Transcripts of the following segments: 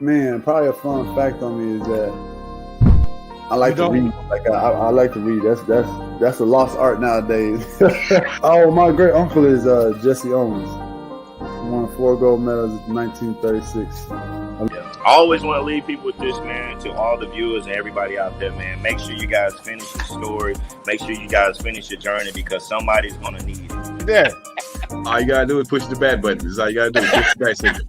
Man, probably a fun fact on me is that I like to read. Like I like to read. That's a lost art nowadays. Oh, my great uncle is Jesse Owens. He won 4 gold medals in 1936. I always want to leave people with this, man, to all the viewers and everybody out there, man. Make sure you guys finish the story. Make sure you guys finish your journey because somebody's going to need it. Yeah. All you gotta do is push the back button. That's all you gotta do. Push the back signal.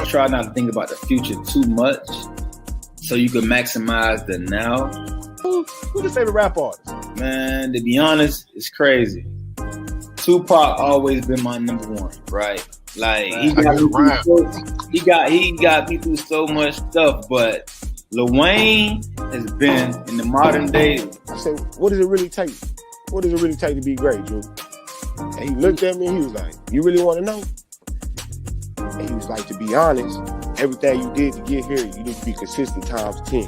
Try not to think about the future too much, so you can maximize the now. Who's your favorite rap artist? Man, to be honest, it's crazy. Tupac always been my number one, right? Like he got me through so much stuff, but Lil Wayne has been in the modern day. I said, what does it really take? What does it really take to be great, Drew? And he looked at me and he was like, you really want to know? And he was like, to be honest, everything you did to get here, you need to be consistent times 10.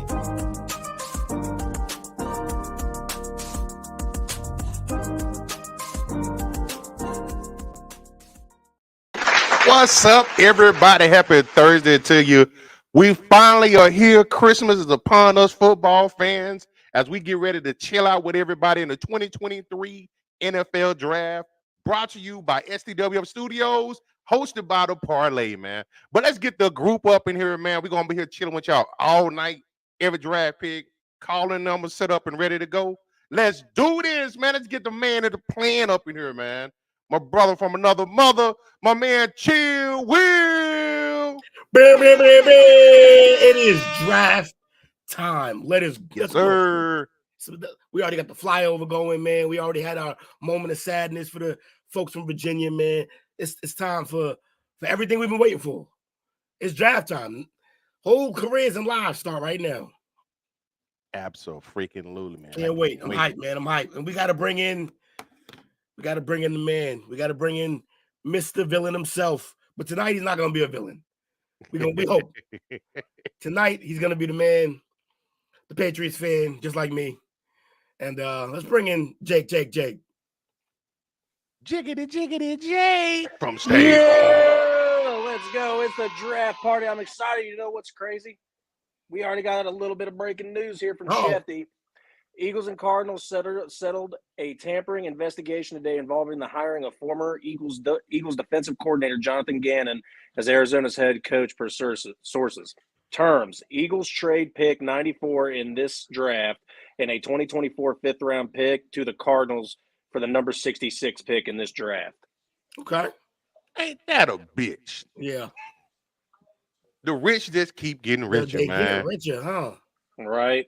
What's up, everybody? Happy Thursday to you. We finally are here. Christmas is upon us, football fans, as we get ready to chill out with everybody in the 2023 NFL Draft. Brought to you by STWF Studios, hosted by the Parlay, man. But let's get the group up in here, man. We're going to be here chilling with y'all all night. Every draft pick, calling numbers set up and ready to go. Let's do this, man. Let's get the man of the plan up in here, man. My brother from another mother, my man Chill Will. It is draft time. Let's sir. Go. So we already got the flyover going, man. We already had our moment of sadness for the folks from Virginia, man. It's time for everything we've been waiting for. It's draft time. Whole careers and lives start right now. Absolutely, man. Can't wait. I'm hyped, man. I'm hyped. And we got to bring in the man. We got to bring in Mr. Villain himself. But tonight he's not going to be a villain. We hope. Tonight he's going to be the man, the Patriots fan, just like me. And let's bring in Jake. Jiggity, Jake from State. Yeah, let's go. It's the draft party. I'm excited. You know what's crazy? We already got a little bit of breaking news here from Shefty. Eagles and Cardinals settled a tampering investigation today involving the hiring of former Eagles defensive coordinator Jonathan Gannon as Arizona's head coach per sources. Terms: Eagles trade pick 94 in this draft and a 2024 fifth-round pick to the Cardinals for the number 66 pick in this draft. Okay. Ain't that a bitch? Yeah. The rich just keep getting richer, man. Getting richer, huh? Right.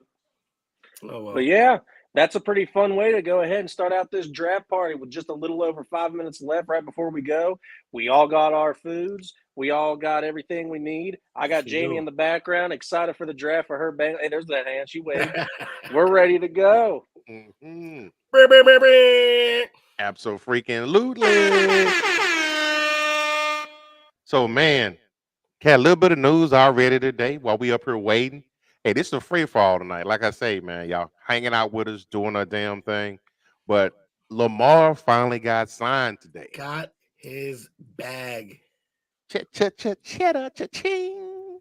Oh, well. But yeah, that's a pretty fun way to go ahead and start out this draft party with just a little over 5 minutes left right before we go. We all got our foods. We all got everything we need. I got Jamie in the background, excited for the draft for her bang. Hey, there's that hand. She waved. We're ready to go. Mm-hmm. Absolutely. So, man, had a little bit of news already today while we up here waiting. Hey, this is a free for all tonight. Like I say, man, y'all hanging out with us, doing our damn thing. But Lamar finally got signed today. Got his bag. Cheddar, cha-ching.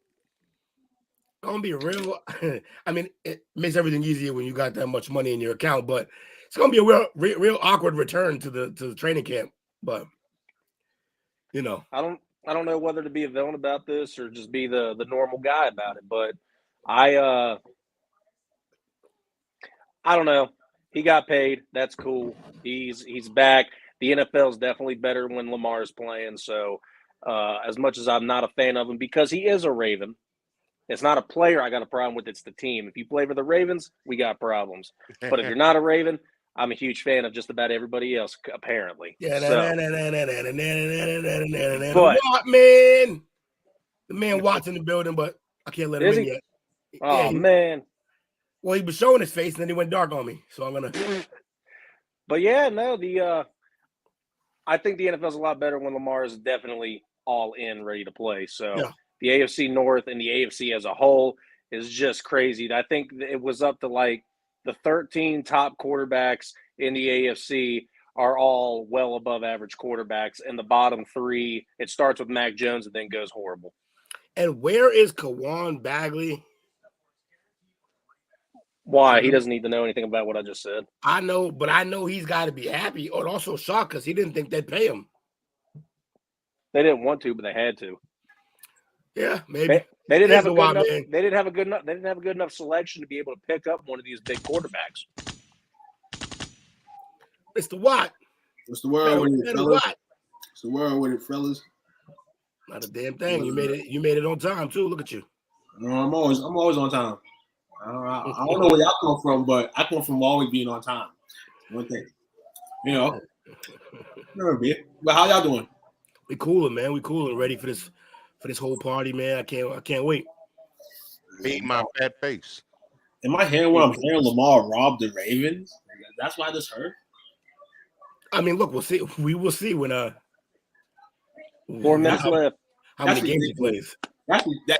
Gonna be real. I mean, it makes everything easier when you got that much money in your account, but It's gonna be a real awkward return to the training camp, but you know, I don't know whether to be a villain about this or just be the normal guy about it, but I don't know. He got paid. That's cool. He's back. The NFL is definitely better when Lamar's playing. So as much as I'm not a fan of him because he is a Raven, it's not a player I got a problem with. It's the team. If you play for the Ravens, we got problems. But if you're not a Raven, I'm a huge fan of just about everybody else, apparently. Yeah, So, but man, the man Watt's in the building, but I can't let him in yet. Oh man. Well, he was showing his face, and then he went dark on me. So I'm gonna. But yeah, no, I think the NFL is a lot better when Lamar is definitely all in, ready to play. So the AFC North and the AFC as a whole is just crazy. I think it was up to like the 13 top quarterbacks in the AFC are all well above average quarterbacks, and the bottom 3, it starts with Mac Jones and then goes horrible. And where is Kawan Bagley? Why? He doesn't need to know anything about what I just said. I know, but I know he's got to be happy or also shocked because he didn't think they'd pay him. They didn't want to, but they had to. Yeah, maybe. They didn't have a good enough. They didn't have a good enough. They didn't have a good enough selection to be able to pick up one of these big quarterbacks. Mr. Watt. What's the word with it, fellas? What's the word with it, fellas? Not a damn thing. You made it. You made it on time too. Look at you. No, I'm always on time. I don't know where y'all come from, but I come from always being on time. One thing, you know. Never be. But how y'all doing? We cooling, man. We cooling. Ready for this whole party, man. I can't wait. Beat my fat face. Am I hearing what I'm hearing? Lamar robbed the Ravens. That's why this hurt. I mean, look, we'll see. We will see when 4 minutes left. How many games he plays?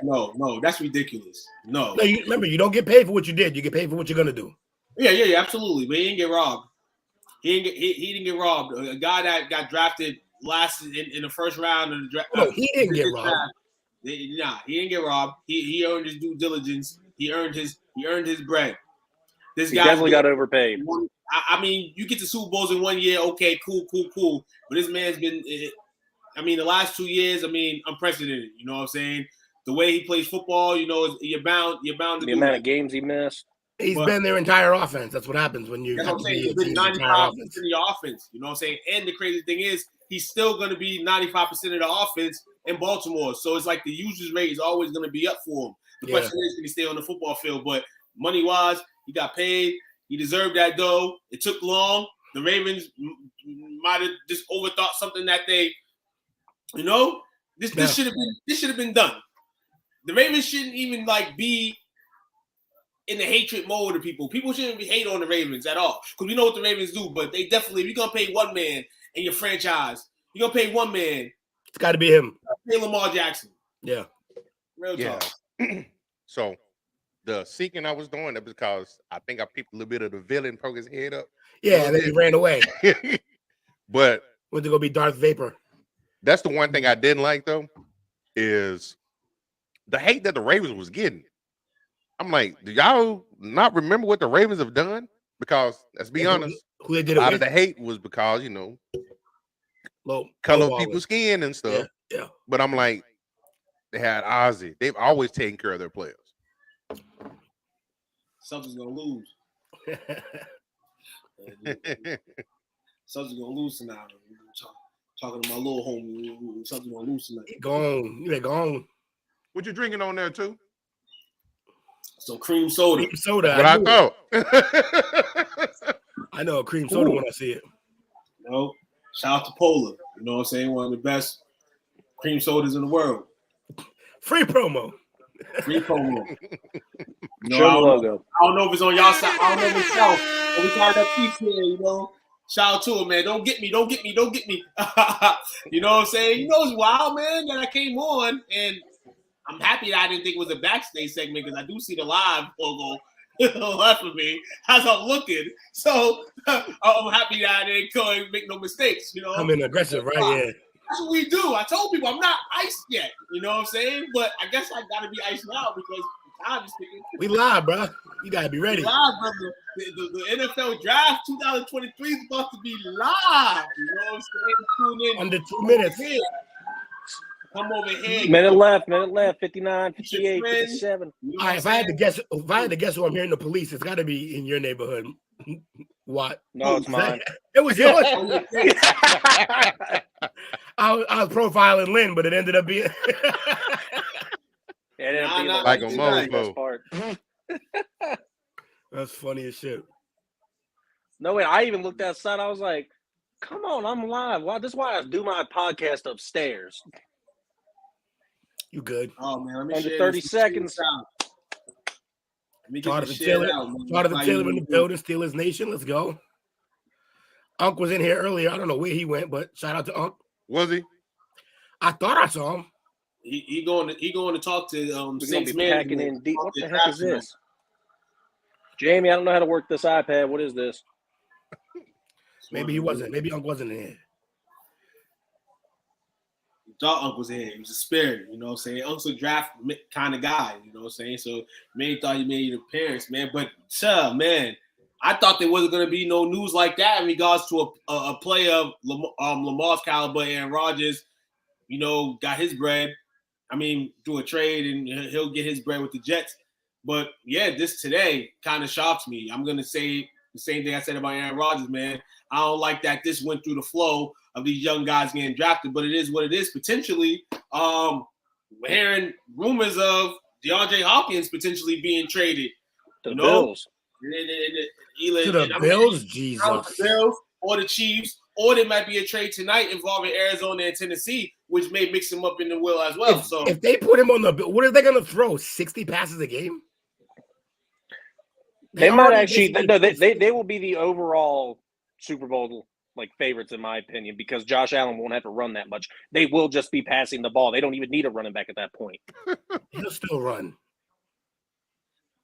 No, that's ridiculous. No, remember, you don't get paid for what you did. You get paid for what you're gonna do. Yeah, absolutely. But he didn't get robbed. He didn't get robbed. A guy that got drafted last in the first round of the draft. No, he didn't get robbed. Nah, he didn't get robbed. He earned his due diligence. He earned his bread. This guy definitely got overpaid. I mean, you get to Super Bowls in 1 year, okay, cool. But this man's been. I mean, the last 2 years, I mean, unprecedented. You know what I'm saying? The way he plays football, you know, you're bound to the amount of games he missed. He's been their entire offense. That's what happens when you. That's what I'm saying. He's been 95% of your offense. You know what I'm saying? And the crazy thing is, he's still going to be 95% of the offense in Baltimore. So it's like the usage rate is always going to be up for him. The question is, can he stay on the football field? But money-wise, he got paid. He deserved that dough. It took long. The Ravens might have just overthought something that they, you know, this should have been done. The Ravens shouldn't even like be in the hatred mode of people. People shouldn't be hate on the Ravens at all because we know what the Ravens do. But they definitely, if you're gonna pay one man in your franchise, you're gonna pay one man. It's got to be him. Pay Lamar Jackson. Yeah. Real talk. So the seeking I was doing that because I think I peeped a little bit of the villain poke his head up. Yeah, and then he ran away. But went to go be Darth Vapor. That's the one thing I didn't like though, is the hate that the Ravens was getting. I'm like, do y'all not remember what the Ravens have done? Because let's be honest, who they did a lot of the hate was because, you know, color of people's skin and stuff. Yeah. But I'm like, they had Ozzy. They've always taken care of their players. Something's gonna lose. Something's gonna lose tonight. Talking to my little homie, something's gonna lose tonight. They're gone. What you drinking on there too? Some cream soda. Cream soda. What I thought. I know a cream soda when I see it. You know, shout out to Polar. You know what I'm saying? One of the best cream sodas in the world. Free promo. Free promo. You know, logo. I don't know if it's on y'all side. I don't know if it's y'all. But we tied up piece here, you know. Shout out to him, man. Don't get me. You know what I'm saying? You know it's wild, man, that I came on, and I'm happy that I didn't think it was a backstage segment because I do see the live logo left of me as I'm looking. So I'm happy that I didn't go and make no mistakes, you know. I'm in aggressive, right? Yeah. That's what we do. I told people I'm not iced yet, you know what I'm saying? But I guess I got to be iced now because I'm just thinking. We live, bro. You gotta be ready. Live, brother. The NFL draft 2023 is about to be live. You know what I'm saying? Tune in. Under 2 minutes. Come over here. Minute left. 59, 58, 57. All right, if I had to guess who I'm hearing the police, it's got to be in your neighborhood. What? No, it's mine. It was yours. I was profiling Lynn, but it ended up being like a mofo. That's funny as shit. No, wait, I even looked outside. I was like, come on, I'm live. Wow, this is why I do my podcast upstairs. You good? Oh, man, let me Under share 30 this seconds. Let me Jonathan Taylor in the building, Steelers Nation. Let's go. Unc was in here earlier. I don't know where he went, but shout out to Unc. Was he? I thought I saw him. He going to talk to Saints packing in deep. What the heck is this? Jamie, I don't know how to work this iPad. What is this? Maybe he wasn't. Maybe Unc wasn't in here. Thought Unc was in here. He was a spirit, you know what I'm saying? Unc's a draft kind of guy, you know what I'm saying? So maybe thought he made an appearance, man. But man, I thought there wasn't going to be no news like that in regards to a player of Lamar's caliber. Aaron Rodgers, you know, got his bread. I mean, do a trade and he'll get his bread with the Jets. But yeah, this today kind of shocks me. I'm going to say the same thing I said about Aaron Rodgers, man. I don't like that this went through the flow of these young guys getting drafted, but it is what it is. Potentially, we're hearing rumors of DeAndre Hopkins potentially being traded. The Bills. To the Bills? Jesus. The Bills or the Chiefs, or there might be a trade tonight involving Arizona and Tennessee, which may mix them up in the will as well. If they put him on the – what are they going to throw, 60 passes a game? They might actually – no, they will be the overall Super Bowl favorites in my opinion, because Josh Allen won't have to run that much. They will just be passing the ball. They don't even need a running back at that point. He'll still run.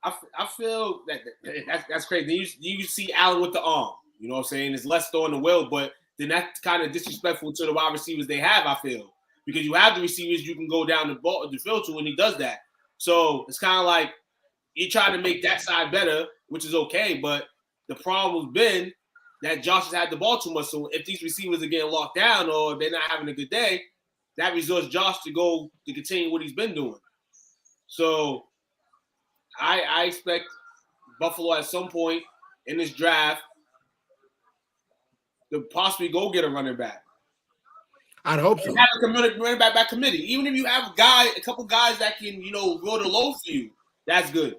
I feel that's crazy. You see Allen with the arm. You know what I'm saying? It's less throwing the will, but then that's kind of disrespectful to the wide receivers they have, I feel. Because you have the receivers you can go down the field to when he does that. So it's kind of like you're trying to make that side better, which is okay, but the problem has been that Josh has had the ball too much. So if these receivers are getting locked down or they're not having a good day, that resorts Josh to continue what he's been doing. So I expect Buffalo at some point in this draft to possibly go get a running back. I'd hope so. Have a running back by committee. Even if you have a couple guys that can, go the low for you, that's good.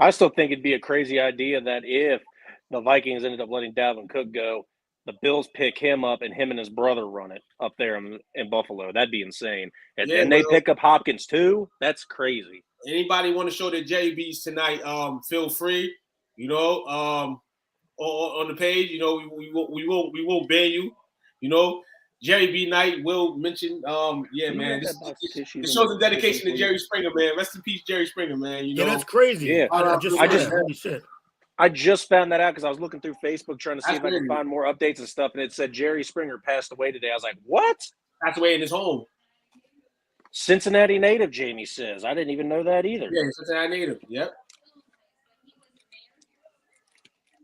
I still think it'd be a crazy idea that if the Vikings ended up letting Dalvin Cook go, the Bills pick him up and him and his brother run it up there in Buffalo. That'd be insane. And they pick up Hopkins too. That's crazy. Anybody want to show their JBs tonight? Feel free. On the page. We won't ban you. Jerry B. Knight will mention. Man. This shows the dedication to Jerry Springer, man. Rest in peace, Jerry Springer, man. Yeah, that's crazy. Yeah, I just found that out because I was looking through Facebook trying to see if I could find more updates and stuff, and it said Jerry Springer passed away today. I was like, what? Passed away in his home. Cincinnati native, Jamie says. I didn't even know that either. Yeah, Cincinnati native. Yep.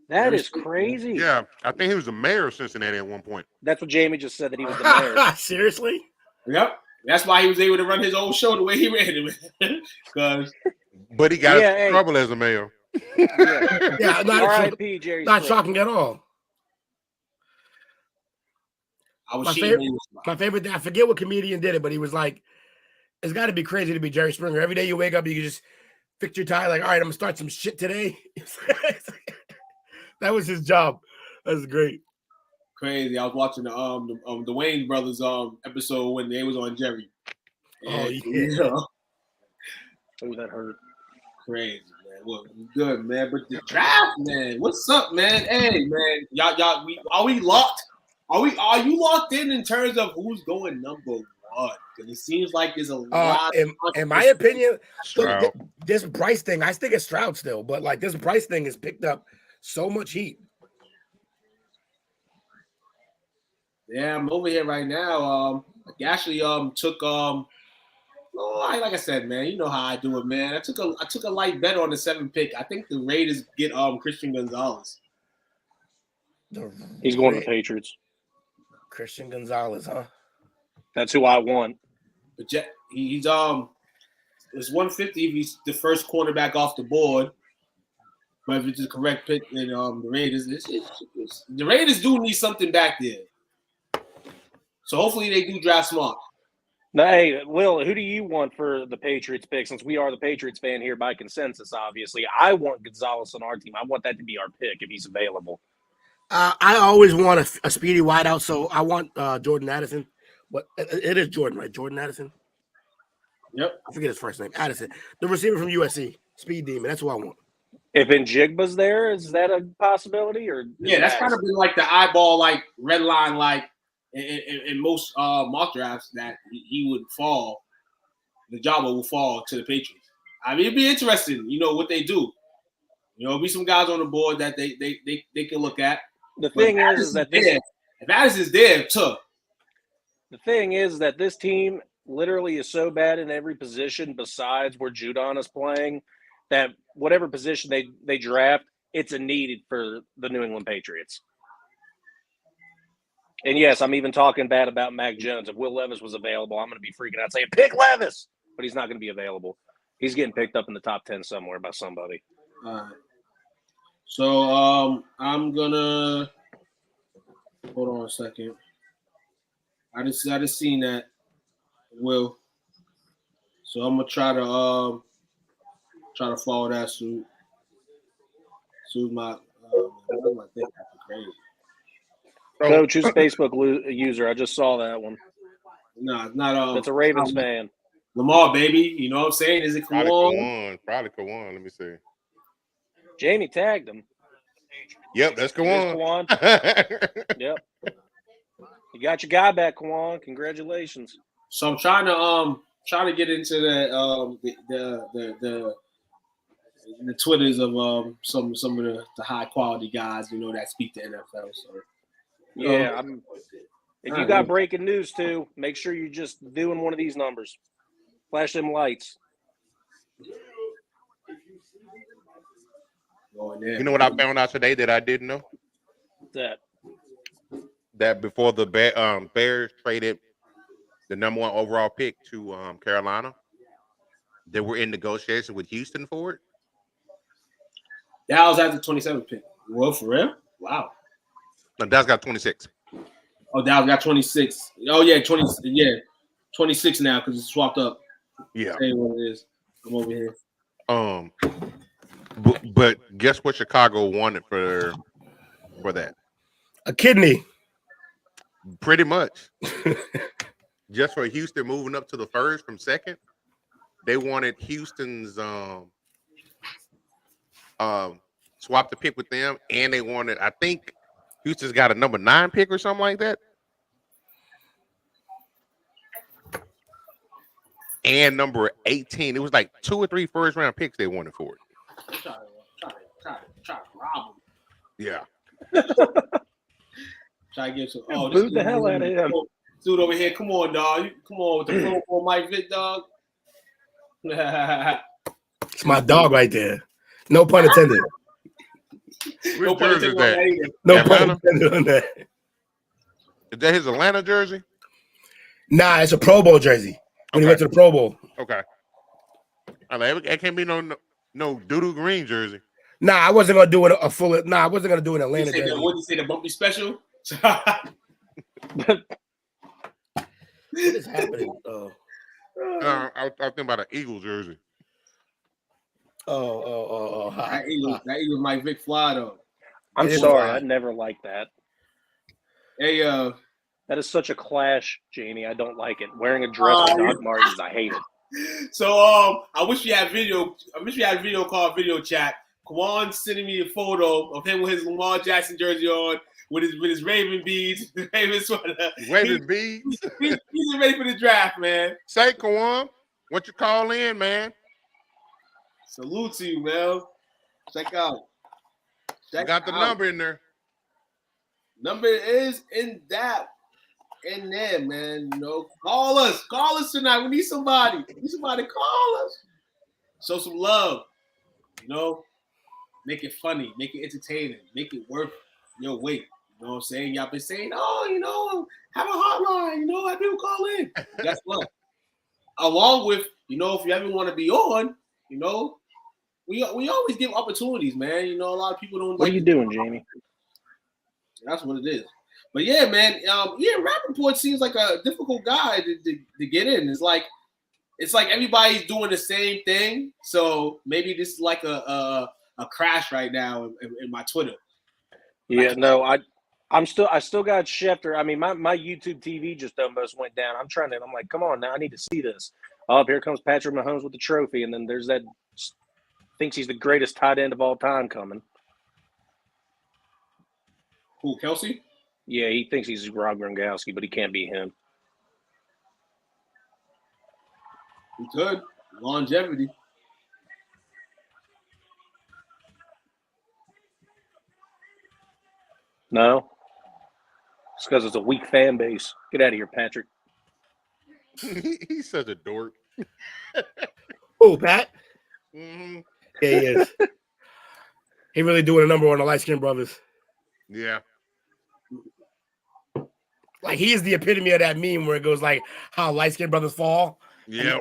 That is crazy. Yeah, I think he was the mayor of Cincinnati at one point. That's what Jamie just said, that he was the mayor. Seriously? Yep. That's why he was able to run his own show the way he ran it. But he got in trouble as a mayor. Yeah, R.I.P. Jerry. Not shocking at all. My favorite thing, I forget what comedian did it, but he was like, it's got to be crazy to be Jerry Springer. Every day you wake up, you can just fix your tie, like, all right, I'm going to start some shit today. That was his job. That's great. Crazy. I was watching the Wayans brothers episode when they was on Jerry. And, Oh, that hurt. Crazy, man. Well, good, man. But the draft, man. What's up, man? Hey, man. Y'all, are we locked? Are you locked in terms of who's going number one? Because it seems like there's a lot. In my opinion, this Bryce thing, I think it's Stroud still, but this Bryce thing has picked up so much heat. Yeah, I'm over here right now. I actually took Oh, like I said, man, you know how I do it, man. I took a light bet on the 7 pick. I think the Raiders get Christian Gonzalez. He's going to the Patriots. Christian Gonzalez, huh? That's who I want. But he's it's 150 if he's the first cornerback off the board. But if it's the correct pick, then the Raiders, the Raiders do need something back there. So hopefully they do draft smart. Now, hey, Will, who do you want for the Patriots pick? Since we are the Patriots fan here by consensus, obviously, I want Gonzalez on our team. I want that to be our pick if he's available. I always want a speedy wideout, so I want Jordan Addison. But it is Jordan, right? Jordan Addison. Yep. I forget his first name. Addison, the receiver from USC, Speed Demon. That's what I want. If Njigba's there, is that a possibility? Or yeah, that's kind of been like the eyeball, like red line, like in most mock drafts that he would fall. The job will fall to the Patriots. I mean, it'd be interesting, what they do. There'll be some guys on the board that they can look at. The thing is that if Addison's there, tough. The thing is that this team literally is so bad in every position besides where Judon is playing that whatever position they draft, it's a need for the New England Patriots. And yes, I'm even talking bad about Mac Jones. If Will Levis was available, I'm going to be freaking out saying, pick Levis! But he's not going to be available. He's getting picked up in the top 10 somewhere by somebody. All right. So I'm going to – hold on a second. I just seen that, Will. So I'm going to try to follow that suit. Suit my I think that's crazy. Coach, who's Facebook user? I just saw that one. No, it's not. That's a Ravens fan. Lamar, baby. You know what I'm saying? Is it Kawan? Probably Kawan. Let me see. Jamie tagged him. Yep, that's Kawan. Yep. You got your guy back, Kawan. Congratulations. So I'm trying to get into the Twitters of some of the high quality guys, that speak to NFL. So yeah, if you got breaking news too, make sure you're just doing one of these numbers. Flash them lights. You know what I found out today that I didn't know? That before the Bears traded the number 1 overall pick to Carolina, they were in negotiation with Houston for it. That was at the 27th pick. Well, for real? Wow. No, Dallas got 26. Oh, Dallas got 26. Oh, yeah, 26 now because it's swapped up. Yeah. Hey, what it is. I'm over here. But guess what Chicago wanted for that? A kidney. Pretty much. Just for Houston moving up to the first from second, they wanted Houston's swap the pick with them, and they wanted, I think Houston's got a number 9 pick or something like that. And number 18. It was like 2 or 3 first round picks they wanted for it. Try to rob him. Yeah. Try to get some. Boot the hell out of him. Dude over here, come on, dog. Come on with the phone for Mike Vick, dog. It's my dog right there. No pun intended. No pun intended on that either. No pun intended on that. Is that his Atlanta jersey? Nah, it's a Pro Bowl jersey. When he went to the Pro Bowl. Okay. It can't be no doo-doo green jersey. Nah, I wasn't gonna do it a full. Nah, I wasn't gonna do an Atlanta jersey. What did you say? The bumpy special? What is happening? I was thinking about an Eagle jersey. That Eagle Mike Vick fly though. I'm sorry, I never liked that. Hey, that is such a clash, Jamie. I don't like it. Wearing a dress with Doc Martens, I hate it. So I wish we had video. I wish we had video call, video chat. Kwan sending me a photo of him with his Lamar Jackson jersey on, with his Raven beads, Raven sweater. Raven beads. He's ready for the draft, man. Say, Kwan, what you call in, man? Salute to you, man. Check out. Got the number in there. Number is in that in there, man. You know, call us tonight. We need somebody. To call us. Show some love. You know, make it funny, make it entertaining, make it worth your weight. You know what I'm saying? Y'all been saying, oh, you know, have a hotline. You know, have people call in. Guess what? Along with, you know, if you ever want to be on, you know, we always give opportunities, man. You know, a lot of people don't. What are you doing, Jamie? That's what it is. But yeah, man. Rappaport seems like a difficult guy to get in. It's like everybody's doing the same thing. So maybe this is like a crash right now in my Twitter. Yeah, no, I still got Schefter. I mean, my YouTube TV just almost went down. I'm like, come on now, I need to see this. Oh, here comes Patrick Mahomes with the trophy, and then there's that thinks he's the greatest tight end of all time coming. Who, Kelsey? Yeah, he thinks he's Rob Gronkowski, but he can't be him. He could. Longevity. No. It's because it's a weak fan base. Get out of here, Patrick. He's such a dork. Oh, Pat? Mm-hmm. Yeah, he is. He really doing a number on the light skinned brothers. Yeah. Like, he is the epitome of that meme where it goes like how light skinned brothers fall. Yeah.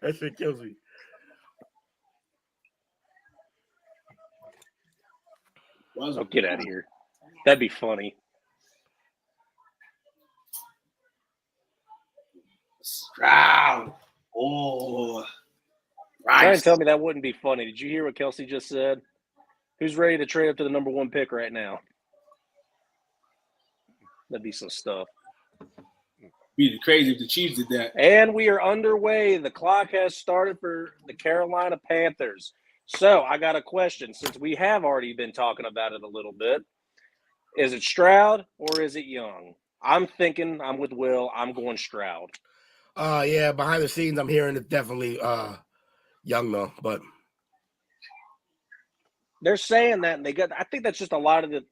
That shit kills me. Oh, get out of here. That'd be funny. Stroud. Oh. Try and tell me that wouldn't be funny. Did you hear what Kelsey just said? Who's ready to trade up to the number 1 pick right now? That'd be some stuff. Be crazy if the Chiefs did that. And we are underway. The clock has started for the Carolina Panthers. So I got a question. Since we have already been talking about it a little bit, is it Stroud or is it Young? I'm thinking I'm with Will. I'm going Stroud. Yeah, behind the scenes, I'm hearing it's definitely Young though, but they're saying that, and I think that's just a lot of the.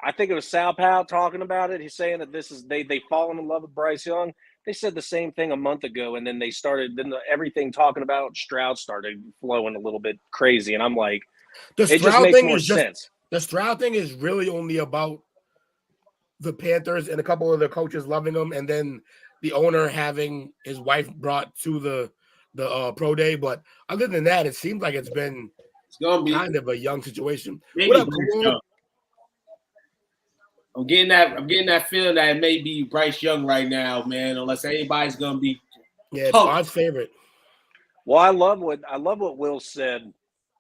I think it was Sal Powell talking about it. He's saying that this is they've fallen in love with Bryce Young. They said the same thing a month ago, and then everything talking about Stroud started flowing a little bit crazy, and I'm like, it just makes more sense. The Stroud thing is really only about the Panthers and a couple of the coaches loving him, and then the owner having his wife brought to the pro day. But other than that, it seems like it's gonna be kind of a Young situation. What up, Kawoom? I'm getting that feeling that it may be Bryce Young right now, man. Unless anybody's gonna be Todd's favorite. Well, I love what Will said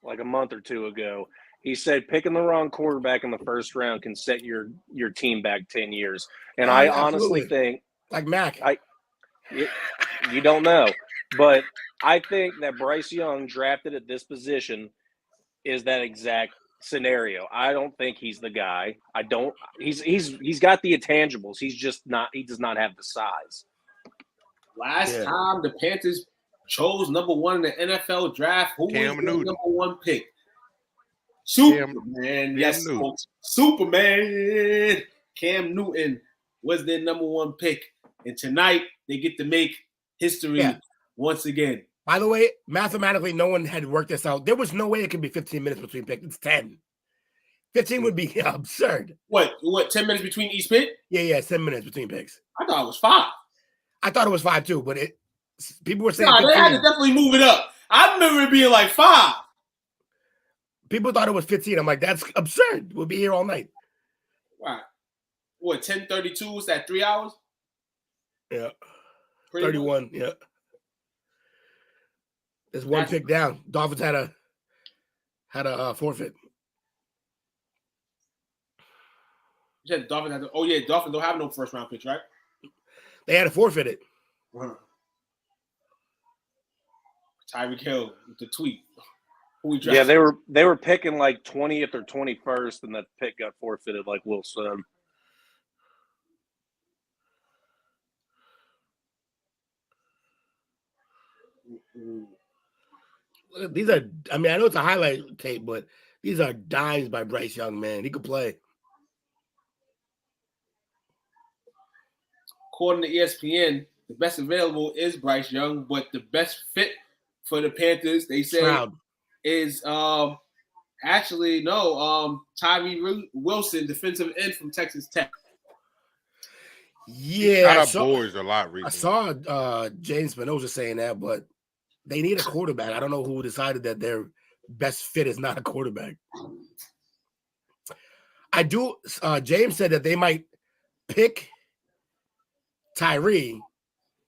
like a month or two ago. He said picking the wrong quarterback in the first round can set your team back 10 years. And I honestly think like Mac. You don't know, but I think that Bryce Young drafted at this position is that exact scenario. I don't think he's the guy. He's got the intangibles. He's just not. He does not have the size. Last time the Panthers chose number 1 in the NFL draft, who was the number 1 pick? Superman. Yes, folks. Superman. Cam Newton was their number 1 pick, and tonight they get to make history once again. By the way, mathematically, no one had worked this out. There was no way it could be 15 minutes between picks. It's 10. 15 would be absurd. What, 10 minutes between each pick? Yeah, 10 minutes between picks. I thought it was 5. I thought it was 5 too, but people were saying they had to definitely move it up. I remember it being like 5. People thought it was 15. I'm like, that's absurd. We'll be here all night. Right. What, 10:32? Is that 3 hours? Yeah. 31, yeah. There's one pick down. Dolphins had a forfeit. You said Dolphins had Dolphins don't have no first round picks, right? They had to forfeit it. Tyreek Hill with the tweet. Yeah, they were picking like 20th or 21st, and that pick got forfeited, like Will said. These are, I know it's a highlight tape, but these are dimes by Bryce Young, man. He could play. according to ESPN, the best available is Bryce Young, but the best fit for the Panthers, they say, Stroud. is Tyree Wilson, defensive end from Texas Tech. Yeah, Shot up boards a lot I recently. saw James Spinoza saying that, but they need a quarterback. I don't know who decided that their best fit is not a quarterback. I do. James said that they might pick Tyree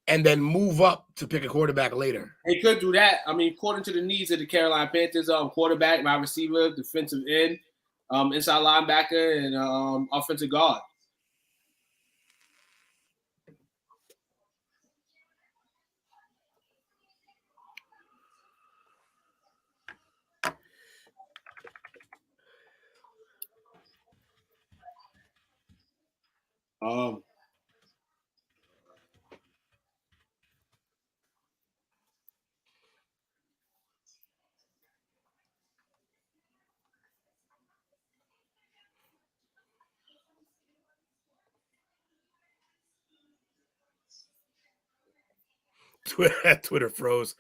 and then move up to pick a quarterback later. They could do that. I mean, according to the needs of the Carolina Panthers, quarterback, wide receiver, defensive end, inside linebacker, and offensive guard. Twitter froze.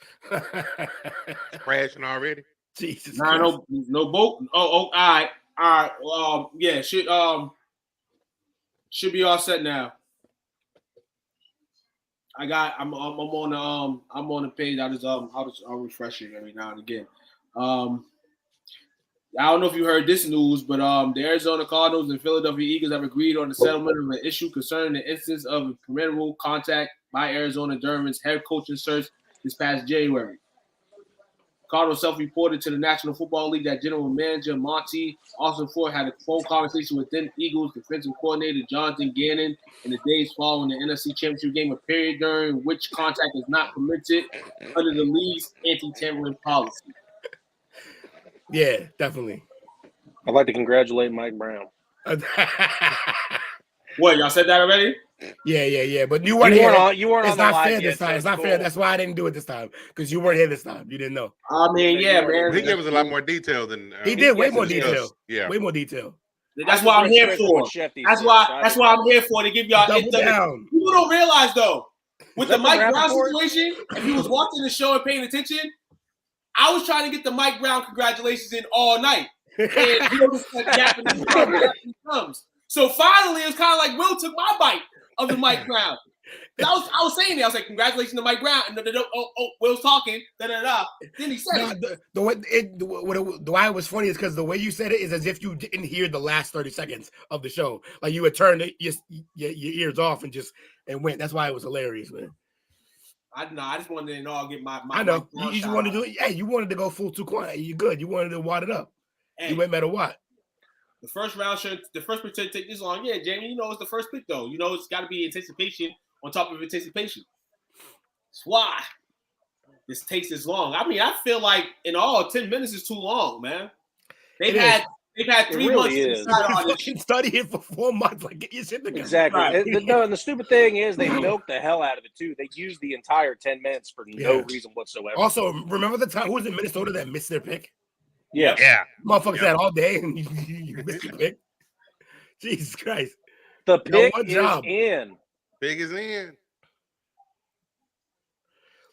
Crashing already. Jesus Nah, Christ. no boat. All right. Yeah, should be all set now. I'm on the page. I'll refresh it every now and again. I don't know if you heard this news, but the Arizona Cardinals and Philadelphia Eagles have agreed on the settlement of an issue concerning the instance of preventable contact by Arizona during its head coaching search this past January. Cardinals self-reported to the National Football League that General Manager Monty Austin Ford had a phone conversation with then Eagles defensive coordinator Jonathan Gannon in the days following the NFC Championship game, a period during which contact is not permitted under the league's anti-tampering policy. Yeah, definitely. I'd like to congratulate Mike Brown. What, y'all said that already? Yeah. But you weren't here. You weren't it's on the not live fair yet, this time. so It's not cool. fair. That's why I didn't do it this time, because you weren't here this time. You didn't know. I mean, yeah, man. He gave us a lot more detail than He did way yes, more he detail. does. Yeah. Way more detail. That's what I'm here for. That's why I'm here for, to give y'all Double down. People don't realize though, with the that Mike the Brown Rappaport? situation, if you was watching the show and paying attention, I was trying to get the Mike Brown congratulations in all night. And just like yapping and thumbs. So finally, it was kind of like Will took my bite of the Mike Brown. I was saying that. I was like, congratulations to Mike Brown. And Will's talking. Da-da-da. Then he said why it was funny is because the way you said it is as if you didn't hear the last 30 seconds of the show. Like you had turned your ears off and went. That's why it was hilarious, man. I just wanted to get my I know. Mike You just wanted to do it. Yeah, you wanted to go full 2 quiet. You good. You wanted to wad it up. Hey, you went matter what. The first round the first pick to take this long. Yeah, Jamie, it's the first pick though. It's got to be anticipation on top of anticipation. That's why this takes this long. I mean, I feel like in all 10 minutes is too long, man. They've had 3 months to decide on this. Study it for 4 months. Like get your shit together. Exactly. Right. And the stupid thing is they milked the hell out of it too. They used the entire 10 minutes for no reason whatsoever. Also, remember the time who was in Minnesota that missed their pick? Yeah. Motherfuckers had all day and you missed the pick. Jesus Christ. The pick is in. Big is in.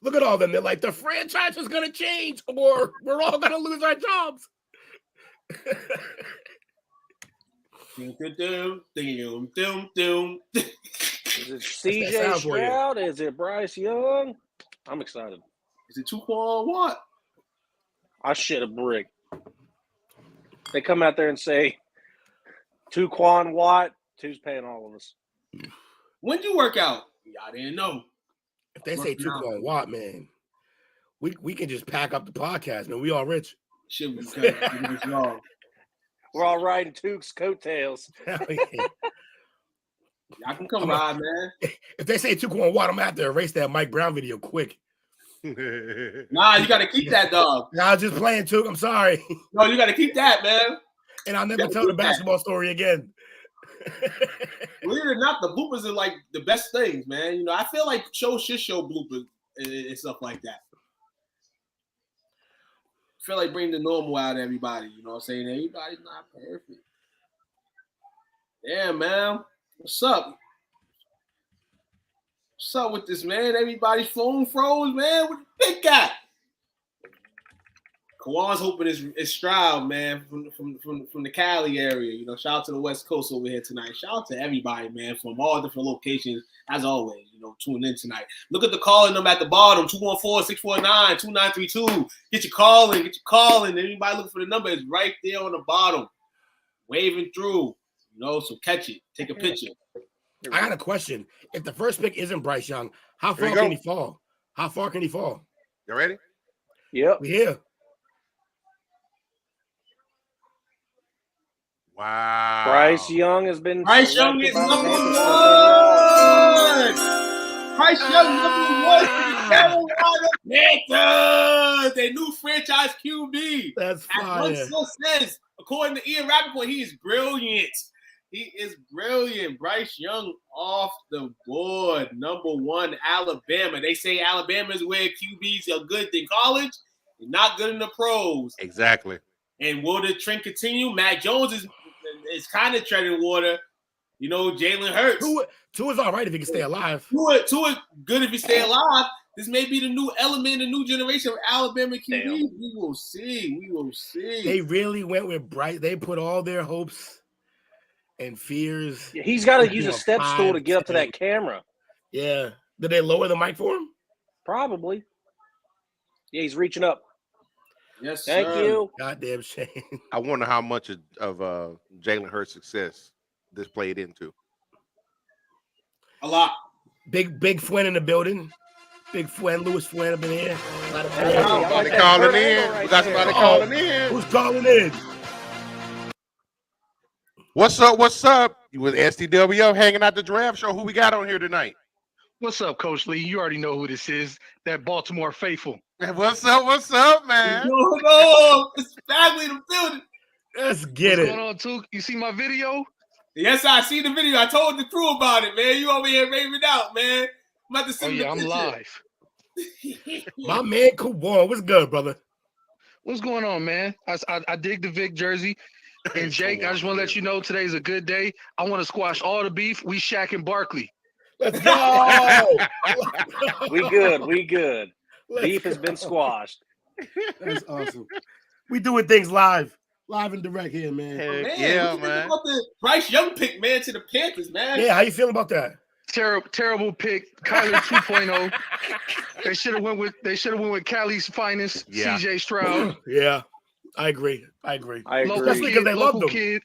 Look at all them. They're like, the franchise is going to change or we're all going to lose our jobs. Is it CJ Stroud? Is it Bryce Young? I'm excited. Is it Tuquan Watt? I shit a brick. They come out there and say, Tuquan Watt, who's paying all of us? When did you work out? I didn't know. If they say Tuquan Watt, man, we can just pack up the podcast, man. We all rich. Shit, we're all riding Tuke's coattails. I can come ride, man. If they say Tuquan Watt, I'm gonna have to erase that Mike Brown video quick. Nah, you gotta keep that, dog. I was just playing, Tuke. I'm sorry. No, you gotta keep that, man. And I'll never tell the basketball story again. Believe it or not, the bloopers are like the best things, man. I feel like shows should show bloopers and stuff like that. I feel like bring the normal out of everybody. You know what I'm saying? Everybody's not perfect. Yeah, man. What's up? What's up with this, man? Everybody's phone froze, man. What the big guy? Kawan's hoping it's Stroud, man, from the Cali area. You know, shout out to the West Coast over here tonight. Shout out to everybody, man, from all different locations, as always, you know, tuning in tonight. Look at the calling number at the bottom, 214-649-2932. Get your calling. Anybody looking for the number is right there on the bottom, waving through, you know, so catch it. Take a picture. I got a question. If the first pick isn't Bryce Young, how far can he fall? How far can he fall? You ready? Yep. We here. Wow. Bryce Young has been. Bryce Young is number one. Bryce Young number one for the Carolina Panthers. Their new franchise QB. That's As one source says, according to Ian Rappaport, he is brilliant. He is brilliant. Bryce Young off the board. Number one, Alabama. They say Alabama is where QBs are good in college and not good in the pros. Exactly. And will the trend continue? Mac Jones is kind of treading water. You know, Jalen Hurts. Tua's all right if he can stay alive. Tua good if he stay alive. This may be the new element, the new generation of Alabama QB. We will see. They really went with Bryce. They put all their hopes and fears. Yeah, he's got to use a step stool to get up to that camera. Yeah. Did they lower the mic for him? Probably. Yeah, he's reaching up. Yes, Thank sir. you. Goddamn shame. I wonder how much of Jalen Hurts' success this played into. A lot. Big Fuen in the building. Big Fuen, Louis Fuen up in here. Somebody calling in. We got somebody calling in. Who's calling in? What's up? You with STWF hanging out the draft show. Who we got on here tonight? What's up, Coach Lee? You already know who this is. That Baltimore faithful. What's up, man? No, it's family in the building. Let's get What's it. going on, too? You see my video? Yes, I see the video. I told the crew about it, man. You over here raving out, man. I'm about to send I'm live. My man Kawan, what's good, brother? What's going on, man? I dig the Vic jersey. And Jake, I just want to let you know today's a good day. I want to squash all the beef. We Shaq and Barkley. Let's go. We good. Beef has been squashed. That's awesome. We doing things live and direct here, man. Yeah, man. About the Bryce Young pick, man, to the Panthers, man. Yeah, how you feeling about that? Terrible pick. Kyler 2.0. They should have went with Cali's finest, Yeah. CJ Stroud. Yeah, I agree. Especially because they love them. Kid.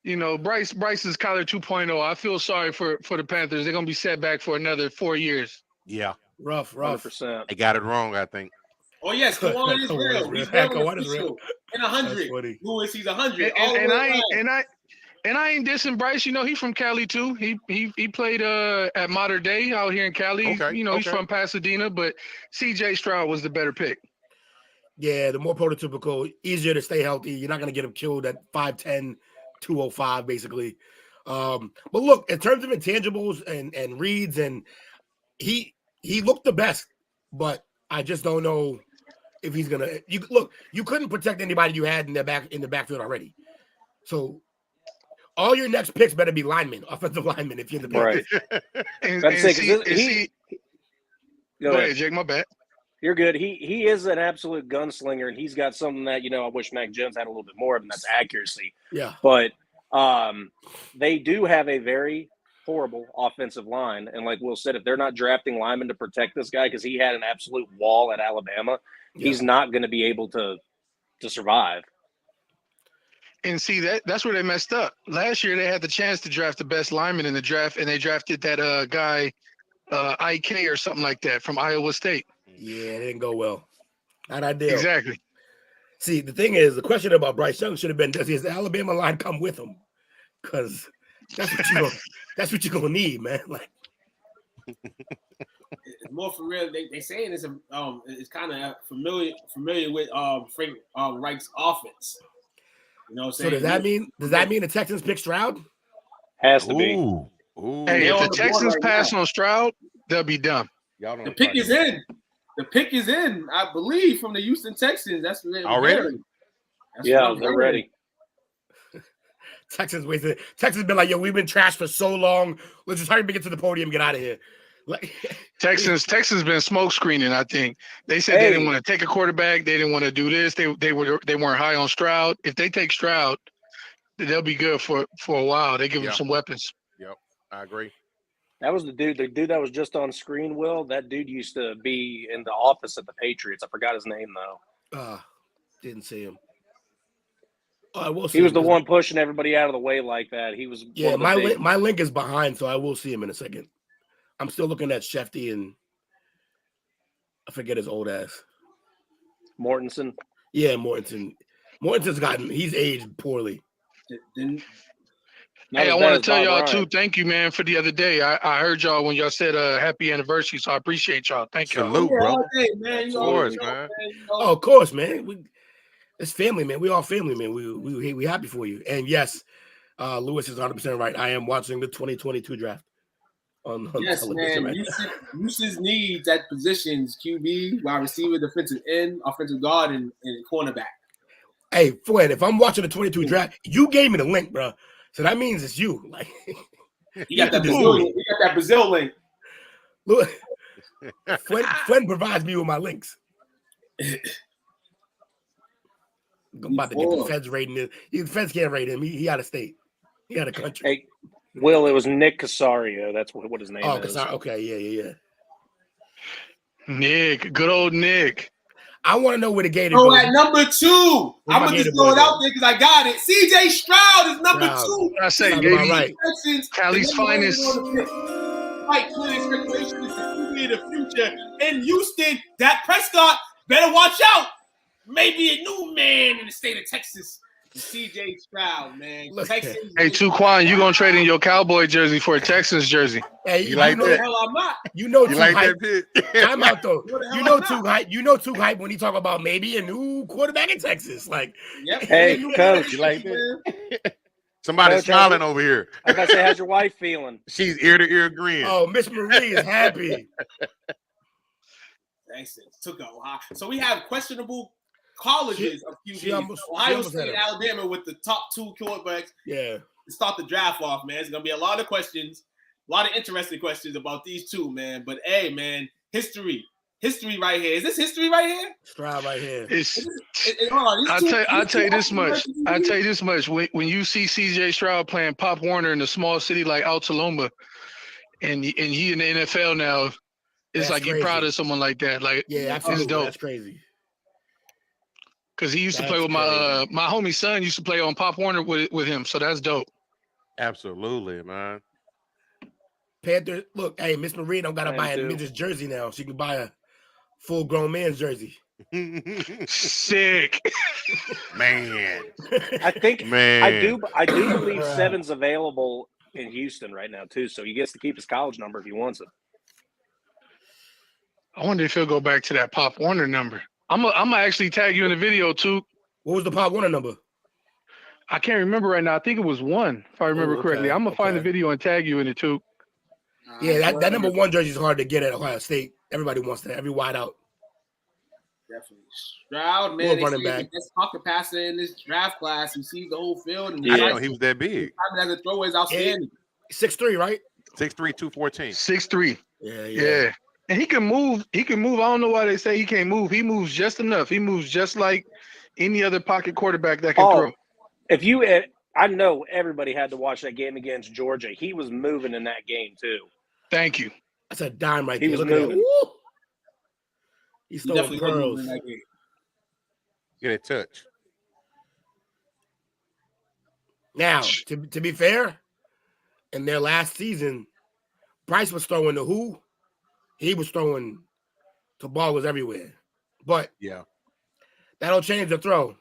You know, Bryce is Kyler 2.0. I feel sorry for the Panthers. They're gonna be set back for another 4 years. Yeah. Rough. 100%. They got it wrong, I think. Oh, yes, Kawan is real. He's Kawan is real. And 100. Lewis, he's 100. And I ain't dissing Bryce. You know, he's from Cali too. He played at Mater Dei out here in Cali. Okay, You know, he's from Pasadena, but CJ Stroud was the better pick. Yeah, the more prototypical, easier to stay healthy. You're not gonna get him killed at 5'10", 205, basically. But look, in terms of intangibles and reads, and he looked the best, but I just don't know if he's gonna. You couldn't protect anybody you had in the backfield already. So all your next picks better be offensive linemen, if you're in the Right. Go ahead, Jake. My bad. You're good. He is an absolute gunslinger, and he's got something that, you know, I wish Mac Jones had a little bit more of, and that's accuracy. Yeah. But they do have a very horrible offensive line. And like Will said, if they're not drafting linemen to protect this guy because he had an absolute wall at Alabama, he's not going to be able to survive. And see, that's where they messed up. Last year, they had the chance to draft the best lineman in the draft, and they drafted that guy, IK or something like that from Iowa State. Yeah, it didn't go well. Not ideal. Exactly. See, the thing is, the question about Bryce Young should have been, does his Alabama line come with him? Because that's what you're gonna need, man. Like, it's more for real. They saying it's kind of familiar with Frank Reich's offense. You know what I'm saying? so does that mean the Texans pick Stroud? Has to be. Ooh. Hey, if the Texans pass on Stroud, they'll be dumb. The pick is in. The pick is in, I believe, from the Houston Texans. That's already. Yeah, they're ready. Texans wasted. Texans been like, yo, we've been trashed for so long. Let's just hurry up and get to the podium and get out of here. Like Texans been smoke screening. I think they said they didn't want to take a quarterback. They didn't want to do this. They weren't high on Stroud. If they take Stroud, they'll be good for a while. They give him some weapons. Yep, I agree. That was the dude that was just on screen, Will. That dude used to be in the office at the Patriots. I forgot his name, though. Didn't see him. I will see he was him. the one pushing everybody out of the way like that. He was my link is behind, so I will see him in a second. I'm still looking at Shefty and I forget his old ass. Mortensen. Yeah, Mortensen. He's aged poorly. Hey, I want to tell y'all too, thank you, man, for the other day. I heard y'all when y'all said happy anniversary, so I appreciate y'all. Thank you. Salute, bro. Man. Of course, man. Oh, of course, man. It's family, man. We all family, man. We happy for you. And yes, Lewis is 100% right. I am watching the 2022 draft on yes, television. Man. Uses needs at positions: QB, wide receiver, defensive end, offensive guard, and cornerback. Hey, Flynn, if I'm watching the 22 draft, you gave me the link, bro. So that means it's you. Like you got that Brazil link. Look, Flynn provides me with my links. I'm about to get the Feds rating him. The Feds can't rate him. He out of state. He out of country. Hey, Will, it was Nick Casario. That's what his name is. Casario. Okay, yeah. Nick, good old Nick. I want to know where the Gator goes. At number 2, I'm gonna just throw it out there because I got it. CJ Stroud is number 2. I say, Gator, right. Cali's finest. Fight clear speculation is the QB of the future in Houston. Dak Prescott better watch out. Maybe a new man in the state of Texas. CJ Stroud, man. Texans, hey, Tuquan, you gonna trade in your Cowboy jersey for a Texans jersey? Hey, you like that? Hell, I'm not. You know, you like that bit? Time out though. You know, too hype. You know, too hype when he talk about maybe a new quarterback in Texas. Like, hey, coach, you like that? Somebody's smiling over here. I was about to say, how's your wife feeling? She's ear to ear grin. Oh, Miss Marie is happy. Thanks. Took a while. So we have questionable colleges of QB. Ohio State and Alabama with the top 2 quarterbacks. Yeah. To start the draft off, man. It's gonna be a lot of questions, a lot of interesting questions about these two, man. But hey, man, history right here. Is this history right here? Stroud right here. I'll tell you this much. When you see CJ Stroud playing Pop Warner in a small city like Altaloma, and he in the NFL now, it's that's like you're proud of someone like that. Like, yeah, absolutely. It's dope. That's crazy. Because he used to play with my homie son used to play on Pop Warner with him, so that's dope. Absolutely, man. Panthers, look, hey, Miss Marie don't gotta buy a midget's jersey now. She can buy a full grown man's jersey. Sick, man. I think I do believe 7's available in Houston right now too, so he gets to keep his college number if he wants it. I wonder if he'll go back to that Pop Warner number. I'm gonna actually tag you in the video too. What was the Pop Warner number? I can't remember right now. I think it was 1, if I remember correctly. I'm gonna find the video and tag you in it too. Yeah, that number 1 jersey is hard to get at Ohio State. Everybody wants that. Every wide out. Definitely. Stroud, man, running back. The best pocket passer in this draft class. He sees the whole field. And I know he was that big. As a thrower is outstanding. 6'3", right? 6'3", 214. 6'3". Yeah. And he can move. I don't know why they say he can't move. He moves just enough. He moves just like any other pocket quarterback that can throw. I know everybody had to watch that game against Georgia. He was moving in that game too. Thank you. That's a dime right there. He was moving. He's throwing pearls. Get a touch. Now, to be fair, in their last season, Bryce was throwing the who? He was throwing the ball was everywhere. But yeah, that'll change the throw.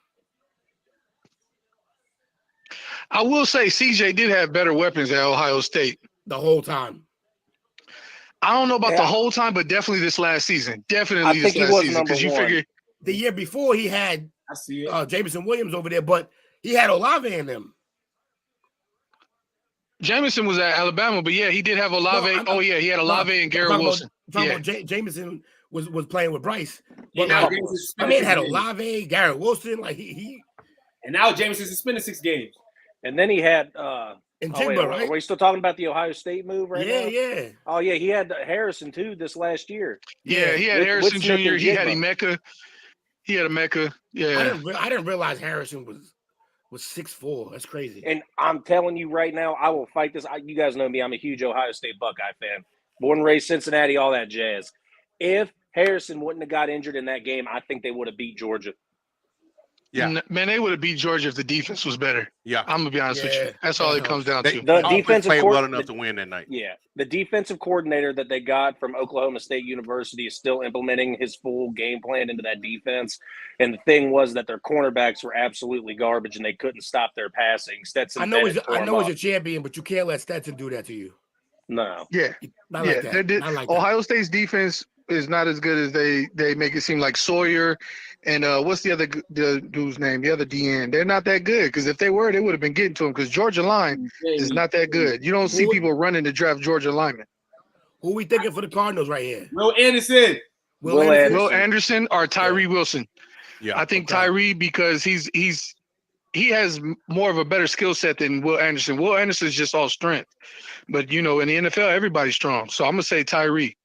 I will say CJ did have better weapons at Ohio State. The whole time. I don't know about the whole time, but definitely this last season. Definitely this last season. Because you figure the year before he had Jameson Williams over there, but he had Olave in them. Jameson was at Alabama, but yeah, he did have Olave. He had Olave and Garrett Wilson. Jameson was playing with Bryce. But I mean, had Olave, Garrett Wilson, like he and now Jameson suspended 6 games. And then he had and Jigba, right? Are we still talking about the Ohio State move right now? Yeah. Oh yeah, he had Harrison too this last year. Yeah, he had Harrison Jr. He had Emeka. He had Emeka. Yeah. I didn't realize Harrison was 6'4". That's crazy. And I'm telling you right now, I will fight this. You guys know me. I'm a huge Ohio State Buckeye fan. Born and raised Cincinnati, all that jazz. If Harrison wouldn't have got injured in that game, I think they would have beat Georgia. Yeah, man, they would have beat Georgia if the defense was better. Yeah, I'm gonna be honest with you. That's all it comes down to. The defensive played well enough to win that night. Yeah, the defensive coordinator that they got from Oklahoma State University is still implementing his full game plan into that defense. And the thing was that their cornerbacks were absolutely garbage, and they couldn't stop their passing. Stetson. I know he's a champion, but you can't let Stetson do that to you. No. Yeah. Not like that. Not like Ohio State's defense is not as good as they make it seem. Like Sawyer and what's the other dude's name? The other DN. They're not that good, because if they were, they would have been getting to him, because Georgia line is not that good. You don't see people running to draft Georgia linemen. Who we thinking for the Cardinals right here? Will Anderson. Will Anderson or Tyree Wilson. Yeah, I think Tyree, because he has more of a better skill set than Will Anderson. Will Anderson is just all strength. But, in the NFL, everybody's strong. So I'm going to say Tyree.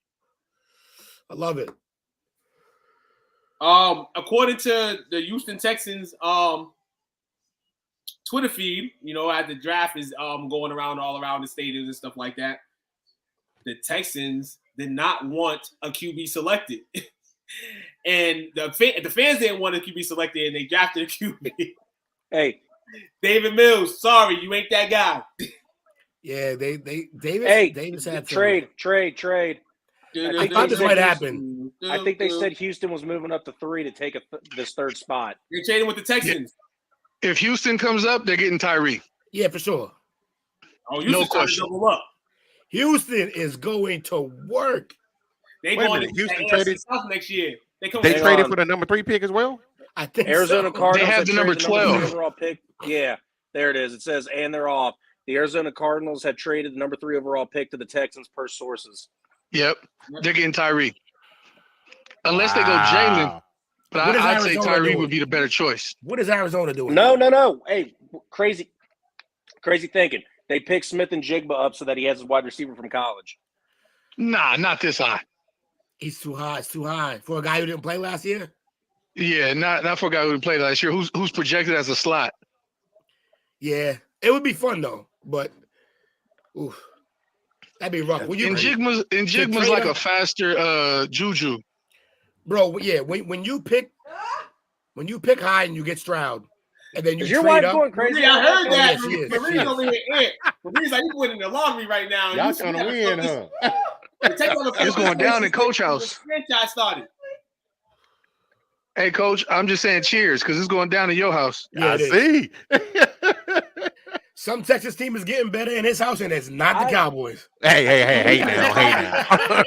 I love it. According to the Houston Texans Twitter feed, as the draft is going around all around the stadiums and stuff like that, the Texans did not want a QB selected. And the fans didn't want a QB selected, and they drafted a QB. Hey, David Mills, sorry, you ain't that guy. Yeah, Davis had trade. I thought this might happen. I think they said Houston was moving up to 3 to take this third spot. They're trading with the Texans. If Houston comes up, they're getting Tyree. Yeah, for sure. Oh, no question. Houston is going to work. They going to Houston traded South next year. They traded for the number 3 pick as well. I think Arizona Cardinals. They have the number 12 overall pick. Yeah, there it is. It says, and they're off. The Arizona Cardinals had traded the number 3 overall pick to the Texans per sources. Yep, they're getting Tyree. Unless they go Jalen. But I'd say Tyree would be the better choice. What is Arizona doing? No. Hey, crazy thinking. They picked Smith and Jigba up so that he has a wide receiver from college. Nah, not this high. He's too high. It's too high. For a guy who didn't play last year? Yeah, not for a guy who didn't play last year. Who's projected as a slot? Yeah, it would be fun though, but that'd be rough. Jigma's like a faster Juju. Bro, yeah, when you pick high and you get Stroud, and then you your wife going crazy. Yeah, I heard that. Marie's over here. Marie's like, you winning the lottery right now. Y'all trying to win, huh? It's going down in Coach House. Franchise started. Hey, Coach, I'm just saying cheers, because it's going down in your house. Yeah, I see. Some Texas team is getting better in his house, and it's not the Cowboys. Hey now.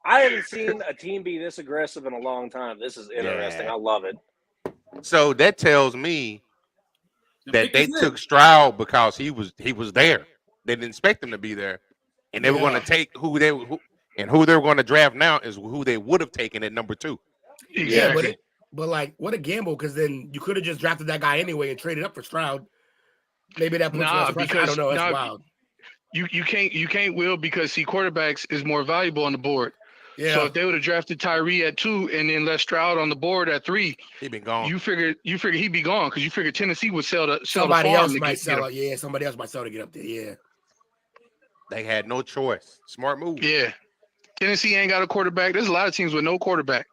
I haven't seen a team be this aggressive in a long time. This is interesting. Yeah. I love it. So that tells me that they took Stroud because he was there. They didn't expect him to be there, and they were going to take who they were going to draft now is who they would have taken at number 2. Exactly. Yeah, but like, what a gamble, because then you could have just drafted that guy anyway and traded up for Stroud. Maybe that puts less pressure. I don't know. That's wild. You can't will, because quarterbacks is more valuable on the board. Yeah. So if they would have drafted Tyree at 2 and then left Stroud on the board at 3, he'd been gone. You figure he'd be gone, because you figure Tennessee would sell somebody the else might sell it. Yeah, somebody else might sell to get up there. Yeah. They had no choice. Smart move. Yeah. Tennessee ain't got a quarterback. There's a lot of teams with no quarterback.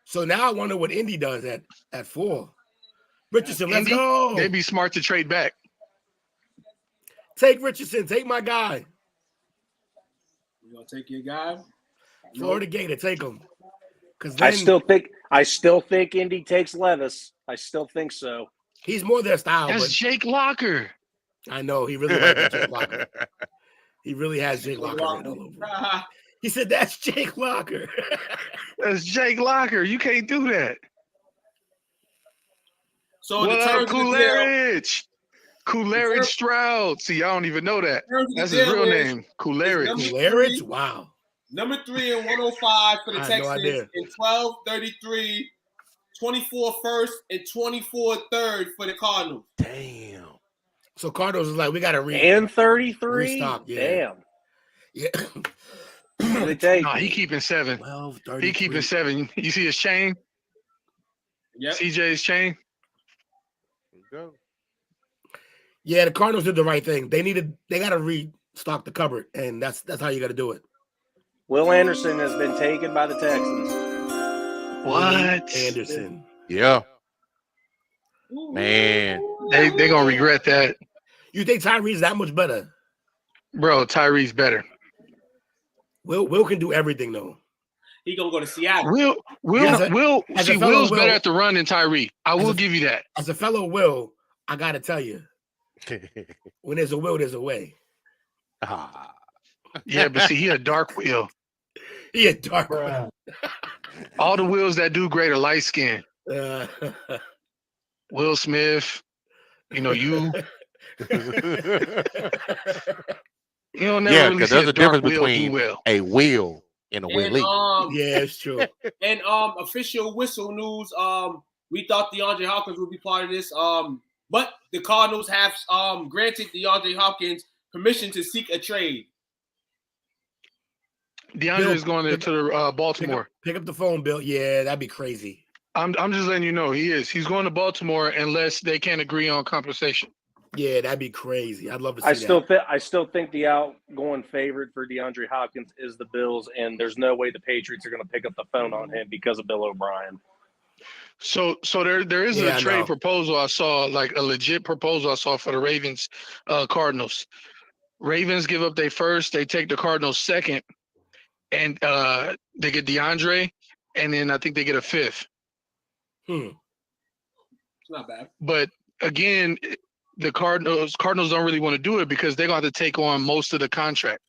So now I wonder what Indy does at 4. Richardson, let's go. They'd be smart to trade back. Take Richardson. Take my guy. You gonna take your guy? Florida Gator, take him. I still think Indy takes Levis. I still think so. He's more their style. That's Jake Locker. I know he really likes Jake Locker. He really has Jake Locker all over. He said, "That's Jake Locker." That's Jake Locker. You can't do that. So what up, Coolidge? Coolidge Stroud. See, I don't even know that. That's his real name. Coolidge. Wow. Number 3 and 105 for the Texans, and 1233 24 first, and 24 third for the Cardinals. Damn. So Cardinals is like, we got to And 33? restock. Yeah. Damn. Yeah. What do they take? No, he keeping 7. 12, He keeping 7. You see his chain? Yep. CJ's chain? Go. Yeah, the Cardinals did the right thing. They got to restock the cupboard, and that's how you got to do it. Will Anderson has been taken by the Texans. What? Anderson. Yeah. Man. They gonna regret that. You think Tyree's that much better? Bro, Tyree's better. Will can do everything though. He gonna go to Seattle. Will's better at the run than Tyree. I will give you that. As a fellow Will, I gotta tell you, when there's a will, there's a way. Yeah, but see, he a dark Will. He a dark Will. All the Wills that do great are light skinned. Will Smith, you. You don't never really see there's a difference Will between a Will and a Willie. Yeah, it's true. And official whistle news. We thought DeAndre Hopkins would be part of this. But the Cardinals have granted DeAndre Hopkins permission to seek a trade. DeAndre is going to Baltimore. Pick up the phone, Bill. Yeah, that'd be crazy. I'm just letting you know he is. He's going to Baltimore unless they can't agree on compensation. Yeah, that'd be crazy. I'd love to see I still think the outgoing favorite for DeAndre Hopkins is the Bills, and there's no way the Patriots are going to pick up the phone on him because of Bill O'Brien. So there is a trade proposal I saw, like a legit proposal I saw for the Ravens, Cardinals. Ravens give up their first, they take the Cardinals second, and they get DeAndre, and then I think they get a fifth. It's not bad. But again, the Cardinals don't really want to do it because they're going to have to take on most of the contract.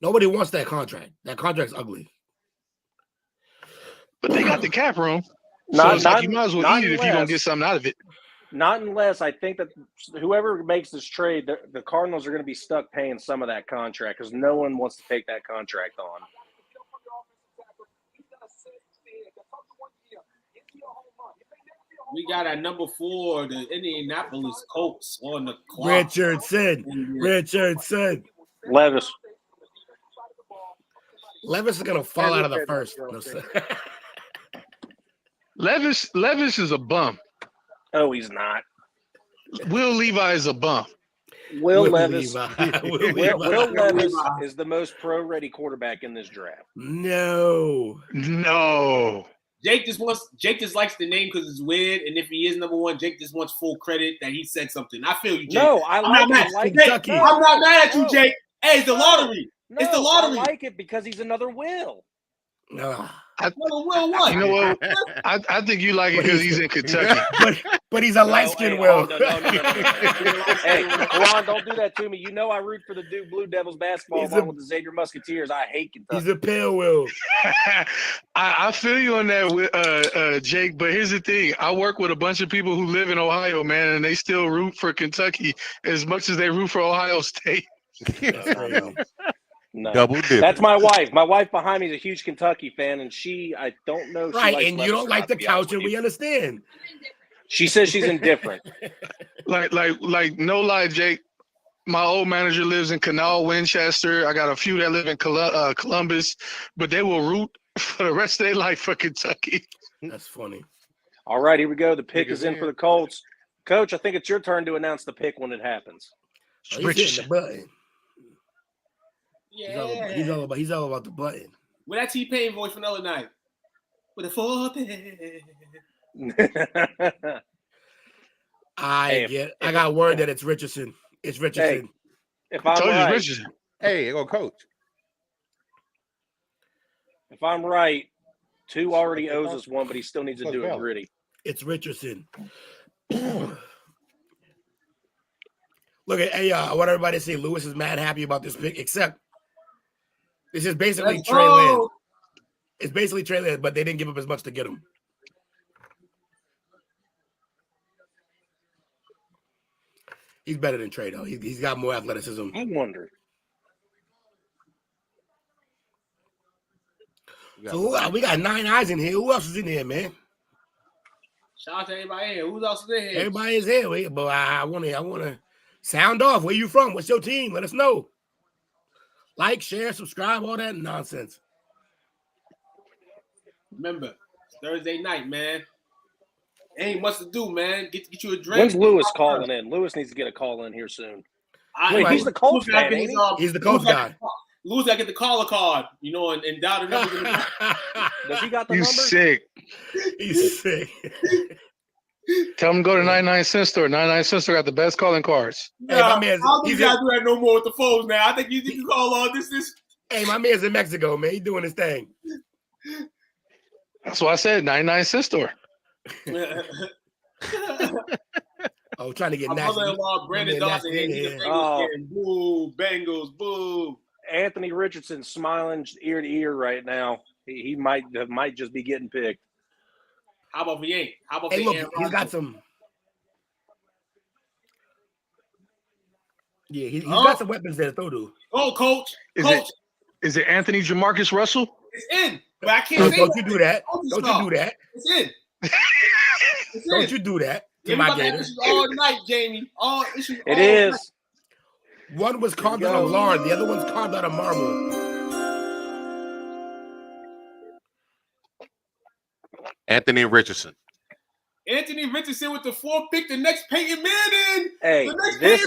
Nobody wants that contract. That contract's ugly. But they got the cap room. You might as well eat it if you're going to get something out of it. Not unless I think that whoever makes this trade, the Cardinals are going to be stuck paying some of that contract because no one wants to take that contract on. We got at number 4, the Indianapolis Colts on the clock. Richardson. Levis is gonna fall out of the first. Levis is a bum. Oh, he's not. Will Levi is a bum. Will Levis is the most pro-ready quarterback in this draft. No. Jake just likes the name because it's weird, and if he is number 1, Jake just wants full credit that he said something. I feel you, Jake. No, I'm not mad at you, Jake. Hey, it's the lottery. It's the lottery. I like it because he's another Will. No. Will what? You know what? I think you like it because he's in Kentucky. but he's a light-skinned Will. No. Hey, Ron, don't do that to me. You know I root for the Duke Blue Devils basketball along with the Xavier Musketeers. I hate Kentucky. He's a pale Will. I feel you on that, Jake, but here's the thing. I work with a bunch of people who live in Ohio, man, and they still root for Kentucky as much as they root for Ohio State. No. Double dip. That's my wife. My wife behind me is a huge Kentucky fan, and I don't know. Right, and you don't like the couch, and we understand. She says she's indifferent. like, no lie, Jake. My old manager lives in Canal, Winchester. I got a few that live in Columbus, but they will root for the rest of their life for Kentucky. That's funny. All right, here we go. The pick is in for the Colts. Coach, I think it's your turn to announce the pick when it happens. He's hitting the button. Yeah. He's all about the button. With that T-Pain voice from the other night. With a 4 I got word that it's Richardson. It's Richardson. Hey, if I'm right, Richardson. Hey, go coach. If I'm right, 2 already owes us 1, but he still needs to do it gritty. It's Richardson. Look at I want everybody to say Lewis is mad happy about this pick, except this is basically Trey Lance. It's basically Trey Lance, but they didn't give up as much to get him. He's better than Trey, though. He's got more athleticism. I wonder. So we got 9 eyes in here. Who else is in here, man? Shout out to everybody here. Who else is in here? Everybody is here, but I want to sound off. Where you from? What's your team? Let us know. Like, share, subscribe, all that nonsense. Remember, it's Thursday night, man. Ain't much to do, man. Get you a drink. When's Lewis calling in? Lewis needs to get a call in here soon. Wait, he's the Colts fan, ain't he? He's the Colts guy. Lewis got to get the caller card, you know, and dial the number. Does he got the You number? sick. He's sick. Tell him to go to 99 Cent Store. 99 Cent Store got the best calling cards. Hey, my man, I don't think you gotta do that no more with the phones now. I think you can call on this. Hey, my man's in Mexico, man. He doing his thing. That's what I said. 99 Cent Store. Oh, trying to get my nasty. mother-in-law, Brandon Dawson. Boo, Bengals, boo. Anthony Richardson smiling ear to ear right now. He might just be getting picked. How about if he ain't? How about Hey, look, he's got some. Yeah, he's got some weapons there, though, dude. Oh, coach. Is it Anthony Jamarcus Russell? It's in, but I can't say Don't you do that. Don't you do that. It's in. Don't you do that to my Gators. All night, Jamie. All issues. It is. One was carved out of lard. The other one's carved out of marble. Anthony Richardson. Anthony Richardson with the 4th pick, the next Peyton Manning. Hey, this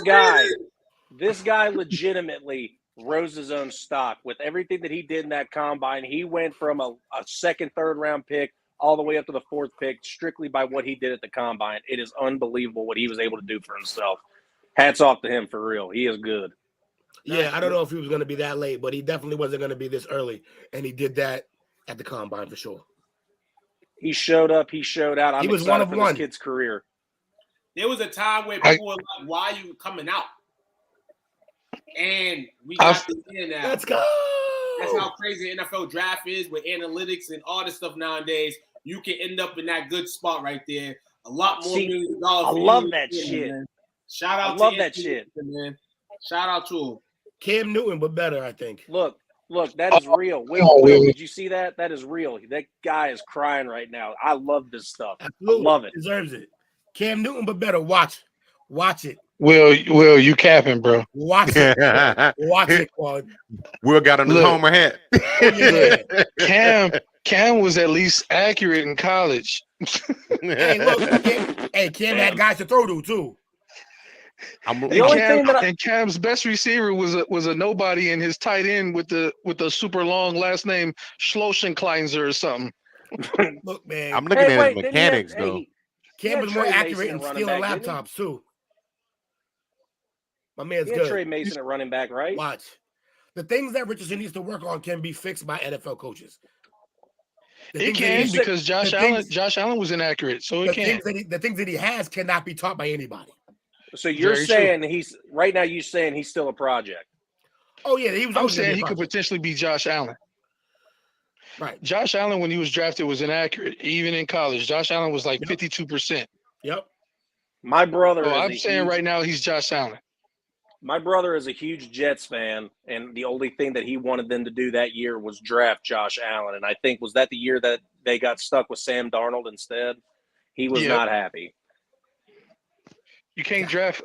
guy legitimately rose his own stock with everything that he did in that combine. He went from a second, third round pick all the way up to the 4th pick strictly by what he did at the combine. It is unbelievable what he was able to do for himself. Hats off to him for real. He is good. Yeah, I don't know if he was going to be that late, but he definitely wasn't going to be this early. And he did that at the combine for sure. He showed up. He showed out. He was one of this kid's career. There was a time where people were like, why are you coming out? And we got this in now. Let's go. That's how crazy the NFL draft is with analytics and all this stuff nowadays. You can end up in that good spot right there. A lot more millions of dollars. I love that shit. Man. Shout out I love that shit. Man. Shout out to him. Cam Newton, but better, I think. Look, that is real. Will, did you see that? That is real. That guy is crying right now. I love this stuff. Absolutely. I love it. Deserves it. Cam Newton, but better. Watch it. Will, you capping, bro? Watch it. Watch it, Quad. Will got a new Homer hat. Cam was at least accurate in college. Hey, look, Cam had guys to throw to too. And Cam's best receiver was a nobody, and his tight end with the super long last name Schlossenkleinzer or something. Look, man, I'm looking at his mechanics though. Cam was more accurate in stealing laptops too. My man's good. Trey Mason at running back, right? Watch. The things that Richardson needs to work on can be fixed by NFL coaches. It can, because Josh Allen was inaccurate, so it can. The things that he has cannot be taught by anybody. So you're saying he's right now. You're saying he's still a project. Oh yeah, he was. I'm saying he could potentially be Josh Allen. Right. Josh Allen, when he was drafted, was inaccurate. Even in college, Josh Allen was like 52%. Yep. My brother. I'm saying right now he's Josh Allen. My brother is a huge Jets fan, and the only thing that he wanted them to do that year was draft Josh Allen. And I think, was that the year that they got stuck with Sam Darnold instead? He was not happy. You can't draft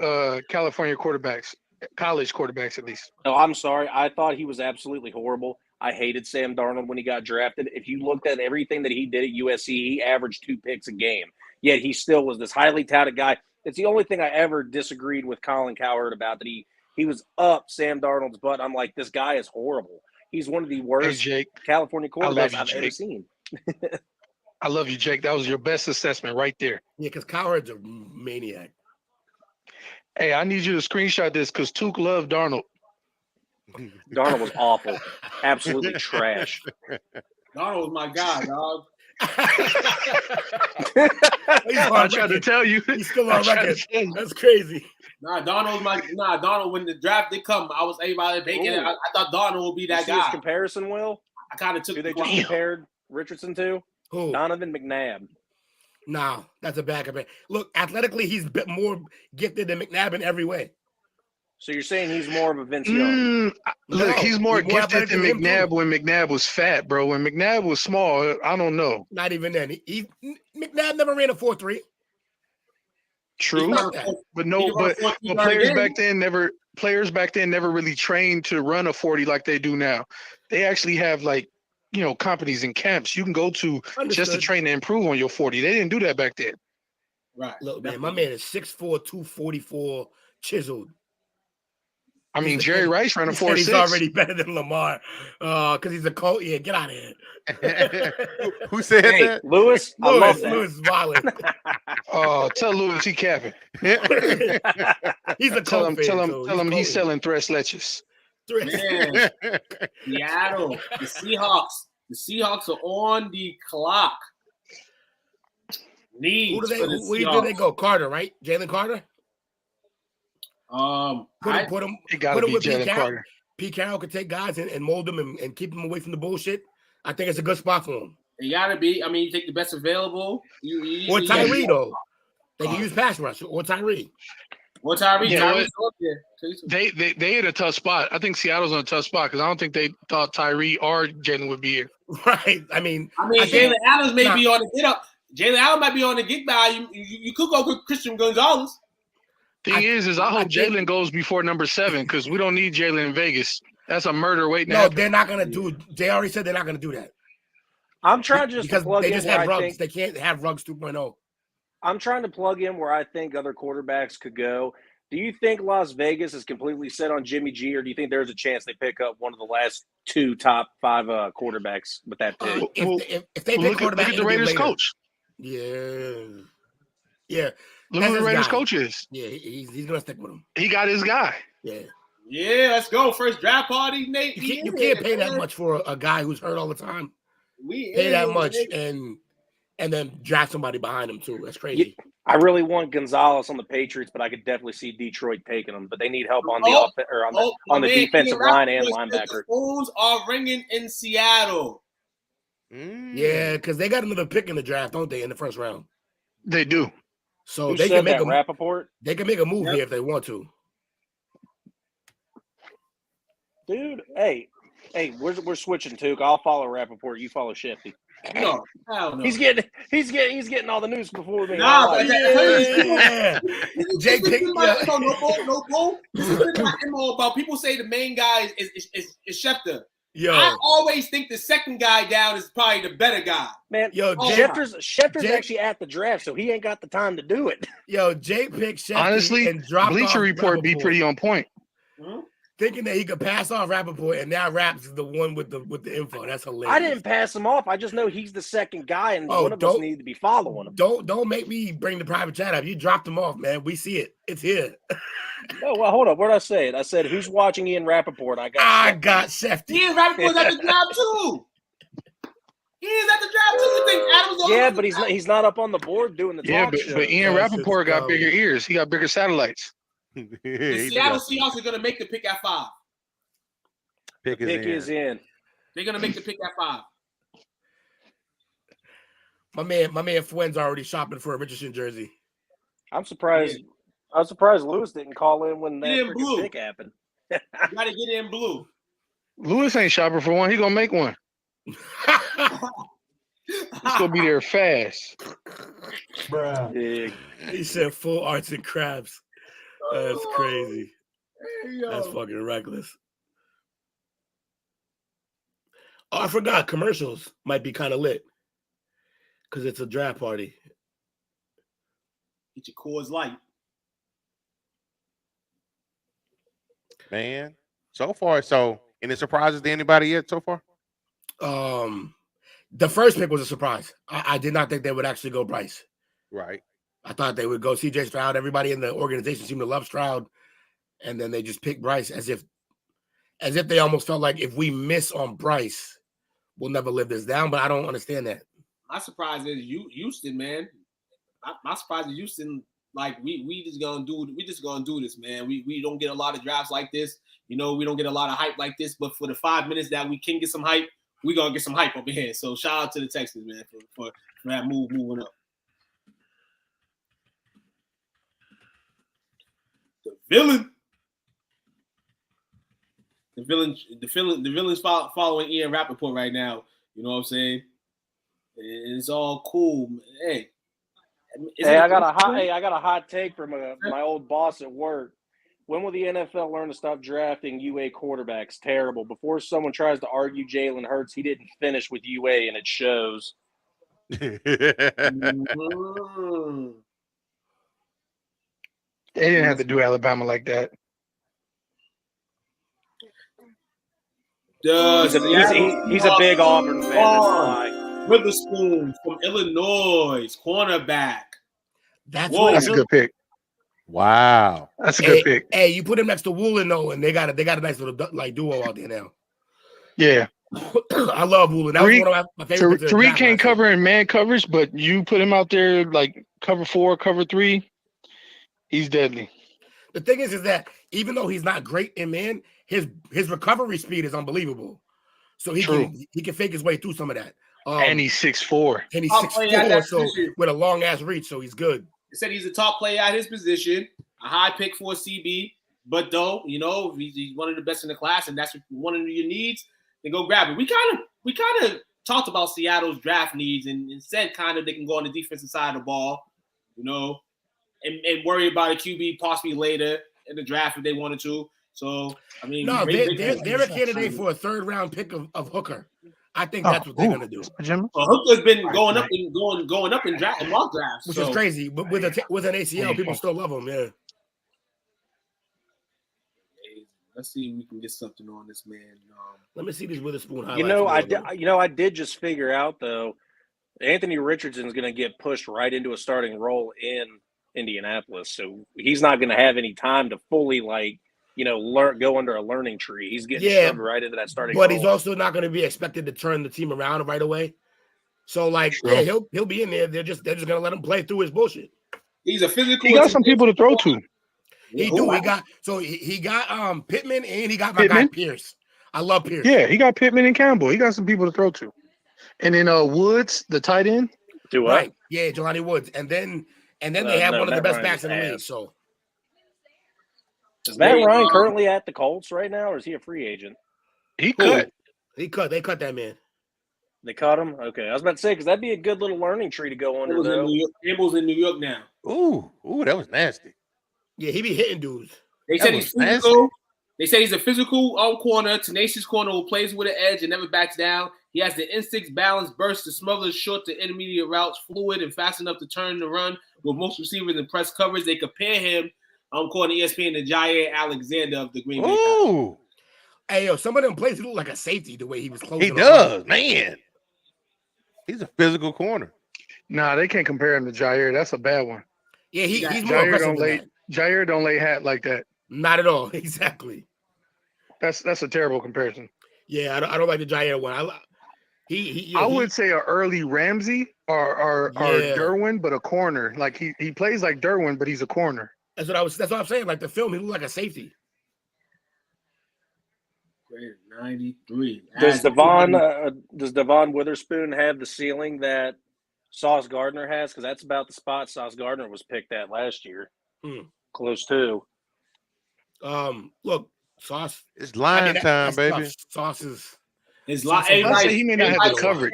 California quarterbacks, college quarterbacks at least. No, I'm sorry. I thought he was absolutely horrible. I hated Sam Darnold when he got drafted. If you looked at everything that he did at USC, he averaged 2 picks a game. Yet he still was this highly touted guy. It's the only thing I ever disagreed with Colin Cowherd about, that he was up Sam Darnold's butt. I'm like, this guy is horrible. He's one of the worst California quarterbacks I've ever seen. I love you, Jake. That was your best assessment right there. Yeah, because Cowherd's a maniac. Hey, I need you to screenshot this because Took loved Darnold. Darnold was awful. Absolutely trash. Darnold was my guy, dog. I tried to tell you. He's still on record. That's crazy. Darnold, when the draft did come, I was everybody thinking I thought Darnold would be that guy. His comparison, Will? I kind of took Who they just compared Richardson to? Who? Donovan McNabb. No, that's a bad comparison. Look, athletically, he's more gifted than McNabb in every way. So you're saying he's more of a Vince Young? Look, he's more gifted than athletic than him, McNabb when McNabb was fat, bro. When McNabb was small, I don't know. Not even then. McNabb never ran a 4.3. True, but players back then never really trained to run a 40 like they do now. They actually have companies and camps you can go to just to train to improve on your 40. They didn't do that back then. Right. Look, man, my man is 6'4", 244, chiseled. I mean, Jerry Rice ran a 4.6. He's already better than Lamar because he's a coach. Yeah, get out of here. Who said that? Lewis. I love that. Lewis is violent. Tell Lewis he capping. He's a tell coach. Tell him he's selling tres leches. Man, Seattle, the Seahawks. The Seahawks are on the clock. Who do they go? Carter, right? Jalen Carter. Put him with Pete Carroll. Pete Carroll could take guys and mold them and keep them away from the bullshit. I think it's a good spot for him. It gotta be. I mean, you take the best available. Or Tyree though. They can use pass rush or Tyree. Or Tyree. They in a tough spot. I think Seattle's in a tough spot because I don't think they thought Tyree or Jalen would be here. Right. I mean, Jalen Adams may be on the get up. Jalen Allen might be on the get by. You could go with Christian Gonzalez. Thing is I hope Jalen goes before number 7 because we don't need Jalen in Vegas. That's a murder waiting. No, they're not gonna do. They already said they're not gonna do that. I'm trying just because to plug they in just where had I Ruggs. think They can't have Ruggs 2.0. I'm trying to plug in where I think other quarterbacks could go. Do you think Las Vegas is completely set on Jimmy G, or do you think there's a chance they pick up one of the last 2 top 5 quarterbacks with that pick? If they pick quarterback, look at the Raiders coach. Yeah. Look who the Raiders coach is. Yeah, he's gonna stick with him. He got his guy. Yeah, let's go. First draft party, Nate. You can't pay that much for a guy who's hurt all the time. Pay that much and then draft somebody behind him too. That's crazy. I really want Gonzalez on the Patriots, but I could definitely see Detroit taking him. But they need help on the defensive line and linebacker. The phones are ringing in Seattle. Yeah, because they got another pick in the draft, don't they? In the first round, they do. So they can make a Rappaport? They can make a move here if they want to. Dude, hey, we're switching too. I'll follow Rappaport. You follow Shefty. No, hell no. He's getting all the news before me. Nah, Jake picked no bull. This is my MO about people say the main guy is Schefter. Yo, I always think the second guy down is probably the better guy. Man, Schefter's actually at the draft, so he ain't got the time to do it. Yo, Jake picked Shefty honestly, and dropped Bleacher off Report Rappaport, be pretty on point. thinking that he could pass off Rappaport, and now Raps is the one with the info. That's hilarious. I didn't pass him off. I just know he's the second guy, and one of us needs to be following him. Don't make me bring the private chat up. You dropped him off, man. We see it. It's here. No, well, hold up. What did I say? I said, who's watching Ian Rappaport? I got Shefty. Ian Rappaport's at the job too. He's at the job too. You think Adams? Yeah, but he's not up on the board doing the talk show. But Ian Rappaport got bigger ears. He got bigger satellites. The Seattle Seahawks are going to make the pick at 5. Pick is in. They're going to make the pick at 5. My man Fuen's already shopping for a Richardson jersey. I'm surprised. Yeah. I'm surprised Lewis didn't call in when that pick happened. You got to get in blue. Lewis ain't shopping for one. He gonna make one. He's gonna be there fast. Bruh. He said full arts and crafts. That's crazy. That's fucking reckless. Oh, I forgot. Commercials might be kind of lit because it's a draft party. Get your Coors Light. Man, so far, any surprises to anybody yet so far? The first pick was a surprise. I did not think they would actually go Bryce. Right. I thought they would go CJ Stroud. Everybody in the organization seemed to love Stroud, and then they just picked Bryce as if they almost felt like if we miss on Bryce, we'll never live this down. But I don't understand that. My surprise is Houston, man. My surprise is Houston. Like we just gonna do this, man. We don't get a lot of drafts like this. You know, we don't get a lot of hype like this. But for the 5 minutes that we can get some hype, we gonna get some hype over here. So shout out to the Texans, man, for that moving up. The villain. the villains following Ian Rappaport right now. You know what I'm saying? And it's all cool. Hey, I got a hot take from my old boss at work. When will the NFL learn to stop drafting UA quarterbacks? Terrible. Before someone tries to argue Jalen Hurts, he didn't finish with UA, and it shows. They didn't have to do Alabama like that. He's a big Auburn fan. That's why. Witherspoon from Illinois, cornerback. That's a good pick. Wow, that's a good pick. Hey, you put him next to Woolen though, and they got a nice little like duo out there now. Yeah, I love Woolen. That was one of my favorites. Tariq can't cover in man coverage, but you put him out there like cover 4, cover 3, he's deadly. The thing is that even though he's not great in man, his recovery speed is unbelievable. So he can fake his way through some of that. And he's 6'4". And he's 6'4", so with a long ass reach, so he's good. They said he's a top player at his position, a high pick for a CB. But though, you know, he's one of the best in the class, and that's one of your needs, then go grab it. We kind of talked about Seattle's draft needs and said kind of they can go on the defensive side of the ball, you know, and worry about a QB possibly later in the draft if they wanted to. So I mean, no, they're a candidate for a 3rd round pick of Hooker. I think that's what they're gonna do. Well, Hooker's been going up in draft and mock drafts, which is crazy. But with an ACL, people still love him. Yeah. Let's see if we can get something on this man. Let me see these Witherspoon highlights. I did just figure out though, Anthony Richardson is going to get pushed right into a starting role in Indianapolis, so he's not going to have any time to fully go under a learning tree. He's getting shoved right into that starting. But role. he's also not going to be expected to turn the team around right away. So he'll be in there. They're just going to let him play through his bullshit. He's a physical. He got some people to throw to. He got Pittman and he got my guy Pierce. I love Pierce. Yeah, he got Pittman and Campbell. He got some people to throw to. And then Woods, the tight end. Do what? Right. Yeah, Jelani Woods. And then they have one of the best backs in the league. So is Matt Ryan currently at the Colts right now, or is he a free agent? He cut. They cut that man. They cut him? Okay. I was about to say, because that'd be a good little learning tree to go under, though. Campbell's in New York now. Ooh, that was nasty. Yeah, he be hitting dudes. They said he's physical. Nasty. They say he's a physical corner, tenacious corner who plays with an edge and never backs down. He has the instincts, balance, burst to smother short to intermediate routes, fluid and fast enough to turn the run with most receivers in press coverage. They compare him, according to ESPN, to Jair Alexander of the Green Bay. Ooh. Hey, yo, some of them plays look like a safety the way he was closing. He does, man. He's a physical corner. Nah, they can't compare him to Jair. That's a bad one. Yeah, he's more aggressive than that. Jair don't lay hat like that. Not at all. Exactly. That's a terrible comparison. Yeah, I don't like the Jair one. I would say an early Ramsey or Derwin, but a corner. Like he plays like Derwin, but he's a corner. That's what I'm saying. Like the film, he looked like a safety. 93. Does Devon Witherspoon have the ceiling that Sauce Gardner has? Because that's about the spot Sauce Gardner was picked at last year. Close to. Look, Sauce. It's line time, baby. Tough. Sauce is. His he may not have the coverage.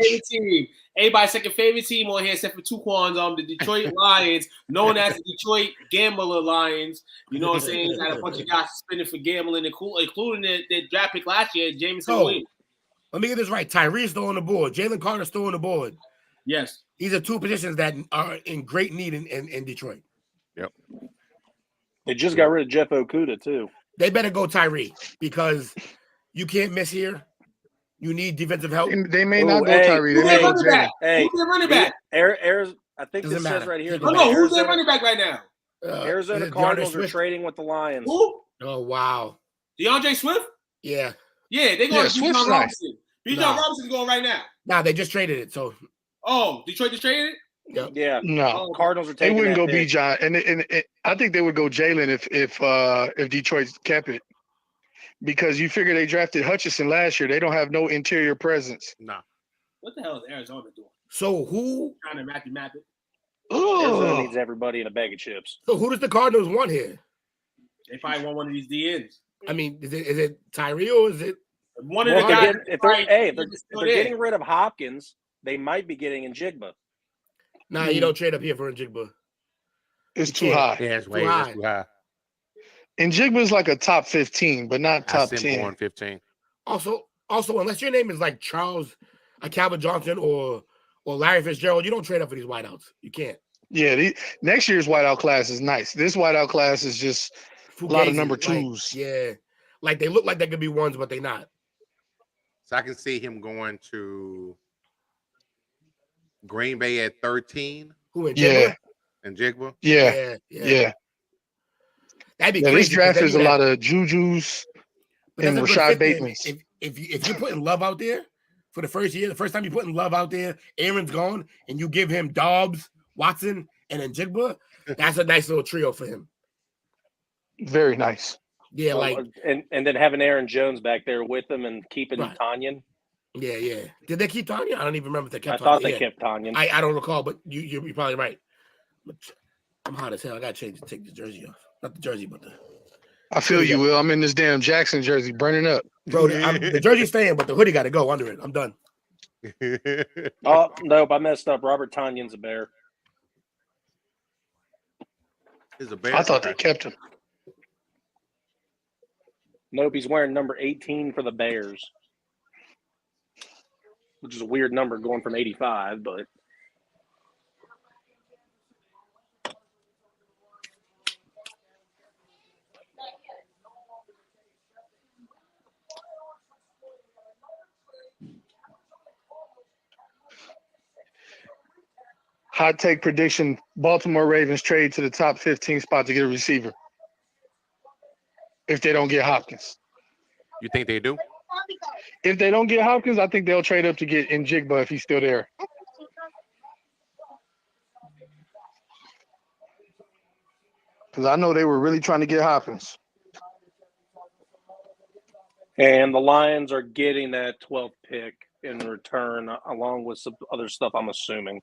Everybody's second favorite team on here, except for Tuquan's, the Detroit Lions, known as the Detroit Gambler Lions. You know what I'm saying? He's had a bunch of guys suspended for gambling, including their draft pick last year, Jameson Williams. Let me get this right. Tyree's still on the board. Jalen Carter's still on the board. Yes. These are two positions that are in great need in Detroit. Yep. They just got rid of Jeff Okudah, too. They better go Tyree because you can't miss here. You need defensive help. They may not go Tyree. They may go Jalen. Who's their running back? I think this says right here. Who's their running back right now? Arizona Cardinals are trading with the Lions. Who? Oh, wow. DeAndre Swift? Yeah. Yeah, they're going to Bijan Robinson. Bijan Robinson's going right now. Nah, they just traded it. So. Oh, Detroit just traded it? Yep. Yeah. No. Cardinals are taking They wouldn't go pick. Bijan. And I think they would go Jalen if Detroit kept it. Because you figure they drafted Hutchinson last year. They don't have no interior presence. Nah. What the hell is Arizona doing? So who? Trying to map it. Arizona needs everybody in a bag of chips. So who does the Cardinals want here? They probably want one of these DNs. I mean, is it Tyree or is it one of the guys? If they're getting rid of Hopkins, they might be getting Njigba. Nah, you don't trade up here for Njigba. It's too high. Yeah, it's way too high. And Njigba is like a top 15, but not top 10. Going 15. Also, unless your name is like Charles, Calvin Johnson, or Larry Fitzgerald, you don't trade up for these wideouts. You can't. Yeah, next year's wideout class is nice. This wideout class is just a lot of number twos. Like they look like they could be ones, but they're not. So I can see him going to Green Bay at 13. Who in Njigba? Yeah. And Jigba? Yeah. That'd be crazy. This draft is a lot of Jujus and Rashad Bateman. If you're putting Love out there for the first year, the first time you're putting Love out there, Aaron's gone, and you give him Dobbs, Watson, and then Njigba, that's a nice little trio for him. Very nice. Yeah, and then having Aaron Jones back there with them and keeping Tanyan. Yeah. Did they keep Tanyan? I don't even remember if they kept. I thought they kept Tanyan. I don't recall, but you're probably right. But I'm hot as hell. I gotta take the jersey off. Not the jersey, but the. I feel you, Will. I'm in this damn Jackson jersey, burning up. Bro, the jersey's staying, but the hoodie got to go under it. I'm done. Oh, nope. I messed up. Robert Tanyan's a Bear. He's a Bear. I thought they kept him. Nope. He's wearing number 18 for the Bears, which is a weird number going from 85, but. Hot take prediction: Baltimore Ravens trade to the top 15 spot to get a receiver. If they don't get Hopkins. You think they do? If they don't get Hopkins, I think they'll trade up to get Njigba if he's still there. Because I know they were really trying to get Hopkins. And the Lions are getting that 12th pick in return, along with some other stuff, I'm assuming.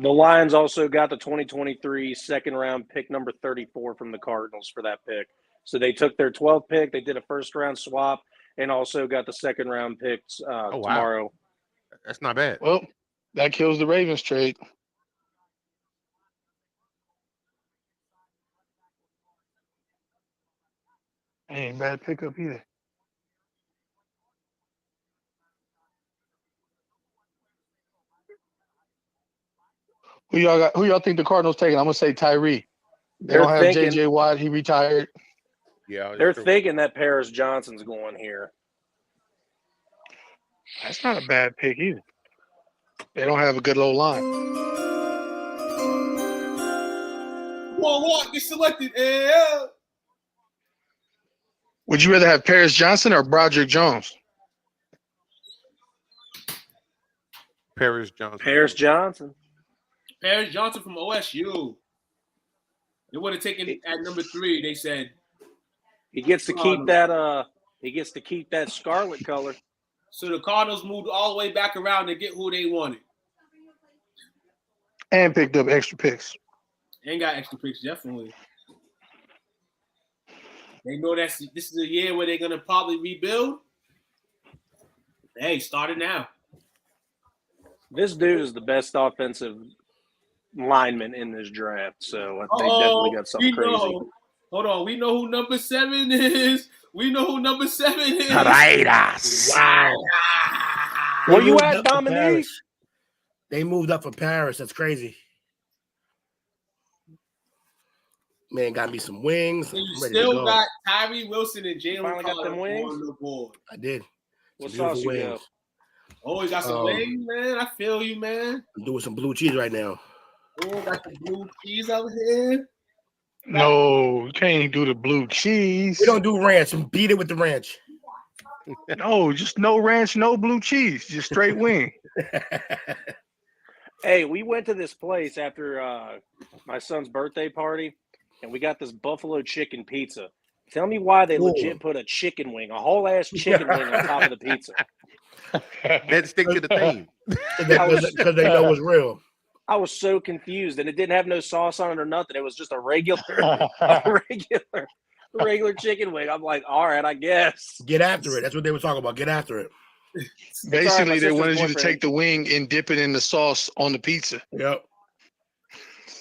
The Lions also got the 2023 second-round pick number 34 from the Cardinals for that pick. So they took their 12th pick, they did a first-round swap, and also got the second-round picks tomorrow. That's not bad. Well, that kills the Ravens trade. Ain't bad pickup either. Who y'all think the Cardinals taking? I'm gonna say Tyree. They don't have J.J. Watt. He retired. Yeah, they're thinking that Paris Johnson's going here. That's not a bad pick either. They don't have a good low line. Watt get selected. Would you rather have Paris Johnson or Broderick Jones? Paris Johnson. Paris Johnson. Paris Johnson from OSU. They would have taken at number 3. They said he gets to keep that. He gets to keep that scarlet color. So the Cardinals moved all the way back around to get who they wanted, and picked up extra picks. And got extra picks, definitely. They know this is a year where they're gonna probably rebuild. Hey, start it now. This dude is the best offensive lineman in this draft, so they definitely got something crazy. Hold on, we know who number 7 is. Raiders. Wow. Where you at, Dominique? They moved up for Paris. That's crazy. Man, got me some wings. You still got Tyree Wilson and Jalen Carter on the board. I did. What sauce you got? Oh, you got some wings, man. I feel you, man. I'm doing some blue cheese right now. Oh, got the blue cheese over here. No, you can't do the blue cheese. We don't do ranch. And beat it with the ranch. No, just no ranch, no blue cheese. Just straight wing. Hey, we went to this place after my son's birthday party, and we got this buffalo chicken pizza. Tell me why they legit put a chicken wing, a whole ass chicken wing on top of the pizza. Let's stick to the theme. Because they know it's real. I was so confused, and it didn't have no sauce on it or nothing. It was just a regular chicken wing. I'm like, all right, I guess. Get after it. That's what they were talking about. Get after it. Basically, right, they wanted you to take the wing and dip it in the sauce on the pizza. Yep.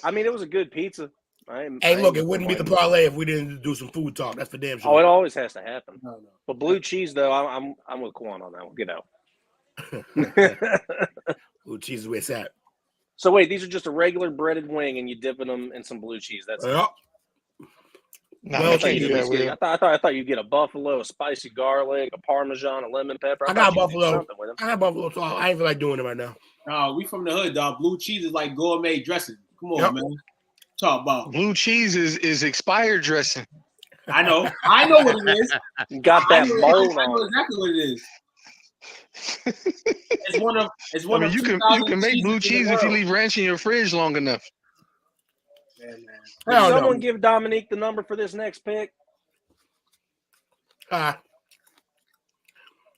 I mean, it was a good pizza. Look, it wouldn't be the parlay if we didn't do some food talk. That's for damn sure. Oh, it always has to happen. No. But blue cheese, though, I'm with Quan on that one. Get out. Blue cheese is where it's at. So wait, these are just a regular breaded wing, and you dipping them in some blue cheese. That's yep. I thought you'd get a buffalo, a spicy garlic, a parmesan, a lemon pepper. I got buffalo. I got buffalo, so I ain't feel like doing it right now. No, we from the hood, dog. Blue cheese is like gourmet dressing. Come on, man. Talk about blue cheese is expired dressing. I know what it is. You got that mold on. I know exactly what it is. It's one of. You can make blue cheese if you leave ranch in your fridge long enough. Yeah, man. Can someone give Dominique the number for this next pick?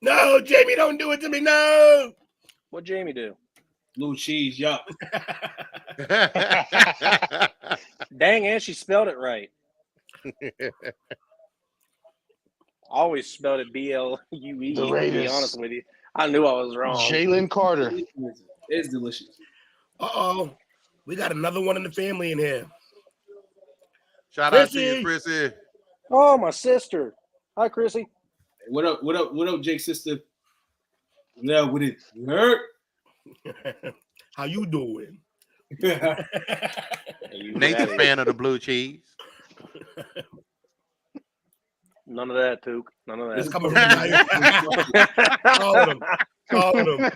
No, Jamie, don't do it to me. No. What'd Jamie do? Blue cheese, yup. Dang, and she spelled it right. Always spelled it BLUE. To be honest with you, I knew I was wrong. Jalen Carter. It's delicious. Uh-oh. We got another one in the family in here. Shout out to you, Chrissy. Oh, my sister. Hi, Chrissy. What up, Jake's sister? Yeah, with it. You heard? How you doing? Nate's a fan of the blue cheese. None of that, Took. None of that. It's coming from Call him.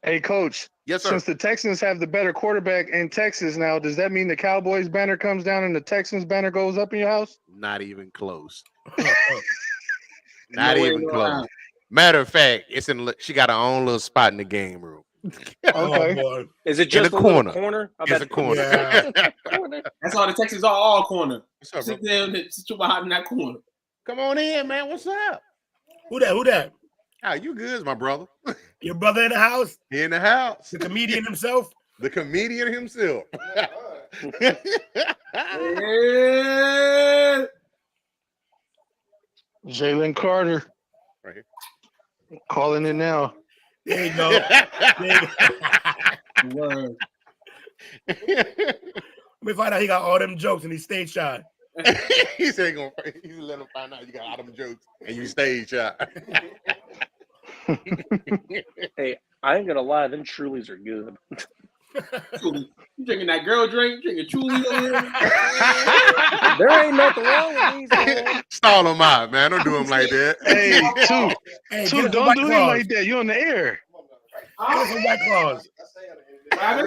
Hey, Coach. Yes, sir. Since the Texans have the better quarterback in Texas now, does that mean the Cowboys banner comes down and the Texans banner goes up in your house? Not even close. Not even close. Matter of fact, she got her own little spot in the game room. Okay. Boy. Is it just in a corner? It's a corner. Yeah. That's all the Texans are, all corner. Sit there and sit you behind in that corner. Come on in, man. What's up? Who that? Oh, you good, my brother? Your brother in the house? He in the house. The comedian himself? The comedian himself. Jalen Carter. Right here. Calling it now. There you go. Word. Let me find out he got all them jokes and he stayed shy. He said he's let him find out you got all them jokes and you stayed shy. Hey, I ain't gonna lie, them Trulies are good. You drinking that girl drink? Drinking Truly? There ain't nothing wrong with these, man. Stall him out, man. Don't do him like that. Hey, two, don't do him like that. that. You're on the air. Get some White Claws. I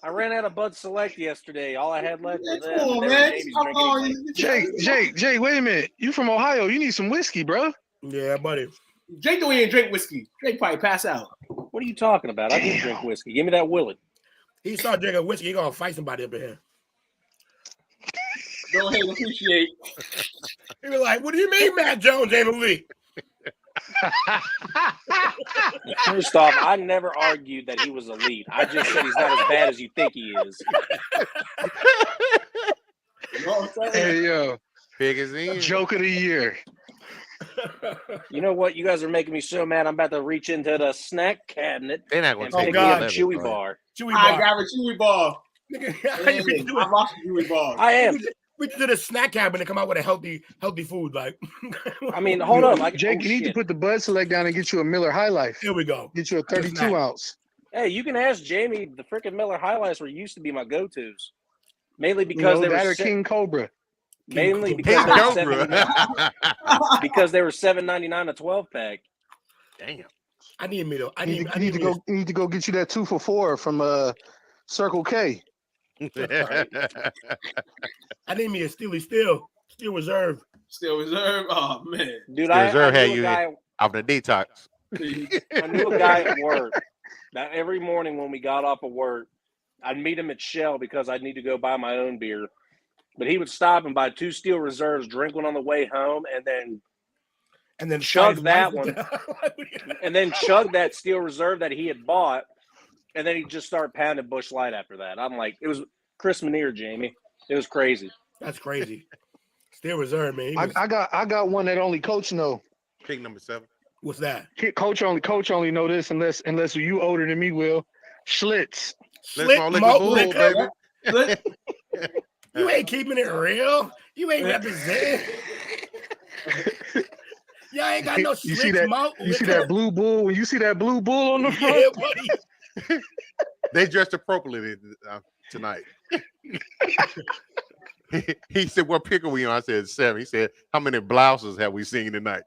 ran out of Bud Select yesterday. All I had left was Come on, man. Jake, wait a minute. You from Ohio? You need some whiskey, bro. Yeah, buddy. Jake don't even drink whiskey. Jake probably pass out. What are you talking about? I do drink whiskey. Give me that Willet. He start drinking whiskey, he gonna fight somebody up in here. Go ahead, appreciate. He was like, "What do you mean, Matt Jones ain't elite?" First off, I never argued that he was elite. I just said he's not as bad as you think he is. You know what I'm saying? Hey, yo. Big as in. Joke of the year. You know what? You guys are making me so mad. I'm about to reach into the snack cabinet They're not and going to pick take me up a it. Chewy bar. I got a Chewy bar. I I lost a Chewy bar. I am. We did a snack cabinet and come out with a healthy food. Like, I mean, hold up. Jake, you need to put the Bud Select down and get you a Miller High Life. Here we go. Get you a 32 ounce. Hey, you can ask Jamie. The freaking Miller High Lights were used to be my go-tos, mainly because they were King Cobra. Mainly because they were because they were $7.99 a 12-pack. Damn. I need me though. You need to go get you that 2 for $4 from Circle K. I need me a Steel Reserve. Still reserve. Oh man, Dude, Reserve I had knew you. a guy. Off the detox. I knew a guy at work that every morning when we got off of work, I'd meet him at Shell because I'd need to go buy my own beer. But he would stop and buy 2 Steel Reserves, drink one on the way home, and then chug that one, and then chug that Steel Reserve that he had bought, and then he'd just start pounding Busch Light after that. I'm like, it was Chris Manier, Jamie. It was crazy. That's crazy. Steel Reserve, man. I got one that only Coach know. Pick number 7. What's that? Coach only know this unless you older than me, Will. Schlitz. Schlitz malt liquor, baby. You ain't keeping it real. You ain't representing. Y'all ain't got no Schlitz malt liquor. You see that blue bull? When you see that blue bull on the front? Yeah, buddy. They dressed appropriately tonight. He said, "What pick are we on?" I said 7. He said, "How many blouses have we seen tonight?"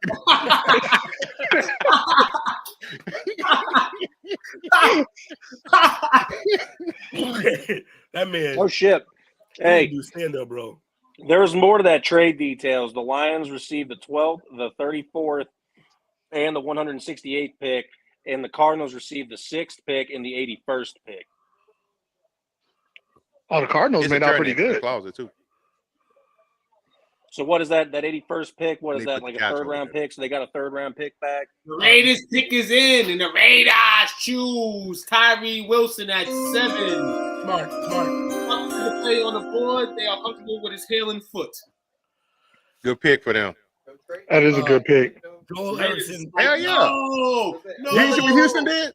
That man. Oh shit! Hey, do stand up, bro. There's more to that trade details. The Lions received the 12th, the 34th, and the 168th pick, and the Cardinals received the 6th pick and the 81st pick. Oh, the Cardinals made out pretty good. Closet too. So what is that? That 81st pick? What is They that? put Like the a couch third-round over there. pick? So they got a third-round pick back. The Raiders pick is in, and the Raiders choose Tyree Wilson at 7. Smart. Comfortable to play on the board. They are comfortable with his heel and foot. Good pick for them. That is a good pick. Joel Erickson. Hell yeah. No. You see what Houston did?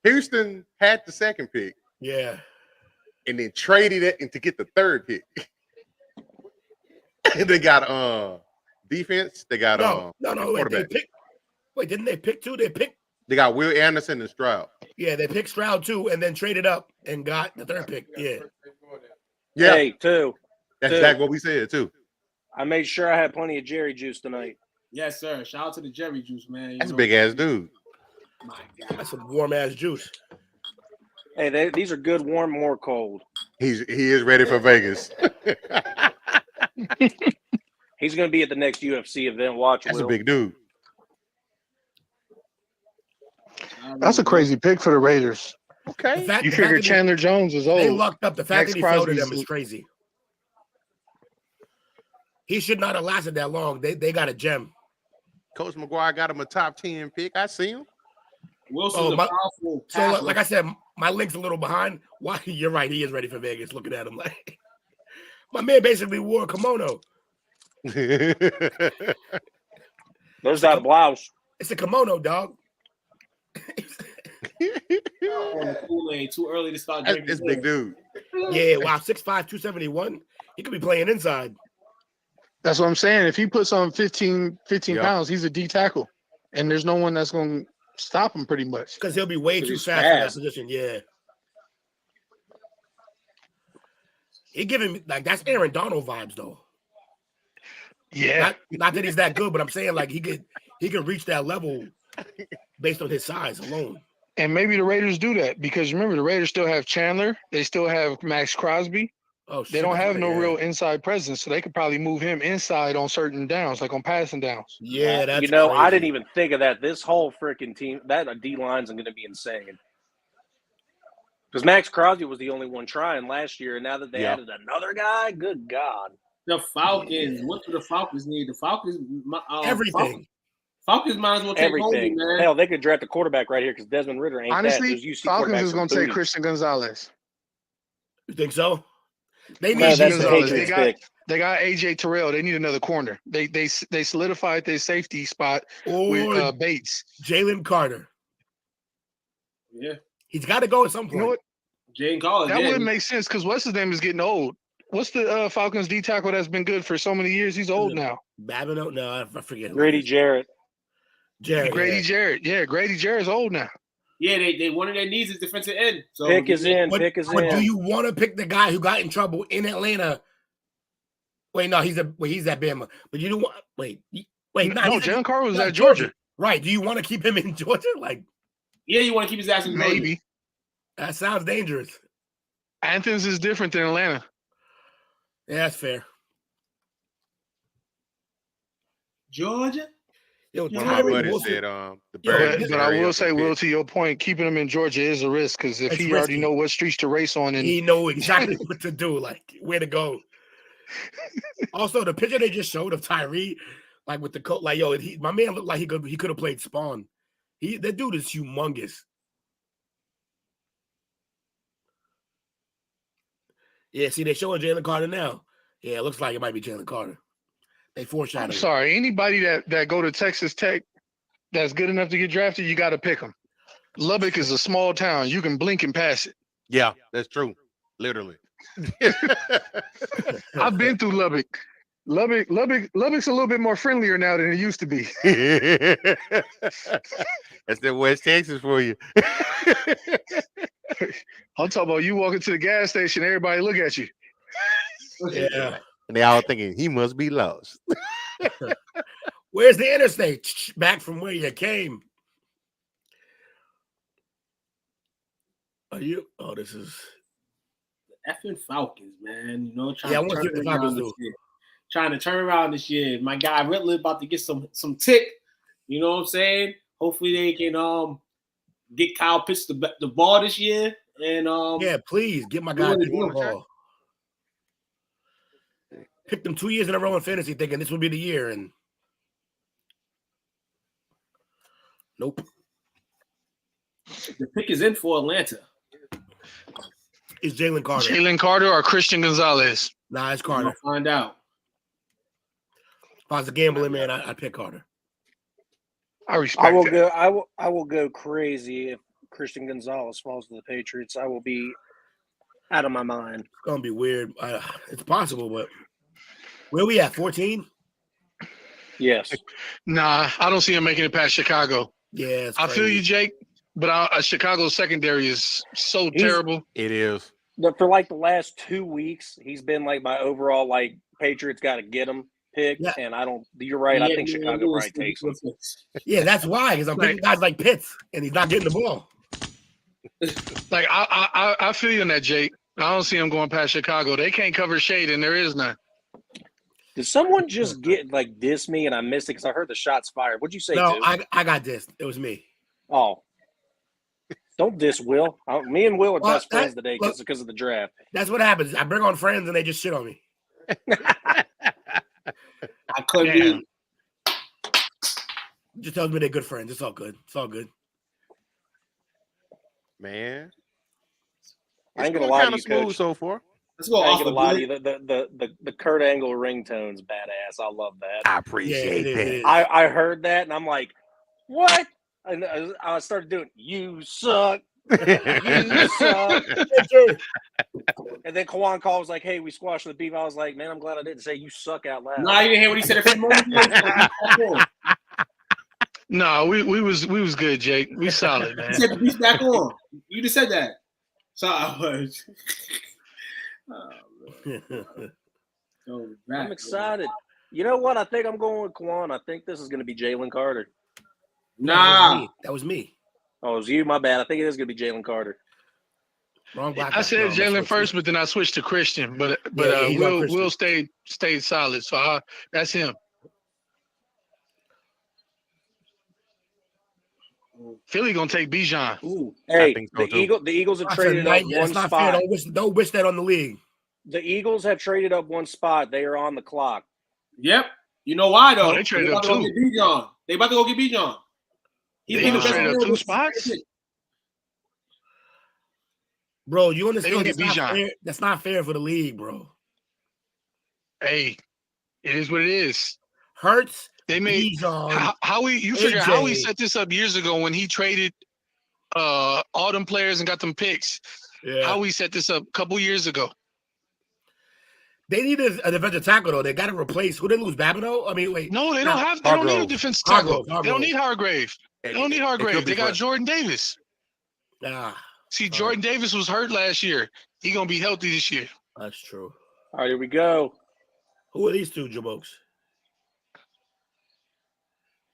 Houston had the 2nd pick. Yeah. And then traded it to get the 3rd pick. They got defense. They got quarterback. Wait, didn't they pick 2? They got Will Anderson and Stroud. Yeah, they picked Stroud 2 and then traded up and got the 3rd pick. Yeah. Yeah. Hey, 2. That's exactly what we said too. I made sure I had plenty of Jerry juice tonight. Yes, sir. Shout out to the Jerry juice, man. That's a big ass dude. My God. That's some warm ass juice. Hey, these are good, warm, or cold. He is ready for Vegas. He's going to be at the next UFC event. Watch. That's a big dude. That's a crazy pick for the Raiders. Okay. You figure Chandler Jones is old. They lucked up. The fact Max that he fell to Crosby's- them is crazy. He should not have lasted that long. They got a gem. Coach McGuire got him a top 10 pick. I see him. Wilson's a powerful So, passer. like I said, my link's a little behind. Why? You're right. He is ready for Vegas. Looking at him like my man basically wore a kimono. There's that blouse. It's a kimono, dog. Kool-Aid, too early to start That's drinking. this big dude. Yeah, wow, 6'5", 271. He could be playing inside. That's what I'm saying. If he puts on 15 Yeah. pounds, he's a D tackle. And there's no one that's going to stop him pretty much. Because he'll be way too He's fast in that fast. position. Yeah. He giving me like that's Aaron Donald vibes though. Yeah. Not that he's that good, but I'm saying like he could reach that level based on his size alone. And maybe the Raiders do that because remember, the Raiders still have Chandler. They still have Max Crosby. Oh, They don't have no yeah. real inside presence, so they could probably move him inside on certain downs, like on passing downs. Yeah, that's I crazy. didn't even think of that. This whole freaking team, that D line's going to be insane. Because Max Crosby was the only one trying last year, and now that they added another guy, good God. The Falcons. What do the Falcons need? The Falcons. everything. Falcons might as well take Everything. Holy, man. Hell, they could draft a quarterback right here because Desmond Ritter ain't Honestly, that. Those UC Falcons quarterbacks is are going to take booty. Christian Gonzalez. You think so? They No, need that's the Gonzalez. Patriots They got- pick. They got AJ Terrell. They need another corner. They solidified their safety spot or with Bates. Jalen Carter. Yeah. He's got to go at some point. You know what? Jane Collins. That yeah. wouldn't make sense because what's his name is getting old. What's the Falcons D tackle that's been good for so many years? He's old now. Babineau? No, I forget. who Grady it is. Jarrett. Jarrett. Grady yeah. Jarrett. Yeah, Grady Jarrett's old now. Yeah, they one of their needs is defensive end. So Pick is in. But, Pick is but do in. you want to pick the guy who got in trouble in Atlanta? Wait, no, he's at Bama. But you don't want. Wait, No, he's Jalen Carter was at at Georgia. Right? Do you want to keep him in Georgia? Like Yeah, you want to keep his ass in Georgia. Maybe. that sounds dangerous. Athens is different than Atlanta. Yeah, that's fair. Georgia. Yo, One of my Tyree buddies Wilson. said the Bears. But I will say, Will, to your point, keeping him in Georgia is a risk because if It's he already risky. know what streets to race on, and He know exactly what to do, like where to go. Also, the picture they just showed of Tyree, like with the coat, like yo, my man looked like he could have played Spawn. That dude is humongous. Yeah, see, they're showing Jalen Carter now. Yeah, it looks like it might be Jalen Carter. They foreshadowed. I'm sorry, anybody that go to Texas Tech that's good enough to get drafted, you got to pick them. Lubbock is a small town. You can blink and pass it. Yeah, that's true. Literally. I've been through Lubbock. Lubbock's a little bit more friendlier now than it used to be. That's the West Texas for you. I'm talking about you walking to the gas station, everybody look at you. Yeah. And they all thinking he must be lost. Where's the interstate? Back from where you came. Are you? Oh, this is effing Falcons, man. You know, I want to see what the Falcons do. Trying to turn around this year. My guy Ridley about to get some tick. You know what I'm saying? Hopefully they can get Kyle Pitts the ball this year. And yeah, please get my guy the ball. Picked them 2 years in a row in fantasy, thinking this would be the year, and nope. The pick is in for Atlanta. It's Jalen Carter. Jalen Carter or Christian Gonzalez? Nah, it's Carter. We'll find out. If I was a gambling man, I'd pick Carter. I respect that. I will go crazy if Christian Gonzalez falls to the Patriots. I will be out of my mind. It's gonna be weird. It's possible, but where we at? 14? Yes. Nah, I don't see him making it past Chicago. Yeah, I feel you, Jake, but Chicago's secondary is so terrible. It is. For like the last 2 weeks, he's been like my overall like Patriots got to get him pick, and I don't. You're right. I think Chicago probably takes him. Yeah, that's why. Because I'm picking guys like Pitts, and he's not getting the ball. Like I feel you on that, Jake. I don't see him going past Chicago. They can't cover shade, and there is none. Did someone just get like diss me and I missed it because I heard the shots fired? What'd you say? No, dude? I got dissed. It was me. Oh, don't diss Will. Me and Will are best friends today because of the draft. That's what happens. I bring on friends and they just shit on me. I couldn't be. Just tells me they're good friends. It's all good. It's all good. Man, I ain't gonna lie to you, smooth Coach. so far. Let's go. I ain't gonna lie to you. The Kurt Angle ringtone's badass. I love that. I appreciate that. I heard that and I'm like, what? And I started doing, you suck. You suck. And then Kawan Call was like, hey, we squashed the beef. I was like, man, I'm glad I didn't say you suck out loud. No, you didn't hear what he said a few moments. No, we was good, Jake. We solid, man. He said the beef's back on. You just said that. So I'm excited. You know what? I think I'm going with Kawan. I think this is going to be Jalen Carter. Nah. That was me. Oh, it was you? My bad. I think it is going to be Jalen Carter. Wrong black. I said Jalen first, but then I switched to Christian. But Will stayed solid. So that's him. Philly gonna take Bijan. Hey, the Eagles have traded up one spot. Fair. Don't wish that on the league. The Eagles have traded up one spot. They are on the clock. Yep. You know why though? They traded up two. They about to go get Bijan. They traded up 2 spots. Bro, you understand that's not fair for the league, bro. Hey, it is what it is. Hurts. They made you figure how he set this up years ago when he traded all them players and got them picks. Yeah. How we set this up a couple years ago. They need a defensive tackle though. They got to replace who they lose Babineau. I mean, wait. No, they don't have. They don't need a defensive tackle. They don't need Hargrave. They don't need Hargrave. They got Jordan Davis. See, Jordan Davis was hurt last year. He gonna be healthy this year. That's true. All right, here we go. Who are these two, Jabokes?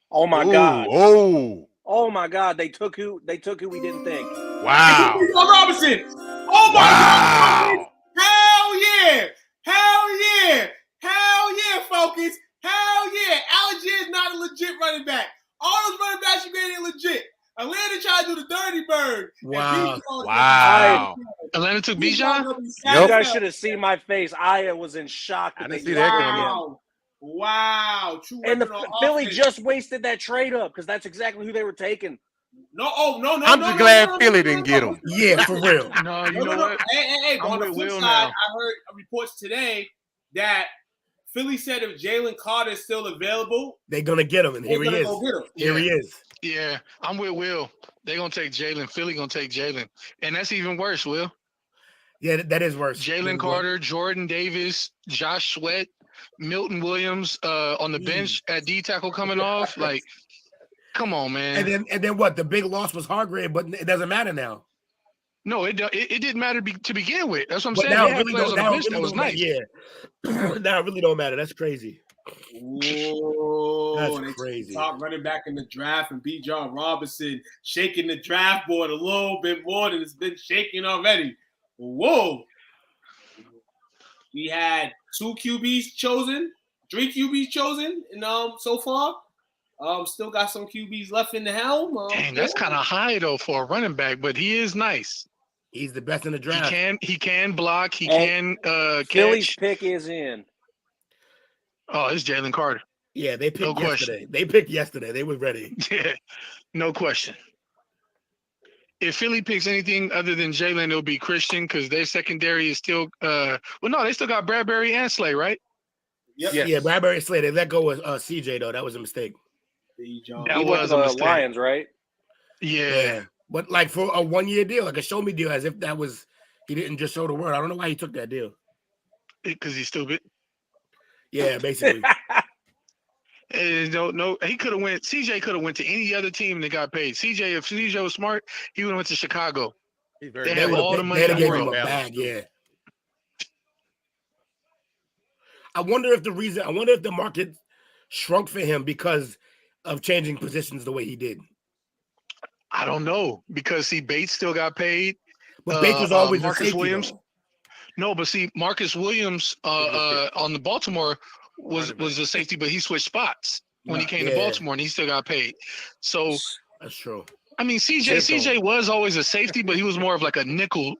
Oh my God! Oh my God! They took who we didn't think. Wow! Robinson! Oh my God! Hell yeah! Hell yeah! Hell yeah, Falcons! Hell yeah! Algier is not a legit running back. Atlanta took Bijan? You guys should have seen my face. I was in shock. I That didn't they see that took coming. him. Wow. True And weapon on Philly offense. just wasted that trade up because that's exactly who they were taking. No, no. I'm just glad Philly didn't get him. Yeah, for real. No, you know what? Hey. I'm On the with flip Will side, now. I heard reports today that Philly said if Jalen Carter is still available, They're gonna get him, and here he they're is. gonna go get him. Here he is. Yeah, I'm with Will. They're going to take Jalen. Philly going to take Jalen. And that's even worse, Will. Yeah, that is worse. Jalen Carter, Jordan Davis, Josh Sweat, Milton Williams on the bench at D tackle coming off. Like, come on, man. And then what? The big loss was Hargrave, but it doesn't matter now. No, it didn't matter to begin with. That's what I'm But saying. now They it had really players don't. on Now the it bench really that was don't matter. nice. Yeah. Now it really don't matter. That's crazy. Whoa, That's they crazy. Top running back in the draft and B. John Robinson shaking the draft board a little bit more than it's been shaking already. Whoa. We had 2 QBs chosen, 3 QBs chosen, and so far. Still got some QBs left in the helm. Dang, that's kind of high though for a running back, but he is nice. He's the best in the draft. He can block. He And can Philly's catch. pick is in. Oh, it's Jalen Carter. Yeah, they picked No question. yesterday. They picked yesterday. They were ready. Yeah, no question. If Philly picks anything other than Jalen, it'll be Christian because their secondary is still well, no, they still got Bradbury and Slay, right? Yep. Yes. Yeah, Bradbury Slade. They let go with CJ though. That was a mistake. That He went was to a the mistake. Lions, right? Yeah. But like for a 1-year deal, like a show me deal, as if that was he didn't just show the word. I don't know why he took that deal. Because he's stupid. Yeah, basically. No, he could have went. CJ could have went to any other team that got paid. CJ, if CJ was smart, he would have went to Chicago. He's very They have all the money They in the gave him world. a bag. Yeah. I wonder if the market shrunk for him because of changing positions the way he did. I don't know because see, Bates still got paid. But Bates was always Marcus a safety, Williams. though. No, but see, Marcus Williams on the Baltimore was a safety, but he switched spots when he came to Baltimore, and he still got paid. So that's true. I mean, CJ was always a safety, but he was more of like a nickel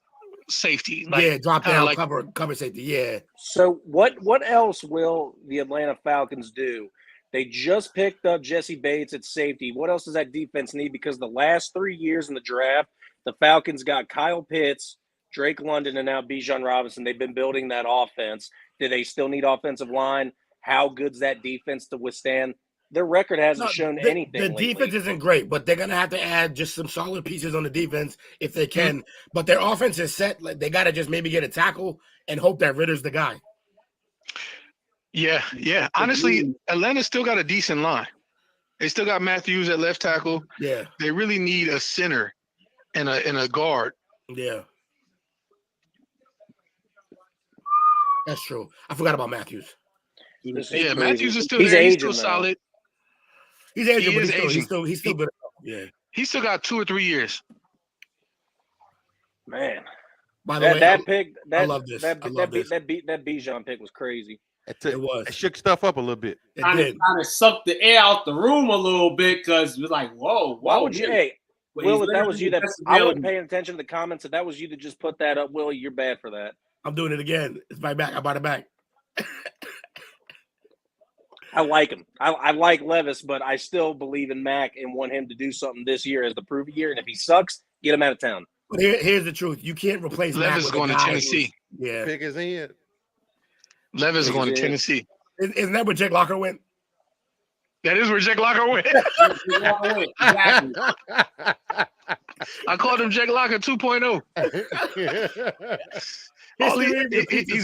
safety. Like, drop down, like, cover safety. Yeah. So what else will the Atlanta Falcons do? They just picked up Jesse Bates at safety. What else does that defense need? Because the last 3 years in the draft, the Falcons got Kyle Pitts, Drake London, and now Bijan Robinson. They've been building that offense. Do they still need offensive line? How good's that defense to withstand? Their record hasn't shown anything. The lately. defense isn't great, but they're gonna have to add just some solid pieces on the defense if they can. But their offense is set. Like they gotta just maybe get a tackle and hope that Ritter's the guy. Yeah. Honestly, Atlanta still got a decent line. They still got Matthews at left tackle. Yeah. They really need a center and a guard. Yeah. That's true. I forgot about Matthews. Yeah, Matthews is still He's there. He's aging, still though. Solid. He's aging, He but is aging. he's still good. Yeah. He still got 2 or 3 years. Man. By the way, That pick, I love this. That I love this. Bijan pick was crazy. It was. It shook stuff up a little bit. It Kind did. of sucked the air out the room a little bit because we're like, whoa. Why would you? Hey, But Will, he's if that was you, that literally I best wasn't paying attention to the comments. If that was you that just put that up, Will, you're bad for that. I'm doing it again. It's my back. I bought it back. I like him. I like Levis, but I still believe in Mac and want him to do something this year as the prove year. And if he sucks, get him out of town. But here's the truth: you can't replace Mac Levis with going a to guy Tennessee. Yeah. Pick his in. Levis going to Yeah. Tennessee. Isn't that where Jake Locker went? That is where Jake Locker went. Exactly. I called him Jake Locker 2.0.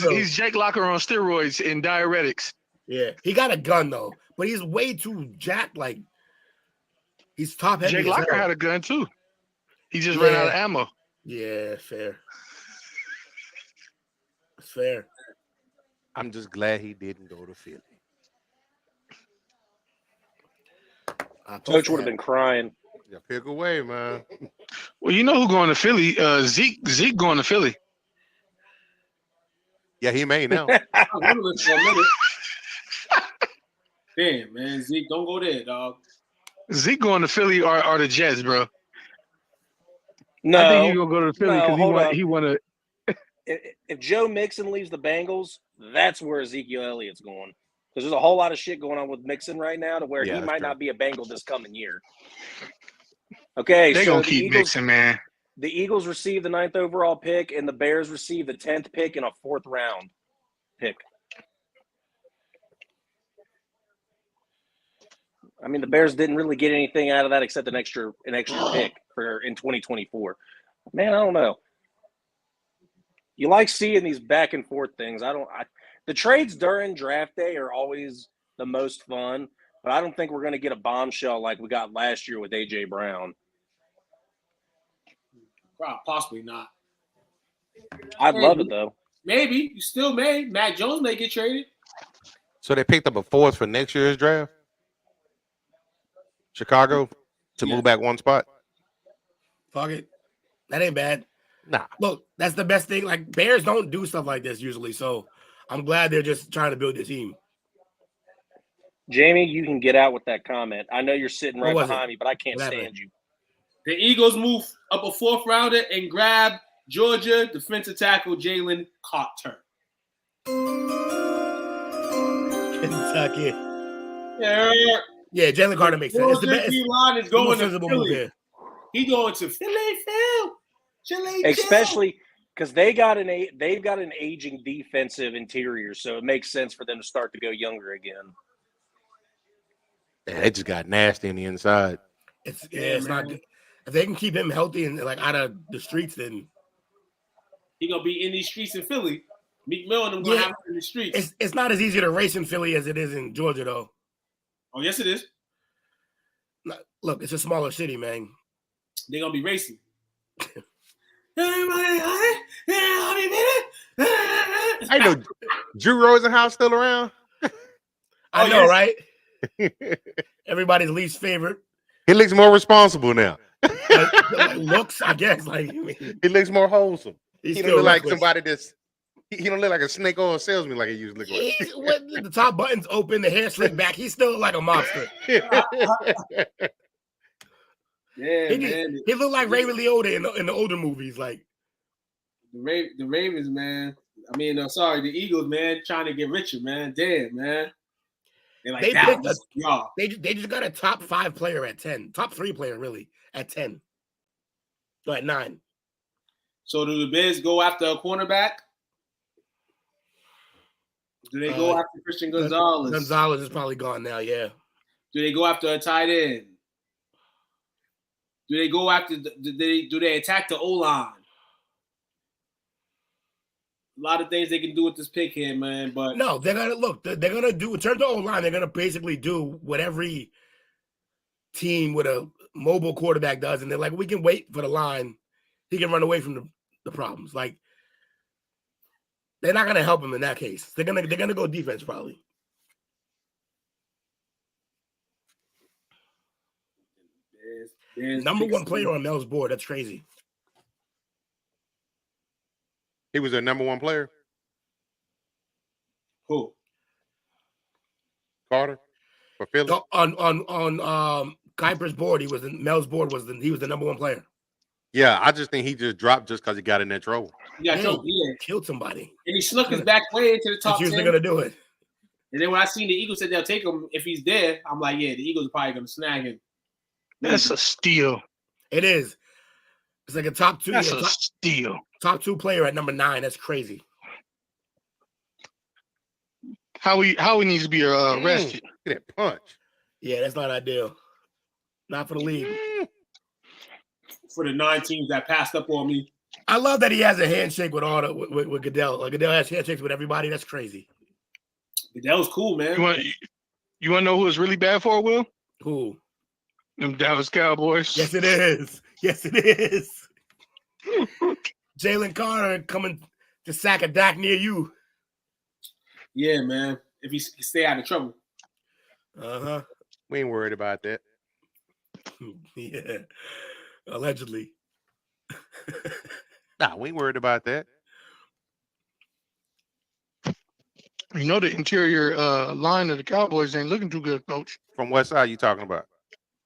He's Jake Locker on steroids and diuretics. Yeah, he got a gun though, but he's way too jacked. Like he's top heavy. Jake as Locker hell. had a gun too. He just ran out of ammo. Yeah, fair. It's fair. I'm just glad he didn't go to Philly. Coach would have been crying. Yeah, pick away, man. Well, you know who going to Philly? Zeke going to Philly. Yeah, he may now. Damn, man, Zeke, don't go there, dog. Zeke going to Philly are the Jets, bro. No, I think he's gonna go to Philly no, because hold up. he want to. if Joe Mixon leaves the Bengals, that's where Ezekiel Elliott's going. Because there's a whole lot of shit going on with Mixon right now to where he might not be a Bengal this coming year. Okay, They're so gonna keep mixing, man. The Eagles received the 9th overall pick, and the Bears received the 10th pick in a 4th round pick. I mean, the Bears didn't really get anything out of that except an extra pick in 2024. Man, I don't know. You like seeing these back and forth things. The trades during draft day are always the most fun, but I don't think we're going to get a bombshell like we got last year with AJ Brown. Possibly not. I'd love it though. Maybe you still may. Matt Jones may get traded. So they picked up a 4th for next year's draft. Chicago to move back one spot. Fuck it. That ain't bad. Nah. Look, that's the best thing. Like, Bears don't do stuff like this usually, so I'm glad they're just trying to build their team. Jamie, you can get out with that comment. I know you're sitting right behind me, but I can't stand you. The Eagles move up a 4th rounder and grab Georgia defensive tackle Jalen Carter. Kentucky. Yeah, Jalen Carter makes sense. It's the best. Line is going to Philly. He going to Philly, Phil. Especially because they've got an aging defensive interior, so it makes sense for them to start to go younger again. Yeah, they just got nasty in the inside. It's not good. If they can keep him healthy and like out of the streets, then he gonna be in these streets in Philly. Meek Mill and them gonna have him in the streets. It's not as easy to race in Philly as it is in Georgia, though. Oh, yes, it is. Look, it's a smaller city, man. They're gonna be racing. I know Drew Rosenhaus still around. I know, right? Everybody's least favorite. He looks more responsible now. like looks, I guess. Like he looks more wholesome. He don't look like reckless. somebody that's. He don't look like a snake oil salesman like he used to look like. The top button's open, the hair slicked back. He's still like a mobster. He looked like Ray Liotta in the older movies. Like the Ravens, man. I mean, the Eagles, man, trying to get richer, man. Damn, man. They just got a top 5 player at 10. Top 3 player, really, at 10. So at 9. So do the Bears go after a cornerback? Do they go after Christian Gonzalez? Gonzalez is probably gone now, yeah. Do they go after a tight end? Do they go after do they attack the O-line? A lot of things they can do with this pick here, man. But no, they're gonna do in terms of O-line, they're gonna basically do what every team with a mobile quarterback does, and they're like, we can wait for the line. He can run away from the problems. Like they're not gonna help him in that case. They're gonna go defense probably. Number 1 player on Mel's board. That's crazy. He was their number 1 player. Who? Carter for Philly. On Kuiper's board, Mel's board he was the number 1 player. Yeah, I just think he just dropped just because he got in that trouble. Yeah, killed somebody. And he snuck his back way into the top 10. He's usually gonna do it. And then when I seen the Eagles said they'll take him if he's there, I'm like, yeah, the Eagles are probably gonna snag him. That's a steal. It is. It's like a top 2. That's a steal. Top 2 player at number 9. That's crazy. How he needs to be arrested. Get that punch. Yeah, that's not ideal. Not for the league. For the 9 teams that passed up on me. I love that he has a handshake with with Goodell. Like Goodell has handshakes with everybody. That's crazy. Goodell's cool, man. You want to know who it's really bad for, Will? Who? Them Dallas Cowboys. Yes, it is. Yes, it is. Jalen Carter coming to sack a Dak near you. Yeah, man. If he stay out of trouble. Uh-huh. We ain't worried about that. Yeah. Allegedly. Nah, we ain't worried about that. You know the interior line of the Cowboys ain't looking too good, Coach. From what side you talking about?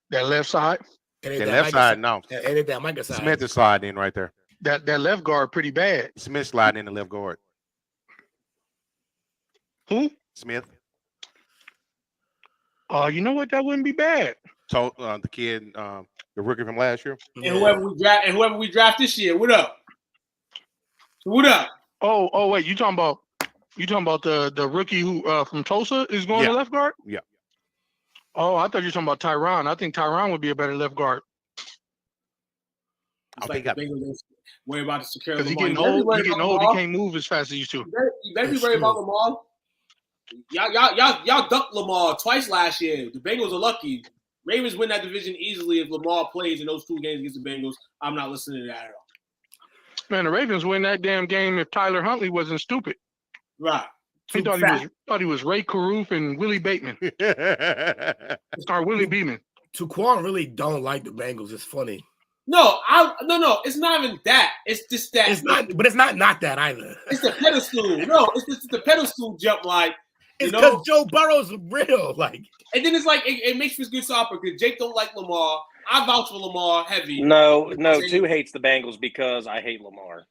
That left side. The left side, no. Ain't that Micah side? Smith is sliding in right there. that left guard pretty bad. Smith sliding in the left guard. Who? Smith. You know what? That wouldn't be bad. So the kid, the rookie from last year. And whoever we draft this year, what up? What up? Oh, wait, you talking about the rookie who from Tulsa is going to left guard? Yeah. Oh, I thought you were talking about Tyron. I think Tyron would be a better left guard. It's like the Bengals worry about the security. Because he's getting old. He can't move as fast as he used to. You better be worried about Lamar. Y'all ducked Lamar twice last year. The Bengals are lucky. Ravens win that division easily if Lamar plays in those 2 games against the Bengals. I'm not listening to that at all. Man, the Ravens win that damn game if Tyler Huntley wasn't stupid. Right. He thought he was Ray Caruth and Willie Bateman. Or Willie Beeman. Tuquan really don't like the Bengals. It's funny. No, it's not even that. It's just that. It's not, but it's not that either. It's the pedestal. No, it's just the pedestal jump. Like, it's because Joe Burrow's real. Like, and then it's like it makes for good soccer because Jake don't like Lamar. I vouch for Lamar heavy. No, Two hates the Bengals because I hate Lamar.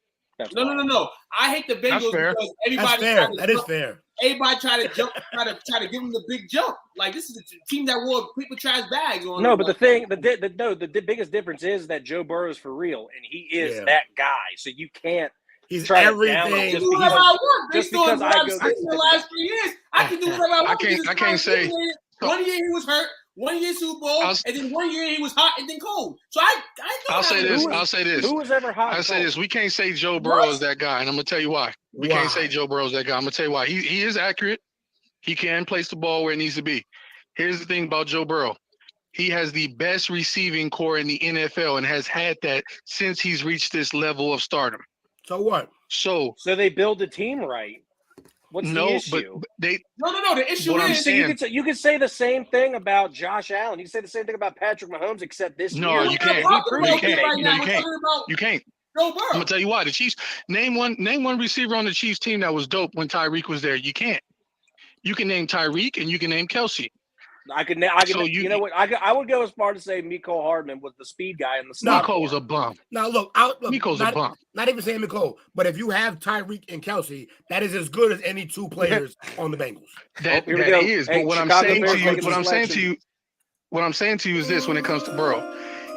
No. I hate the Bengals because everybody. That is fair. Everybody try to jump, try to give them the big jump. Like, this is a team that wore people trash bags on. No, but the biggest difference is that Joe Burrow's for real, and he is that guy. So you can't. He's try everything. I can do whatever I want. Just based on because what I've seen in the last 3 years, I can do whatever I want. I can't say. 1 year he was hurt, 1 year Super Bowl, and then 1 year he was hot and then cold. So I'll say this. Who was ever hot? I'll say this. We can't say Joe Burrow is that guy, and I'm gonna tell you why. We can't say Joe Burrow is that guy. I'm gonna tell you why. He is accurate. He can place the ball where it needs to be. Here's the thing about Joe Burrow. He has the best receiving core in the NFL and has had that since he's reached this level of stardom. So what? So they build the team right. What's the issue? But they No. The issue is you could say the same thing about Josh Allen. You can say the same thing about Patrick Mahomes, except this year. You can't. You can't. Joe Burrow. I'm gonna tell you why. The Chiefs. Name one receiver on the Chiefs team that was dope when Tyreek was there. You can't. You can name Tyreek and you can name Kelsey. You know what? I would go as far to say Mecole Hardman was the speed guy in the slot. Mecole's a bum. Now look, Mecole's a bum. Not even saying Mecole, but if you have Tyreek and Kelsey, that is as good as any 2 players on the Bengals. That is. But what I'm saying to you is this: when it comes to Burrow,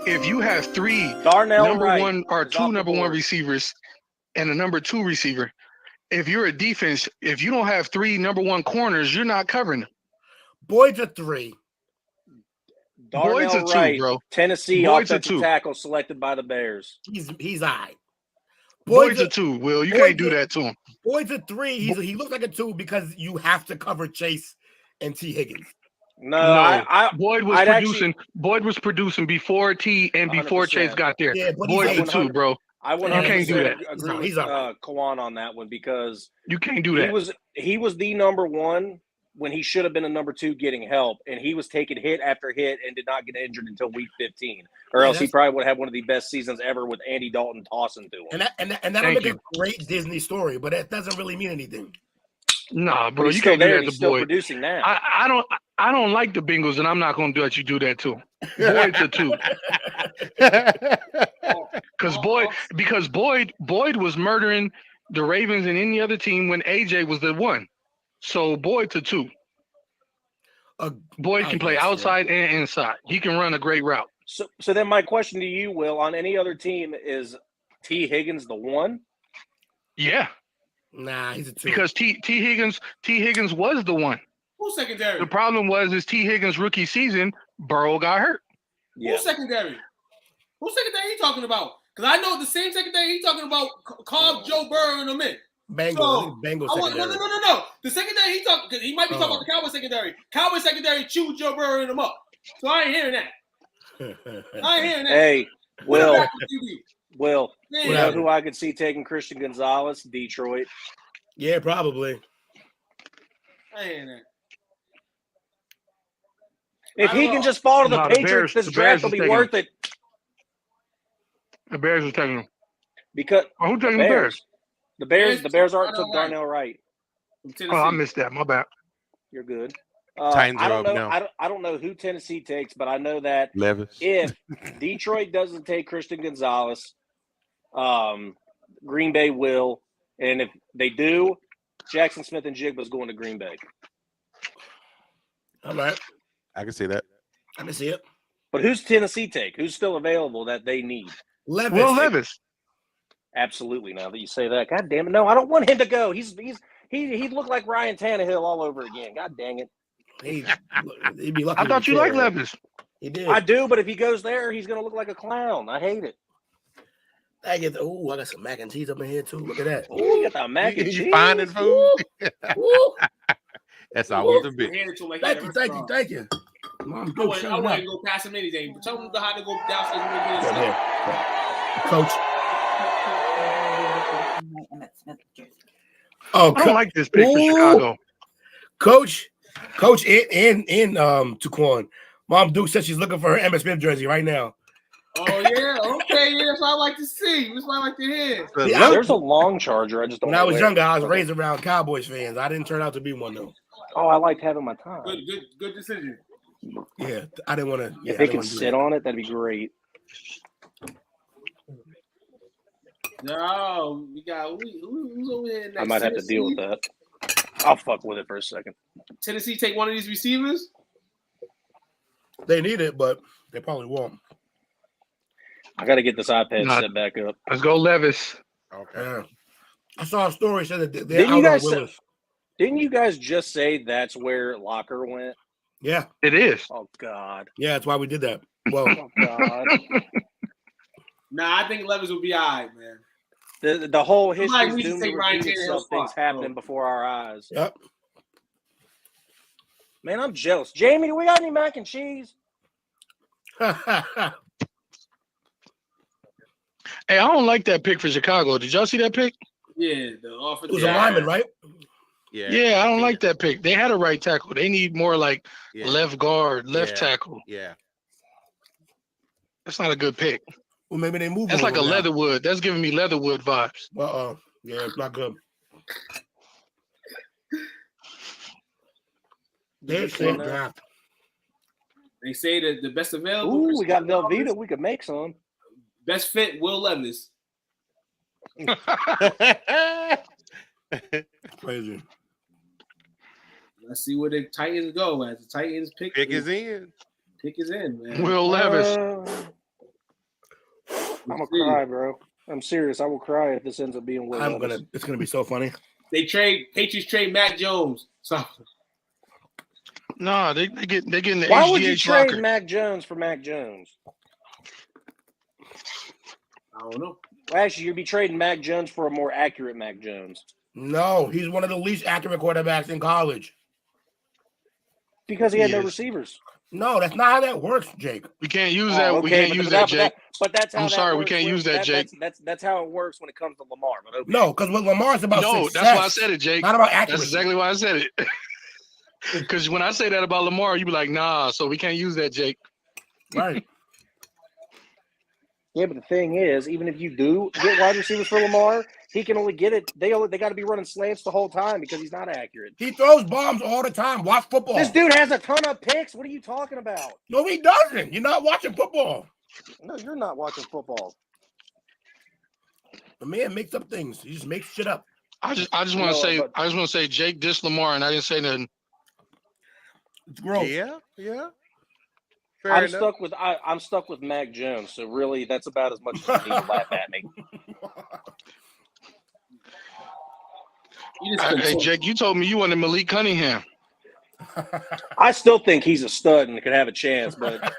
if you have 3 number one receivers and a number 2 receiver, if you're a defense, if you don't have 3 number 1 corners, you're not covering them. Boyd's a 3. Boyd's a 2, bro. Tennessee offensive tackle selected by the Bears. He's all right. Boyd's a 2, Will. You can't do that to him. Boyd's a 3. He looks like a 2 because you have to cover Chase and T. Higgins. No. Boyd was producing before T and before 100%. Chase got there. Yeah, Boyd's a 2, bro. I you can't do that. Agree with Kawan on that one because you can't do that. He was the number 1 when he should have been a number 2 getting help, and he was taking hit after hit and did not get injured until week 15, or else he probably would have one of the best seasons ever with Andy Dalton tossing to him. And that'll make a great Disney story, but that doesn't really mean anything. Nah, bro, you can't do that to Boyd. Producing now. I don't like the Bengals, and I'm not going to let you do that to him. Boyd's a 2. Because Boyd was murdering the Ravens and any other team when AJ was the 1. So Boyd's a 2. Boyd can play outside and inside. He can run a great route. So then my question to you, Will, on any other team, is T. Higgins the 1? Yeah. Nah, he's a 2. Because T. Higgins was the 1. Who's secondary? The problem was T. Higgins' rookie season, Burrow got hurt. Yeah. Who's secondary? Who's secondary he talking about? Because I know the same secondary he talking about carved Joe Burrow in a minute. Bengals secondary. No. The secondary he talking, because he might be talking about the Cowboys secondary. Cowboys secondary chewed Joe Burrow in them up. So I ain't hearing that. Hey, Will, you know who I could see taking Christian Gonzalez? Detroit. Yeah, probably. I ain't hearing that. If he can just fall to the Patriots, this draft will be worth it. The Bears are taking him. Because who's taking the Bears? The Bears aren't took Darnell Wright. Oh, I missed that. My bad. You're good. I don't know who Tennessee takes, but I know that Levis. if Detroit doesn't take Christian Gonzalez, Green Bay will. And if they do, Jackson Smith and Jigba's going to Green Bay. All right. I can see that. I can see it. But who's Tennessee take? Who's still available that they need? Levis. Will Levis. Absolutely. Now that you say that, God damn it! No, I don't want him to go. He looked like Ryan Tannehill all over again. God dang it! He'd be lucky. I thought you liked Levis. He did. I do, but if he goes there, he's going to look like a clown. I hate it. I got some mac and cheese up in here too. Look at that. Oh, you got the mac and cheese. Finding food. That's always a bit. Thank you. Mom, I wouldn't go past him anything. But tell him how to go downstairs and Coach. Oh, I don't like this pick for Chicago. Coach, and Tuquan. Mom Duke said she's looking for her Emmitt Smith jersey right now. Oh yeah, okay, yeah. That's what I like to see. That's what I like to hear. Yeah, there's a long charger. I just don't. When I was younger, I was raised around Cowboys fans. I didn't turn out to be one though. Oh, I liked having my time. Good decision. Yeah, I didn't want to. If they can sit on it, that'd be great. No, we got who's over here next? I might have to deal with that. I'll fuck with it for a second. Tennessee take one of these receivers. They need it, but they probably won't. I got to get this iPad set back up. Let's go, Levis. Okay. I saw a story said that they're didn't out on Willis. Didn't you guys just say that's where Locker went? Yeah, it is. Oh God. Yeah, that's why we did that. Well, oh God. Nah, I think Levis will be all right, man. The whole history needs to take Ryan Tannehill's things spot. happening before our eyes. Yep. Man, I'm jealous. Jamie, do we got any mac and cheese? Hey, I don't like that pick for Chicago. Did y'all see that pick? Yeah, the offensive. It was a lineman, right? Yeah, I don't like that pick. They had a right tackle. They need more like left guard, left tackle. Yeah. That's not a good pick. Well, maybe they move. That's like a Leatherwood. That's giving me Leatherwood vibes. Yeah, it's not good. They say draft. They say that the best available. Ooh, we got Velveeta. We could make some. Best fit, Will Levis. Crazy. Let's see where the Titans go. As the Titans pick is in. Pick is in, man. Will Levis. I'm gonna cry, bro. I'm serious. I will cry if this ends up being Will Levis. It's gonna be so funny. Patriots trade Mac Jones. So no, they getting the Why HGH would you trade locker. Mac Jones for Mac Jones? I don't know. Well, actually, you'd be trading Mac Jones for a more accurate Mac Jones. No, he's one of the least accurate quarterbacks in college. Because he had no receivers. No, that's not how that works, Jake. We can't use that. Okay, we can't use that, Jake. But that's how I'm sorry, we can't use that, Jake. That's how it works when it comes to Lamar. But okay. No, because with Lamar, it's about success. That's why I said it, Jake. Not about accuracy. That's exactly why I said it. Because when I say that about Lamar, you be like, nah, so we can't use that, Jake. Right. Yeah, but the thing is, even if you do get wide receivers for Lamar, he can only get it. They got to be running slants the whole time because he's not accurate. He throws bombs all the time. Watch football. This dude has a ton of picks. What are you talking about? No, he doesn't. You're not watching football. No, you're not watching football. The man makes up things. He just makes shit up. I just want to say Jake dissed Lamar, and I didn't say nothing. It's gross. Yeah. I'm stuck with Mac Jones, so really that's about as much as you need to laugh at me. Hey, Jake, you told me you wanted Malik Cunningham. I still think he's a stud and could have a chance, but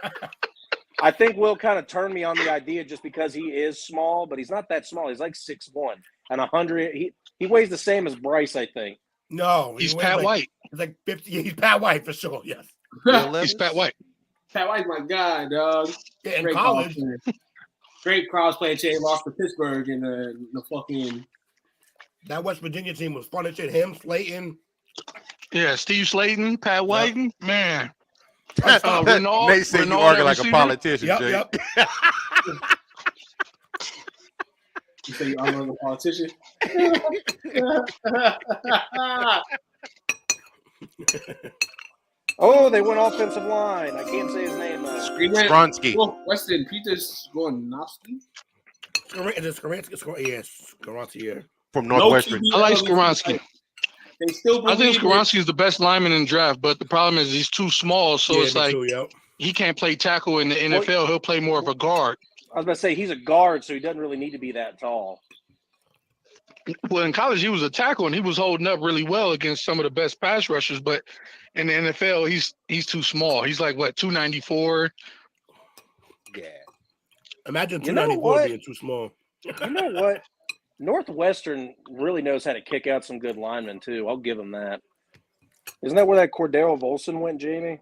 I think Will kind of turned me on the idea just because he is small, but he's not that small. He's like 6'1" and 100. He weighs the same as Bryce, I think. No, he's Pat White. He's like 50. He's Pat White for sure. Yes, he's Pat White. Pat White's my guy, dog. Yeah, in college. Great cross play chain lost to Pittsburgh in the fucking. That West Virginia team was fun as shit. Him, Slayton. Yeah, Steve Slayton, Pat Whiten, man. Renaud, Nate said you argue like a politician, Jake. Yep. You say you argue like a politician? Oh, they went offensive line. I can't say his name. Stronsky. Weston Peters Gornowski. Yes, Skaronski, yeah. From Northwestern. I like Skaronski. They still I think believe Skaronski is the best lineman in the draft, but the problem is he's too small. So Yeah, it's me like too, yep. he can't play tackle in the NFL. He'll play more of a guard. I was about to say he's a guard, so he doesn't really need to be that tall. Well, in college, he was a tackle, and he was holding up really well against some of the best pass rushers. But in the NFL, he's too small. He's like, what, 294? Yeah. Imagine You know 294 what? being too small. You know what? Northwestern really knows how to kick out some good linemen, too. I'll give them that. Isn't that where that Cordero Volson went, Jamie?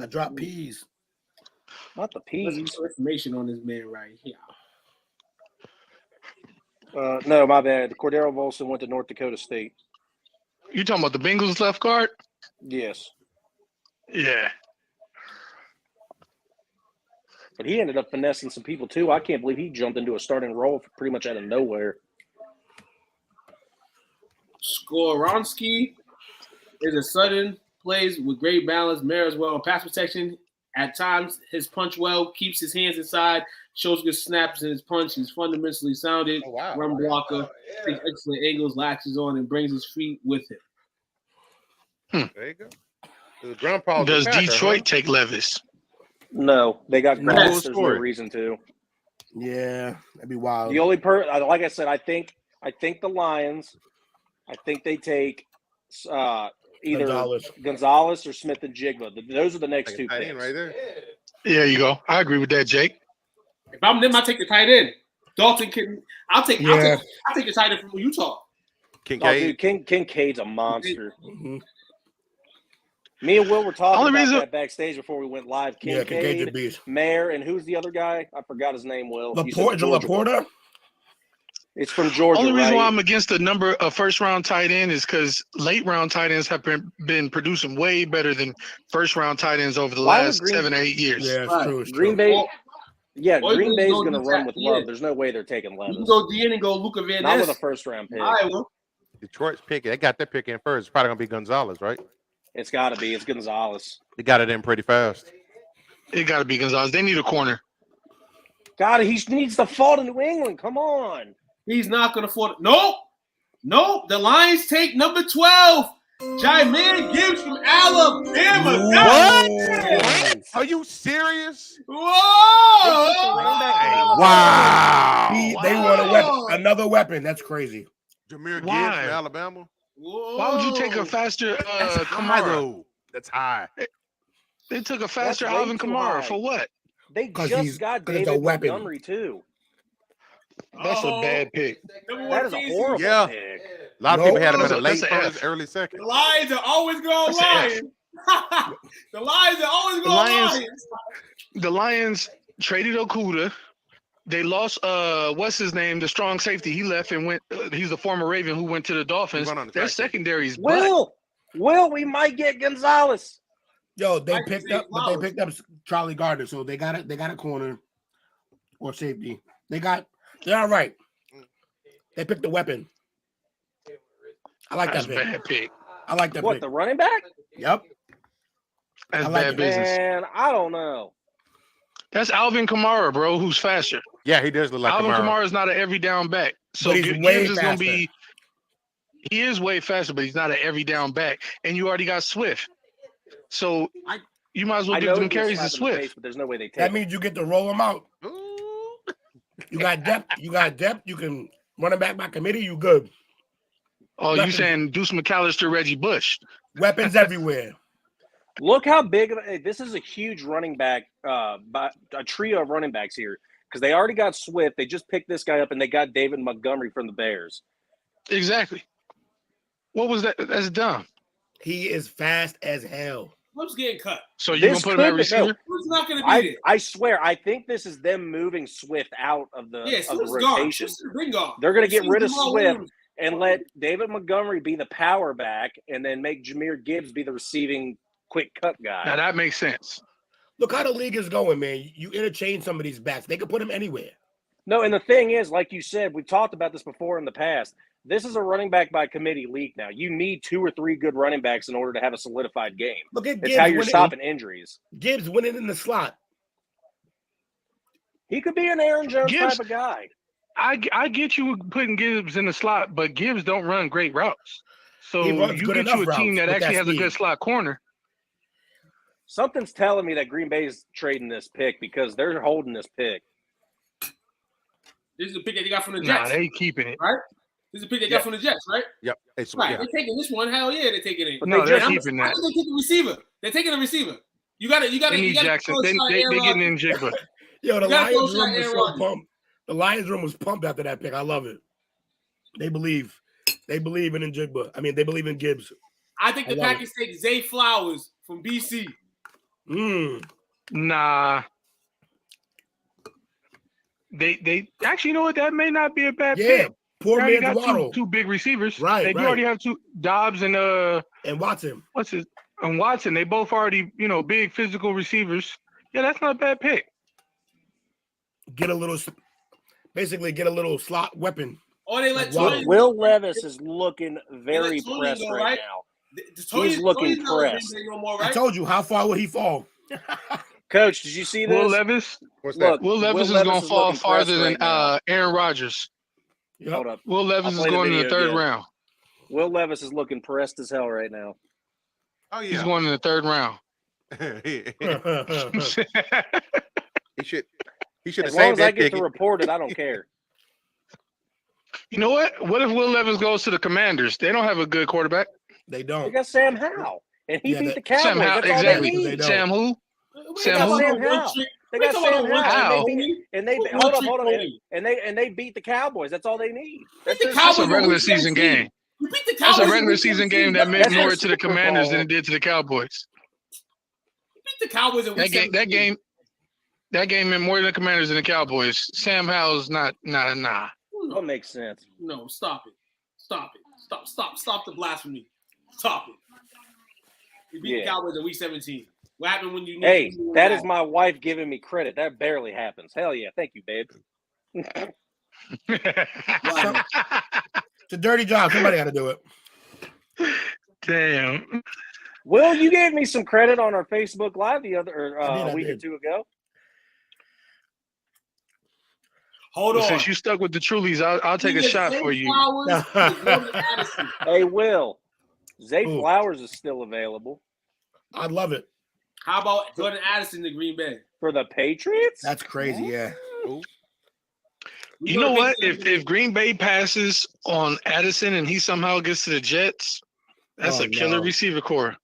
I dropped peas. Not the There's peas. some information on this man right here. No, my bad. Cordero Volson went to North Dakota State. You talking about the Bengals left guard? Yes. Yeah. But he ended up finessing some people, too. I can't believe he jumped into a starting role pretty much out of nowhere. Skoronski is a sudden, plays with great balance, mirrors well on pass protection. At times, his punch well, keeps his hands inside, shows good snaps in his punch. He's fundamentally sounded, run blocker, takes excellent angles, latches on, and brings his feet with him. There you go. The grandpa Does Detroit take Levis? No, they got No grass. There's no story. reason to. Yeah, that'd be wild. The only like I said, I think the Lions. I think they take either Gonzalez or Smith and Jigba. Those are the next two picks. Right there. There you go. I agree with that, Jake. If I'm them, I take the tight end. Dalton can. I'll take the tight end from Utah. Kincaid. Oh, dude, Kincaid's a monster. Mm-hmm. Me and Will were talking Only about reason- that backstage before we went live. Yeah, Kincaid's a Kincaid, beast. Mayer, and who's the other guy? I forgot his name, Will. He's from Laporta? It's from Georgia, Only reason right? why I'm against the number of first-round tight end is because late-round tight ends have been producing way better than first-round tight ends over the last 7 or 8 years. Yeah, it's true. It's Green true. Bay. Yeah, Or you Green can Bay's go going to do run that, with yeah. love. There's no way they're taking You Levis. can go D and go Luca Van Not Ness. with a first-round pick. Iowa. Detroit's picking. They got that pick in first. It's probably gonna be Gonzalez, right? It's got to be. It's Gonzalez. They got it in pretty fast. It got to be Gonzalez. They need a corner. God, he needs to fall to New England. Come on. He's not going to afford it. Nope. The Lions take number 12. Jameer Gibbs from Alabama. What? Are you serious? Whoa! Wow. They want a weapon, another weapon. That's crazy. Jameer Gibbs Why? from Alabama. Why would you take a faster That's high, Kamara? though. That's high. They took a faster That's way Alvin too Kamara high. for what? They 'Cause just got it's a David weapon. Montgomery, too. That's a bad pick. That is a horrible Yeah. pick. A lot of people had him in That's a a- late that's a first, F. early second. The Lions are always going That's an F. Lions. The Lions are always going Lions. The Lions traded Okuda. They lost what's his name, the strong safety. He left and went. He's the former Raven who went to the Dolphins. Run on the Their track. secondary is black. Will, we might get Gonzalez. Yo, they I can picked say up, but they Flowers. picked up Charlie Gardner, so they got it. They got a corner or safety. They're all right. They picked the weapon. I like That's that a pick. bad pick. I like that What, pick. the running back? Yep. That's I like bad it. business. Man, I don't know. That's Alvin Kamara, bro, who's faster. Yeah, he does look like Alvin Kamara. Kamara is not an every down back. So But he's Gibbs way is going to faster. be. He is way faster, but he's not an every down back. And you already got Swift. So you might as well I give know them he carries to gets slapped in the face, Swift. but there's no way they take That it. means you get to roll them out. Ooh. You got depth. You can run it back by committee. You good. Oh, you Weapons. saying Deuce McAllister, Reggie Bush? Weapons everywhere. Look how big of this is a huge running back, by a trio of running backs here because they already got Swift. They just picked this guy up and they got David Montgomery from the Bears. Exactly. What was that? That's dumb. He is fast as hell. Who's getting cut? So you This gonna put him at could be- receiver? no. Who's not going to be there? I swear, I think this is them moving Swift out of the Yeah, of the Swift's gone. rotation. Swift's been gone. They're going to get Swift's rid of Jamal Swift Williams. and let David Montgomery be the power back, and then make Jameer Gibbs be the receiving quick cut guy. Now that makes sense. Look how the league is going, man. You interchange some of these backs. They can put them anywhere. No, and the thing is, like you said, we've talked about this before in the past. This is a running back by committee league now. You need 2 or 3 good running backs in order to have a solidified game. Look at It's Gibbs how you're winning. stopping injuries. Gibbs winning in the slot. He could be an Aaron Jones type of guy. I get you putting Gibbs in the slot, but Gibbs don't run great routes. So you get you a team that actually has a good slot corner. Something's telling me that Green Bay's trading this pick because they're holding this pick. This is the pick that they got from the Jets. Nah, they keeping it. Right? This is the pick they got from the Jets, right? Yep. Right. They're taking this one. Hell yeah, they're taking it. But no, they're keeping that. I think they're taking a receiver. They're taking a receiver. You got to. They need Jackson. They getting in Jigba. Yo, the Lions room was so pumped. The Lions room was pumped after that pick. I love it. They believe. They believe in Njigba. I mean, they believe in Gibbs. I think the Packers take Zay Flowers from BC. Nah. They actually, you know what? That may not be a bad pick. Poor man got Waddle. Two big receivers. Right. They do already have 2 Dobbs and Watson. And Watson. They both already, big physical receivers. Yeah, that's not a bad pick. Get a little slot weapon. Oh, they let Will Levis is looking very pressed right now. He's looking pressed. I told you, how far would he fall? Coach, did you see this? Will Levis? Look, Will Levis is going to fall farther than Aaron Rodgers. Yep. Hold up. Will Levis is going in the 3rd round. Will Levis is looking pressed as hell right now. Oh yeah, he's going in the 3rd round. He should have as long saved as I that get pick. to report it, I don't care. You know what? What if Will Levis goes to the Commanders? They don't have a good quarterback. They don't. They got Sam Howell, and he beat the Cowboys. Sam Howell, That's all exactly. they need. Sam who? Sam Howell. They got Sam Howell. And they beat the Cowboys. That's all they need. That's a regular season game. You beat the That's Cowboys. a regular season game that meant more to the Commanders than it did to the Cowboys. You beat the Cowboys in week 17. That game meant more to the Commanders than the Cowboys. Sam Howell's not. That makes sense. No, stop it. Stop the blasphemy. Stop it. You beat the Cowboys in week 17. What happened when you? Hey, that is my wife giving me credit. That barely happens. Hell yeah, thank you, babe. It's a dirty job. Somebody got to do it. Damn. Will, you gave me some credit on our Facebook Live a week or 2 ago. Hold on. Since you stuck with the Trulies, I'll take a shot for you. Hey, Will, Zay Flowers is still available. I'd love it. How about Jordan Addison to Green Bay for the Patriots? That's crazy. Yeah. You know what? If Green Bay passes on Addison and he somehow gets to the Jets, that's a killer receiver core.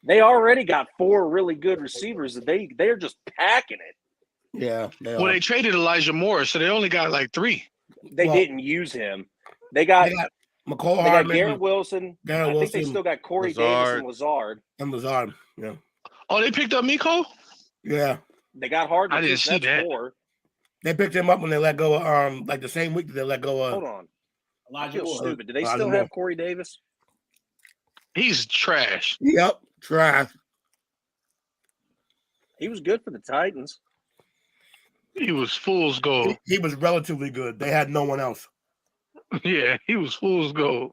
They already got 4 really good receivers. They're just packing it. Yeah. They traded Elijah Moore, so they only got like 3. They didn't use him. They got McCall Hardman. They got Garrett Wilson. I think they still got Corey Davis and Lazard. Yeah. Oh, they picked up Miko? Yeah. They got Hardman. I didn't see that. 4. They picked him up when they let go of like the same week that they let go of. Hold on. Elijah Moore. Stupid. Do they still have Corey Davis? He's trash. Yep. Trash. He was good for the Titans. He was fool's gold. He was relatively good. They had no one else. Yeah, he was fool's gold.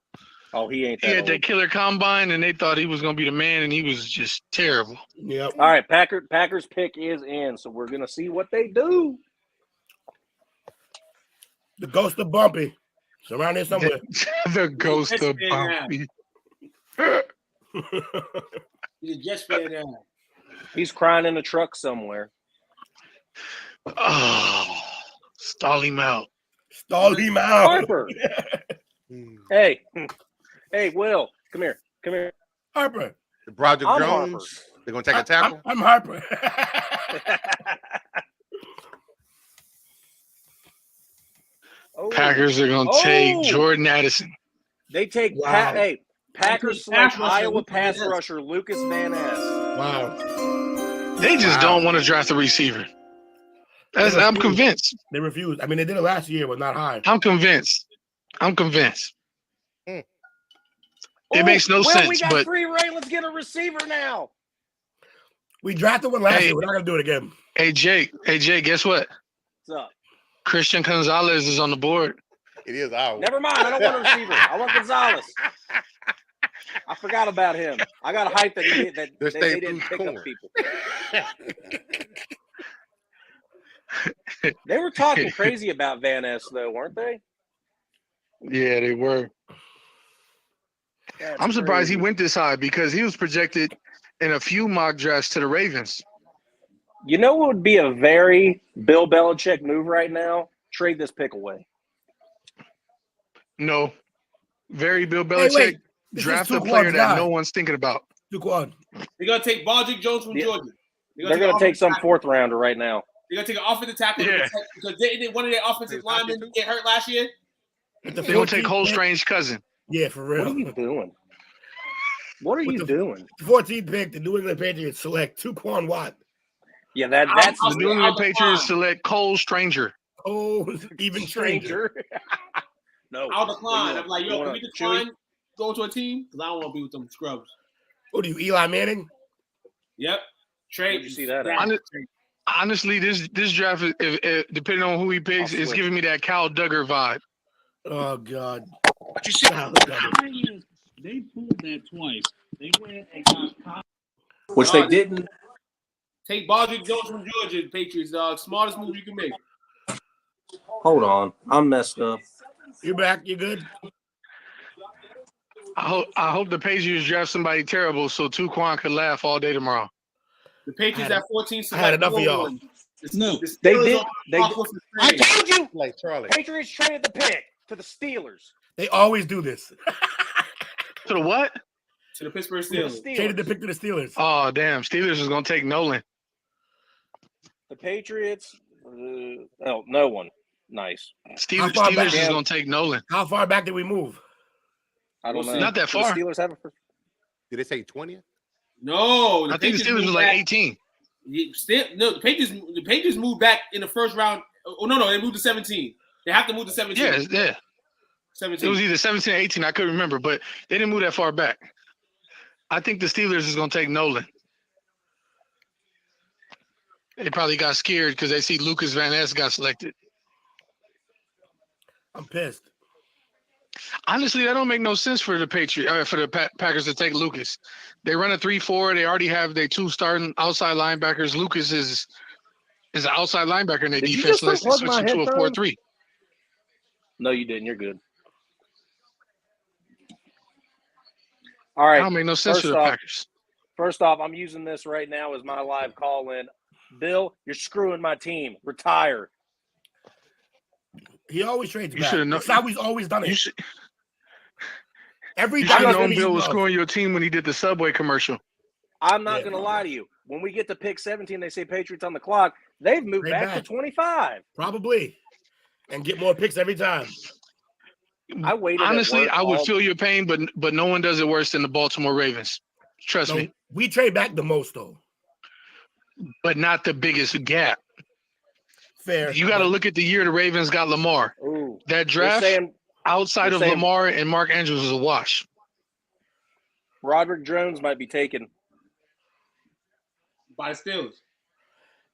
Oh, he ain't that He had old. that killer combine, and they thought he was going to be the man, and he was just terrible. Yep. All right, Packers pick is in, so we're going to see what they do. The ghost of Bumpy. It's around here somewhere. The ghost of Bumpy. He's a Jets fan now. He's crying in the truck somewhere. Oh, stall him out. Stall him out. Harper. Hey, Will, come here. Harper. Broderick I'm Jones. Harper. They're gonna take a tackle. I'm Harper. Packers are going to take Jordan Addison. They take Packers select Iowa pass rusher Lucas Van Ness. Wow. They just don't want to draft a receiver. I'm convinced. They refused. I mean, they did it last year, but not high. I'm convinced. It makes no sense. We got but free reign. Let's get a receiver now. We drafted one last year. We're not gonna do it again. Hey Jake, guess what? What's up? Christian Gonzalez is on the board. It is ours. Never mind. I don't want a receiver. I want Gonzalez. I forgot about him. I got hype that they didn't pick up people. They were talking crazy about Van Ness, though, weren't they? Yeah, they were. That's I'm surprised crazy. he went this high because he was projected in a few mock drafts to the Ravens. You know what would be a very Bill Belichick move right now? Trade this pick away. No. Very Bill Hey, Belichick. wait. This Draft is a player Tuquan's that guy. no one's thinking about. Tuquan. They're gonna take Baldrick Jones from Yeah. Georgia. They're going to take some fourth rounder right now. They're gonna take an offensive tackle Yeah. because didn't one of their offensive linemen get hurt last year? With the They're going to take 14th Cole pick. Strange's cousin. Yeah, for real. What are you doing? What are With you the- doing? 14th pick, the New England Patriots select Tuquan Watt. Yeah, that's The New England I'll Patriots decline. select Cole Stranger. Oh, even stranger. No. I'll decline. What I'm like, you yo, can want, we decline going to a team? Because I don't want to be with them scrubs. What are you, Eli Manning? Yep. Trade. Where'd you see that at? Yeah. Honestly, this draft, if depending on who he picks, I'll it's switch. giving me that Cal Duggar vibe. Oh, God. What you see? They pulled that twice. They went and got Which they didn't. Take Baldrick Jones from Georgia, Patriots. Smartest move you can make. Hold on. I'm messed up. You're back. You good? I hope the Patriots draft somebody terrible so Tuquan could laugh all day tomorrow. The Patriots at 14 I had enough of y'all. No. They did. They did. I told you. Like Charlie. Patriots traded the pick to the Steelers. They always do this. To the what? To the Pittsburgh To the Steelers. Traded the Steelers. pick to the Steelers. Oh, damn. Steelers is going to take Nolan. The Patriots. No one. Nice. How far back? Steelers is going to take Nolan. How far back did we move? I don't We'll know. see. Not that Do the far. Steelers have a first? Did they say 20th? No. I think the Steelers moved was like back. 18. The Patriots moved back in the first round. Oh, no. They moved to 17. They have to move to 17. Yeah, yeah. 17. It was either 17 or 18. I couldn't remember, but they didn't move that far back. I think the Steelers is going to take Nolan. They probably got scared because they see Lucas Van Ness got selected. I'm pissed. Honestly, that don't make no sense for the Packers to take Lucas. They run a 3-4. They already have their two starting outside linebackers. Lucas is an outside linebacker in their Did you defense just unless they unplug switch my him to a headphones? 4-3. No, you didn't. You're good. All That right. don't make no sense for the Packers. First off, I'm using this right now as my live call-in. Bill, you're screwing my team. Retire. He always trades You back. should have known. That's how he's always done it. You should Every have time known he's Bill was lost. screwing your team when he did the Subway commercial. I'm not Yeah, going to bro. lie to you. When we get to pick 17, they say Patriots on the clock. They've moved Trade back back. to 25. Probably. And get more picks every time. I waited. at Honestly, work I would all- feel your pain, but no one does it worse than the Baltimore Ravens. Trust No, me. we trade back the most, though. But not the biggest gap. Fair. You got to look at the year the Ravens got Lamar. Ooh. That They're draft saying outside they're of saying- Lamar and Mark Andrews was a wash. Roderick Jones might be taken. By the Steelers.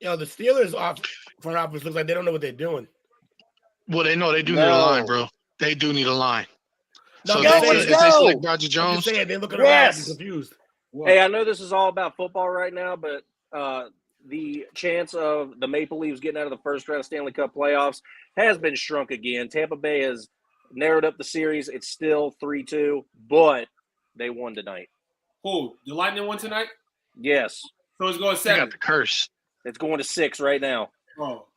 Yo, the Steelers off front office looks like they don't know what they're doing. Well, they know they do need a No. line, bro. They do need a line. No, So Yo, if let's they go. select Roger I'm just Jones, saying they're looking Yes. around and confused. Hey, I know this is all about football right now, but the chance of the Maple Leafs getting out of the first round of Stanley Cup playoffs has been shrunk again. Tampa Bay has narrowed up the series. It's still 3-2, but they won tonight. Who? The Lightning won tonight? Yes, So it's going they 7. got the curse. it's going to 6 right now. Oh.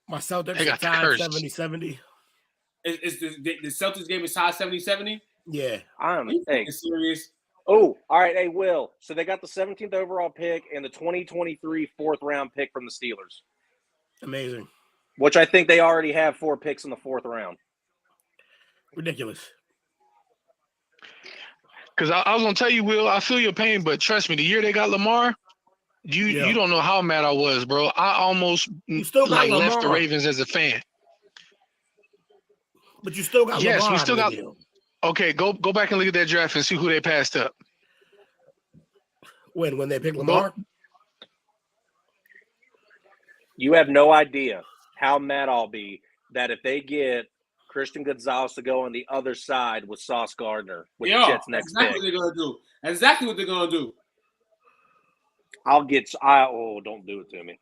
My Celtics They are got tied cursed. 70-70. Is the Celtics game is tied 70-70? Yeah. Hey. It's serious. Oh, all right. Hey, Will. So they got the 17th overall pick and the 2023 fourth round pick from the Steelers, Amazing. which I think they already have 4 picks in the 4th round. Ridiculous. Because I was gonna tell you, Will, I feel your pain, but trust me, the year they got Lamar, you don't know how mad I was, bro. I almost You still got left the Lamar. Ravens as a fan. But you still got Yes, Lamar we still out of got- the deal. Okay, go back and look at that draft and see who they passed up. When they pick Lamar? You have no idea how mad I'll be that if they get Christian Gonzalez to go on the other side with Sauce Gardner with Yeah, the Jets that's next exactly pick, what they're gonna do. That's exactly what they're gonna do. don't do it to me.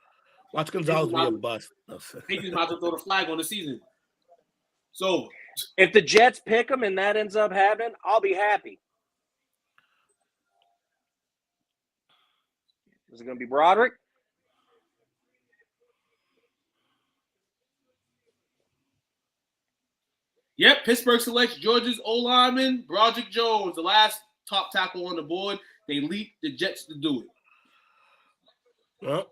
Watch Gonzalez be a bust. Patriots about to throw the flag on the season. So If the Jets pick him and that ends up happening, I'll be happy. Is it going to be Broderick? yep, Pittsburgh selects Georgia's O-lineman, Broderick Jones, the last top tackle on the board. They lead the Jets to do it. Well,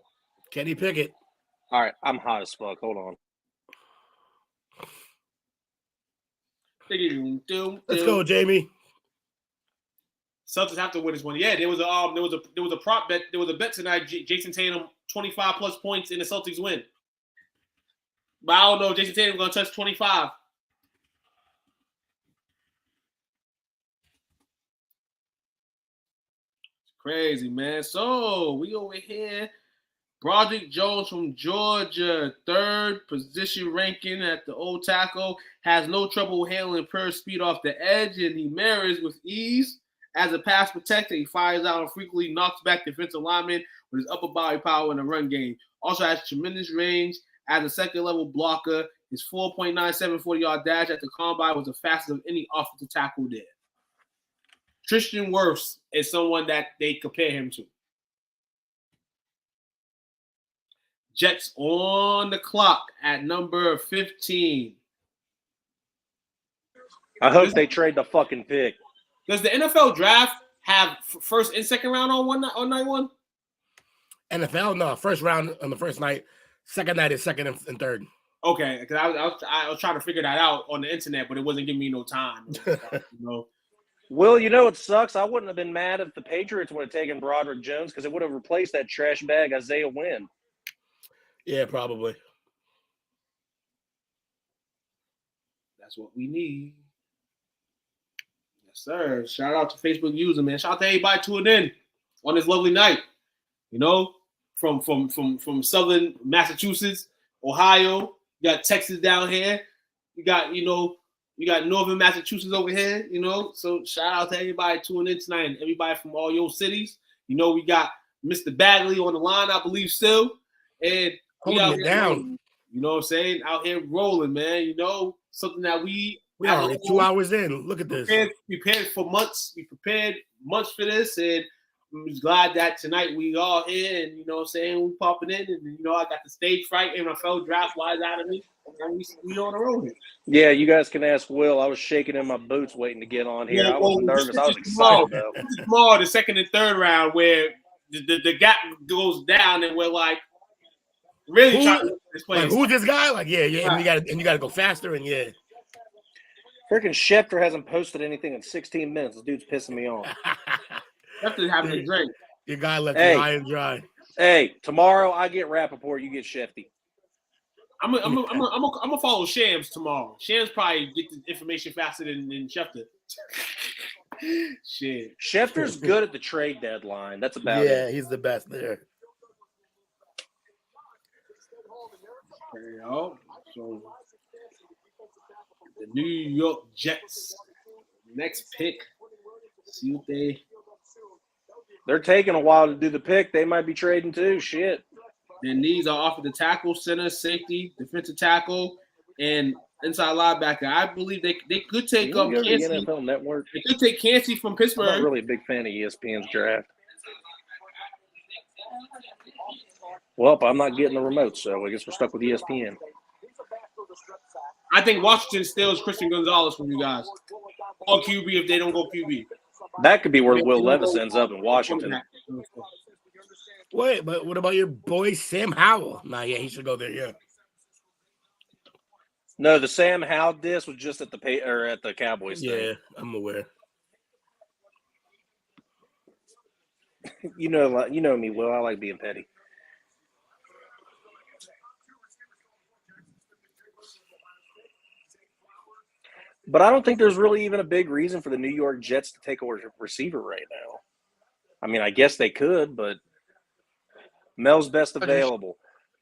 Kenny Pickett. All right, I'm hot as fuck. Hold on. Let's go, Jamie. Celtics have to win this one. Yeah, there was a prop bet. There was a bet tonight. Jason Tatum 25 plus points in the Celtics win. But I don't know if Jason Tatum's gonna touch 25. It's crazy, man. So we over here. Broderick Jones from Georgia, third position ranking at the old tackle, has no trouble handling pure speed off the edge, and he marries with ease. As a pass protector, he fires out and frequently knocks back defensive linemen with his upper body power in the run game. Also has tremendous range as a second-level blocker. His 4.97 40-yard dash at the combine was the fastest of any offensive tackle there. Tristan Wirfs is someone that they compare him to. Jets on the clock at number 15. I hope they trade the fucking pick. Does the NFL draft have first and second round on night one? NFL, no. First round on the first night. Second night is second and third. Okay, because I was trying to figure that out on the internet, but it wasn't giving me no time. Will, you know what sucks? I wouldn't have been mad if the Patriots would have taken Broderick Jones because it would have replaced that trash bag Isaiah Wynn. Yeah, probably. That's what we need. Yes, sir. Shout out to Facebook user, man. Shout out to everybody tuning in on this lovely night. You know, from southern Massachusetts, Ohio, you got Texas down here. You got northern Massachusetts over here, you know. So shout out to everybody tuning in tonight and everybody from all your cities. You know, we got Mr. Bagley on the line, I believe, still. And holding it down. Rolling, you know what I'm saying? Out here rolling, man. You know, something that we already 2 hours in. Look at this. Prepared for months. We prepared months for this, and I'm just glad that tonight we all here, and you know what I'm saying, we popping in, and you know I got the stage fright NFL draft wise out of me, and we on the road. Yeah, you guys can ask Will. I was shaking in my boots waiting to get on here. I was nervous. I was excited though. Tomorrow, the second and third round, where the gap goes down, and we're like really trying to this place. Like, who's this guy? Like, yeah, and you gotta go faster, and yeah. Freaking Schefter hasn't posted anything in 16 minutes. This dude's pissing me off. Schefter's having a drink. Your guy left you high and dry. Hey, tomorrow I get Rappaport, you get Shefty. I'm gonna follow Shams tomorrow. Shams probably get the information faster than Schefter. Shit. Schefter's good at the trade deadline. That's about it. Yeah, he's the best there. There you go. So the New York Jets next pick. See what they're taking a while to do the pick. They might be trading too. Shit. Their needs are offered the tackle, center, safety, defensive tackle, and inside linebacker. I believe they could take Kancey. NFL Network. They could take Kancey from Pittsburgh. I'm not really a big fan of ESPN's draft. Well, I'm not getting the remote, so I guess we're stuck with ESPN. I think Washington steals Christian Gonzalez from you guys. Or QB if they don't go QB. That could be where Will Levis ends up in Washington. Wait, but what about your boy Sam Howell? Nah, yeah, he should go there, yeah. No, the Sam Howell diss was just at the Cowboys thing. Yeah, I'm aware. You know me, Will. I like being petty. But I don't think there's really even a big reason for the New York Jets to take a receiver right now. I mean, I guess they could, but Mel's best available.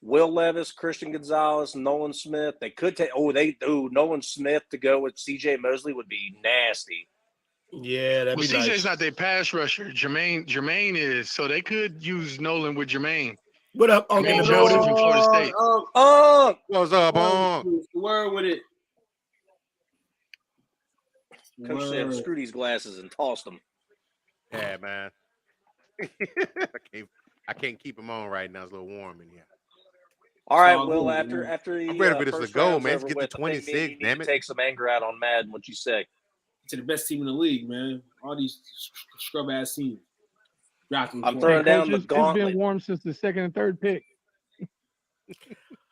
Will Levis, Christian Gonzalez, Nolan Smith. They could take. Nolan Smith to go with C.J. Mosley would be nasty. Yeah, that'd be CJ's nice. not their pass rusher. Jermaine is, so they could use Nolan with Jermaine. What up, Uncle in the building? from Florida State. What's up, Unc? Word with it. Coach said, "Screw these glasses and tossed them." Yeah, man. I can't keep them on right now. It's a little warm in here. All right, all Will. good, After the I'm ready for this first to go, round's man. Let's over get to with, I think 26, me and you damn need it. to take some anger out on Madden. What you say? To the best team in the league, man. All these scrub ass teams. I'm throwing down the It's gauntlet. been warm since the second and third pick.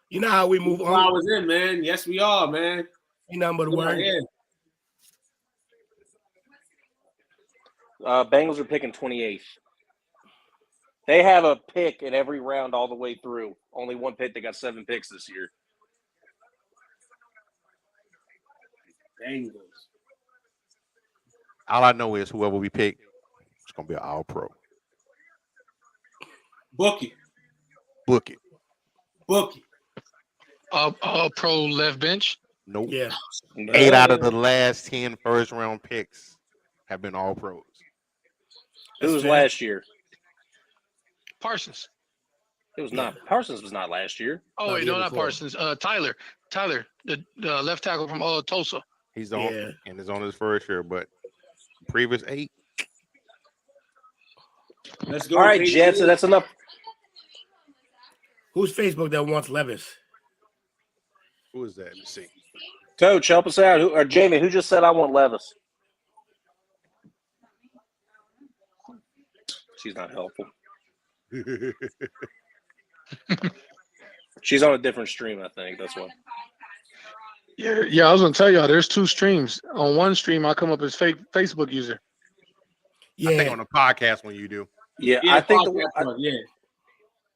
You know how we move 4 on. hours in, man. Yes, we are, man. You know but the word. Bengals are picking 28th. They have a pick in every round all the way through. Only one pick. They got 7 picks this year. Bengals. All I know is whoever we pick, it's gonna be an all-pro. Book it. Book it. Book it. All pro left bench. Nope. Yeah. 8 out of the last 10 first-round picks have been all pros. Who was last year? Parsons. It was not. Parsons was not last year. Oh wait, no, not Parsons. Tyler, the left tackle from Tulsa. He's on and is on his first year, but previous 8. Let's go. All right, Jets. So that's enough. Who's Facebook that wants Levis? Who is that? Let me see. Coach, help us out. Or Jamie, who just said I want Levis? She's not helpful. She's on a different stream, I think. That's why. Yeah, I was gonna tell y'all. There's 2 streams. On one stream, I come up as fake Facebook user. Yeah. I think on the podcast when you do. Yeah, I think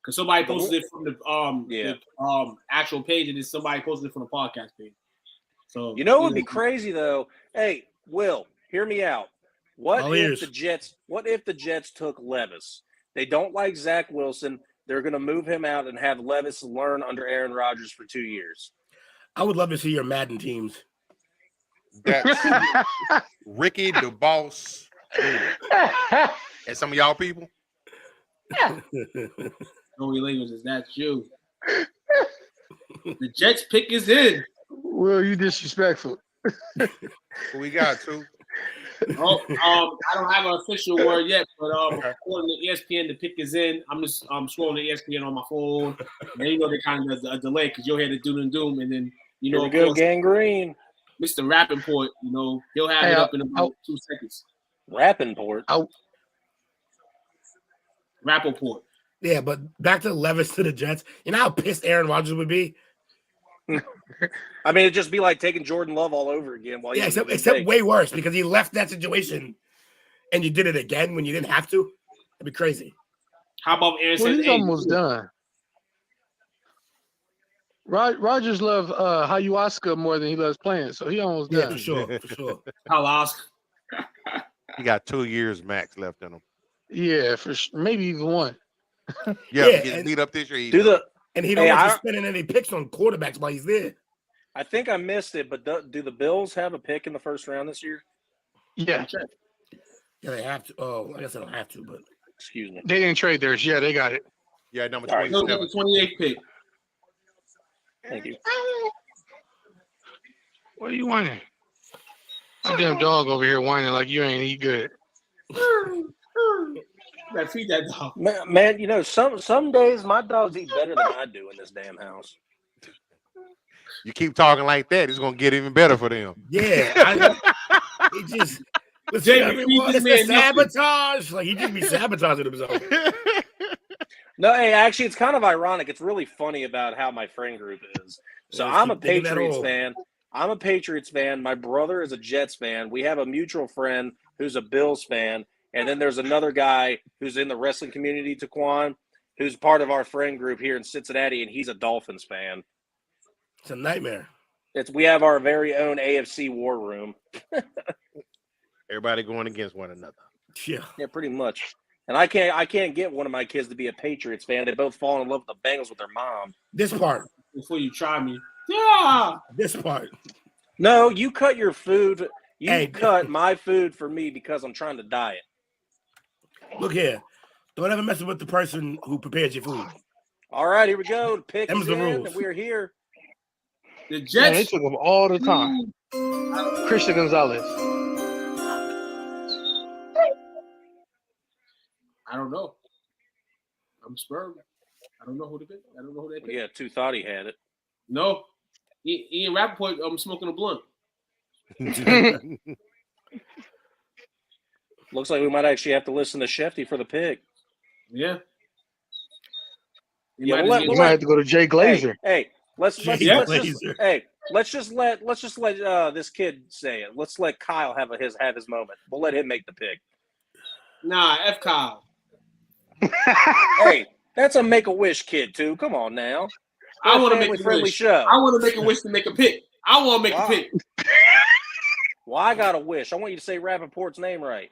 because somebody posted it from the actual page, and then somebody posted it from the podcast page. So you know what would be crazy though? Hey, Will, hear me out. What if the Jets took Levis? They don't like Zach Wilson. They're going to move him out and have Levis learn under Aaron Rodgers for 2 years. I would love to see your Madden teams. That's Ricky the Boss and some of y'all people. Only language is that you. The Jets pick is in. Well, you disrespectful. We got 2. I don't have an official word yet, but according to ESPN, the pick is in. I'm just scrolling the ESPN on my phone, and you know they kind of a delay because you'll hear the doom and doom, and then Here we go, gangrene. Mr. Rappaport, he'll have it up in about 2 seconds. Rappaport. Rappaport. Yeah, but back to Levis to the Jets. You know how pissed Aaron Rodgers would be? I mean, it'd just be like taking Jordan Love all over again. Except way worse because he left that situation and you did it again when you didn't have to. That'd be crazy. How about Aaron says, he's almost done. Rodgers loves ayahuasca more than he loves playing, so he almost done. For sure. Ayahuasca. He got 2 years max left in him. Yeah, for sure. Maybe even 1. Yeah, get beat up this year. And he don't want to spending any picks on quarterbacks while he's there. I think I missed it, but do the Bills have a pick in the first round this year? Yeah. Yeah, they have to. Oh, I guess they don't have to, but excuse me. They didn't trade theirs. Yeah, they got it. Yeah, number 27. 28th pick. Thank you. What are you whining? My damn dog over here whining like you ain't eat good. Gotta feed that dog. Man, some days my dogs eat better than I do in this damn house. You keep talking like that, it's gonna get even better for them. Yeah, it's sabotage. Like he just be sabotaging himself. No, hey, actually, it's kind of ironic. It's really funny about how my friend group is. So I'm a Patriots fan. My brother is a Jets fan. We have a mutual friend who's a Bills fan. And then there's another guy who's in the wrestling community, Taquan, who's part of our friend group here in Cincinnati, and he's a Dolphins fan. It's a nightmare. We have our very own AFC war room. Everybody going against one another. Yeah, pretty much. And I can't get one of my kids to be a Patriots fan. They both fall in love with the Bengals with their mom. This part. Before you try me. Yeah. This part. No, you cut your food. You cut my food for me because I'm trying to diet. Look here. Don't ever mess with the person who prepares your food. All right, here we go. The pick is the in, rules. and we are here. The Jets. Man, they took him all the time. Christian Gonzalez. I don't know. I'm sperm. I don't know who to pick. I don't know who they pick. Yeah, two thought he had it. No. Ian Rappaport, I'm smoking a blunt. Looks like we might actually have to listen to Shefty for the pick. Yeah. You might have to go to Jay Glazer. Hey, let's just let this kid say it. Let's let Kyle have his moment. We'll let him make the pick. Nah, F Kyle. Hey, that's a Make-A-Wish kid too. Come on now. I want to make a friendly wish. show. I want to make a wish to make a pick. I want to make a pick. Well, I got a wish. I want you to say Rappaport's name right.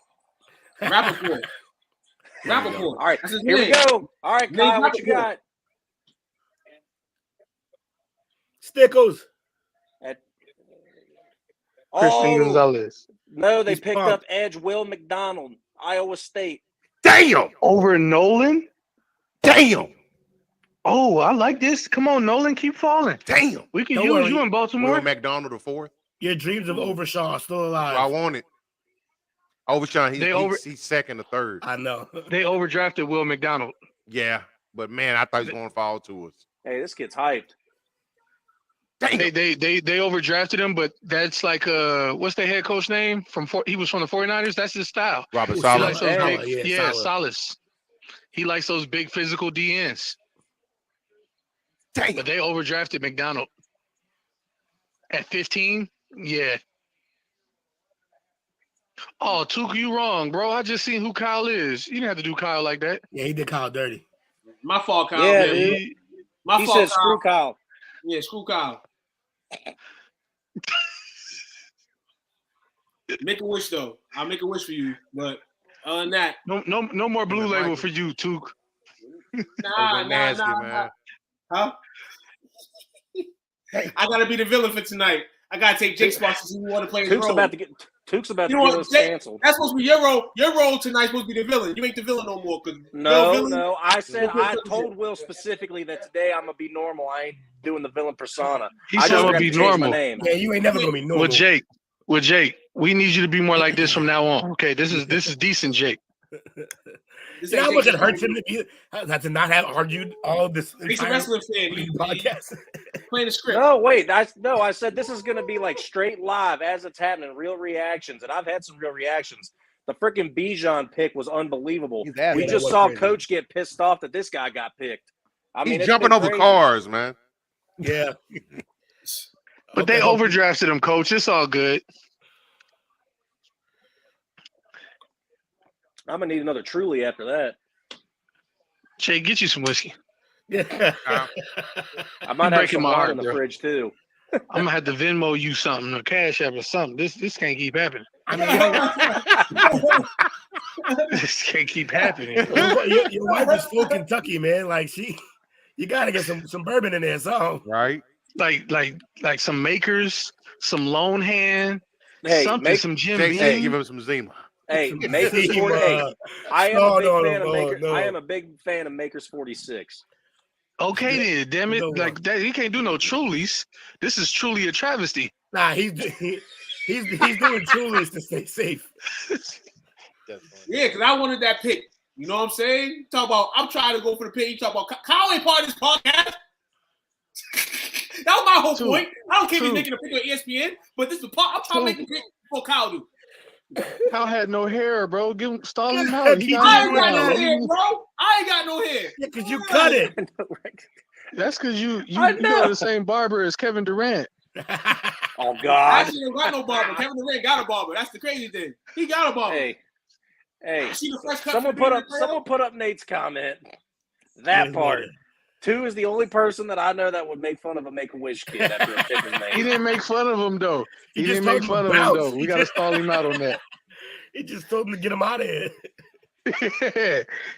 Rappaport. All right, here we go. All right, Kyle, what you got? Stickles. Christian Gonzalez. No, they picked up Edge Will McDonald, Iowa State. Damn. Over Nolan? Damn. Oh, I like this. Come on, Nolan, keep falling. Damn. We can use you in Baltimore. Will McDonald the fourth. Your dreams of Overshaw are still alive. I want it. Overshaw, he's second or third. I know. They overdrafted Will McDonald. Yeah, but man, I thought he was going to fall to us. Hey, this kid's hyped. They overdrafted him, but that's like what's their head coach name? He was from the 49ers. That's his style. Robert Saleh. Salas. He likes those big physical DNs. Dang. But they overdrafted McDonald at 15. Yeah. Oh, Tuka, you wrong, bro. I just seen who Kyle is. You didn't have to do Kyle like that. Yeah, he did Kyle dirty. My fault, Kyle. Yeah, he said Kyle. screw Kyle. Yeah, screw Kyle. Make a wish though. I'll make a wish for you, but other than that, no more blue label for you, Tuke. Nah. Huh? I gotta be the villain for tonight. I gotta take Jake's spot since you want to play his role. Tuke's about to get us canceled. That's supposed to be your role. Your role tonight's supposed to be the villain. You ain't the villain no more. No. I told Will specifically that today I'm gonna be normal. I ain't doing the villain persona. He said I'm gonna be normal. Yeah, you ain't never gonna be normal. With Jake, we need you to be more like this from now on. Okay, this is decent, Jake. You know how much it hurts him to not have argued all this. He's a wrestling fan. Podcast. Playing the script. No, wait. I said this is going to be like straight live as it's happening, real reactions. And I've had some real reactions. The freaking Bijan pick was unbelievable. We just saw Coach get pissed off that this guy got picked. I mean, he's jumping over cars, man. Yeah. But they overdrafted him, Coach. It's all good. I'm gonna need another Truly after that. Jay, get you some whiskey. Yeah. I might have some water in the fridge too. I'm gonna have to Venmo you something or Cash App or something. This can't keep happening. This can't keep happening. Your wife is full Kentucky, man. Like you gotta get some bourbon in there, so right. Like some Makers, some Lone Hand, some Jim Beam. Hey, give him some Zima. Hey, Makers 48. I am a big fan of Makers 46. Okay, then, damn it! Like that, he can't do no Trulies. This is truly a travesty. Nah, he's doing Trulies to stay safe. Yeah, because I wanted that pick. You know what I'm saying? Talk about I'm trying to go for the pick. You talk about Kyle ain't part of this podcast. That was my whole point. I don't care if he's making a pick on ESPN, but this is I'm trying to make a pick before Kyle do. Kyle had no hair, bro. Stall him out. I ain't got no hair, bro. I ain't got no hair. Yeah, because you cut it. That's because you go to the same barber as Kevin Durant. Oh God! I actually don't got no barber. Kevin Durant got a barber. That's the crazy thing. He got a barber. Hey! Someone put up Nate's comment. That part. 2 is the only person that I know that would make fun of a Make-A-Wish kid after a pick his name. He didn't make fun of him though. We got to stall him out on that. He just told him to get him out of here.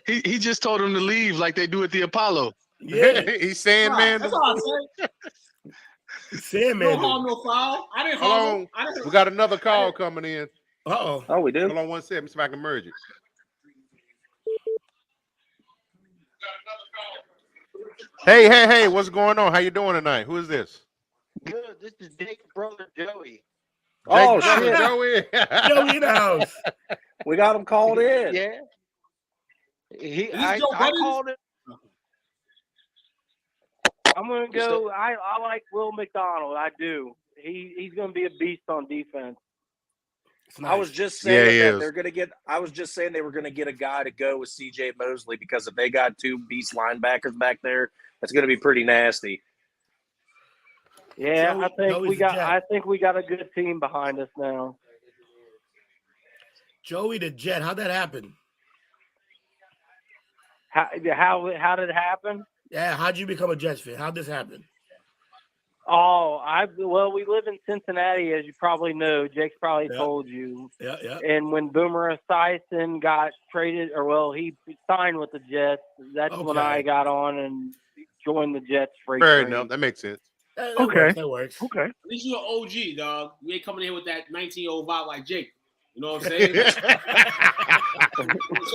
he just told him to leave like they do at the Apollo. Yeah, He's saying, man. That's all I said. Sandman. No harm, no foul. I didn't Hold harm on. him. I didn't. We got another call coming in. Uh-oh. Oh, we do. Hold on 1 second. See if I can merge it. Hey, what's going on? How you doing tonight? Who is this? Good. This is Jake's brother Joey. Oh, Jake shit. Joey. Joey in the house. We got him called in. Yeah. Joe I Budden? called it. I'm gonna go. I like Will McDonald. I do. He's gonna be a beast on defense. I was just Yeah, saying he that is. they're gonna get. I was just saying they were gonna get a guy to go with C.J. Mosley because if they got two beast linebackers back there, that's gonna be pretty nasty. Yeah, Joey- I think Joey's we a got. Jet. I think we got a good team behind us now. Joey the Jet. How'd that happen? How did it happen? Yeah, how'd you become a Jets fan? How'd this happen? Oh, well, we live in Cincinnati, as you probably know. Jake's probably Yeah. told you. Yeah, yeah. And when Boomer Esiason got traded, he signed with the Jets. That's when Okay. I got on and joined the Jets. Fair train. enough. That makes sense. That Okay. works, that works. Okay. At least you're an OG, dog. You ain't coming in here with that 19-year-old vibe like Jake. You know what I'm saying? Shout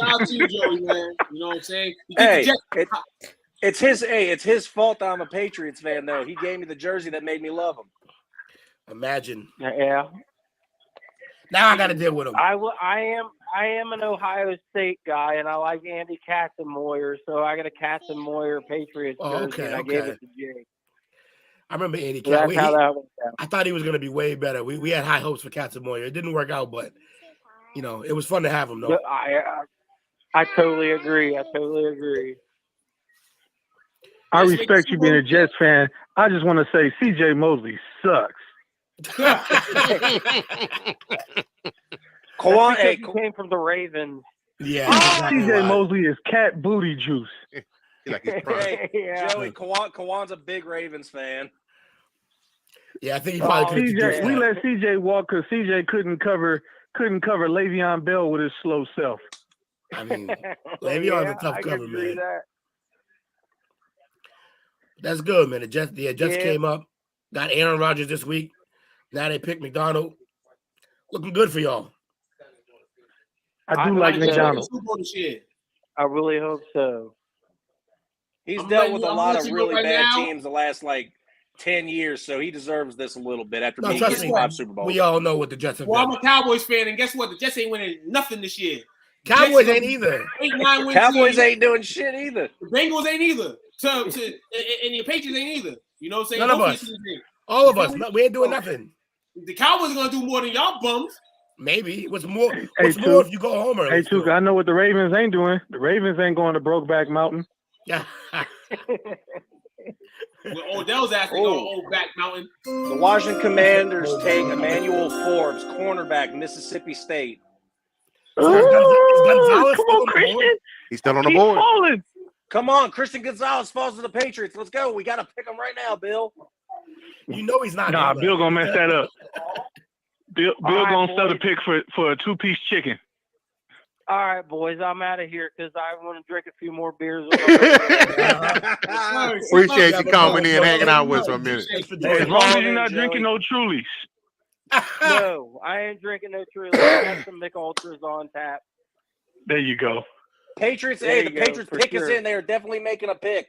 out to you, Joey, man. You know what I'm saying? You get Hey, the Jets- it's his fault that I'm a Patriots fan though. He gave me the jersey that made me love him. Imagine. Yeah. Now I got to deal with him. I am an Ohio State guy, and I like Andy Katzenmoyer, so I got a Katzenmoyer Patriots Oh, jersey, okay, and I gave okay. it to Jake. I remember Andy So that's Cat. how that went down. I thought he was going to be way better. We had high hopes for Katzenmoyer. It didn't work out, but it was fun to have him though. I totally agree. I respect you being a Jets fan. I just want to say C.J. Mosley sucks. He came from the Ravens. Yeah. C.J. Mosley is cat booty juice. Like he's prime. Yeah. Joey, Kawan's a big Ravens fan. Yeah, I think he probably could have CJ, we let CJ walk because CJ couldn't cover Le'Veon Bell with his slow self. I mean, Le'Veon's a tough cover, man. That's good, man. The Jets came up, got Aaron Rodgers this week. Now they picked McDonald. Looking good for y'all. I do like McDonald. I really hope so. He's dealt with a lot of really bad teams the last 10 years, so he deserves this a little bit after being in 5 Super Bowls. We all know what the Jets have Well, done. I'm a Cowboys fan, and guess what? The Jets ain't winning nothing this year. Cowboys ain't either. 8-9 win Cowboys team. ain't doing shit either. The Bengals ain't either. And your Patriots ain't either. You know what I'm saying? None of us. All of us. We ain't doing nothing. The Cowboys are gonna do more than y'all bums. Maybe. What's more Hey, if you go home early? Hey, Tuka, I know what the Ravens ain't doing. The Ravens ain't going to Brokeback Mountain. Yeah. Well, Odell's asking on Old Back Mountain. The Washington Commanders take Emmanuel Forbes, cornerback, Mississippi State. Is Gonzalez Come still on, on the Christian. board? He's still on the Keep board. falling. Come on, Christian Gonzalez falls to the Patriots. Let's go. We got to pick him right now, Bill. You know he's not. Nah, either. Bill gonna mess that up. Bill right, gonna sell the boys. pick for a 2-piece chicken. All right, boys, I'm out of here because I want to drink a few more beers. Appreciate you coming in, hanging out with us for a minute. As long as you're not drinking no Trulies. No, I ain't drinking no Truly. I have some Mick Ultras on tap. There you go. Patriots, There the you go, Patriots for pick us sure. in. They're definitely making a pick.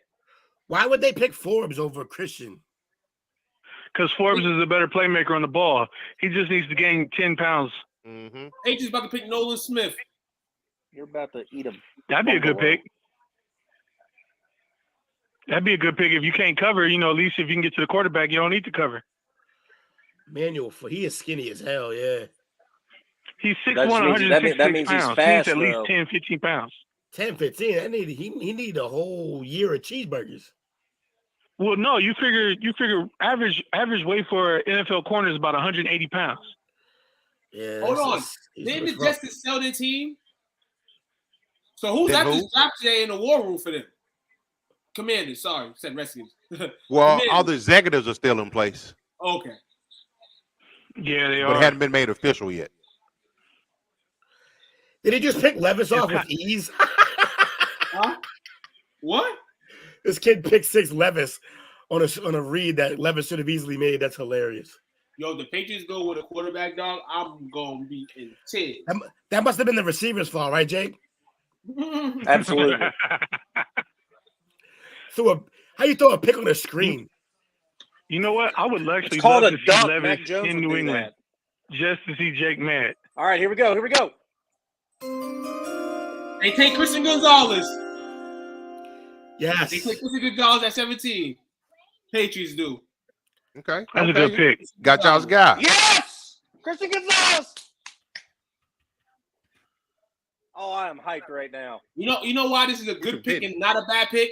Why would they pick Forbes over Christian? Because Forbes is a better playmaker on the ball. He just needs to gain 10 pounds. Mm-hmm. Patriots about to pick Nolan Smith. You're about to eat him. That'd be a good pick. That'd be a good pick if you can't cover. At least if you can get to the quarterback, you don't need to cover. He is skinny as hell. Yeah. He's 6'1", That just means- that 166 means he's pounds. fast, he needs at least though. 10, 15 pounds. 10, 15. He need a whole year of cheeseburgers. Well, no, you figure average weight for an NFL corner is about 180 pounds. Yeah. Hold on. he's Didn't the rough. Jets sell their team? So who's Then at who? this draft today in the war room for them? Commanders, sorry, said Redskins. Well, Commanders. all the executives are still in place, Okay. Yeah, they but are. it hadn't been made official yet. Did he just pick Levis off with ease? Huh? What? This kid picked 6 Levis on a read that Levis should have easily made. That's hilarious. Yo, the Patriots go with a quarterback, dog. I'm gonna be in tears. That must have been the receiver's fault, right, Jake? Absolutely. How you throw a pick on a screen? You know what? I would actually It's called love a to see dunk. Levis Mac Jones in would New do England just to see Jake mad. All right, here we go. They take Christian Gonzalez. Yes. They take Christian Gonzalez at 17. Patriots do. Okay. That's a good pick. Got y'all's guy. Yes! Christian Gonzalez! Oh, I am hyped right now. You know why this is a good pick and not a bad pick?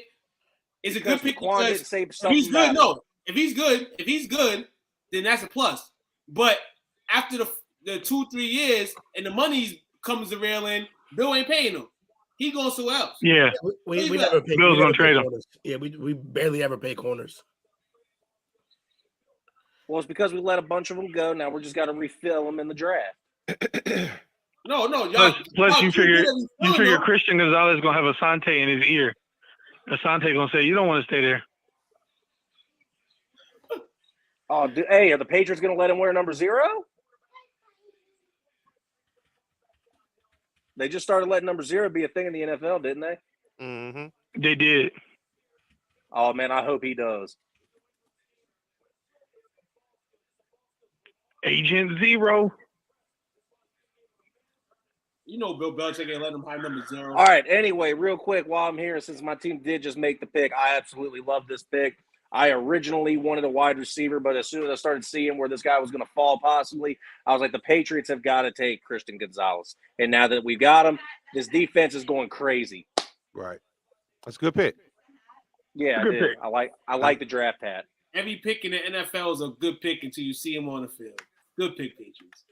It's a good pick Quan didn't because say if something he's good, about if he's good, then that's a plus. But after the 2-3 years and the money comes to rail in, Bill ain't paying him. He goes somewhere else. Yeah. We never pay. Bill's gonna trade him. Corners. Yeah, we barely ever pay corners. Well, it's because we let a bunch of them go. Now we're just got to refill them in the draft. No, y'all. Plus, you figure Christian Gonzalez is gonna have Asante in his ear. Asante gonna say, "You don't want to stay there." Oh, hey, are the Patriots gonna let him wear number 0? They just started letting number 0 be a thing in the NFL, didn't they? Mm-hmm. They did. Oh man, I hope he does. Agent 0. You know Bill Belichick ain't let him have number 0. All right. Anyway, real quick, while I'm here, since my team did just make the pick, I absolutely love this pick. I originally wanted a wide receiver, but as soon as I started seeing where this guy was going to fall possibly, I was like, the Patriots have got to take Christian Gonzalez. And now that we've got him, this defense is going crazy. Right. That's a good pick. Yeah, Good I did. pick. I like the draft hat. Every pick in the NFL is a good pick until you see him on the field. Good pick, Patriots.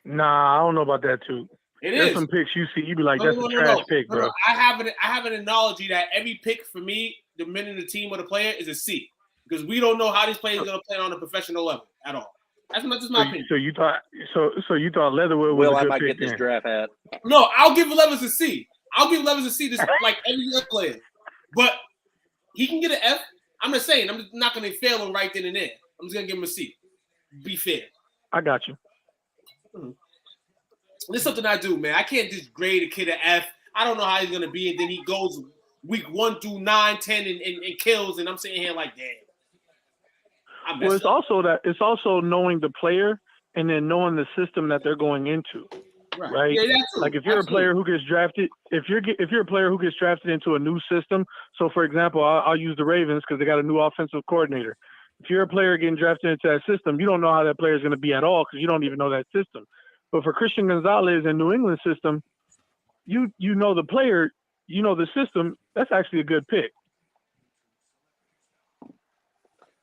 Nah, I don't know about that too. There's some picks you see, you be like, that's a trash pick, bro. I have an analogy that every pick for me, the minute the team or the player, is a C. Because we don't know how these players are going to play on a professional level at all. That's just my opinion. So you thought Leatherwood was Will, a I good might pick get this then. draft hat. No, I'll give Levis a C. I'll give Levis a C just like every other player. But he can get an F. I'm just saying, I'm just not going to fail him right then and there. I'm just going to give him a C. Be fair. I got you. This is something I do, man. I can't just grade a kid an F. I don't know how he's going to be, and then he goes week 1 through 9, 10, and kills, and I'm sitting here like, damn. Well, it's also knowing the player and then knowing the system that they're going into. Right. Yeah, that's true. Like if you're a player who gets drafted, if you're a player who gets drafted into a new system. So for example, I'll use the Ravens because they got a new offensive coordinator. If you're a player getting drafted into that system, you don't know how that player is going to be at all because you don't even know that system. But for Christian Gonzalez and New England system, you know the player, you know the system. That's actually a good pick.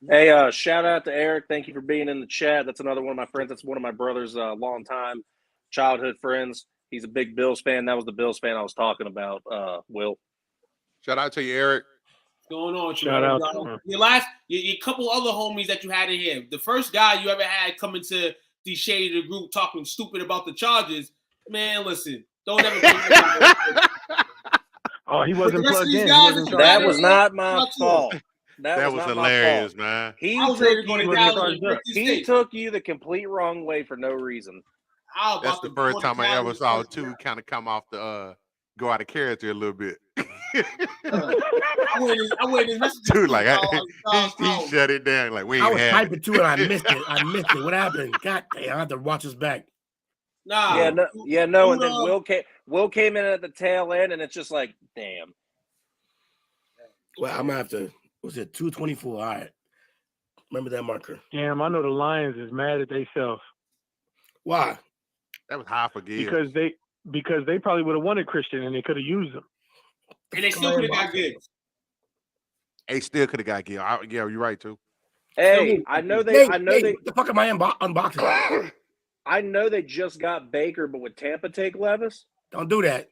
Hey, shout out to Eric. Thank you for being in the chat. That's another one of my friends. That's one of my brother's longtime childhood friends. He's a big Bills fan. That was the Bills fan I was talking about, Will. Shout out to you, Eric. What's going on? Shout out to him. Your couple other homies that you had in here. The first guy you ever had coming to the shade of the group talking stupid about the Chargers. Man, listen, don't ever. Oh, he wasn't plugged in. That was not my fault. That was hilarious, man. He took you the complete wrong way for no reason. That's the first time I ever saw two kind of come off the go out of character a little bit. I went in Dude, like he shut it down. Like we ain't I was had typing too and I missed it. What happened? God damn, I have to watch this back. Nah. And then Will came in at the tail end, and it's just like, damn. Well, I'm gonna have to. Was it 224? All right. Remember that marker. Damn, I know the Lions is mad at themselves. Why? That was high for Gibbs. Because they probably would have wanted Christian and they could have used him. And they still could have got Gibbs. They still could have got Gibbs. Yeah, you're right too. Hey, I know they. What the fuck am I unboxing? I know they just got Baker, but would Tampa take Levis? Don't do that.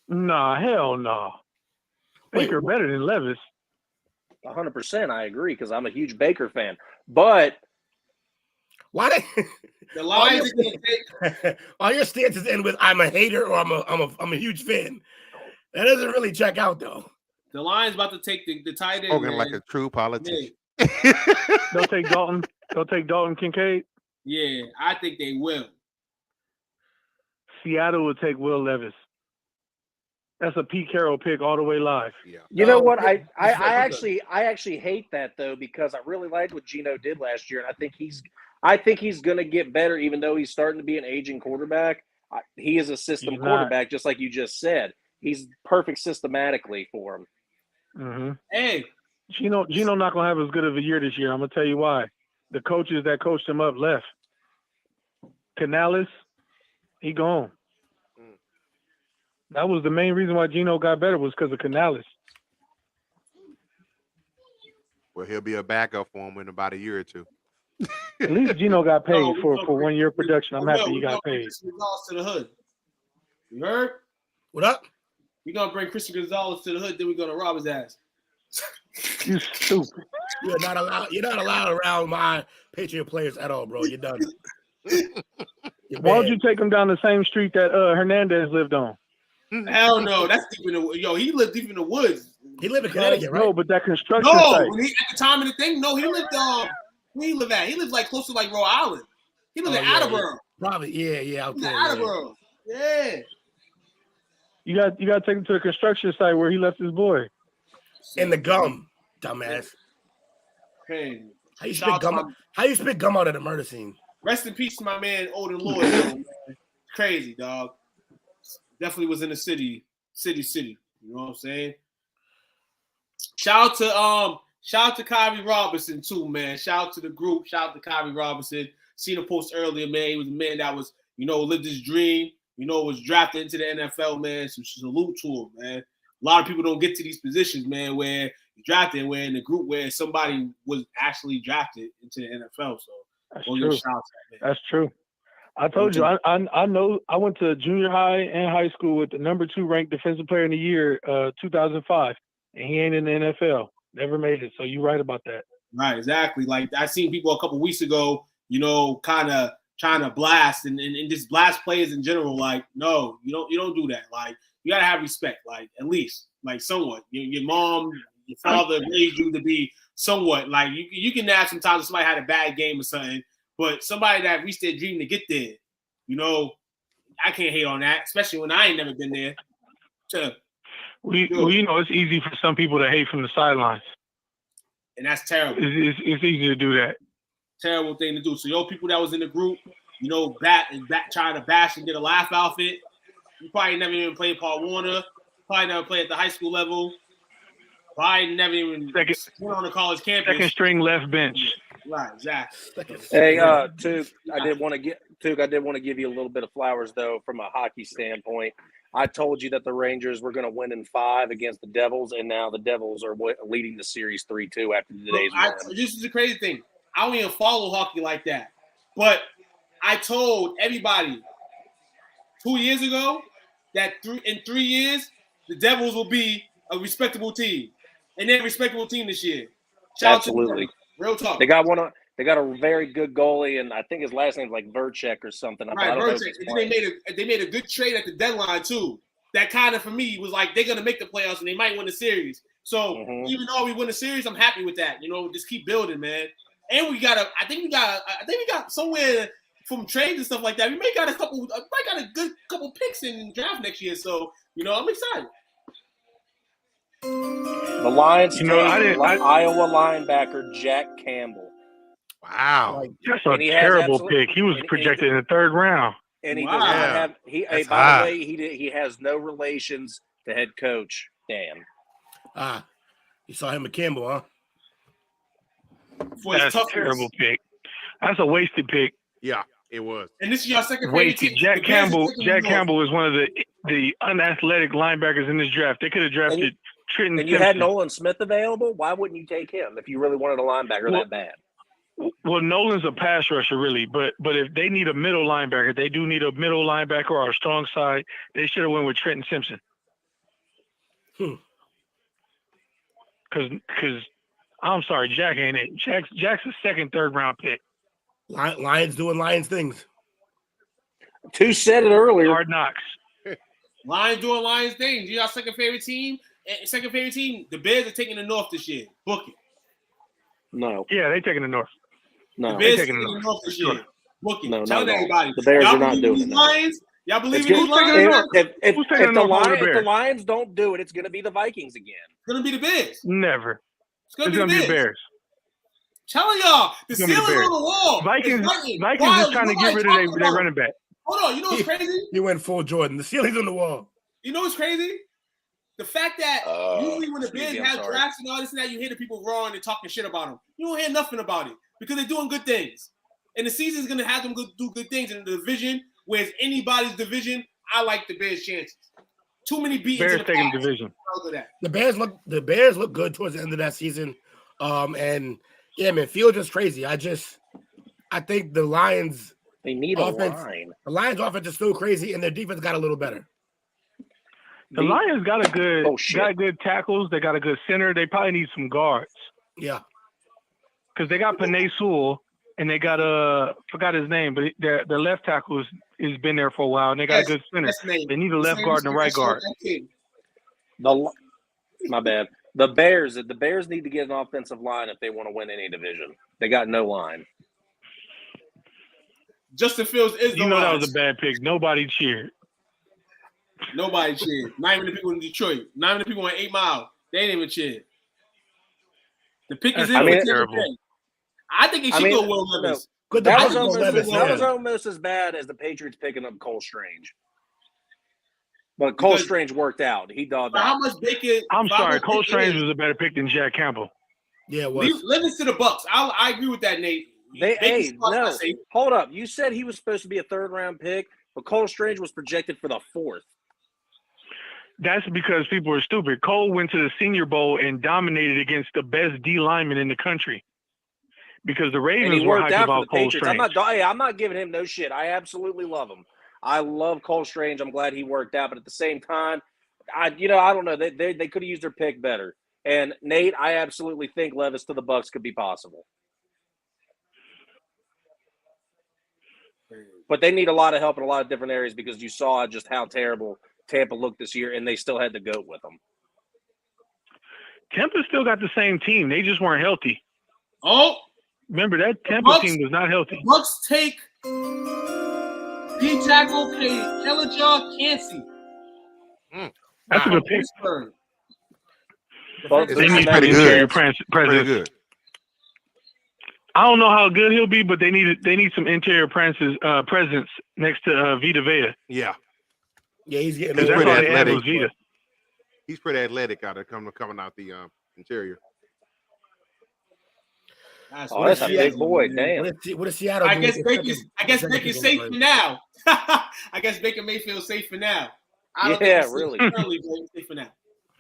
Nah, hell no. Baker better than Levis. 100%, I agree because I'm a huge Baker fan. But Why? The Lions are gonna take. All your stances end with "I'm a hater" or "I'm a huge fan." That doesn't really check out though. The Lions about to take the tight end. Spoken man. like a true politician. They'll take Dalton. They'll take Dalton Kincaid. Yeah, I think they will. Seattle will take Will Levis. That's a Pete Carroll pick all the way live. Yeah. You know what? I actually hate that though, because I really liked what Geno did last year, and I think he's going to get better, even though he's starting to be an aging quarterback. He is a system quarterback, just like you just said. He's perfect systematically for him. Mm-hmm. Hey, Geno not gonna have as good of a year this year. I'm gonna tell you why. The coaches that coached him up left. Canales, he gone. That was the main reason why Geno got better, was because of Canales. Well, he'll be a backup for him in about a year or two. At least Geno got paid for 1 year production. I'm happy he got paid. Christian Gonzalez to the hood. You heard? What up? We're gonna bring Christian Gonzalez to the hood, then we're gonna rob his ass. You stupid. You're not allowed around my Patriot players at all, bro. You're done. Why would you take him down the same street that Hernandez lived on? Hell no, that's deep in the he lived deep in the woods. He lived in Connecticut, right? No, but that construction No, site. at the time of the thing, no, he lived where he lived at? He lived like close to like Rhode Island. He lived in Attleboro. Yeah. Probably, yeah, out there. Attleboro. Yeah. You got to take him to the construction site where he left his boy. In the gum, dumbass. Crazy. How you spit gum out at a murder scene? Rest in peace to my man Odin Lloyd. Crazy, dog. Definitely was in the city. You know what I'm saying? Shout out to Kyrie Robinson too, man. Shout out to the group. Shout out to Kyrie Robinson. Seen a post earlier, man. He was a man that was, lived his dream. Was drafted into the NFL, man. So salute to him, man. A lot of people don't get to these positions, man, where you're drafted, where in the group where somebody was actually drafted into the NFL. So that's true. That's true. I told you, I know. I went to junior high and high school with the number 2 ranked defensive player in the year, 2005, and he ain't in the NFL. Never made it. So you're right about that. Right, exactly. Like I seen people a couple weeks ago, kind of trying to blast and just blast players in general. Like, no, you don't do that. Like, you gotta have respect. Like, at least, like, somewhat. Your mom, your father raised you to be somewhat. Like, you can have sometimes if somebody had a bad game or something, but somebody that reached their dream to get there, I can't hate on that, especially when I ain't never been there. It's easy for some people to hate from the sidelines, and that's terrible. It's easy to do that. Terrible thing to do. So, people that was in the group, trying to bash and get a laugh outfit. You probably never even played Paul Warner. Probably never played at the high school level. Probably never even went on the college campus. Second string left bench. Right, exactly. Hey, Took, I did want to give you a little bit of flowers though, from a hockey standpoint. I told you that the Rangers were going to win in 5 against the Devils, and now the Devils are leading the series 3-2 after today's win. This is the crazy thing. I don't even follow hockey like that. But I told everybody 2 years ago that in 3 years, the Devils will be a respectable team. And they're a respectable team this year. Absolutely. Real talk. They got a very good goalie, and I think his last name's like Verchek or something. Right, Verchek. They made a good trade at the deadline too. That kind of, for me, was like they're gonna make the playoffs and they might win the series. So even though we win the series, I'm happy with that. Just keep building, man. And I think we got somewhere from trades and stuff like that. We might got a good couple picks in the draft next year. So I'm excited. The Lions Iowa linebacker Jack Campbell. Wow, that's a terrible pick. He was projected in the 3rd round. And he does not have. By the way, he has no relations to head coach Dan. You saw him at Campbell, huh? That's a terrible pick. That's a wasted pick. Yeah, it was. And this is your second wasted. Jack Campbell is one of the unathletic linebackers in this draft. They could have drafted Trenton. And you had Nolan Smith available. Why wouldn't you take him if you really wanted a linebacker that bad? Well, Nolan's a pass rusher, really, but if they need a middle linebacker, they do need a middle linebacker or a strong side. They should have went with Trenton Simpson. Because I'm sorry, Jack ain't it. Jack's a 2nd, 3rd round pick. Lions doing Lions things. Two said it earlier. Hard knocks. Lions doing Lions things. You got second favorite team. Second favorite team. The Bears are taking the North this year. Book it. No. Yeah, they taking the North. No. The Bears They taking taking the the North this year. Book it. No, Tell everybody. The Bears y'all are not believe doing these it. Lions? Y'all believe It's in these Lions? Who's taking the North over the if the Bears? Lions don't do it, it's going to be the Vikings again. It's going to be the Bears. Never. It's going It's to gonna be be the the Bears. Bears. Telling y'all, the It's gonna be ceiling's the Bears. on the wall. Vikings It's Vikings is trying to get rid of their running back. Hold on. You know what's crazy? He went full Jordan. The ceiling's on the wall. You know what's crazy? The fact that usually when the excuse Bears me, I'm have sorry. drafts and all this and that, you hear the people wrong and talking shit about them. You don't hear nothing about it because they're doing good things. And the season's going to have them do good things in the division, whereas anybody's division, I like the Bears' chances. Too many beatings Bears in the taking past. division. The Bears look good towards the end of that season. And yeah, man, Fields is crazy. I think the Lions They need offense, a line. the Lions offense is still crazy, and their defense got a little better. The Lions got good tackles. They got a good center. They probably need some guards. Yeah. Because they got Penei Sewell and they got forgot his name, but their left tackle has been there for a while, and they got a good center. They need a left guard and a right guard. My bad. The Bears need to get an offensive line if they want to win any division. They got no line. Justin Fields is the line. That was a bad pick. Nobody cheered. Nobody cheered. Not even the people in Detroit. Not even the people in 8 Mile. They ain't even cheered. The pick is in for terrible. I think he should go Will Levis. That was almost as bad as the Patriots picking up Cole Strange. But Cole Strange worked out. He dogged out. How much Bacon? I'm sorry. Cole Strange was a better pick than Jack Campbell. Yeah, it was. Levis to the Bucks. I agree with that, Nate. Hold up. You said he was supposed to be a third-round pick, but Cole Strange was projected for the 4th. That's because people are stupid. Cole went to the Senior Bowl and dominated against the best D lineman in the country. Because the Ravens were hyped about Cole Strange. I'm not giving him no shit. I absolutely love him. I love Cole Strange. I'm glad he worked out. But at the same time, I don't know. They could have used their pick better. And Nate, I absolutely think Levis to the Bucks could be possible. But they need a lot of help in a lot of different areas because you saw just how terrible Tampa looked this year, and they still had the GOAT with them. Tampa still got the same team. They just weren't healthy. Oh. Remember, that Tampa team was not healthy. Bucks take D tackle Kellinger Cansey. That's a good pick. They need pretty good. Pretty good. I don't know how good he'll be, but they need some interior presence next to Vita Vea. Yeah. Yeah, he's getting pretty athletic. He's pretty athletic out there coming out the interior. That's a big boy. Damn. What is Seattle? I guess Baker's safe for now. I guess Baker Mayfield's safe for now. Really. Safe for now.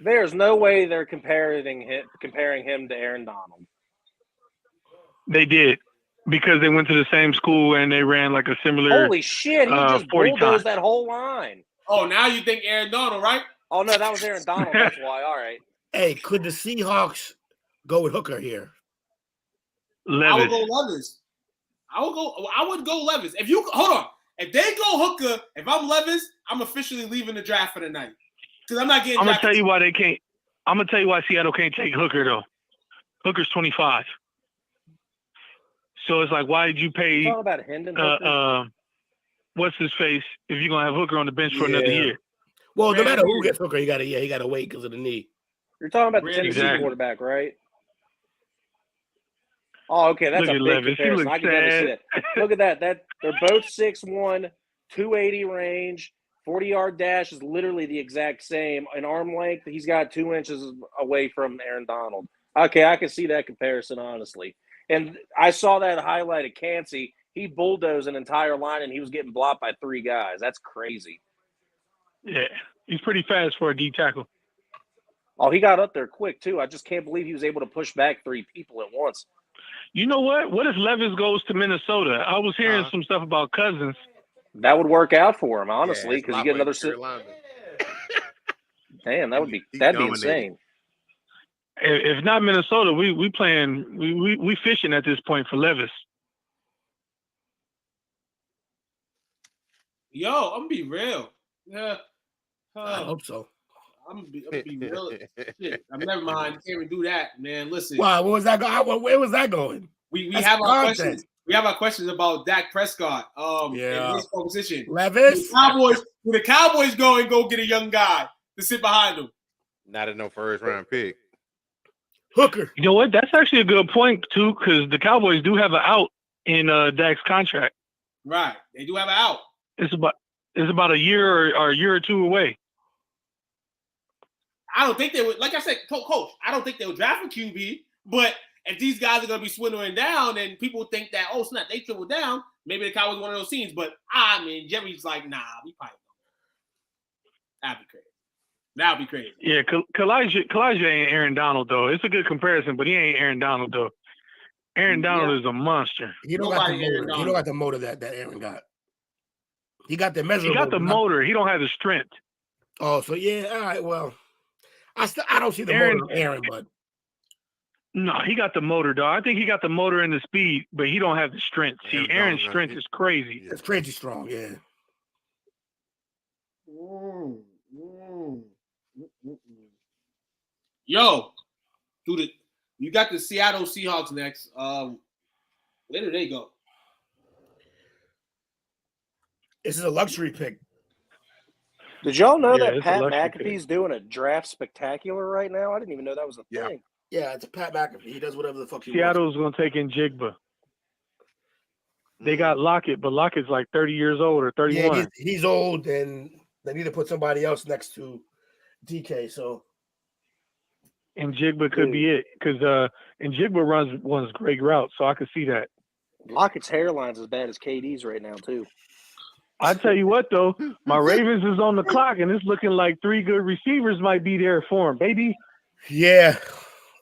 There's no way they're comparing him to Aaron Donald. They did because they went to the same school and they ran like a similar. Holy shit! He just bulldozed that whole line. Oh, now you think Aaron Donald, right? Oh no, that was Aaron Donald. That's why. All right. Hey, could the Seahawks go with Hooker here? Levis. I would go Levis. I would go Levis. If you hold on, if they go Hooker, if I'm Levis, I'm officially leaving the draft for the night because I'm not getting. I'm gonna tell you why they can't. I'm gonna tell you why Seattle can't take Hooker though. Hooker's 25. So it's like, why did you pay? Talk about Hendon what's his face? If you're gonna have Hooker on the bench for another year. Well, no matter who gets Hooker, he gotta wait because of the knee. You're talking about the Tennessee quarterback, right? Oh, okay, that's a big comparison. I can never see it. Look at that. They're both 6'1", 280 range. 40-yard dash is literally the exact same. In arm length, he's got 2 inches away from Aaron Donald. Okay, I can see that comparison, honestly. And I saw that highlight at Cansey. He bulldozed an entire line, and he was getting blocked by 3 guys. That's crazy. Yeah, he's pretty fast for a D tackle. Oh, he got up there quick, too. I just can't believe he was able to push back 3 people at once. You know what? What if Levis goes to Minnesota? I was hearing some stuff about Cousins. That would work out for him, honestly, because you get another. Damn, that'd be insane. If not Minnesota, we fishing at this point for Levis. Yo, I'm gonna be real. Yeah. I hope so. I'm gonna be real. Shit. Never mind. You can't even do that, man. Listen. Wow, what was that going? Where was that going? We have our questions. We have our questions about Dak Prescott. And his position. Levis. The Cowboys go and go get a young guy to sit behind him. Not in no first round pick. Hooker. You know what? That's actually a good point too, because the Cowboys do have an out in Dak's contract. Right, they do have an out. It's about a year or a year or two away. I don't think they would. Like I said, Coach, I don't think they would draft a QB. But if these guys are going to be swindling down, and people think that, oh snap, they triple down, maybe the Cowboys one of those teams. But Jerry's like, nah, we probably don't. That'd be crazy. That'd be crazy. Yeah, Kalijah ain't Aaron Donald though. It's a good comparison, but he ain't Aaron Donald though. Aaron Donald is a monster. You don't got the motor. You don't got the motor that Aaron got. He got the measurable. He got the motor. He don't have the strength. Oh, so yeah. All right. Well, I don't see the motor of Aaron, but no, he got the motor, dog. I think he got the motor and the speed, but he don't have the strength. See, Aaron's strength is crazy. It's crazy strong. Yeah. Yo, dude, you got the Seattle Seahawks next. Where do they go? This is a luxury pick. Did y'all know that Pat McAfee's doing a draft spectacular right now? I didn't even know that was a thing. Yeah, it's Pat McAfee. He does whatever the fuck he Seattle's going to take in Jigba. They got Lockett, but Lockett's like 30 years old or 31. Yeah, he's old, and they need to put somebody else next to DK. So, and Jigba could be it because and Jigba runs great routes, so I could see that. Lockett's hairline's as bad as KD's right now too. I tell you what, though, my Ravens is on the clock, and it's looking like 3 good receivers might be there for him, baby. Yeah,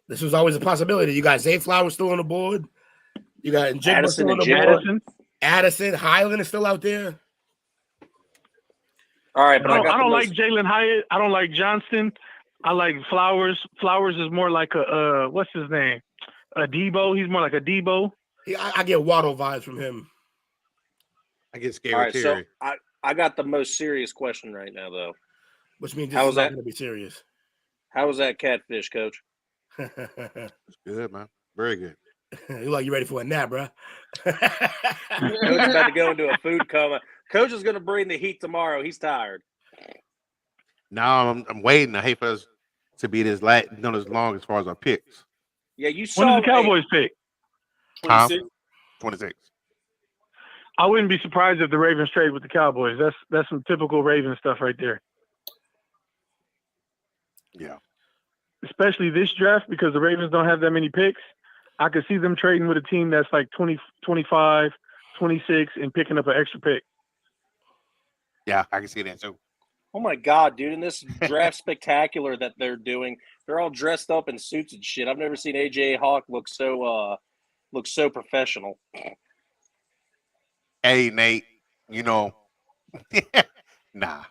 this was always a possibility. You got Zay Flowers still on the board. You got Jigba still on the board. Addison, Highland is still out there. All right, but I don't like Jalen Hyatt. I don't like Johnston. I like Flowers. Flowers is more like a what's his name? A Debo. He's more like a Debo. I get Waddle vibes from him. I get scared. All right, so I got the most serious question right now, though. Which means this is not going to be serious. How was that catfish, Coach? It's good, man. Very good. You like you ready for a nap, bro? Coach is about to go into a food coma. Coach is going to bring the heat tomorrow. He's tired. Now I'm waiting. I hate for us to be this not as long as far as our picks. Yeah, you saw. When did the Cowboys pick? 26. I wouldn't be surprised if the Ravens trade with the Cowboys. That's some typical Ravens stuff right there. Yeah. Especially this draft because the Ravens don't have that many picks. I could see them trading with a team that's like 20, 25, 26 and picking up an extra pick. Yeah, I can see that too. Oh my God, dude! In this draft spectacular that they're doing, they're all dressed up in suits and shit. I've never seen AJ Hawk look so professional. Hey, Nate, you know, nah.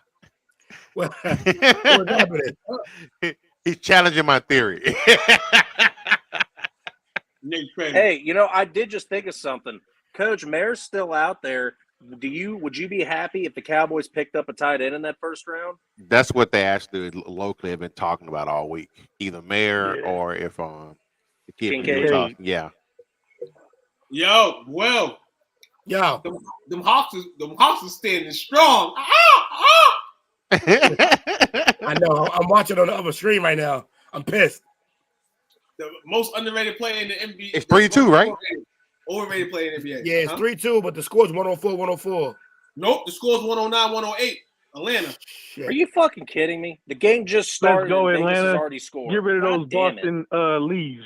What's happening? He's challenging my theory. Hey, you know, I did just think of something. Coach, Mayer's still out there. Would you be happy if the Cowboys picked up a tight end in that first round? That's what they actually locally have been talking about all week. Either Mayer or if the kid Kincaid. Yeah. Yo, well. Yo, them Hawks are standing strong. I know. I'm watching on the other stream right now. I'm pissed. The most underrated player in the NBA. It's 3-2, right? Overrated player in the NBA. Yeah, it's 3-2, but the score's 104-104. Nope, the score's 109-108. Atlanta. Are you fucking kidding me? The game just started. Let's go, and Vegas Atlanta. has already scored. Get rid of those God Boston leaves.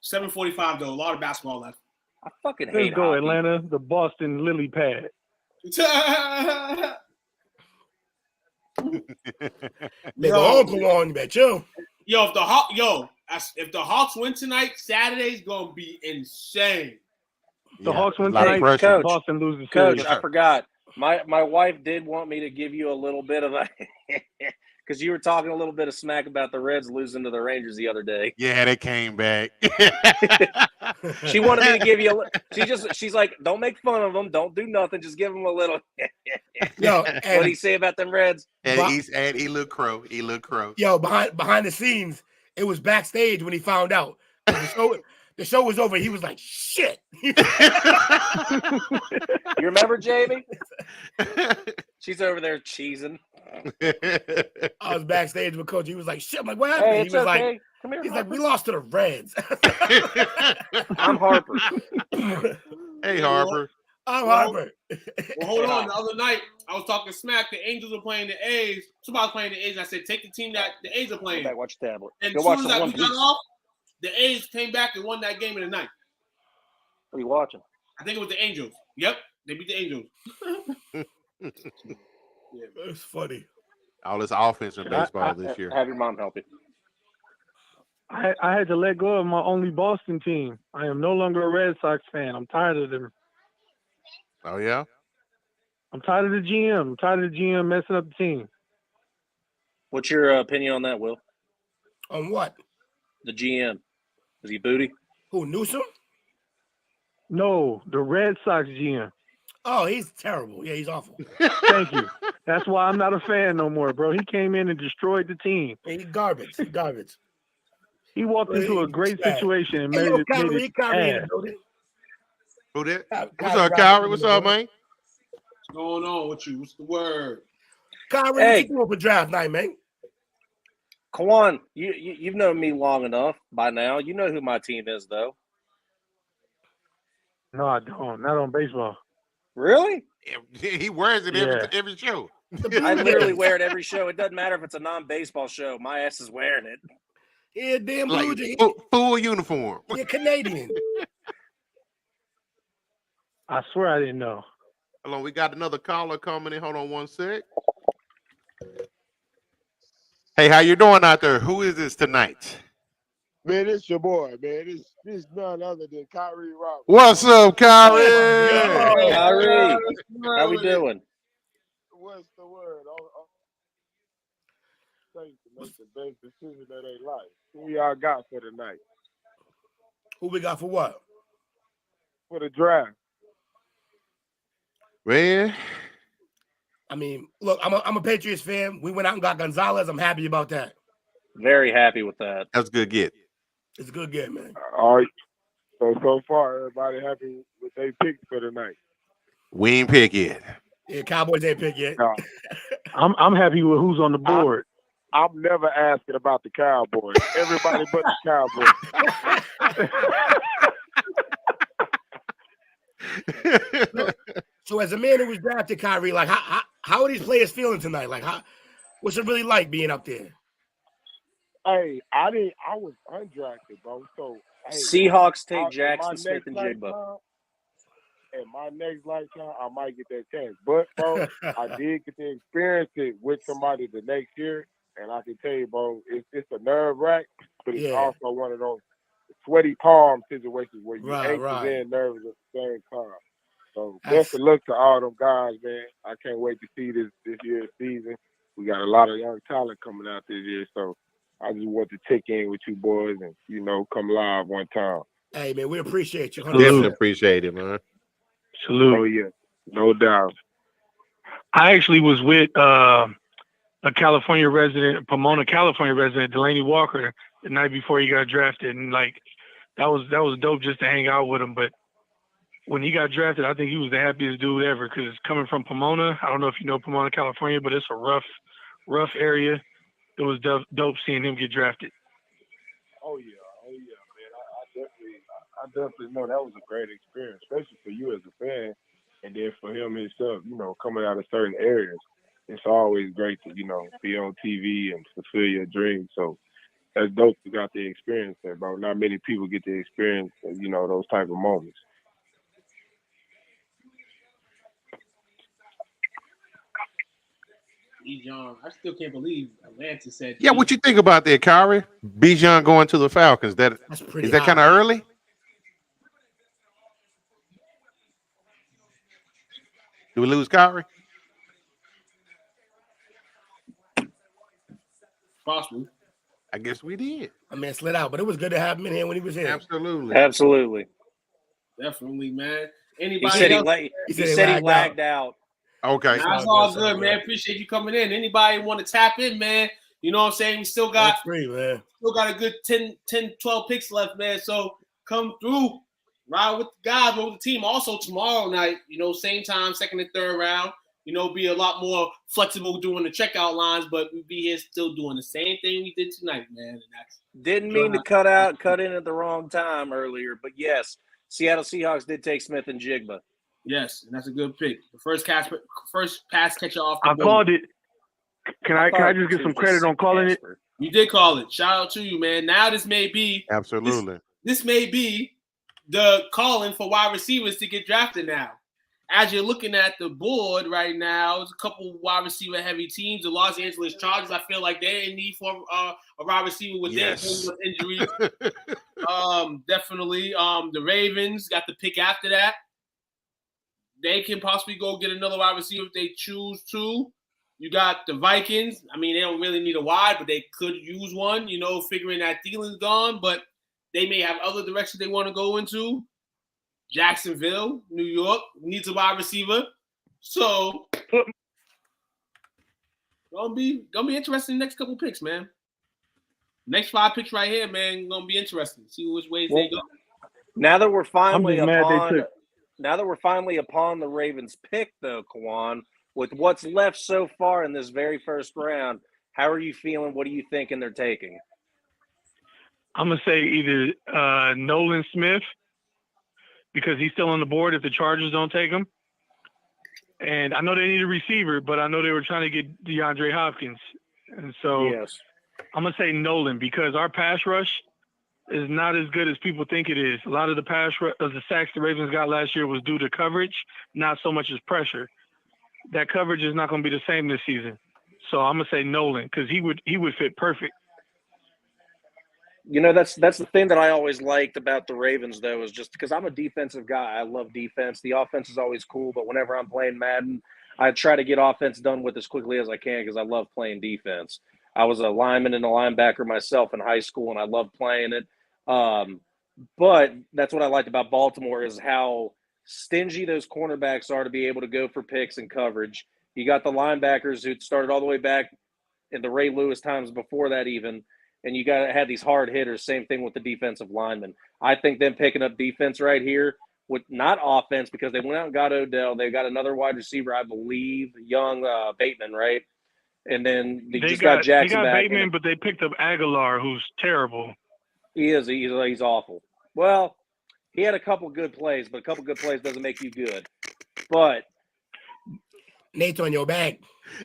7:45 though. A lot of basketball left. I fucking hate Let's go, hockey. Atlanta. The Boston lily pad. Nigga, Uncle on you, bet you. Yo, if the Hawks win tonight, Saturday's gonna be insane. The Hawks win tonight. Coach, Boston loses. Coach, I forgot. My wife did want me to give you a little bit of a because you were talking a little bit of smack about the Reds losing to the Rangers the other day. Yeah, they came back. She wanted me to give you she's like, don't make fun of them. Don't do nothing. Just give them a little. Yo, What did he say about them Reds? And he looked crow. He looked crow. Yo, behind the scenes, it was backstage when he found out. The show was over. He was like, shit. You remember Jamie? She's over there cheesing. I was backstage with Coach. He was like, shit. I'm like, what happened? Hey, he it's was okay. like, Come here, he's Harper. like, we lost to the Reds. I'm Harper. Hey, Harper. I'm Harper. Well, hold on. The other night, I was talking smack. The Angels were playing the A's. Somebody was playing the A's. I said, take the team that the A's are playing. Go back, watch the tablet. And Go as watch soon the as One we got Piece. off, the A's came back and won that game in the ninth. What are you watching? I think it was the Angels. Yep, they beat the Angels. It's funny. All this offense in baseball this year. Have your mom help you. I had to let go of my only Boston team. I am no longer a Red Sox fan. I'm tired of them. Oh, yeah? I'm tired of the GM. I'm tired of the GM messing up the team. What's your opinion on that, Will? On what? The GM. Is he booty? Who, Newsom? No, the Red Sox GM. Oh, he's terrible. Yeah, he's awful. Thank you. That's why I'm not a fan no more, bro. He came in and destroyed the team. He's garbage. He's garbage. He walked into a great situation and made it Kyrie in the ass. building. Who that? What's up, Kyrie? What's up, man? What's going on with you? What's the word? Kyrie, Hey. what you doing for draft night, man? Kwan, you've known me long enough by now. You know who my team is, though. No, I don't. Not on baseball. Really? He wears it every show. I literally wear it every show. It doesn't matter if it's a non-baseball show. My ass is wearing it. Yeah, damn Like Blue Jay. full uniform. You're Canadian. I swear I didn't know. Hold on, we got another caller coming in. Hold on one sec. Hey, how you doing out there? Who is this tonight? Man, it's your boy, man. This none other than Kyrie Roberts. What's up, Kyrie? Kyrie, how we doing? What's the word? Safe to make the best decision of their life. Who y'all got for the night? Who we got for what? For the draft. Man, I mean, look, I'm a Patriots fan. We went out and got Gonzalez. I'm happy about that. Very happy with that. that's a good get. It's a good game, man. All right. So far, everybody happy with their picks for the night. We ain't pick yet. Yeah, Cowboys ain't picked yet. No, I'm happy with who's on the board. I'm never asking about the Cowboys. Everybody but the Cowboys. So as a man who was drafted, Kyrie, like how are these players feeling tonight? Like what's it really like being up there? Hey, I was undrafted, bro. So hey, Seahawks take Jackson Smith and Jigba. In my next lifetime, I might get that chance. But bro, I did get to experience it with somebody the next year, and I can tell you, bro, it's a nerve wrack, but it's also one of those sweaty palm situations where you anxious and nervous at the same time. So best of luck to all them guys, man. I can't wait to see this year's season. We got a lot of young talent coming out this year, so I just want to check in with you boys and, come live one time. Hey, man, we appreciate you. 100%. Definitely appreciate it, man. Salute. Oh, yeah. No doubt. I actually was with a California resident, Pomona, California resident, Delaney Walker, the night before he got drafted, and like that was dope just to hang out with him. But when he got drafted, I think he was the happiest dude ever because coming from Pomona, I don't know if you know Pomona, California, but it's a rough area. It was dope seeing him get drafted. Oh yeah, man. I definitely know that was a great experience, especially for you as a fan, and then for him himself. Coming out of certain areas, it's always great to be on TV and fulfill your dreams. So that's dope. You got the experience there, bro. Not many people get to experience, those type of moments. Bijan, I still can't believe Atlanta said. Yeah, what you think about that, Kyrie? Bijan going to the Falcons. Is that kind of early? Do we lose Kyrie? possible. I guess we did. I mean, it slid out, but it was good to have him in here when he was here. Absolutely. Absolutely. Definitely, man. He Anybody said else? he said he lagged out. Okay. That's all good, man. Appreciate you coming in. Anybody want to tap in, man? You know what I'm saying? We still got man. Still got a good 10, 12 picks left, man. So come through. Ride with the guys, ride with the team. Also tomorrow night, you know, same time, second and third round. You know, be a lot more flexible doing the checkout lines, but we'll be here still doing the same thing we did tonight, man. And Didn't mean to cut in at the wrong time earlier, but yes, Seattle Seahawks did take Smith and Jigba. Yes, and that's a good pick. The first pass catcher off the I called it. Can I just get some credit on calling it? You did call it. Shout out to you, man. Now this may be This may be the calling for wide receivers to get drafted now. As you're looking at the board right now, there's a couple wide receiver heavy teams. The Los Angeles Chargers, I feel like they're in need for a wide receiver with their injuries. Definitely. The Ravens got the pick after that. They can possibly go get another wide receiver if they choose to. You got the Vikings. I mean, they don't really need a wide, but they could use one, you know, figuring that Thielen's gone, but they may have other directions they want to go into. Jacksonville, New York, needs a wide receiver. So, gonna be interesting next couple picks, man. Next 5 picks right here, man, gonna be interesting. See which ways they go. Now that we're finally upon the Ravens pick, though, Kwan, with what's left so far in this very first round, how are you feeling? What are you thinking they're taking? I'm gonna say either Nolan Smith, because he's still on the board if the Chargers don't take him. And I know they need a receiver, but I know they were trying to get DeAndre Hopkins. And so I'm going to say Nolan, because our pass rush is not as good as people think it is. A lot of the the sacks the Ravens got last year was due to coverage, not so much as pressure. That coverage is not going to be the same this season. So I'm going to say Nolan, because he would fit perfect. You know, that's the thing that I always liked about the Ravens, though, is just because I'm a defensive guy. I love defense. The offense is always cool, but whenever I'm playing Madden, I try to get offense done with as quickly as I can because I love playing defense. I was a lineman and a linebacker myself in high school, and I loved playing it. But that's what I liked about Baltimore is how stingy those cornerbacks are to be able to go for picks and coverage. You got the linebackers who started all the way back in the Ray Lewis times before that even. And you got to have these hard hitters. Same thing with the defensive linemen. I think them picking up defense right here with not offense because they went out and got Odell. They got another wide receiver, I believe, young Bateman, right? And then they just got Jackson back. They got Bateman, but they picked up Aguilar, who's terrible. He is. He's awful. Well, he had a couple good plays, but a couple good plays doesn't make you good. But Nate's on your back.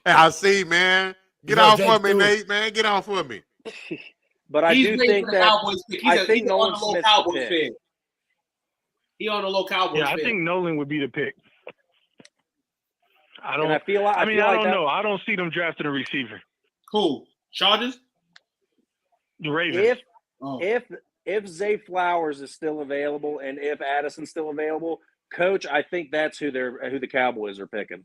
I see, man. Get off for me, Nate, man. Get off for me. But I do think that I think Nolan Smith's the pick. He on a low Cowboys. Yeah, I think Nolan would be the pick. I don't know. I don't see them drafting a receiver. Cool. Chargers? The Ravens. If Zay Flowers is still available and if Addison's still available, Coach, I think that's who the Cowboys are picking.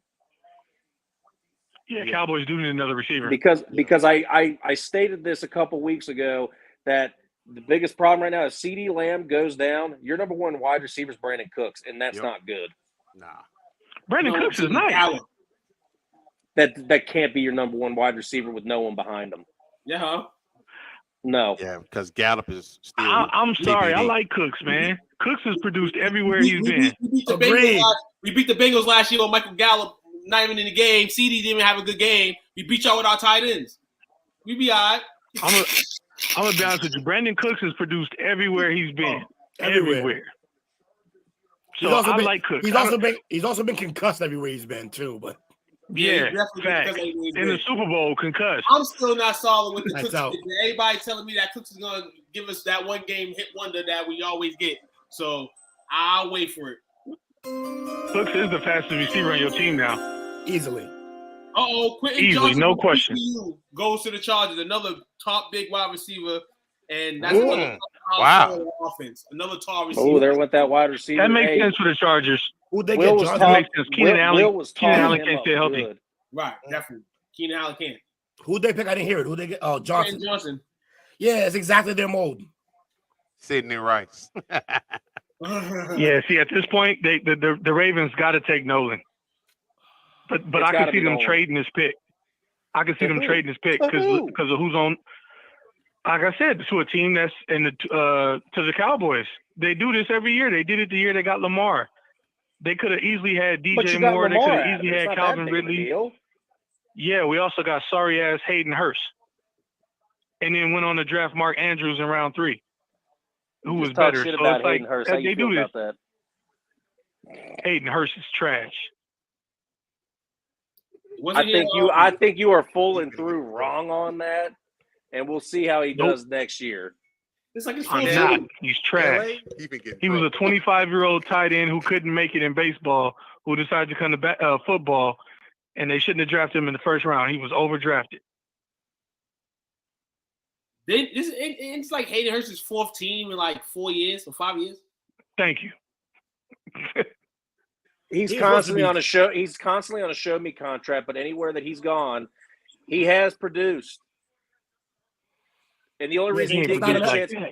Yeah, Cowboys do need another receiver. Because I stated this a couple weeks ago that the biggest problem right now is CeeDee Lamb goes down. Your number one wide receiver is Brandon Cooks, and that's not good. Nah. Brandon Cooks is nice. That can't be your number one wide receiver with no one behind him. Yeah. No. Yeah, because Gallup is still. I'm sorry. I like Cooks, man. Cooks has produced everywhere he's been. We beat the Bengals last year with Michael Gallup. Not even in the game. CD didn't even have a good game. We beat y'all with our tight ends. We be all right. I'm gonna be honest with you. Brandon Cooks has produced everywhere he's been. Everywhere. So I like Cooks. He's also been concussed everywhere he's been too. But yeah, fact. In the Super Bowl, concussed. I'm still not solid with the Cooks. Everybody telling me that Cooks is gonna give us that one game hit wonder that we always get. So I'll wait for it. Cooks is the fastest receiver on your team now. Easily. Quentin Easily, Johnson no question. Goes to the Chargers, another top big wide receiver, and that's offense. Another tall receiver. Oh, there went that wide receiver. That makes sense for the Chargers. Who they get? That makes sense. Keenan Allen can't stay healthy. Right, definitely. Keenan Allen can't. Who'd they pick? I didn't hear it. Who'd they get? Oh, Johnson. Quentin Johnson. Yeah, it's exactly their mold. Sidney Rice. Yeah, see, at this point, the Ravens got to take Nolan. But I can see them trading this pick. I can see them trading this pick because of who's on. Like I said, to a team that's in the to the Cowboys. They do this every year. They did it the year they got Lamar. They could have easily had DJ Moore. They could have easily had Calvin Ridley. Yeah, we also got sorry ass Hayden Hurst, and then went on to draft Mark Andrews in round 3, who was better. Shit So about it's like Hayden Hurst. How you feel about that? Hayden Hurst is trash. I think you are full and through wrong on that, and we'll see how he does next year. It's like I'm not. He's trash. He was a 25-year-old tight end who couldn't make it in baseball, who decided to come to football, and they shouldn't have drafted him in the first round. He was overdrafted. It's like Hayden Hurst's 4th team in like 4 years or 5 years. Thank you. He's constantly on a show. He's constantly on a show me contract, but anywhere that he's gone, he has produced. And the only reason he didn't get a chance, and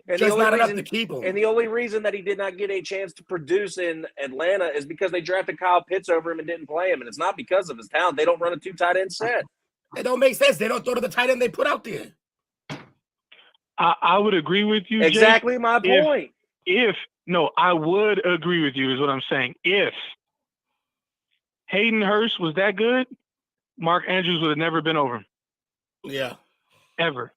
the only reason that he did not get a chance to produce in Atlanta is because they drafted Kyle Pitts over him and didn't play him, and it's not because of his talent. They don't run a 2 tight end set. It don't make sense. They don't throw to the tight end they put out there. I would agree with you. Exactly Jake, my point. I would agree with you is what I'm saying. If Hayden Hurst was that good, Mark Andrews would have never been over him. Yeah. Ever.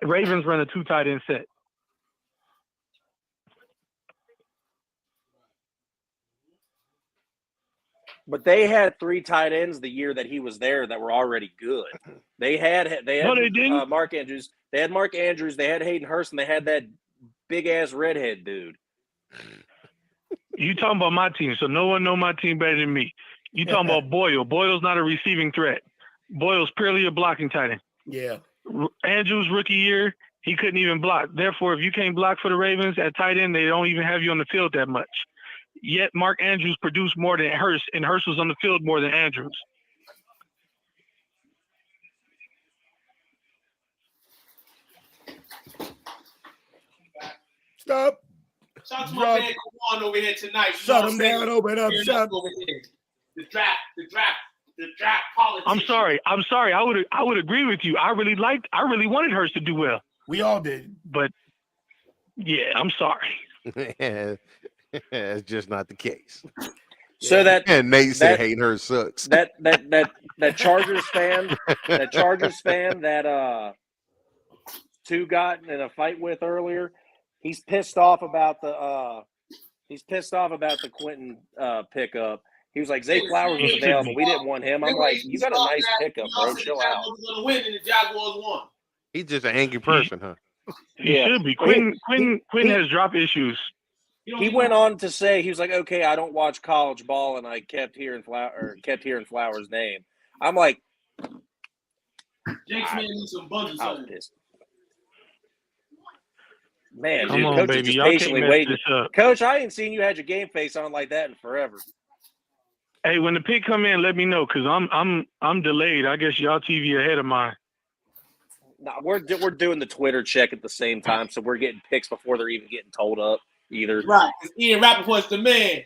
The Ravens run a 2 tight end set. But they had 3 tight ends the year that he was there that were already good. They had Mark Andrews. They had Mark Andrews. They had Hayden Hurst, and they had that big ass redhead dude. You talking about my team, so no one know my team better than me. You talking about Boyle. Boyle's not a receiving threat. Boyle's purely a blocking tight end. Yeah. Andrews rookie year, he couldn't even block. Therefore, if you can't block for the Ravens at tight end, they don't even have you on the field that much. Yet Mark Andrews produced more than Hurst, and Hurst was on the field more than Andrews. Stop. Shout out to my man Kwan over here tonight. Shut him down, open up, shut over here. The draft politics. I'm sorry. I would agree with you. I really wanted Hurst to do well. We all did. But yeah, I'm sorry. It's just not the case. So and Nate said Hayden Hurst sucks. That Chargers fan, that two got in a fight with earlier, he's pissed off about the Quentin pickup. He was like, Zay Flowers was available. We didn't want him. I'm like, you got a nice pickup, bro. Chill out. He's just an angry person, huh? He should be. Quentin has drop issues. He went on to say, he was like, okay, I don't watch college ball, and I kept hearing Flowers' name. I'm like, Jake's man needs some buns or something. Man, come dude, on, Coach baby. is just Y'all patiently can't mess waiting. this up. Coach, I ain't seen you had your game face on like that in forever. Hey, when the pick come in, let me know, because I'm delayed. I guess y'all TV ahead of mine. No, we're doing the Twitter check at the same time, so we're getting picks before they're even getting told up either. Right, because Ian Rappaport's the man.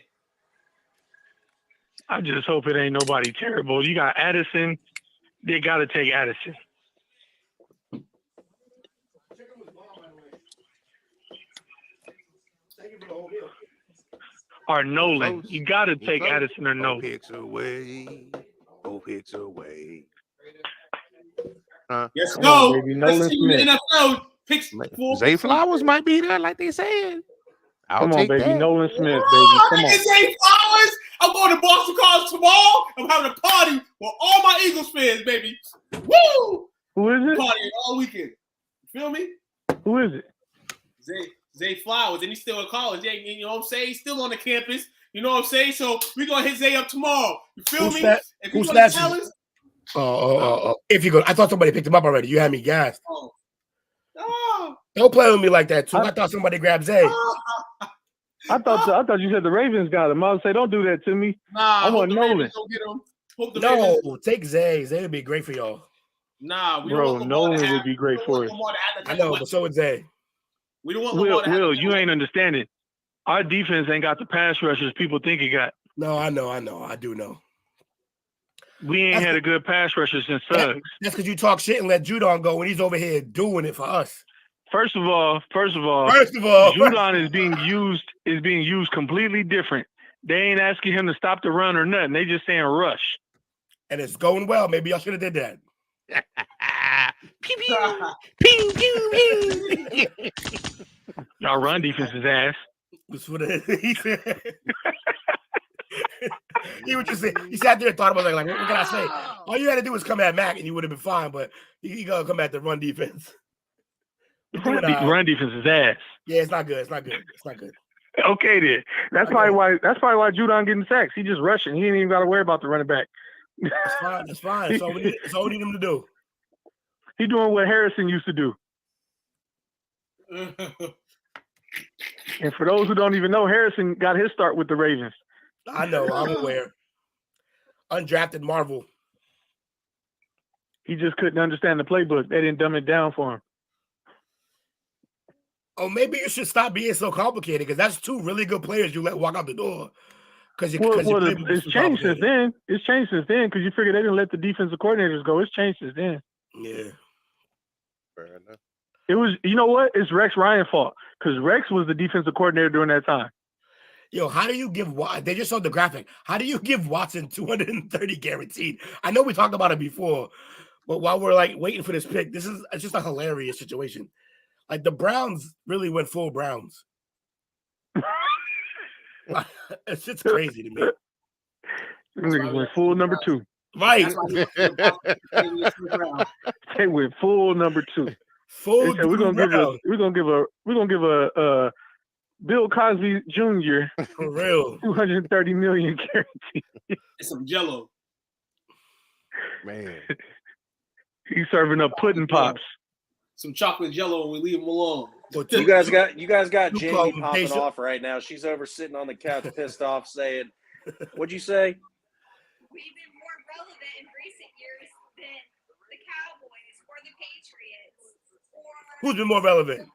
I just hope it ain't nobody terrible. You got Addison. They got to take Addison. Or Nolan. You got to take Addison or Nolan. Picks away. Go picks away. Let's go. Baby. Nolan Smith. NFL picks. Zay Flowers might be there, like they said. Come on, baby. That. Nolan Smith, baby. Come on. Zay Flowers. I'm going to Boston College tomorrow. I'm having a party with all my Eagles fans, baby. Woo! Who is it? Party all weekend. You feel me? Who is it? Zay Flowers, and he's still in college. Yeah, you know what I'm saying? He's still on the campus. You know what I'm saying? So we're going to hit Zay up tomorrow. You feel me? If Who's you that? tell us, if you go, I thought somebody picked him up already. You had me gassed. Don't play with me like that, too. I thought somebody grabbed Zay. I thought you said the Ravens got him. I would say, don't do that to me. Nah, I want Nolan. No, take Zay. Zay would be great for y'all. Nah, we Bro, don't want Nolan Lamar to would be great for us. I know, but so would Zay. We don't want Lamar to have Will, you ain't understanding. Our defense ain't got the pass rushers people think it got. No, I know. I do know. We ain't had a good pass rusher since Suggs. That's because you talk shit and let Judon go when he's over here doing it for us. First of all, Judon is being used completely different. They ain't asking him to stop the run or nothing. They just saying rush. And it's going well. Maybe y'all should have did that. Pew, pew, pew, pew. Our run defense is ass. That's what he said. He would just say, he sat there and thought about it, like, what can I say? All you had to do was come at Mac and you would have been fine, but you got to come at the run defense. Run defense is ass. Yeah, it's not good. It's not good. It's not good. Okay, then. That's probably why Judon getting sacks. He just rushing. He ain't even got to worry about the running back. That's fine. That's fine. That's all we need him to do. He doing what Harrison used to do. And for those who don't even know, Harrison got his start with the Ravens. I know. I'm aware. Undrafted Marvel. He just couldn't understand the playbook. They didn't dumb it down for him. Oh, maybe you should stop being so complicated because that's two really good players you let walk out the door. It's changed since then. It's changed since then because you figure they didn't let the defensive coordinators go. It's changed since then. Yeah. Fair enough. It was, you know what? It's Rex Ryan's fault because Rex was the defensive coordinator during that time. Yo, how do you give Watson? They just showed the graphic. How do you give Watson 230 guaranteed? I know we talked about it before, but while we're like waiting for this pick, it's just a hilarious situation. Like the Browns really went full Browns. It's just crazy to me. Niggas went full number 2. Right. They went full number 2. Full. We're gonna give a Bill Cosby Jr. For real. 230 million guaranteed. It's some Jello. Man. He's serving up pudding pops. Some chocolate Jello and we leave him alone. You guys got Jamie popping off right now. She's over sitting on the couch pissed off saying, what'd you say? We've been more relevant in recent years than the Cowboys or the Patriots. Who's been more relevant?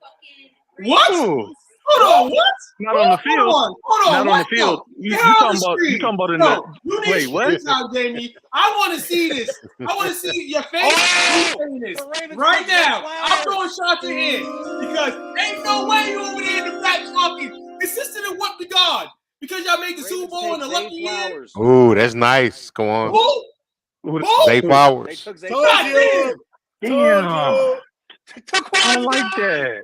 What? Ooh. Hold on, what? Not on the field. Hold on. Not on the field. You talking about in the wait, what? Jamie. I want to see this. I want to see your face. Saying this right now. I'm throwing shots in here because ain't no way you over there in the back talking consistent in what we got because y'all made the Super Bowl in the lucky year. Ooh, that's nice. Go on. Who? Zay Flowers. Damn. I like that.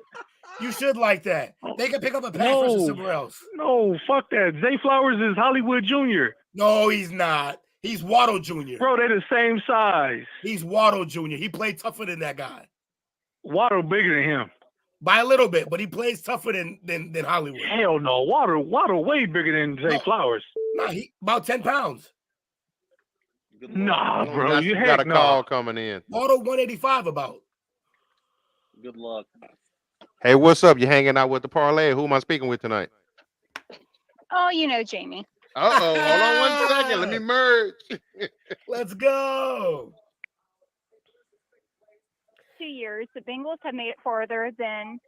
You should like that. They can pick up a pass rush somewhere else. No, fuck that. Zay Flowers is Hollywood Jr. No, he's not. He's Waddle Jr. Bro, they're the same size. He's Waddle Jr. He played tougher than that guy. Waddle bigger than him. By a little bit, but he plays tougher than Hollywood. Hell no. Waddle way bigger than Zay Flowers. Nah, he about 10 pounds. Nah, bro. You got a call coming in. Waddle 185 about. Good luck. Hey, what's up? You hanging out with the Parlay? Who am I speaking with tonight? Oh, you know, Jamie. Uh-oh. Hold on 1 second. Let me merge. Let's go. 2 years, the Bengals have made it farther than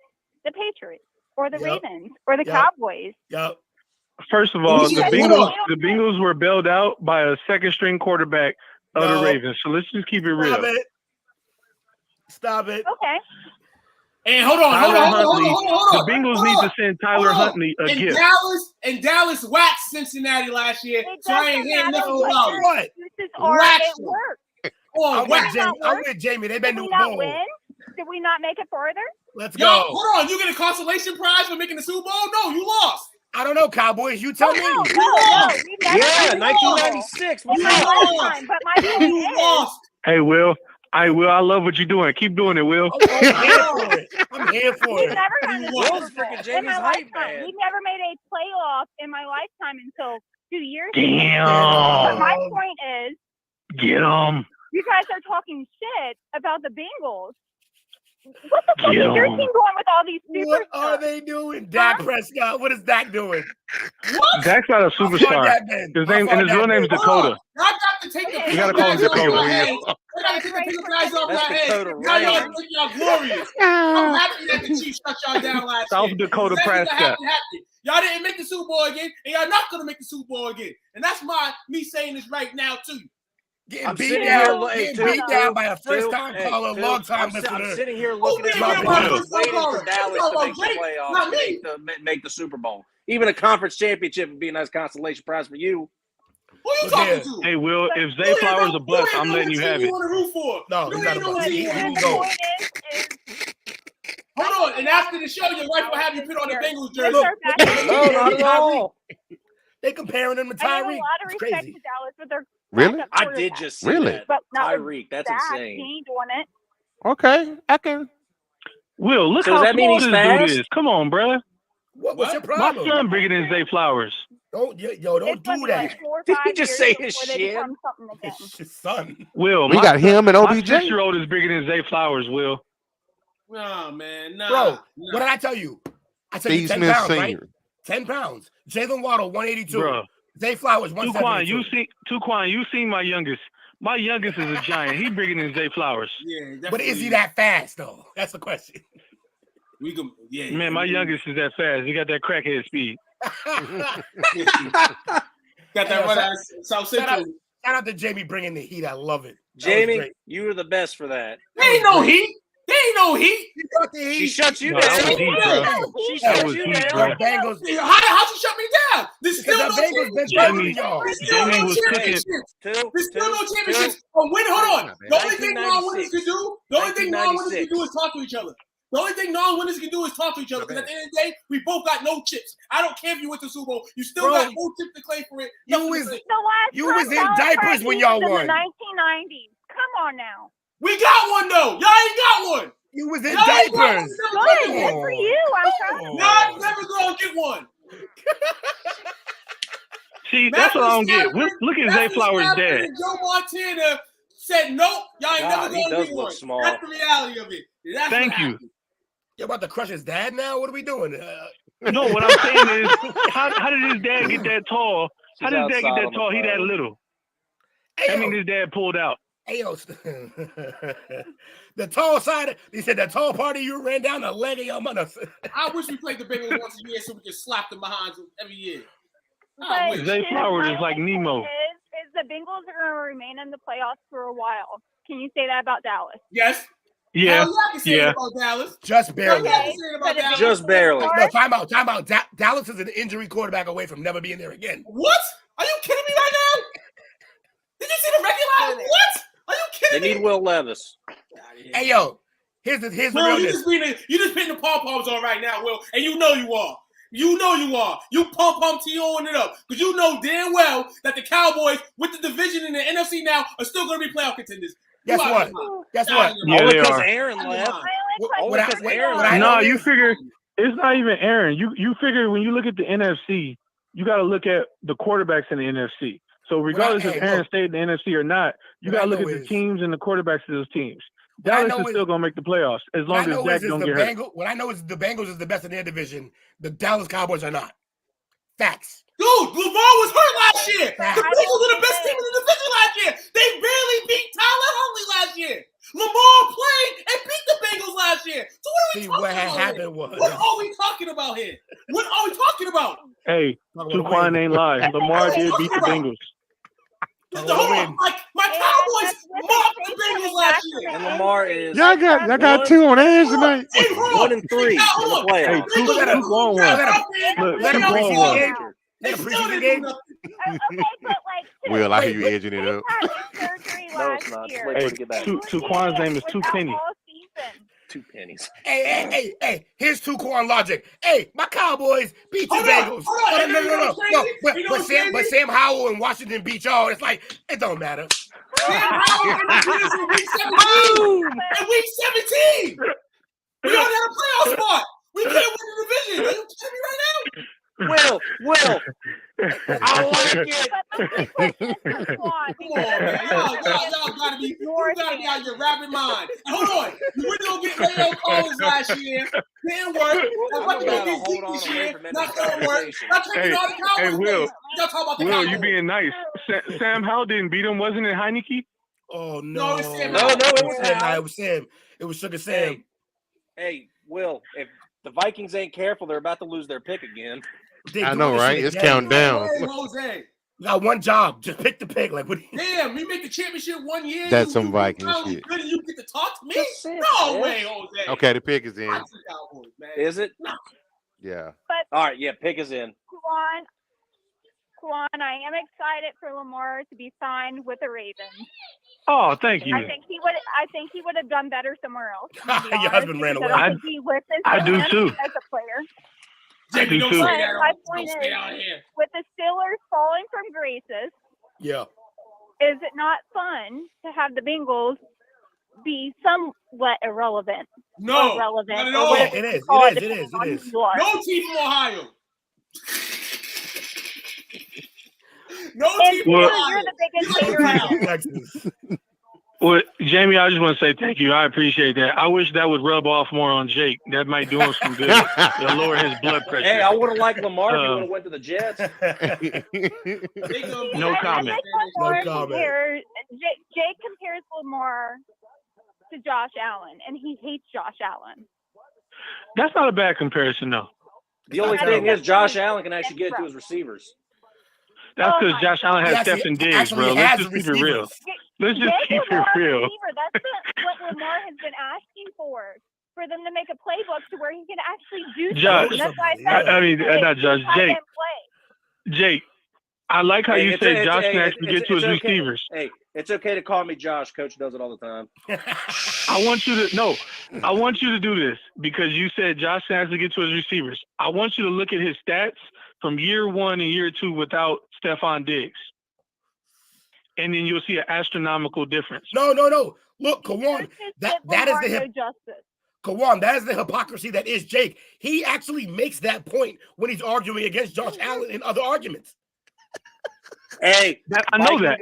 the Patriots or the Ravens or the Cowboys. Yep. First of all, the Bengals were bailed out by a second-string quarterback of the Ravens. So let's just keep it real. Stop it. Okay. And hold on. The Bengals need to send Tyler Huntley a gift. Dallas waxed Cincinnati last year, so I ain't hearing nothing about it. What? I'm with Jamie. They've been doing bowl. Did we not make it farther? Let's Yo, go. Hold on. You get a consolation prize for making the Super Bowl? No, you lost. I don't know, Cowboys. You tell me. No, yeah, 1996. But my point is, hey, Will. I love what you're doing. Keep doing it, Will. I'm here for it. We've never gotten a Super Bowl in my lifetime. We've never made a playoff in my lifetime until 2 years ago. Damn. But my point is, get them. You guys are talking shit about the Bengals. What the fuck is your team going with all these superstars? What are they doing? Dak Prescott. What is Dak doing? What? Dak's not a superstar. His real name is Dakota. I got to take the You gotta call him Dakota. I trying to take the Pistons guys off That's y'all head. Dakota Now y'all Randall. think y'all glorious. I'm happy that the Chiefs shut y'all down last South year. Dakota That's what Prescott. happened. Y'all didn't make the Super Bowl again, and y'all not gonna make the Super Bowl again. And that's me saying this right now to you. Getting beat down by a first-time caller, long-time listener. I'm sitting here looking at Drop my it. waiting for Dallas to make the playoffs and make the Super Bowl. Even a conference championship would be a nice consolation prize for you. Who you talking to? Hey, Will, if Zay Flowers a bust, I'm letting you have it. You want to root for? No, you he's not a bust. He will The go. point is Hold on, and after the show, your wife will have you put on the Bengals jersey. No, not at all. They comparing them to I have a Tyreek. lot of It's respect crazy. to Dallas with their Really? backup I did quarterback. just see Really? that. But not with Tyreek, that's Dak. insane. He ain't doing it. Okay, I can. Will, look So does how that mean small he's this fast? dude is. Come on, bruh. What's your My problem? son bigger than Zay Flowers. Don't do It's that. gonna be like 4 or Did 5 he just years say his before they shit? become something again. It's his son. Will, We got him and my OBJ. 6-year-old is bigger than Zay Flowers, Will. Nah, man, nah. Bro, what did I tell you? I said you Steve 10 Smith pounds, right? Senior. 10 pounds. Jalen Waddle, 182. Bruh. Zay Flowers, Tuquan, 172. you seen my youngest. My youngest is a giant. He bigger than Zay Flowers. Yeah, But is he that fast, though? That's the question. We can, yeah. Man, my youngest is that fast. He got that crackhead speed. Got that run out South Central. Shout out to Jamie bringing the heat. I love it. Jamie, you were the best for that. There ain't no heat. There ain't no heat. She shut you No, down. that was heat, bro. She That shut was you heat, down. bro. Bengals. How'd she shut me down? There's still Because no the Bengals been championship. better than y'all. There's still no Jamie was cooking. championships. Two. There's still no championships. But wait, hold on. The only thing non-winners can do, is talk to each other. The only thing non-winners can do is talk to each other. Because at the end of the day, we both got no chips. I don't care if you went to Super Bowl. You still got no chips to claim for it. You was in Dallas diapers when y'all in won. the 1990s. Come on now. We got one though. Y'all ain't got one. You was in Y'all ain't got diapers. one. Good, good for you. I'm proud of you. Y'all never gonna get one. See, that's what I don't get. Look at Zay Flowers' Stafford dad. and Joe Montana said nope. Y'all ain't God, never he gonna does get look one. small. That's the reality of it. That's Thank what you. happened. You're about to crush his dad now? What are we doing? No, what I'm saying is, how did his dad get that tall? How She's did his dad get outside that on the tall? He that phone. little. Hey, That means his dad pulled out. Ayo, the tall side. He said the tall part of you ran down the leg of your mother. I wish we played the Bengals once a year so we could slap them behind them every year. But Zay Flowers is like Nemo. Is the Bengals are going to remain in the playoffs for a while. Can you say that about Dallas? Yes. Yeah. Hell yeah, I can say it about Dallas. Just barely. Hell yeah, I can say it about Dallas. Just barely. No, time out. Dallas is an injury quarterback away from never being there again. What? Are you kidding me right now? Did you see the regular? What? Are you They kidding me? need Will Levis. Hey, yo, here's the Will, you realness. just putting the pom-poms on right now, Will, and you know you are. You know you are. You pom-pom T-O-ing it up. Because you know damn well that the Cowboys, with the division in the NFC now, are still going to be playoff contenders. Guess what? Guess what? Yeah, Only they because are. Aaron left. What I- what I No, know you is- figure it's not even Aaron. You figure when you look at the NFC, you got to look at the quarterbacks in the NFC. So regardless if Aaron stayed in the NFC or not, you got to look at the teams and the quarterbacks of those teams. Dallas is still going to make the playoffs as long as Dak don't get hurt. What I know is the Bengals is the best in their division. The Dallas Cowboys are not. Facts. Dude, Lamar was hurt last year. The Bengals were the best team in the division last year. They barely beat Tyler Huntley last year. Lamar played and beat the Bengals last year. So what are we talking about here? What are we talking about here? What are we talking about? Hey, Tuquan ain't lying. Lamar did beat the Bengals. Hold on. My Cowboys mopped the Bengals last year. And Lamar is Y'all got two on edge tonight. 1-3 in the playoffs. Hey, two on one. Look, Let him 2 on preseason 1. game. Let him preseason game. Okay, but like, Will, I hear you edging it up. surgery No, last it's not. Just year. wait for Hey, it to get back. Tuquan's name is Two Penny. All season. 2 pennies. Hey, here's two corn logic. Hey, my Cowboys beat the Bengals. hold on. No. But Sam Howell and Washington beat y'all. It's like, it don't matter. Sam Howell in week 17. In week 17. We don't have a playoff spot. We can't win the division. Are you kidding me right now? Will, I like it. Come on, man. Y'all gotta be out of your rabid mind. And hold on. You were gonna get Leo Collins last year. Didn't work. I'm about to go get Zeke this year. Not gonna work. Not taking all the Cowboys. Hey, Will. Y'all talk about the Will, Cowboys. you being nice. Sam Howell didn't beat him, wasn't it, Heineke? Oh No, no! it's Sam. No, it was Sam. Al. It was Sam. It was Sugar Sam. Hey, Will, if the Vikings ain't careful, they're about to lose their pick again. I know, right? It's counting down. Hey, Jose. You got one job. Just pick the pick. Like what? Damn, we make the championship 1 year. That's some Viking finally shit. Good, and you get to talk to me? Just say it, No bitch. way, Jose. Okay, the pick is in. Fuck the Cowboys, man. Is it? Yeah. But All right, yeah, pick is in. Kwan, I am excited for Lamar to be signed with the Ravens. Oh, thank you. I think he would have done better somewhere else. Your husband ran away. I think he listened to I do him too. as a player. I do too. But my point is, with the Steelers falling from graces, Yeah. is it not fun to have the Bengals be somewhat irrelevant? No, relevant. not at or all. whatever It you is. call It is. depending It on is. who you are. No team from Ohio. No And team from Well- Ohio. you're the biggest You hater like out. the Texas. Well, Jamie, I just want to say thank you. I appreciate that. I wish that would rub off more on Jake. That might do him some good. It'll lower his blood pressure. Hey, I would have liked Lamar if he would have went to the Jets. No comment. No comment. Jake compares Lamar to Josh Allen, and he hates Josh Allen. That's not a bad comparison, though. The only thing is, Josh Allen can actually get to his receivers. That's because my Josh Allen has He actually- Stephen Diggs, actually bro. has Let's just keep it real. receivers. Let's just Jake keep Lamar it real. receiver. That's what Lamar has been asking for them to make a playbook to where he can actually do Josh, something. That's why I said I mean, not Josh, tight Jake. end play. Jake, I like how you said Josh can actually get to his okay. receivers. Hey, it's okay to call me Josh. Coach does it all the time. I want you to do this because you said Josh can actually get to his receivers. I want you to look at his stats from year 1 and year 2 without Stephon Diggs. And then you'll see an astronomical difference. No. Look, Kawan, that is the Kawan, that is the hypocrisy that is Jake. He actually makes that point when he's arguing against Josh Allen in other arguments. Hey, I know that.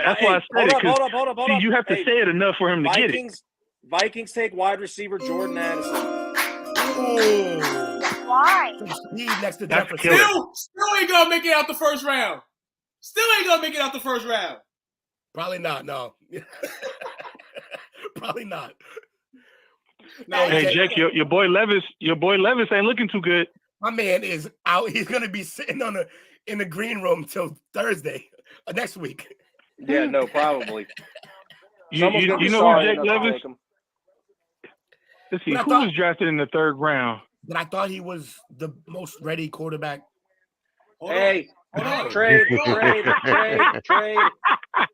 That's why I said it. Hold up. See, you have to say it enough for him to get it. Vikings take wide receiver Jordan Addison. Oh, why? Speed next to That's Jefferson. Still ain't gonna make it out the first round. Probably not. No. Probably not. No, Hey, Jake, your boy Levis ain't looking too good. My man is out. He's gonna be sitting in the green room till Thursday next week. Yeah, no, probably. You know who Jake Levis? Let's see, who was drafted in the 3rd round? But I thought he was the most ready quarterback. Hey, trade.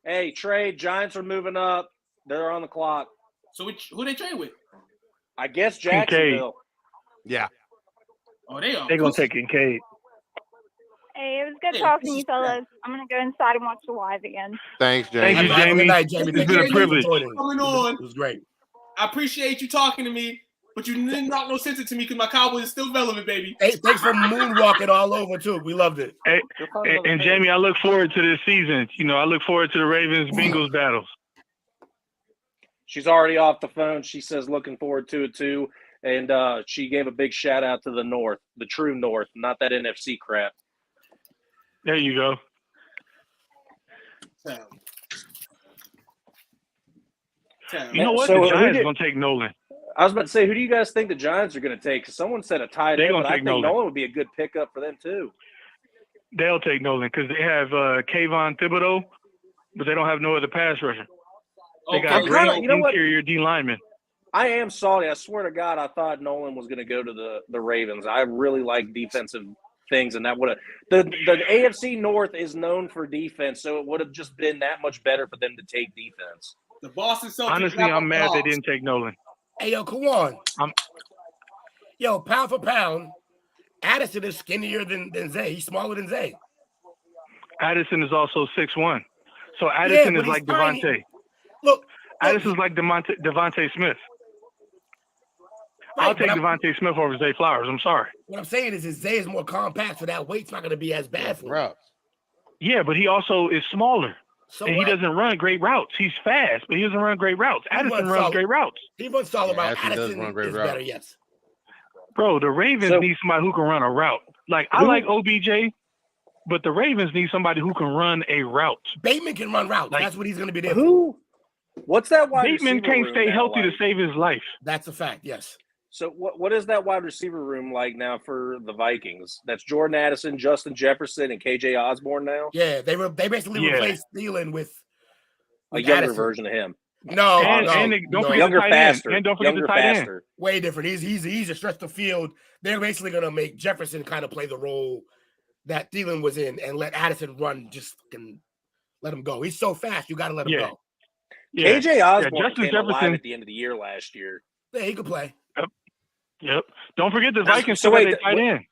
Hey, trade. Giants are moving up. They're on the clock. So who they trade with? I guess Jacksonville. Yeah. Oh, they are. They're going to take Kincaid. Hey, it was good talking to you fellas. I'm going to go inside and watch the live again. Thanks, Jamie. Thank you, Jamie. Good night, Jamie. It's been a privilege. Coming on. It was great. I appreciate you talking to me, but you didn't knock no sense into me because my Cowboys is still relevant, baby. Hey, thanks for moonwalking all over too. We loved it. Hey, and Jamie, I look forward to this season. I look forward to the Ravens-Bengals battles. She's already off the phone. She says looking forward to it too. And she gave a big shout out to the North, the true North, not that NFC crap. There you go. You know what? So, the Giants going to take Nolan. I was about to say, who do you guys think the Giants are going to take? Because someone said a tight end, but I think Nolan would be a good pickup for them too. They'll take Nolan because they have Kayvon Thibodeau, but they don't have no other pass rusher. They got great interior D linemen. I am salty. I swear to God, I thought Nolan was going to go to the Ravens. I really like defensive things, and that would have the AFC North is known for defense, so it would have just been that much better for them to take defense. The Boston Celtics. Honestly, I'm mad they didn't take Nolan. Hey, yo, come on. Yo, pound for pound, Addison is skinnier than Zay. He's smaller than Zay. Addison is also 6'1". So Addison is like Devontae. Look, Addison's like Devontae Smith. Right, I'll take Devontae Smith over Zay Flowers. I'm sorry. What I'm saying is Zay is more compact, so that weight's not going to be as bad for him. Yeah, but he also is smaller. So and what? he doesn't run great routes. He's fast, but he doesn't run great routes. Addison runs great routes. He runs solid routes. Addison Addison is better, yes. Bro, the Ravens need somebody who can run a route. Like, I like OBJ, but the Ravens need somebody who can run a route. Bateman can run routes. That's what he's going to be there Who What's that wide Bateman receiver can't room stay now healthy like? to save his life. That's a fact. Yes. So what is that wide receiver room like now for the Vikings? That's Jordan Addison, Justin Jefferson, and KJ Osborne now. Yeah, they basically replaced Thielen with a younger Addison. version of him. No, and don't forget younger, the tight faster, end. And don't forget younger, the tight faster. end. Way different. He's a stretch the field. They're basically gonna make Jefferson kind of play the role that Thielen was in, and let Addison run. Just let him go. He's so fast. You got to let him go. Yeah. KJ Osborne Justin came Jefferson alive at the end of the year last year. Yeah, he could play. Yep. Don't forget the Vikings So still got wait, their tight end.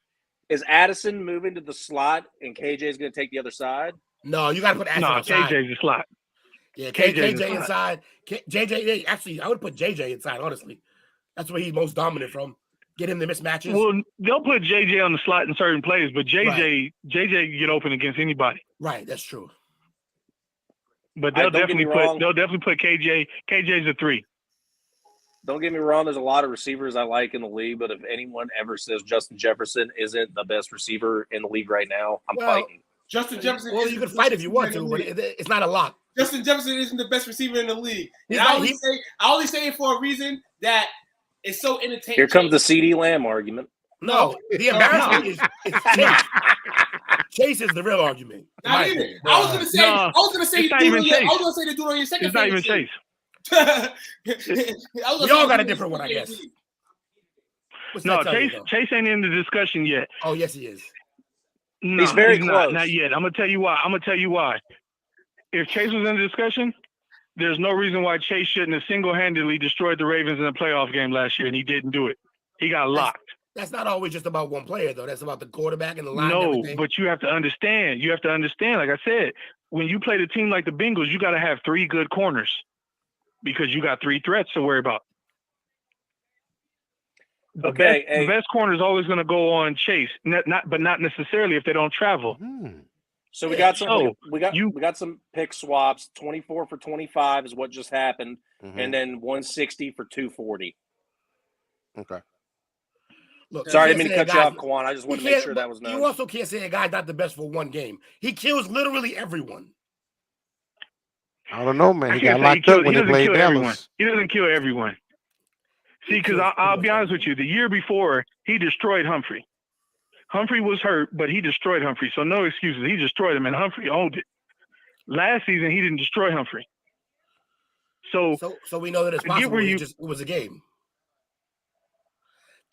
Is Addison moving to the slot and KJ is going to take the other side? No, you got to put Addison inside. KJ's the slot. Yeah, KJ's KJ inside. JJ, actually, I would put JJ inside, honestly. That's where he's most dominant from. Get him the mismatches. Well, they'll put JJ on the slot in certain plays, but JJ can get open against anybody. Right, that's true. But they'll definitely put KJ. KJ's a 3. Don't get me wrong. There's a lot of receivers I like in the league, but if anyone ever says Justin Jefferson isn't the best receiver in the league right now, I'm fighting. Justin Jefferson. Well, you can fight if you want to, but it's not a lock. Justin Jefferson isn't the best receiver in the league. And I only say it for a reason that it's so entertaining. Here comes the CD Lamb argument. No, the embarrassment is Chase. Chase is the real argument. I was gonna say the dude on your second. It's not even Chase. We all got a different one, I guess. No, Chase ain't in the discussion yet. Oh, yes, he is. No, he's very close. Not yet. I'm gonna tell you why. If Chase was in the discussion, there's no reason why Chase shouldn't have single-handedly destroyed the Ravens in a playoff game last year, and he didn't do it. He got locked. That's not always just about one player, though. That's about the quarterback and the line. No, and everything. but you have to understand. Like I said, when you play the team like the Bengals, you got to have 3 good corners because you got 3 threats to worry about. The best corner is always going to go on Chase, but not necessarily if they don't travel. So we got some pick swaps. 24 for 25 is what just happened, and then 160 for 240. Okay. Look, sorry, I didn't mean to cut you off, Kwan. I just want to make sure that was known. You also can't say a guy's not the best for one game. He kills literally everyone. I don't know, man. He got locked up when he played Dallas. He doesn't kill everyone. See, because I'll be honest with you, the year before, he destroyed Humphrey. Humphrey was hurt, but he destroyed Humphrey. So no excuses. He destroyed him, and Humphrey owned it. Last season, he didn't destroy Humphrey. So we know that it's possible. It was a game.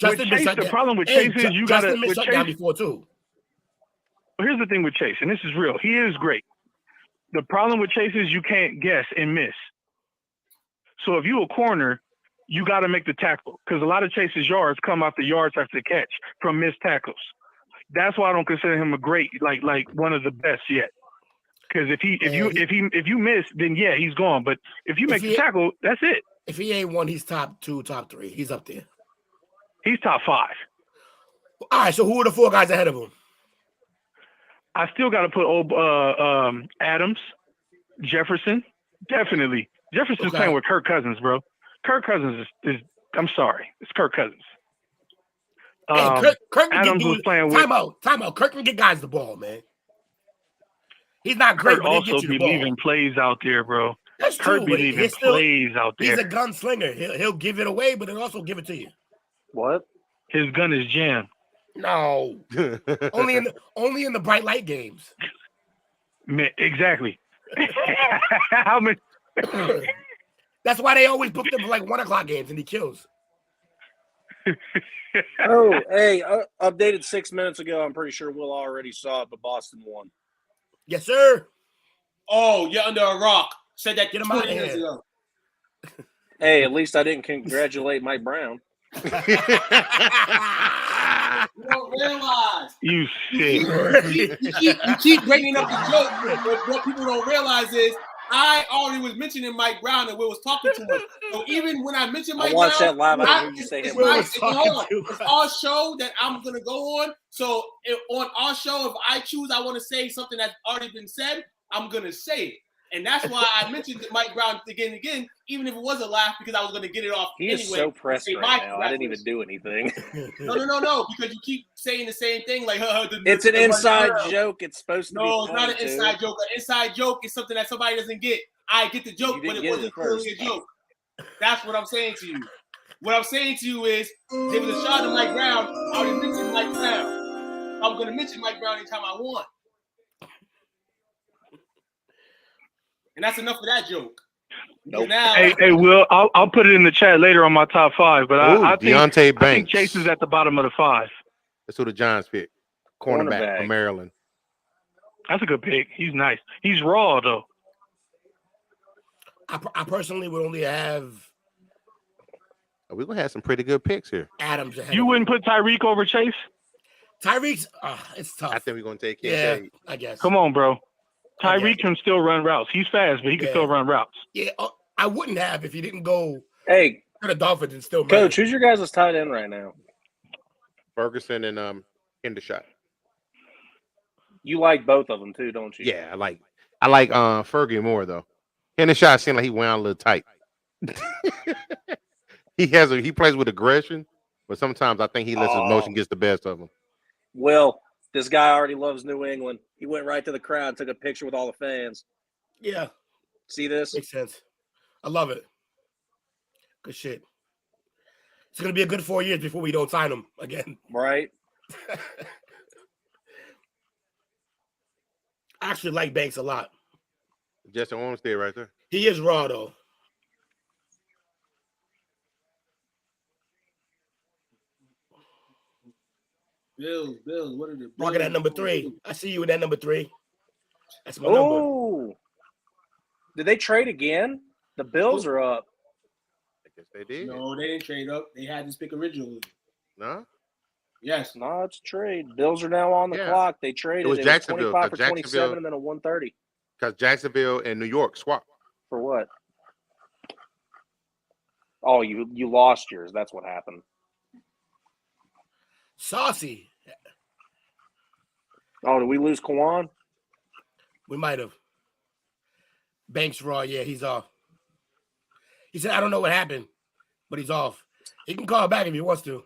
Justin Chase, the problem with Chase is you got to missed shutdown before too. Well, here's the thing with Chase, and this is real. He is great. The problem with Chase is you can't guess and miss. So if you a corner, you got to make the tackle because a lot of Chase's yards come off the yards after the catch from missed tackles. That's why I don't consider him a great, like one of the best yet. Because if you miss, then yeah, he's gone. But if you make the tackle, that's it. If he ain't one, he's top 2, top 3. He's up there. He's top 5. All right, so who are the 4 guys ahead of him? I still got to put Adams, Jefferson, definitely. Jefferson's playing with Kirk Cousins, bro. Kirk Cousins is I'm sorry, it's Kirk Cousins. Kirk Adams was playing with. Time out. Kirk can get guys the ball, man. He's not great. Kirk also be leaving plays out there, bro. That's Kirk true. Be leaving plays out there. He's a gunslinger. He'll give it away, but he'll also give it to you. What? His gun is jammed. No, only in the bright light games. Exactly. How many? That's why they always book him for like 1:00 games, and he kills. Oh, hey, updated 6 minutes ago. I'm pretty sure Will already saw it, but Boston won. Yes, sir. Oh, you're under a rock. Said that 20 years ago. Hey, at least I didn't congratulate Mike Brown. You don't realize. You sick. You keep bringing up the joke, but what people don't realize is I already was mentioning Mike Brown and we was talking to him. So even when I mentioned Mike Brown, that live. I didn't hear you say him. It's our show that I'm gonna go on. So on our show, if I choose, I want to say something that's already been said, I'm gonna say it. And that's why I mentioned Mike Brown again and again, even if it was a laugh, because I was going to get it off He anyway. is so pressed Say, right now. I didn't even do anything. No, because you keep saying the same thing. Like, it's an inside joke. It's supposed to be No, it's funny, not an inside joke. An inside joke is something that somebody doesn't get. I get the joke, but it wasn't clearly a joke. That's what I'm saying to you. What I'm saying to you is, there was a shot to Mike Brown. I already mentioned Mike Brown. I'm going to mention Mike Brown anytime I want. And that's enough of that joke. Nope. Now, Hey, Will, I'll put it in the chat later on my top 5, but I think Chase is at the bottom of the 5. That's who the Giants pick. Cornerback from Maryland. That's a good pick. He's nice. He's raw, though. I personally would only have. We're going to have some pretty good picks here. Adams ahead. You wouldn't put Tyreek over Chase? Tyreek's, it's tough. I think we're going to take Kincaid. Yeah, I guess. Come on, bro. Tyreek can still run routes. He's fast, but he can still run routes. Yeah, I wouldn't have if he didn't go to the Dolphins and still. Coach, who's your guys' tight end right now? Ferguson and Hendershot. You like both of them too, don't you? Yeah, I like Fergie more though. Hendershot seemed like he went out a little tight. He plays with aggression, but sometimes I think he lets his emotion gets the best of him. Well, this guy already loves New England. He went right to the crowd, took a picture with all the fans. Yeah. See this? Makes sense. I love it. Good shit. It's going to be a good 4 years before we don't sign him again. Right. I actually like Banks a lot. Justin Armstead right there. He is raw, though. Bills, what are the Rocking at number 3. I see you in that number 3. That's my number. Did they trade again? The Bills are up. I guess they did. No, they didn't trade up. They had this pick originally. No? Yes. No, it's a trade. Bills are now on the clock. They traded. It was Jacksonville. 25 for 27 and then a 130. Because Jacksonville and New York swapped. For what? Oh, you lost yours. That's what happened. Saucy. Oh, did we lose Kwan? We might have. Banks raw, yeah, he's off. He said, I don't know what happened, but he's off. He can call back if he wants to.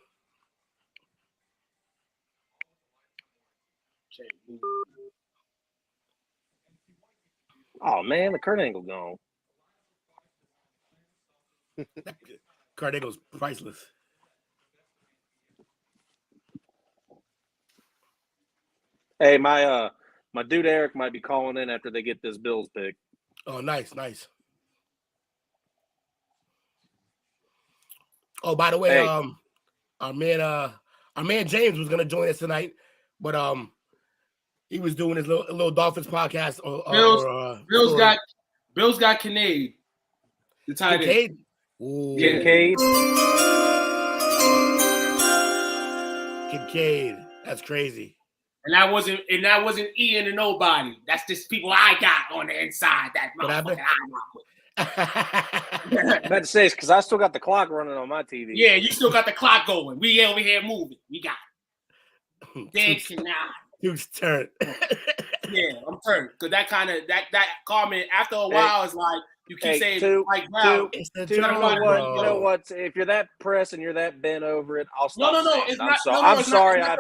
Oh, man, the Kurt Angle gone. Kurt Angle's priceless. Hey, my dude Eric might be calling in after they get this Bills pick. Oh, nice. Oh, by the way, hey. our man James was gonna join us tonight, but he was doing his little Dolphins podcast. Bills got Kincaid. The tight end. Kincaid. That's crazy. And that wasn't Ian and nobody. That's just people I got on the inside. That motherfucker I'm about to say, because I still got the clock running on my TV. Yeah, you still got the clock going. We over here moving. We got it. Dancing now. Dude's turn. Yeah, I'm turned. Because that comment after a while is like, you keep saying like, wow. You know what? If you're that pressed and you're that bent over it, I'll stop. I'm sorry I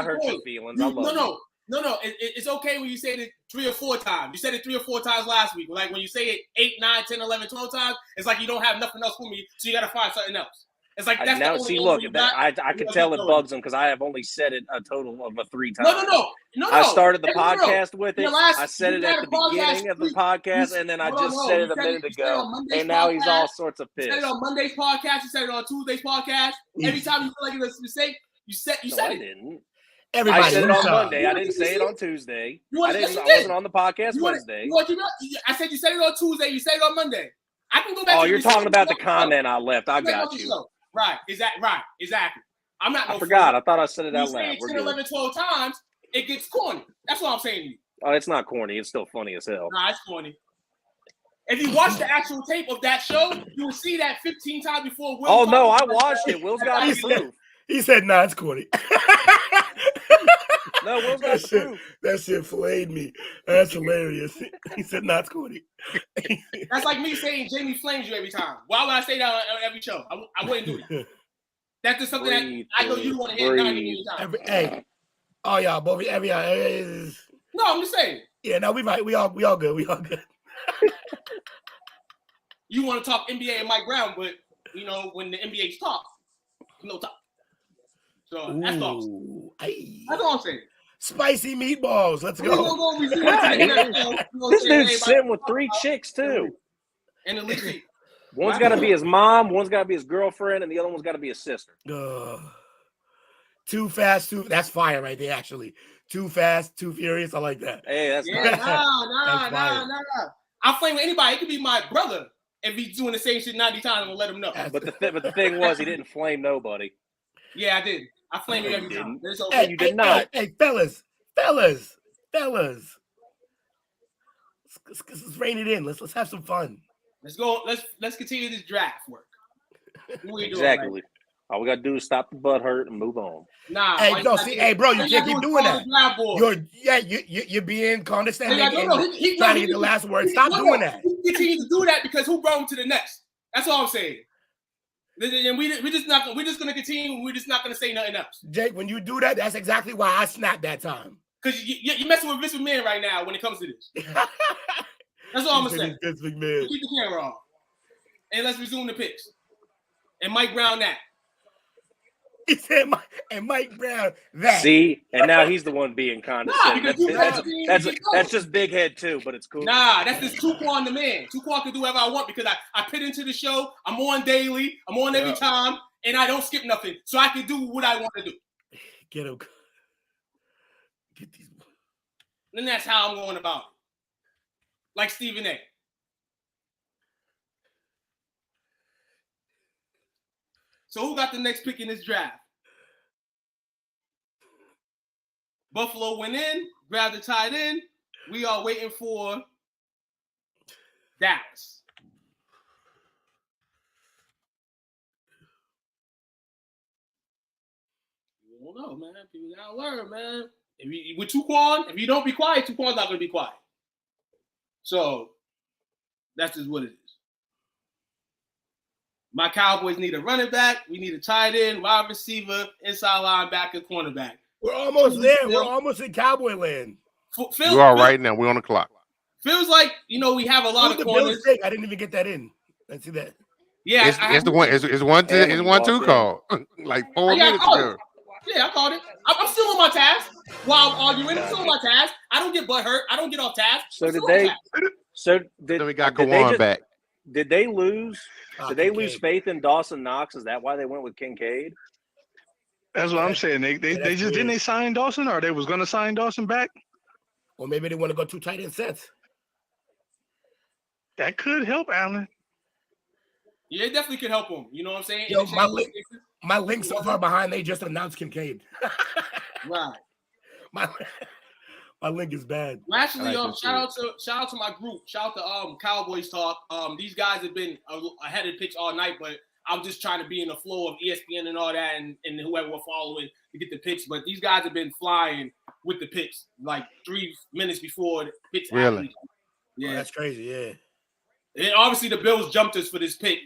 hurt your feelings. No. It's okay when you say it 3 or 4 times. You said it 3 or 4 times last week. Like when you say it 8, 9, 10, 11, 12 times, it's like you don't have nothing else for me, so you got to find something else. It's like that's now. See, look, I can tell it bugs him because I have only said it a total of 3 times. No. I started the podcast with it. I said it at the beginning of the podcast, and then I just said it a minute ago. And now he's all sorts of pissed. You said it on Monday's podcast. You said it on Tuesday's podcast. Every time you feel like it's a mistake, you said it. I didn't. Everybody, I said it on Monday. I didn't say it on Tuesday. I wasn't on the podcast Wednesday. I said you said it on Tuesday. You said it on Monday. I can go back. Oh, you're talking about the comment I left. I got you. Right. Exactly. I'm not. I forgot. I thought I said it out loud. 10, 11, 12 times, it gets corny. That's what I'm saying to you. Oh, it's not corny. It's still funny as hell. Nah, it's corny. If you watch the actual tape of that show, you will see that 15 times before Will. Oh, no, I watched it. Will's got the proof. He said, nah, it's corny. No, Will's got the proof. That shit flayed me. That's hilarious. He said not Scooty. That's like me saying Jamie flames you every time. Why would I say that on every show? I wouldn't do that. That's just something that I know you want to hear 90 million times. Hey, oh y'all, both every No, I'm just saying. Yeah, no, we right. We all good. We all good. You want to talk NBA and Mike Brown, but you know when the NBA's talk, no talk. So that's all. That's all I'm saying. Spicy meatballs. Let's go. This dude's sitting with 3 chicks too. And at least one's got to be his mom, one's got to be his girlfriend, and the other one's got to be his sister. Too fast, that's fire right there. Actually, too fast, too furious. I like that. Hey, that's nah. I'll flame with anybody. It could be my brother if he's doing the same shit 90 times. I'm gonna let him know. But the thing was, he didn't flame nobody. Yeah, I did. I flamed you every time. Hey, you did not. Hey, fellas. Let's rein it in. Let's have some fun. Let's go. Let's continue this draft work. Exactly. Right? All we gotta do is stop the butt hurt and move on. Nah. Hey, no, see, hey, bro, you can't keep doing that. You're being condescending and trying to get the last word. Stop doing that. We continue to do that because who brought him to the next? That's all I'm saying. And we're just gonna continue. We're just not gonna say nothing else. Jake, when you do that, that's exactly why I snapped that time. Because you're messing with Vince McMahon right now when it comes to this. That's all I'm gonna say. Vince McMahon. Keep the camera off, and let's resume the picks. And Mike Brown that. He said Mike Brown that. See, and now he's the one being condescending. That's just big head too, but it's cool. Nah, that's just Tuquan the man. Tuquan can do whatever I want because I put into the show. I'm on daily. I'm on every time, and I don't skip nothing, so I can do what I want to do. Get him. Get these. And that's how I'm going about it. Like Stephen A. So who got the next pick in this draft? Buffalo went in, grabbed the tight end. We are waiting for Dallas. You don't know, man. People gotta learn, man. With Tuquan, if you don't be quiet, Tuquan's not gonna be quiet. So that's just what it is. My Cowboys need a running back. We need a tight end, wide receiver, inside linebacker, cornerback. We're almost there. We're almost in Cowboy land. You are right now. We're on the clock. Feels like, we have a lot of corners. I didn't even get that in. Let's see that. Yeah, it's the one. It's 1-2 call. Like 4 minutes ago. Yeah, I called it. I'm still on my task. While I'm arguing, I'm still on my task. I don't get butt hurt. I don't get off task. Then we got Kawan back. Did they lose? Did they lose faith in Dawson Knox? Is that why they went with Kincaid? That's what I'm saying. They just didn't they sign Dawson, or they was going to sign Dawson back? Or maybe they want to go 2 tight end sets. That could help Allen. Yeah, it definitely could help him. You know what I'm saying? Yo, my link so far behind, they just announced Kincaid. Right. My link is bad. Well, actually, shout out to my group. Shout out to Cowboys Talk. These guys have been ahead of the picks all night, but I'm just trying to be in the flow of ESPN and all that, and whoever we're following to get the picks. But these guys have been flying with the picks, like 3 minutes before the picks. Really? Yeah, that's crazy. Yeah. And obviously, the Bills jumped us for this pick,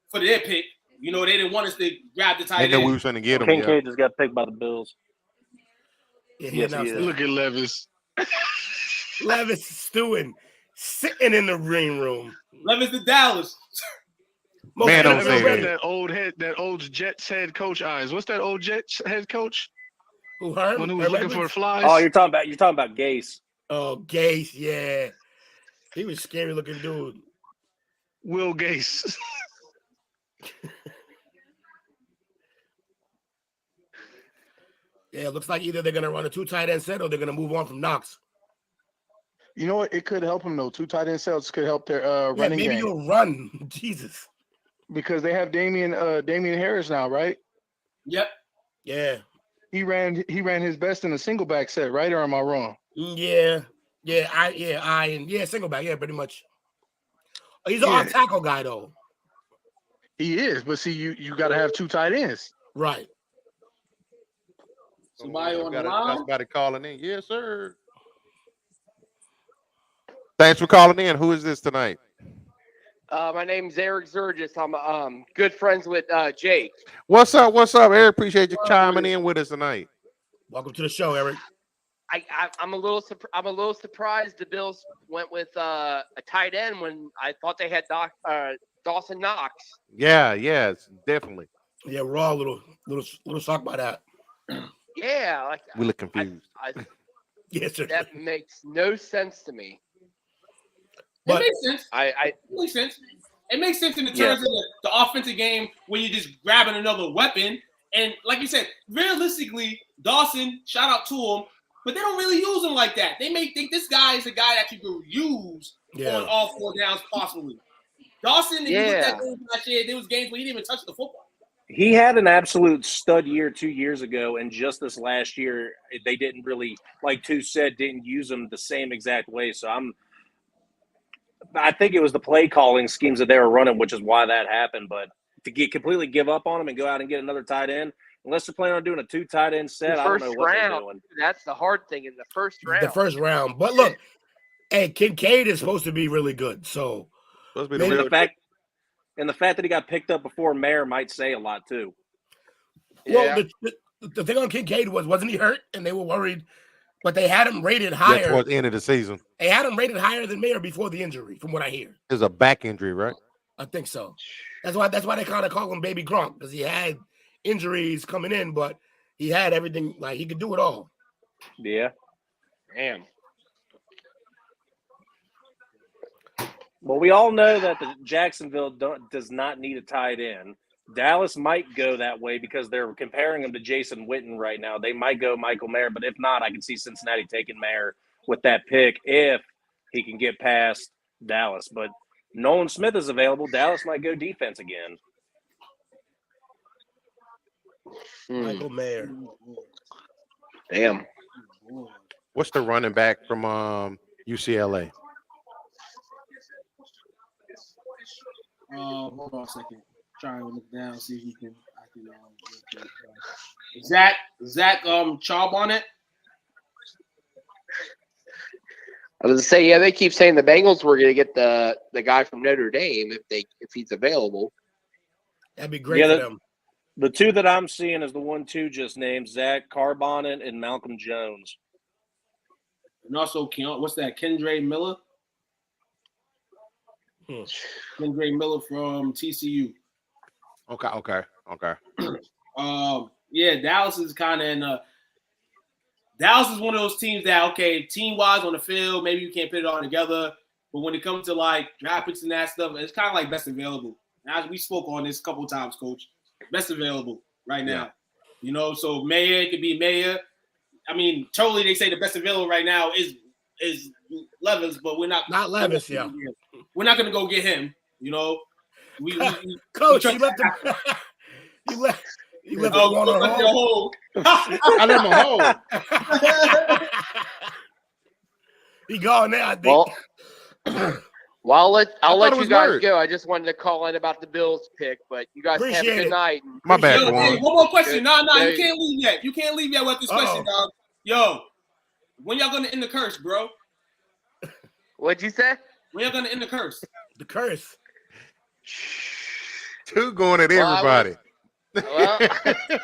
for their pick. They didn't want us to grab the tight end. They knew we were trying to get him. Kincaid just got picked by the Bills. Yeah, look at Levis. Levis stewing, sitting in the green room. Levis to Dallas. Man, don't say that old Jets head coach eyes. What's that old Jets head coach? Who When he was looking for the flies? Oh, you're talking about Gase. Oh, Gase, yeah. He was a scary looking dude. Will Gase. Yeah, it looks like either they're going to run a 2 tight end set or they're going to move on from Knox. You know what? It could help them, though. 2 tight end sets could help their running game. Maybe you'll run. Jesus. Because they have Damian Harris now, right? Yep. Yeah. He ran his best in a single back set, right? Or am I wrong? Yeah. Single back. Yeah, pretty much. He's an off tackle guy, though. He is, but see, you got to have 2 tight ends. Right. Somebody on the Got line? somebody calling in. Yes, sir. Thanks for calling in. Who is this tonight? My name's Eric Zurgis. I'm good friends with Jake. What's up? What's up, Eric? Appreciate you chiming in with us tonight. Welcome to the show, Eric. I'm a little surprised the Bills went with a tight end when I thought they had Dawson Knox. Yeah, yes, definitely. Yeah, we're all a little shocked by that. Yeah, like We look confused. Yes, sir. That makes no sense to me. It makes sense. It makes sense. It makes sense in the terms of the offensive game when you're just grabbing another weapon. And like you said, realistically, Dawson, shout out to him, but they don't really use him like that. They may think this guy is a guy that you could use on all 4 downs possibly. Dawson, if you look at games last year, there was games where he didn't even touch the football. He had an absolute stud year 2 years ago, and just this last year, they didn't really, like Tu said, didn't use him the same exact way. So I think it was the play calling schemes that they were running, which is why that happened. But to completely give up on him and go out and get another tight end, unless they're planning on doing a 2 tight end set, I don't know what they're doing. That's the hard thing in the first round. The first round. But look, hey, Kincaid is supposed to be really good. So maybe the fact that he got picked up before Mayer might say a lot too. Well, the thing on Kincaid wasn't he hurt, and they were worried, but they had him rated higher towards the end of the season. They had him rated higher than Mayer before the injury, from what I hear. It's a back injury, right? I think so. That's why they kind of call him Baby Gronk, because he had injuries coming in, but he had everything. Like, he could do it all. Yeah. Damn. Well, we all know that the Jacksonville does not need a tight end. Dallas might go that way because they're comparing him to Jason Witten right now. They might go Michael Mayer, but if not, I can see Cincinnati taking Mayer with that pick if he can get past Dallas. But Nolan Smith is available. Dallas might go defense again. Michael Mayer. Damn. What's the running back from UCLA? Hold on a second. Trying to look down, see if I can. Zach Charbonnet. I was gonna say, yeah, they keep saying the Bengals were gonna get the guy from Notre Dame if he's available. That'd be great for them. The 2 that I'm seeing is the 1-2 just named, Zach Charbonnet and Malcolm Jones. And also, what's that? Kendre Miller. Kendre Miller from TCU. Okay. Yeah, Dallas is kind of in Dallas is one of those teams that, team-wise on the field, maybe you can't put it all together. But when it comes to, like, draft picks and that stuff, it's kind of like best available. As we spoke on this a couple of times, Coach. Best available right now. Yeah. So Mayer could be Mayer. I mean, totally they say the best available right now is Levis, but we're not. Not Levis, yeah. We're not going to go get him, Coach, you left him. You left him on a hole. I left him a hole. He gone now, I think. Well, I'll let you guys go. I just wanted to call in about the Bills pick, but you guys have a good night. My bad. Hey, one more question. No, you can't leave yet. You can't leave yet with this question, dog. Yo, when y'all gonna end the curse, bro? What'd you say? When y'all gonna end the curse? The curse. 2 going at everybody.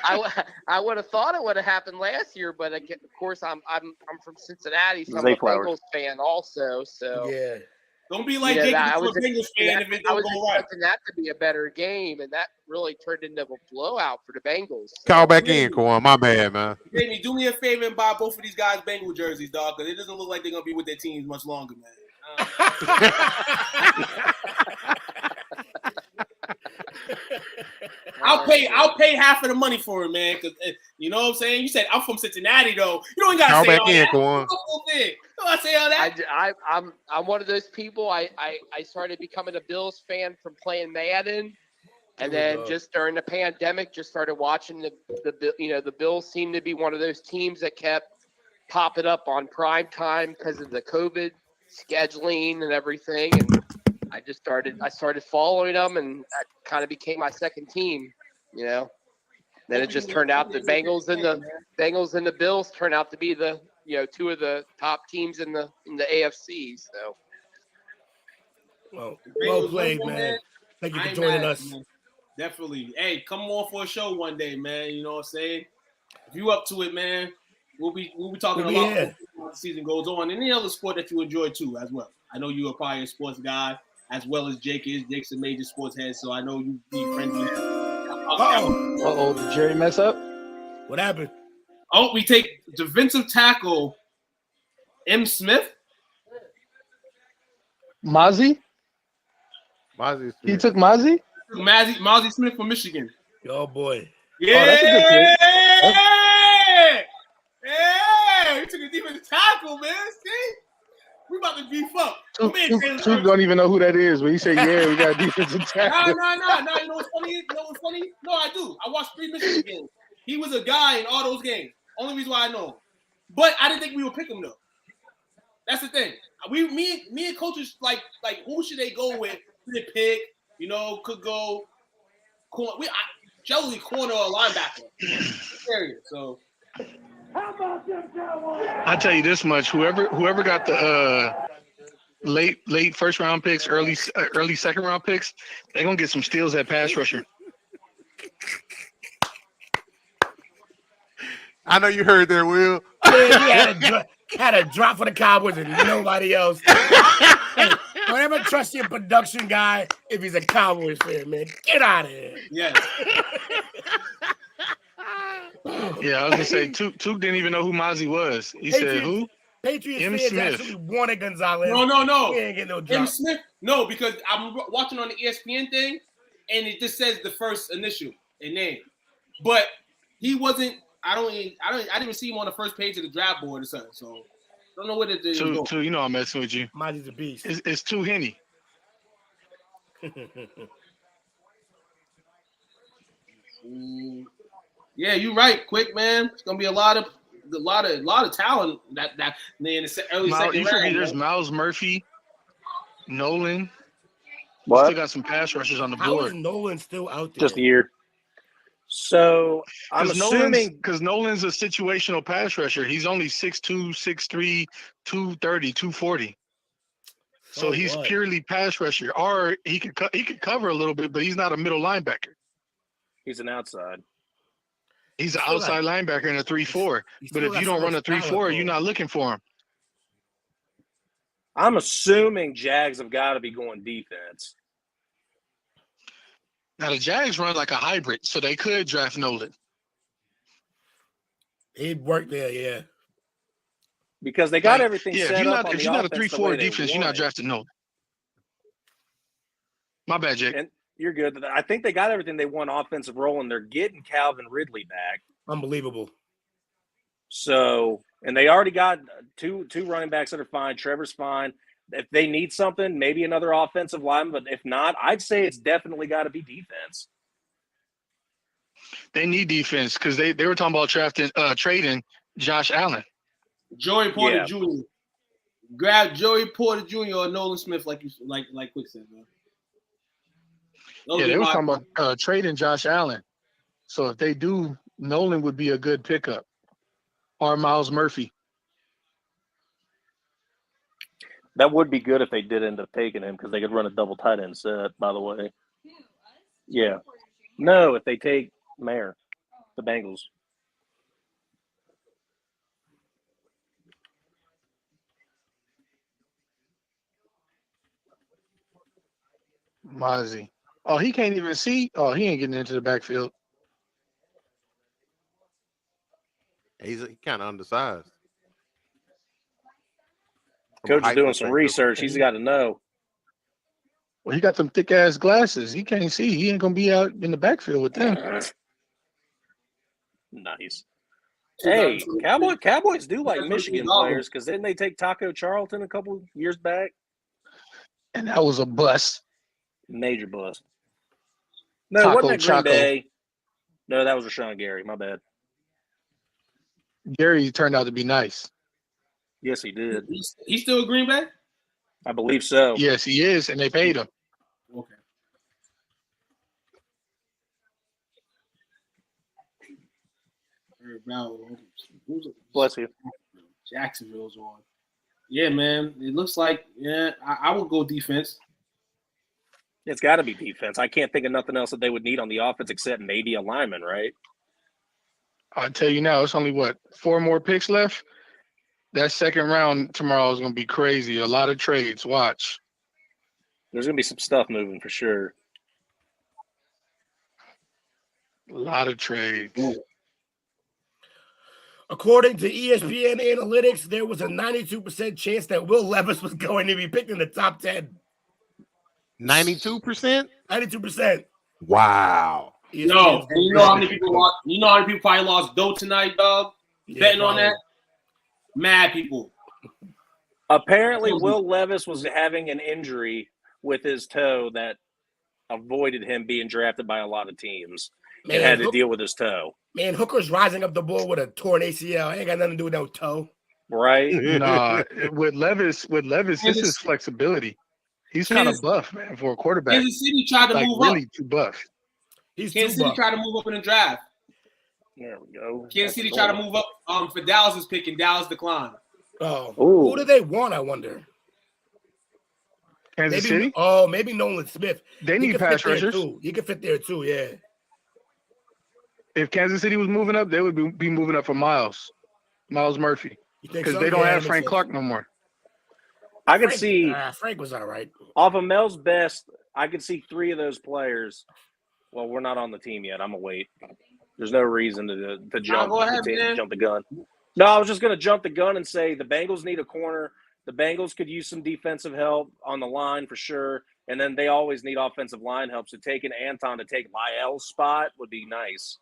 I would have thought it would have happened last year, but of course I'm from Cincinnati, so I'm a Bengals fan also. So yeah. Don't be like Jake, a Bengals fan if it don't go right. I was expecting that to be a better game, and that really turned into a blowout for the Bengals. Call back in, Kwan. My bad, man. Jamie, do me a favor and buy both of these guys Bengal jerseys, dog, because it doesn't look like they're gonna be with their teams much longer, man. I'll pay half of the money for it, man. Because you know what I'm saying. You said I'm from Cincinnati, though. You don't gotta say all that. Don't I say all that? I'm one of those people. I started becoming a Bills fan from playing Madden, and then just during the pandemic, just started watching the Bills seem to be one of those teams that kept popping up on prime time because of the COVID scheduling and everything, and I started following them, and that kind of became my second team, Then it just turned out the Bengals and the Bills turned out to be the two of the top teams in the AFC. So, well played, man. Thank you for joining us. Man. Definitely. Hey, come on for a show one day, man. You know what I'm saying? If you up to it, man, we'll be talking a lot as the season goes on. And any other sport that you enjoy too, as well. I know you are probably a sports guy, as well as Jake is. Jake's a major sports head, so I know you be friends with him. Did Jerry mess up? What happened? Oh, we take defensive tackle M. Smith. Mozzie? He took Mozzie? Mozzie Smith from Michigan. Oh boy. Yeah. Oh, that's a good pick. Hey, we took a defensive tackle, man. See? We about to beef up. Two don't even know who that is, but he said, yeah, we got a defensive tackle. No. You know what's funny? No, I do. I watched 3 Michigan games. He was a guy in all those games. Only reason why I know him. But I didn't think we would pick him, though. That's the thing. Me and coaches, like who should they go with? Who they pick? You know, could go corner. Generally corner or linebacker. So. I'll tell you this much: whoever got the late first round picks, early second round picks, they're gonna get some steals at pass rusher. I know you heard there, Will. Yeah, he had a drop for the Cowboys and nobody else. Hey, don't ever trust your production guy if he's a Cowboys fan, man. Get out of here. Yeah. Yeah, I was gonna say Took didn't even know who Mozzie was. He said who? Patriots M. fans Smith. actually wanted Gonzalez. No. He ain't getting no drop. M. Smith? No, because I'm watching on the ESPN thing, and it just says the first initial and name. But he wasn't. I didn't even see him on the first page of the draft board or something. So I don't know what it is. Two, you know I'm messing with you. Mozzie's a beast. It's too Henny. Yeah, you're right. Quick, man. It's gonna be a lot of talent that in the early second round. There's Miles Murphy, Nolan. What? Still got some pass rushers on the board. How is Nolan still out there? Just a year. So I'm assuming because Nolan's a situational pass rusher. He's only 6'2", 6'3", 230, 240. So he's purely pass rusher. Or he could cover a little bit, but he's not a middle linebacker. He's an outside. He's an outside linebacker in a 3-4. But if you don't run a 3-4, you're not looking for him. I'm assuming Jags have got to be going defense. Now, the Jags run like a hybrid, so they could draft Nolan. He'd work there, yeah. Because they got everything set up. If you're not a 3-4 defense, you're not drafting Nolan. My bad, Jake. And you're good. I think they got everything they want offensive role, and they're getting Calvin Ridley back. Unbelievable. So, and they already got two running backs that are fine. Trevor's fine. If they need something, maybe another offensive lineman. But if not, I'd say it's definitely got to be defense. They need defense because they were talking about trading Josh Allen. Joey Porter Jr. Grab Joey Porter Jr. or Nolan Smith, like Quick said, man. They were talking about trading Josh Allen. So if they do, Nolan would be a good pickup. Or Miles Murphy. That would be good if they did end up taking him because they could run a double tight end set, by the way. Yeah. No, if they take Mayer, the Bengals. Mozzie. Oh, he can't even see. Oh, he ain't getting into the backfield. He's kind of undersized. Coach is doing some research. He's got to know. Well, he got them thick ass glasses. He can't see. He ain't gonna be out in the backfield with them. Nice. Hey, Cowboys do like Michigan players because didn't they take Taco Charlton a couple years back? And that was a bust. Major bust. No, it wasn't that Green Bay. No, that was Rashawn Gary. My bad. Gary turned out to be nice. Yes, he did. He's still a Green Bay? I believe so. Yes, he is, and they paid him. Okay. Bless you. Jacksonville's on. Yeah, man. It looks like I would go defense. It's got to be defense. I can't think of nothing else that they would need on the offense except maybe a lineman, right? I'll tell you now, it's only 4 more picks left. That second round tomorrow is going to be crazy. A lot of trades. Watch. There's going to be some stuff moving for sure. A lot of trades. According to ESPN Analytics, there was a 92% chance that Will Levis was going to be picked in the top 10. 92%? 92%. Wow. No, and you know how many people lost? You know how many people probably lost dough tonight, dog? Betting on that? Mad people. Apparently, Will Levis was having an injury with his toe that avoided him being drafted by a lot of teams and had to deal with his toe. Man, Hooker's rising up the board with a torn ACL. Ain't got nothing to do with no toe. Right? Nah, with Levis, this is flexibility. He's kind of buff, man, for a quarterback. Kansas City tried to move really up. too buff. Kansas City tried to move up in the draft. There we go. Kansas City tried to move up for Dallas's pick, and Dallas declined. Oh, who do they want? I wonder. Kansas maybe, City? Oh, maybe Nolan Smith. They need pass rushers. He could fit there too. Yeah. If Kansas City was moving up, they would be moving up for Miles Murphy, because they don't have Frank Clark no more. I could see Frank was all right. Off of Mel's best. I could see 3 of those players. Well, we're not on the team yet. I'm gonna wait. There's no reason to jump, jump the gun. No, I was just gonna jump the gun and say the Bengals need a corner. The Bengals could use some defensive help on the line for sure, and then they always need offensive line help. So taking Anton to take Lyell's spot would be nice.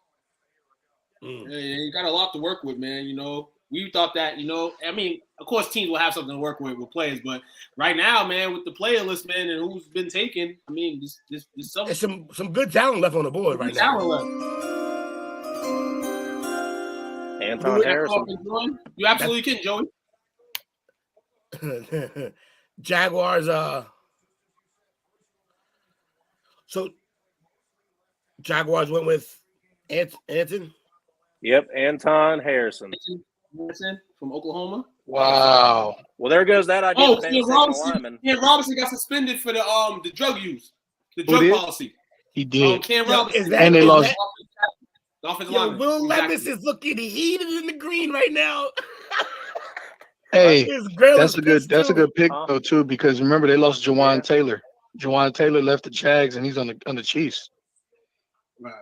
Yeah, you got a lot to work with, man. You know, we thought that, I mean, of course, teams will have something to work with players, but right now, man, with the player list, man, and who's been taken, I mean, there's some good talent left on the board right now. Anton Harrison. You absolutely can, Joey. Jaguars. So Jaguars went with Anton. Yep, Anton Harrison from Oklahoma. Wow. Well, there goes that idea. Oh, Ken Robinson got suspended for the drug use, the drug policy. He did. Ken Robinson. And they lost. Will Levis is looking heated in the green right now. Hey, that's a good pick though too, because remember they lost Jawan Taylor. Jawan Taylor left the Jags and he's on the Chiefs. Right.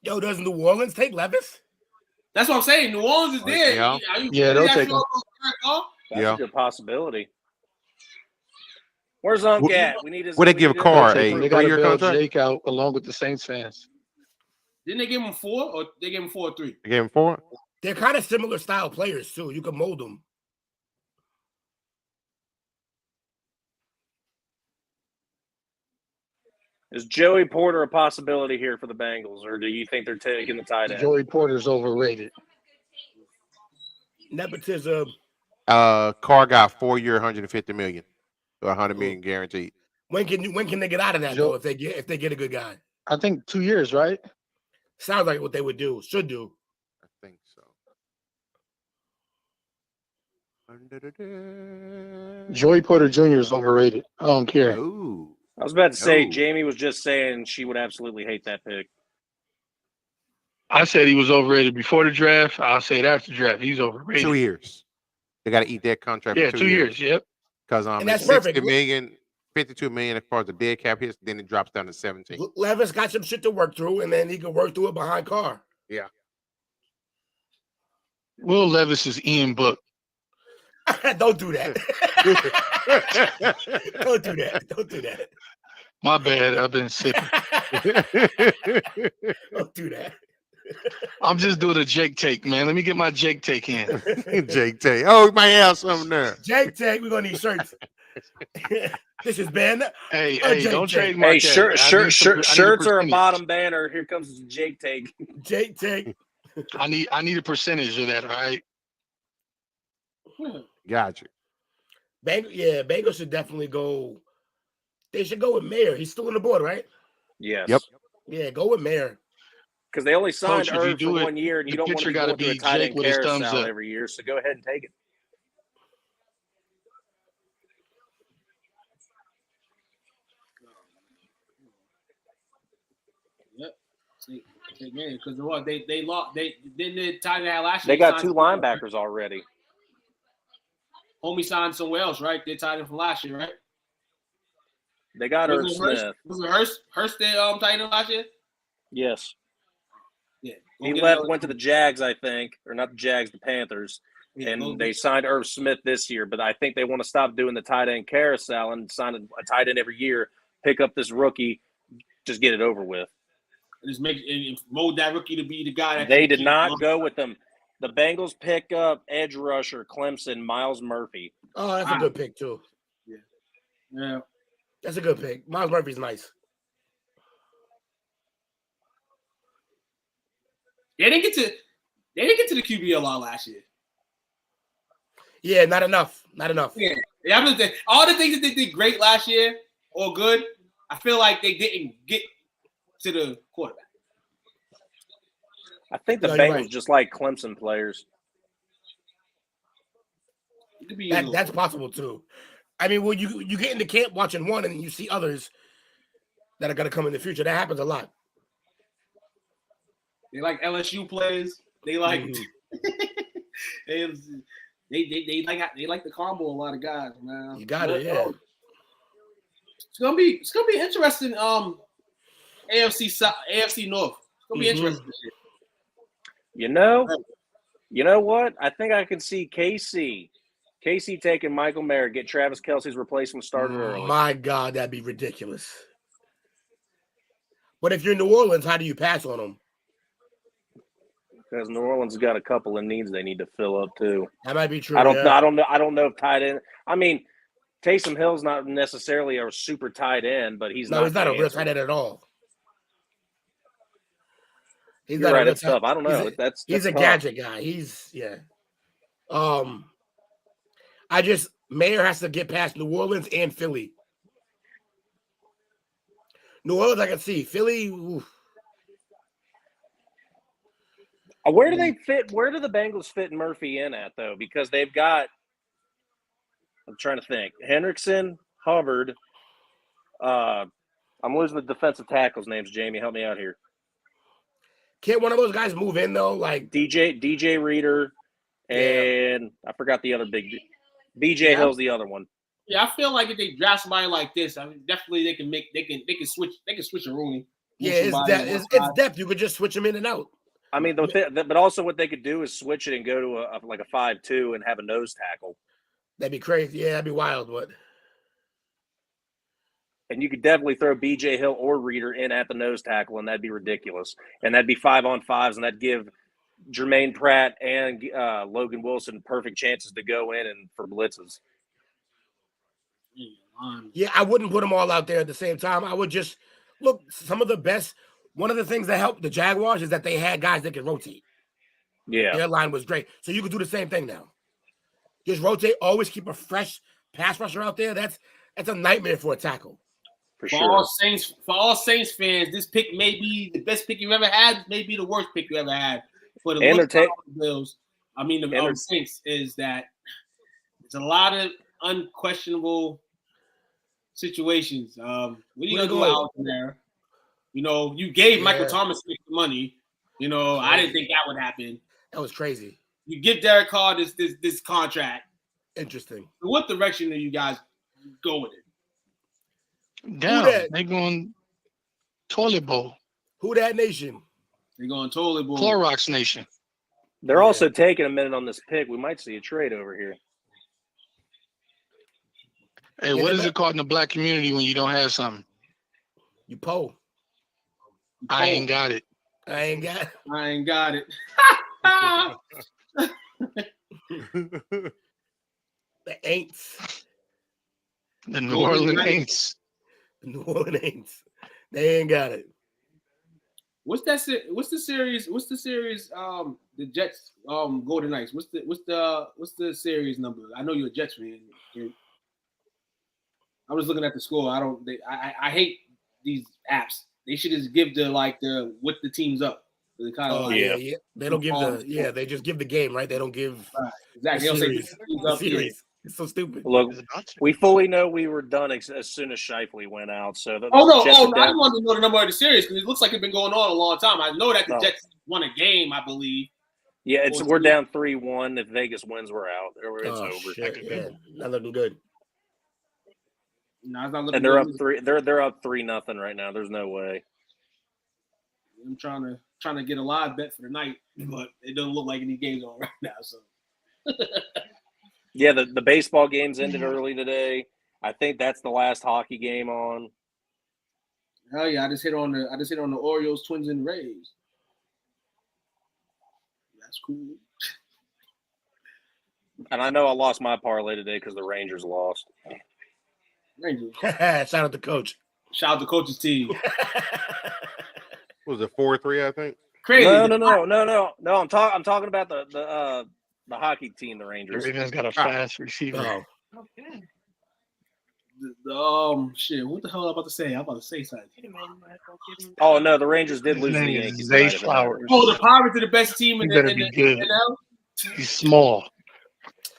Yo, does New Orleans take Levis? That's what I'm saying. New Orleans is there. Yeah, they'll take him. That's a good possibility. Where's Unc at? We need his. Would they give Carr a They got to 3-year bail contract? Jake out along with the Saints fans. Didn't they give him 4 or they gave him 4 or 3? They gave him 4. They're kind of similar style players too. You can mold them. Is Joey Porter a possibility here for the Bengals, or do you think they're taking the tight end? Joey Porter's overrated. Nepotism. Carr got 4-year, $150 million, or $100 million guaranteed. When can they get out of that though? If they get a good guy, I think 2 years, right? Sounds like what they would do. Should do. I think so. Joey Porter Jr. is overrated. I don't care. Ooh. I was about to say, Jamie was just saying she would absolutely hate that pick. I said he was overrated before the draft. I'll say it after the draft. He's overrated. 2 years. They got to eat that contract. Yeah, for 2 years. Yep. Because And that's it's $60 perfect. million, $52 million as far as the dead cap hits, then it drops down to 17. Levis got some shit to work through, and then he can work through it behind Carr. Yeah. Will Levis is Ian Book. Don't do that. Don't do that. Don't do that. My bad. I've been sipping. Don't do that. I'm just doing a Jake take, man. Let me get my Jake take in. Jake take. Oh, we might have something there. Jake take. We're gonna need shirts. This has been. Hey, Jake don't take. trademark. Hey, shirts are a bottom banner. Here comes Jake take. Jake take. I need a percentage of that. All right. Gotcha. Bengals should definitely go. They should go with Mayer. He's still on the board, right? Yes. Yep. Yeah, go with Mayer. Because they only signed Coach, if you Irv for do it, 1 year, and you the don't want to picture be got to going through a be tight Jake end with his thumbs carousel up. every year. So go ahead and take it. Yep. See, man, because what they lost. They didn't the tight end last year. They he got signed 2 somewhere else, right? linebackers already. Homie signed somewhere else, right? They tied him from last year, right? They got Irv Smith. Was it Hurst the tight end last year? Yes. Yeah. He left, went to the Jags, I think, or not the Jags, the Panthers, Yeah, and they signed Irv Smith this year. But I think they want to stop doing the tight end carousel and sign a tight end every year, pick up this rookie, just get it over with. Just and mold that rookie to be the guy that They did not go with them. The Bengals pick up edge rusher Clemson, Miles Murphy. Oh, that's a good pick too. Yeah, that's a good pick. Miles Murphy's nice. They didn't get to the QB a lot last year. Yeah, not enough. Not enough. Yeah, all the things that they did great last year or good, I feel like they didn't get to the quarterback. I think the Bengals just like Clemson players. That's possible too. I mean, when you get into camp watching one and you see others that are going to come in the future, that happens a lot. They like LSU players. They like they like the combo. A lot of guys, man. You got it, yeah. It's gonna be interesting. AFC North. It's gonna be interesting this year. You know what? I think I can see KC taking Michael Mayer, get Travis Kelce's replacement started early. My God, that'd be ridiculous. But if you're in New Orleans, how do you pass on them? Because New Orleans has got a couple of needs they need to fill up too. That might be true. I don't know if tight end. I mean, Taysom Hill's not necessarily a super tight end, but he's not a real tight end at all. He's You're not right. a It's tough. I don't know. He's a tough. gadget guy. Mayer has to get past New Orleans and Philly. New Orleans, I can see. Philly. Oof. Where do they fit? Where do the Bengals fit Murphy in at though? Because they've got. I'm trying to think. Hendrickson, Hubbard. I'm losing the defensive tackles' names. Jamie, help me out here. Can't one of those guys move in though? Like DJ Reader, and I forgot the other big. BJ Hill's the other one. Yeah, I feel like if they draft somebody like this, I mean, definitely they can switch a Rooney. Yeah, it's depth. You could just switch them in and out. I mean, but also what they could do is switch it and go to a 5-2 and have a nose tackle. That'd be crazy. Yeah, that'd be wild. But and you could definitely throw BJ Hill or Reader in at the nose tackle, and that'd be ridiculous. And that'd be 5-on-5s, and that'd give Jermaine Pratt and Logan Wilson perfect chances to go in and for blitzes. Yeah, I wouldn't put them all out there at the same time. I would just look some of the best. One of the things that helped the Jaguars is that they had guys that could rotate. Yeah. Their line was great. So you could do the same thing now. Just rotate, always keep a fresh pass rusher out there. That's a nightmare for a tackle. For all Saints fans, this pick may be the best pick you've ever had, may be the worst pick you ever had. For the Bills, the Saints is that there's a lot of unquestionable situations. What are you gonna do out there? You gave Michael Thomas the money. I didn't think that would happen. That was crazy. You give Derek Carr this contract. Interesting. What direction are you guys going in? Down. They're going toilet bowl. Who that nation? They're going toilet bowl. Clorox Nation. They're also taking a minute on this pick. We might see a trade over here. Hey, what is it called in the black community when you don't have something? You pull. I ain't got it. I ain't got it. The Aints. The New Orleans Aints. The New Orleans Aints. They ain't got it. What's the series? The Jets Golden Knights. What's the series number? I know you're a Jets fan. I was looking at the score. I hate these apps. They should just give what the team's up. They kind of yeah. They don't give they just give the game, right? They don't give exactly. the They'll say series. he's The up here. series. It's so stupid. Look, we fully know we were done as soon as Shifley went out. So the Oh no! Jets Oh are no! I down. didn't want to know the number of the series because it looks like it's been going on a long time. I know that the No. Jets won a game, I believe. Yeah, we're down 3-1. If Vegas wins, we're out. It's over. Shit, yeah. Not looking good. No, it's not looking And they're good. up 3. They're up 3-0 right now. There's no way. I'm trying to get a live bet for the night, but it doesn't look like any games on right now. So. Yeah, the baseball games ended early today. I think that's the last hockey game on. Hell yeah! I just hit on the Orioles, Twins, and Rays. That's cool. And I know I lost my parlay today because the Rangers lost. Rangers. Shout out to coach. Shout out to coach's team. Was it 4-3? I think. Crazy. No. I'm talking about the hockey team, the Rangers. Ravens got a fast receiver. Shit. What the hell am I about to say? I'm about to say something. Oh no, the Rangers did lose to the name Yankees. is Zay tonight, if it Flowers. matters. Oh, the Pirates are the best team in He the better be good. NL? He's small.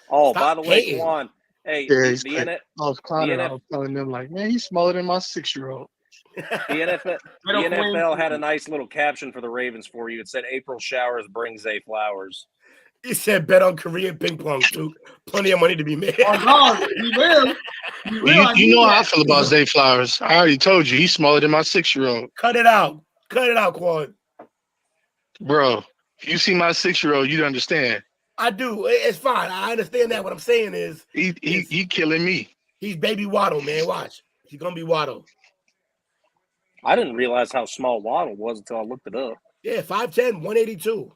Oh, Stop by the way, hating. Quan, hey, Yeah, he's the quick. NFL, I was clowning. I NF was telling them like, man, he's smaller than my 6-year-old. the NFL had a nice little caption for the Ravens for you. It said, "April showers bring Zay Flowers." He said bet on Korean ping pong, Duke. Plenty of money to be made. Oh, no, he will. He will. You know how I feel about Zay Flowers. I already told you he's smaller than my 6-year-old. Cut it out. Cut it out, Quan. Bro, if you see my 6-year-old, you'd understand. I do. It's fine. I understand that. What I'm saying is he killing me. He's baby Waddle, man. Watch. He's gonna be Waddle. I didn't realize how small Waddle was until I looked it up. Yeah, 5'10", 182.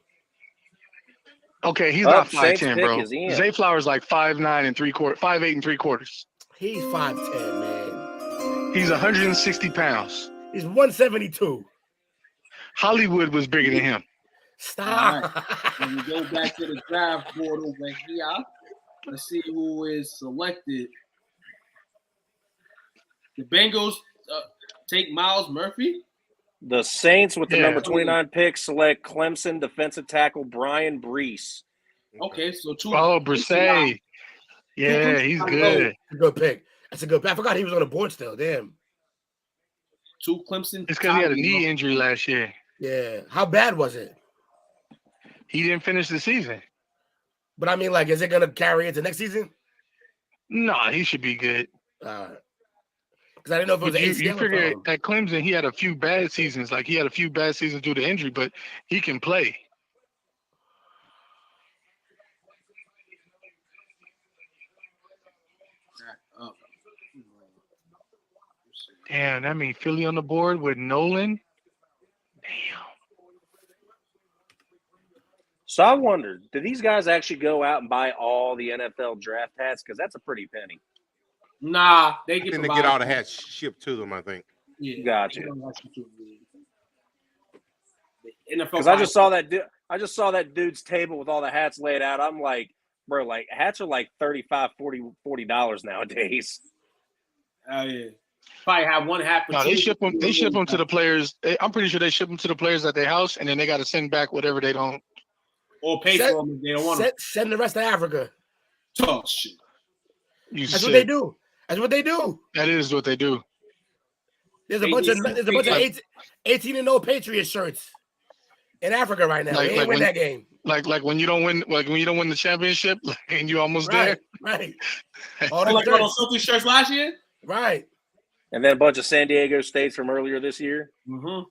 Okay, he's not Saints 5'10", pick bro. is in. Zay Flowers like 5'9 3/4, 5'8 3/4. He's 5'10", man. He's 160 pounds. He's 172. Hollywood was bigger than him. Stop. All right. When we go back to the draft board over here, let's see who is selected. The Bengals take Miles Murphy. The Saints, with the number 29 pick, select Clemson defensive tackle Brian Brees. Okay, so two. Oh, Brissett. Yeah, he's good. Good pick. That's a good pick. I forgot he was on the board still. Damn. Two Clemson. It's because he had a knee injury last year. Yeah. How bad was it? He didn't finish the season. But I mean, like, is it going to carry into next season? Nah, he should be good. Because I didn't know if it was an ACL. You figure at Clemson, he had a few bad seasons. Like, he had a few bad seasons due to injury, but he can play. Damn, that means Philly on the board with Nolan. Damn. So I wondered, do these guys actually go out and buy all the NFL draft hats? Because that's a pretty penny. Nah, they get all the hats shipped to them, I think. Yeah, gotcha. Because I just saw that dude's table with all the hats laid out. I'm like, bro, like hats are like $35, $40 nowadays. Oh yeah. Probably have one hat. No, they ship them. They ship them to the players. I'm pretty sure they ship them to the players at their house, and then they got to send back whatever they don't. Or pay for them if they don't want them. Send the rest to Africa. Oh shit! That's what they do. That's what they do. That is what they do. There's a bunch of 18 and 0 Patriot shirts in Africa right now. They ain't win that game. Like when you don't win, the championship, and you almost there. Right. All like those Celtics shirts last year. Right. And then a bunch of San Diego States from earlier this year. Mm-hmm.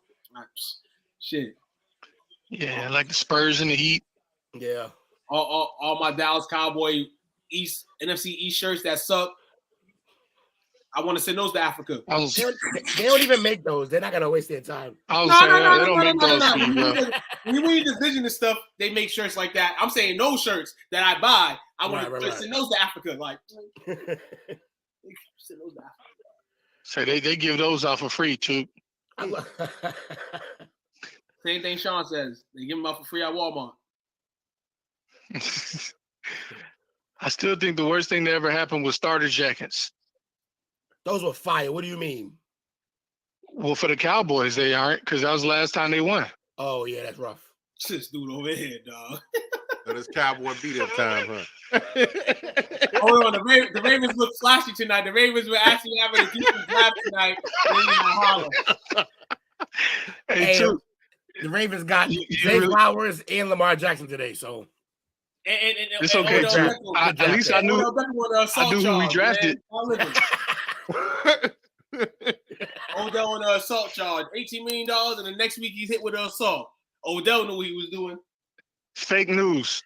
Shit. Yeah, like the Spurs and the Heat. Yeah. All my Dallas Cowboy NFC East shirts that suck. I want to send those to Africa. They don't even make those. They're not gonna waste their time. No. When we division and stuff, they make shirts like that. I'm saying those shirts that I buy, I want to send those to Africa. Like, send those to Africa. So they give those out for free too. Same thing Sean says. They give them out for free at Walmart. I still think the worst thing that ever happened was starter jackets. Those were fire. What do you mean? Well, for the Cowboys, they aren't, because that was the last time they won. Oh yeah, that's rough. This dude over here, dog. So this Cowboy beat that time, huh? Hold on, the Ravens look flashy tonight. The Ravens were actually having a decent draft tonight. Hey, the Ravens got Zay Flowers and Lamar Jackson today, so it's okay too. At least I knew who we drafted. Odell on an assault charge, $18 million, and the next week he's hit with an assault. Odell knew what he was doing. Fake news.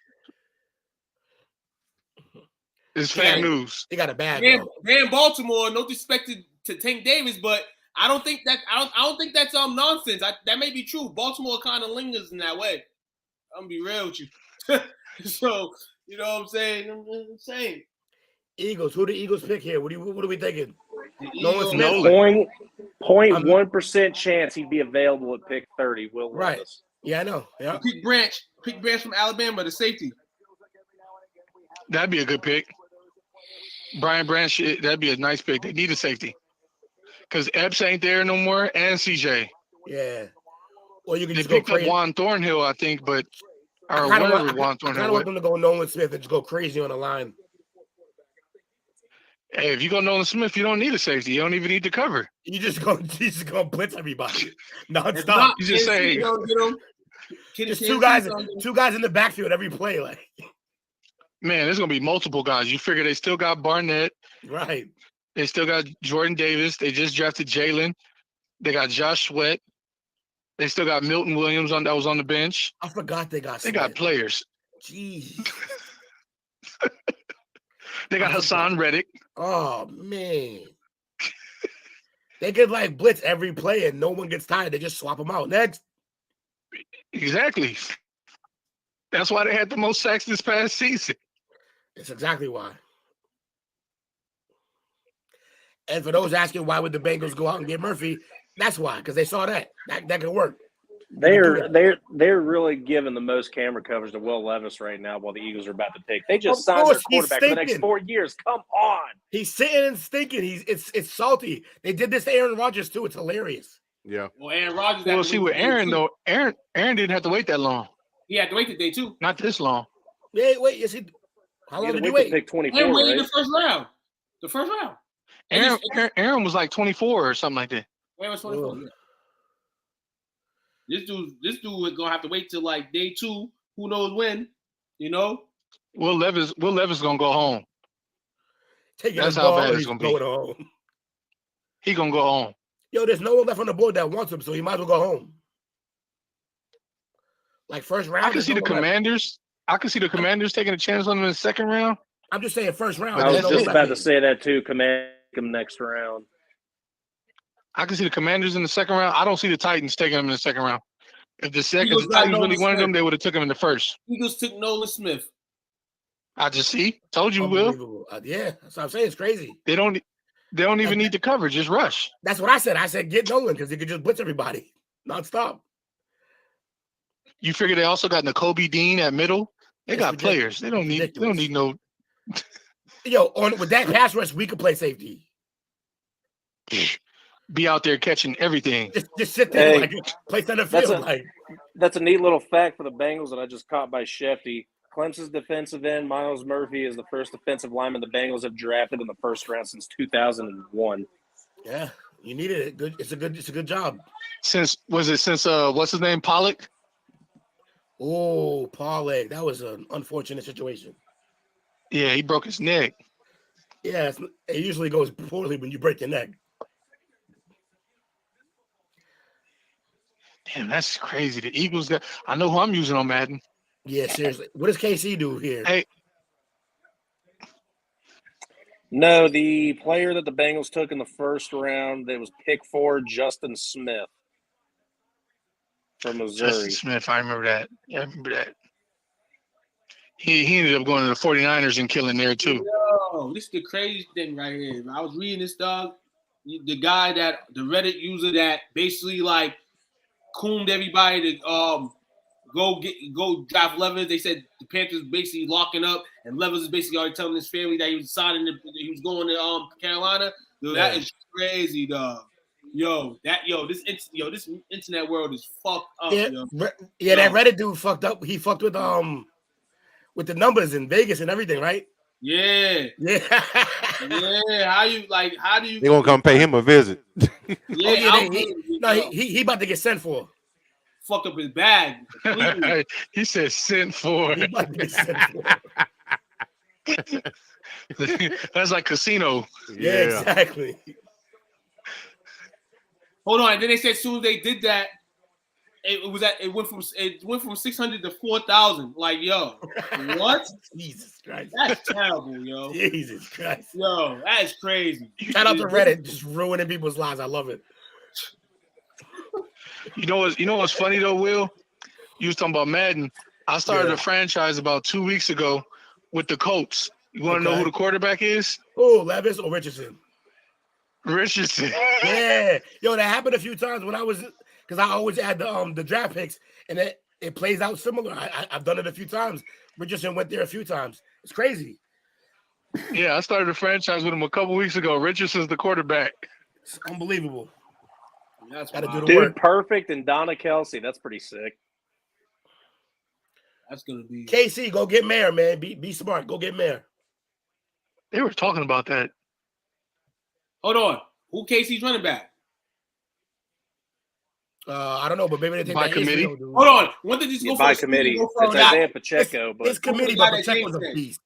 It's fake news. They got a bad. Damn Baltimore. No disrespect to Tank Davis, but I don't think that's nonsense. That may be true. Baltimore kind of lingers in that way. I'm gonna be real with you. So you know what I'm saying? I'm saying. Eagles. Who the Eagles pick here? What are we thinking? Nolan. 0.1% chance he'd be available at pick 30. Will right? Levis. Yeah, I know. Yeah. Pick Branch from Alabama, the safety. That'd be a good pick. Brian Branch, that'd be a nice pick. They need a safety because Epps ain't there no more, and CJ. Yeah. Well, you can just picked go crazy. up Juan Thornhill, I think, but I kind of want them to go Nolan Smith and just go crazy on the line. Hey, if you go Nolan Smith, you don't need a safety. You don't even need to cover. You just go blitz everybody nonstop. You just say, just two guys in the backfield every play. Like, man, there's gonna be multiple guys. You figure they still got Barnett, right? They still got Jordan Davis. They just drafted Jalen. They got Josh Sweat. They still got Milton Williams that was on the bench. I forgot they got. They got players. Jeez. They got Hassan Reddick. Oh man. They could like blitz every play and no one gets tired. They just swap them out. Next. Exactly. That's why they had the most sacks this past season. That's exactly why. And for those asking why would the Bengals go out and get Murphy, that's why, because they saw that could work. They're really giving the most camera coverage to Will Levis right now while the Eagles are about to pick. They just signed their quarterback for the next 4 years. Come on. He's sitting and stinking. It's salty. They did this to Aaron Rodgers too. It's hilarious. Yeah. Well, Aaron Rodgers. Well, see with Aaron though, Aaron didn't have to wait that long. He had to wait today too. Not this long. Yeah, wait. Yes, how long did you wait? Pick 24. Aaron waited the first round. The first round. Aaron was like 24 or something like that. Aaron was 24. Yeah. This dude is gonna have to wait till like day 2. Who knows when? You know. Will Levis gonna go home. That's how bad it's gonna be. Home. He gonna go home. Yo, there's no one left on the board that wants him, so he might as well go home. Like first round. I can see the Commanders. I can see the Commanders taking a chance on him in the second round. I'm just saying first round. I was just about to say that too. Command him next round. I can see the Commanders in the second round. I don't see the Titans taking him in the second round. If the Titans really wanted him, they would have took him in the first. Eagles took Nolan Smith. I just see. Told you, Will. Yeah, that's what I'm saying. It's crazy. They don't even need to cover. Just rush. That's what I said. I said get Nolan because he could just blitz everybody nonstop. You figure they also got Nakobe Dean at middle. They got players. They don't need no. Yo, with that pass rush, we could play safety. Be out there catching everything. Just sit there like play center field. That's a neat little fact for the Bengals that I just caught by Shefty. Clemson's defensive end Miles Murphy is the first defensive lineman the Bengals have drafted in the first round since 2001. Yeah, you needed it. Good. It's a good job. Since what's his name, Pollock? Oh, Parlay. That was an unfortunate situation. Yeah, he broke his neck. Yeah, it usually goes poorly when you break your neck. Damn, that's crazy. The Eagles got. I know who I'm using on Madden. Yeah, seriously. What does KC do here? Hey. No, the player that the Bengals took in the first round, that was pick 4, Justin Smith from Missouri. Justin Smith, I remember that. Yeah, I remember that. He ended up going to the 49ers and killing there too. Yo, this is the crazy thing right here. I was reading this, dog. The guy the Reddit user that basically like cooned everybody to go draft Levis. They said the Panthers basically locking up, and Levis is basically already telling his family that he was going to Carolina. Dude, that is crazy, dog. This internet world is fucked up. Yeah, yo. that Reddit dude fucked up. He fucked with the numbers in Vegas and everything, right? Yeah. How do you? They gonna come pay him a visit. He about to get sent for. Fuck up his bag. He said sent for. He about to get sent for. That's like casino. Yeah, exactly. Hold on. And then they said as soon as they did that, it went from 600 to 4,000. Like, yo, what? Jesus Christ. That's terrible, yo. Jesus Christ. Yo, that is crazy. Shout out to Reddit, just ruining people's lives. I love it. You know what's funny though, Will? You was talking about Madden. I started a franchise about 2 weeks ago with the Colts. You want to know who the quarterback is? Oh, Levis or Richardson? Richardson. Yeah. Yo, that happened a few times when I was, because I always add the draft picks, and it plays out similar. I've done it a few times. Richardson went there a few times. It's crazy. Yeah, I started a franchise with him a couple weeks ago. Richardson's the quarterback. It's unbelievable. That's gotta do the Dude, work. Perfect and Donna Kelsey. That's pretty sick. That's gonna be KC. Go get Mayor, man. Be smart. Go get Mayor. They were talking about that. Hold on. Who KC's running back? I don't know, but maybe they take by that committee. Israel dude. Hold on. When did this go By for committee. Go for It's a guy. Isaiah Pacheco, but It's committee, Go for but the guy that Pacheco's a James beast.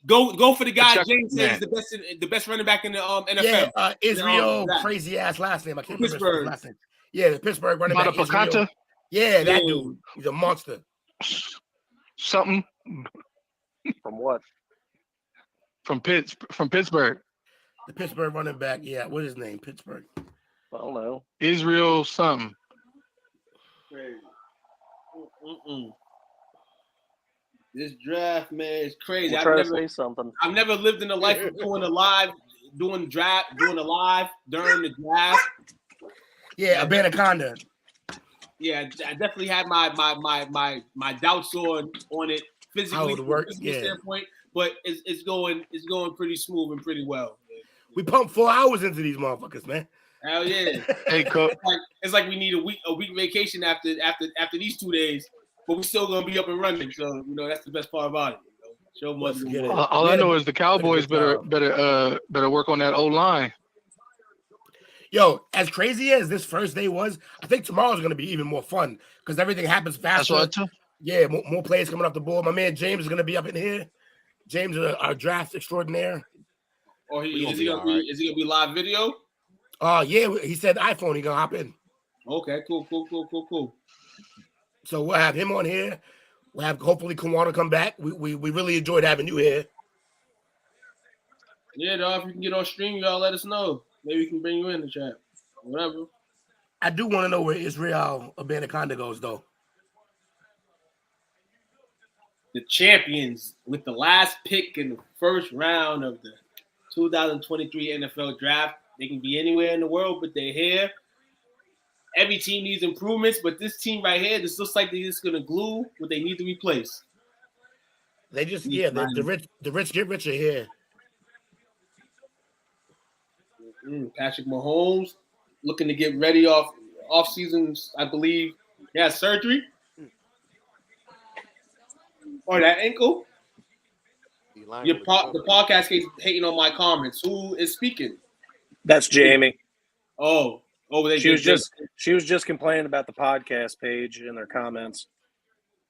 Go for the guy Pacheco, James says man. is the best running back in the NFL. Yeah, Israel, That. crazy ass last name. I can't remember Pittsburgh. his last name. Yeah, the Pittsburgh running back. Matapakanta? Israel. Yeah, that Yeah. dude. He's a monster. Something from what? from Pittsburgh. The Pittsburgh running back. Yeah, what's his name? Pittsburgh. I don't know. Israel something. Crazy. This draft, man, is crazy. We'll try to say something. I've never lived in a life of doing a live during the draft. Yeah, Anaconda. Yeah, I definitely had my doubts on it physically How it would work, from a physical yeah. standpoint, but it's going pretty smooth and pretty well. We pumped 4 hours into these motherfuckers, man. Hell yeah. Hey, Coach. It's like we need a week vacation after these 2 days, but we're still gonna be up and running. So that's the best part about it. Show much. All I know is the Cowboys better work on that O-line. Yo, as crazy as this first day was, I think tomorrow's going to be even more fun because everything happens faster. That's what I too. Yeah, more players coming off the board. My man James is going to be up in here. James, our draft extraordinaire. Or is he gonna be live video? Yeah, he said iPhone. He gonna hop in. Okay, cool. So we'll have him on here. We'll have hopefully Kawana come back. We really enjoyed having you here. Yeah, dog. If you can get on stream, y'all let us know. Maybe we can bring you in the chat. Whatever. I do want to know where Israel Anaconda goes, though. The champions with the last pick in the first round of the 2023 NFL draft. They can be anywhere in the world, but they're here. Every team needs improvements, but this team right here, this looks like they're just gonna glue what they need to replace. They just the rich get richer here. Patrick Mahomes looking to get ready off season, I believe. He has surgery. Or that ankle. The podcast is hating on my comments. Who is speaking? That's Jamie. She was just complaining about the podcast page in their comments.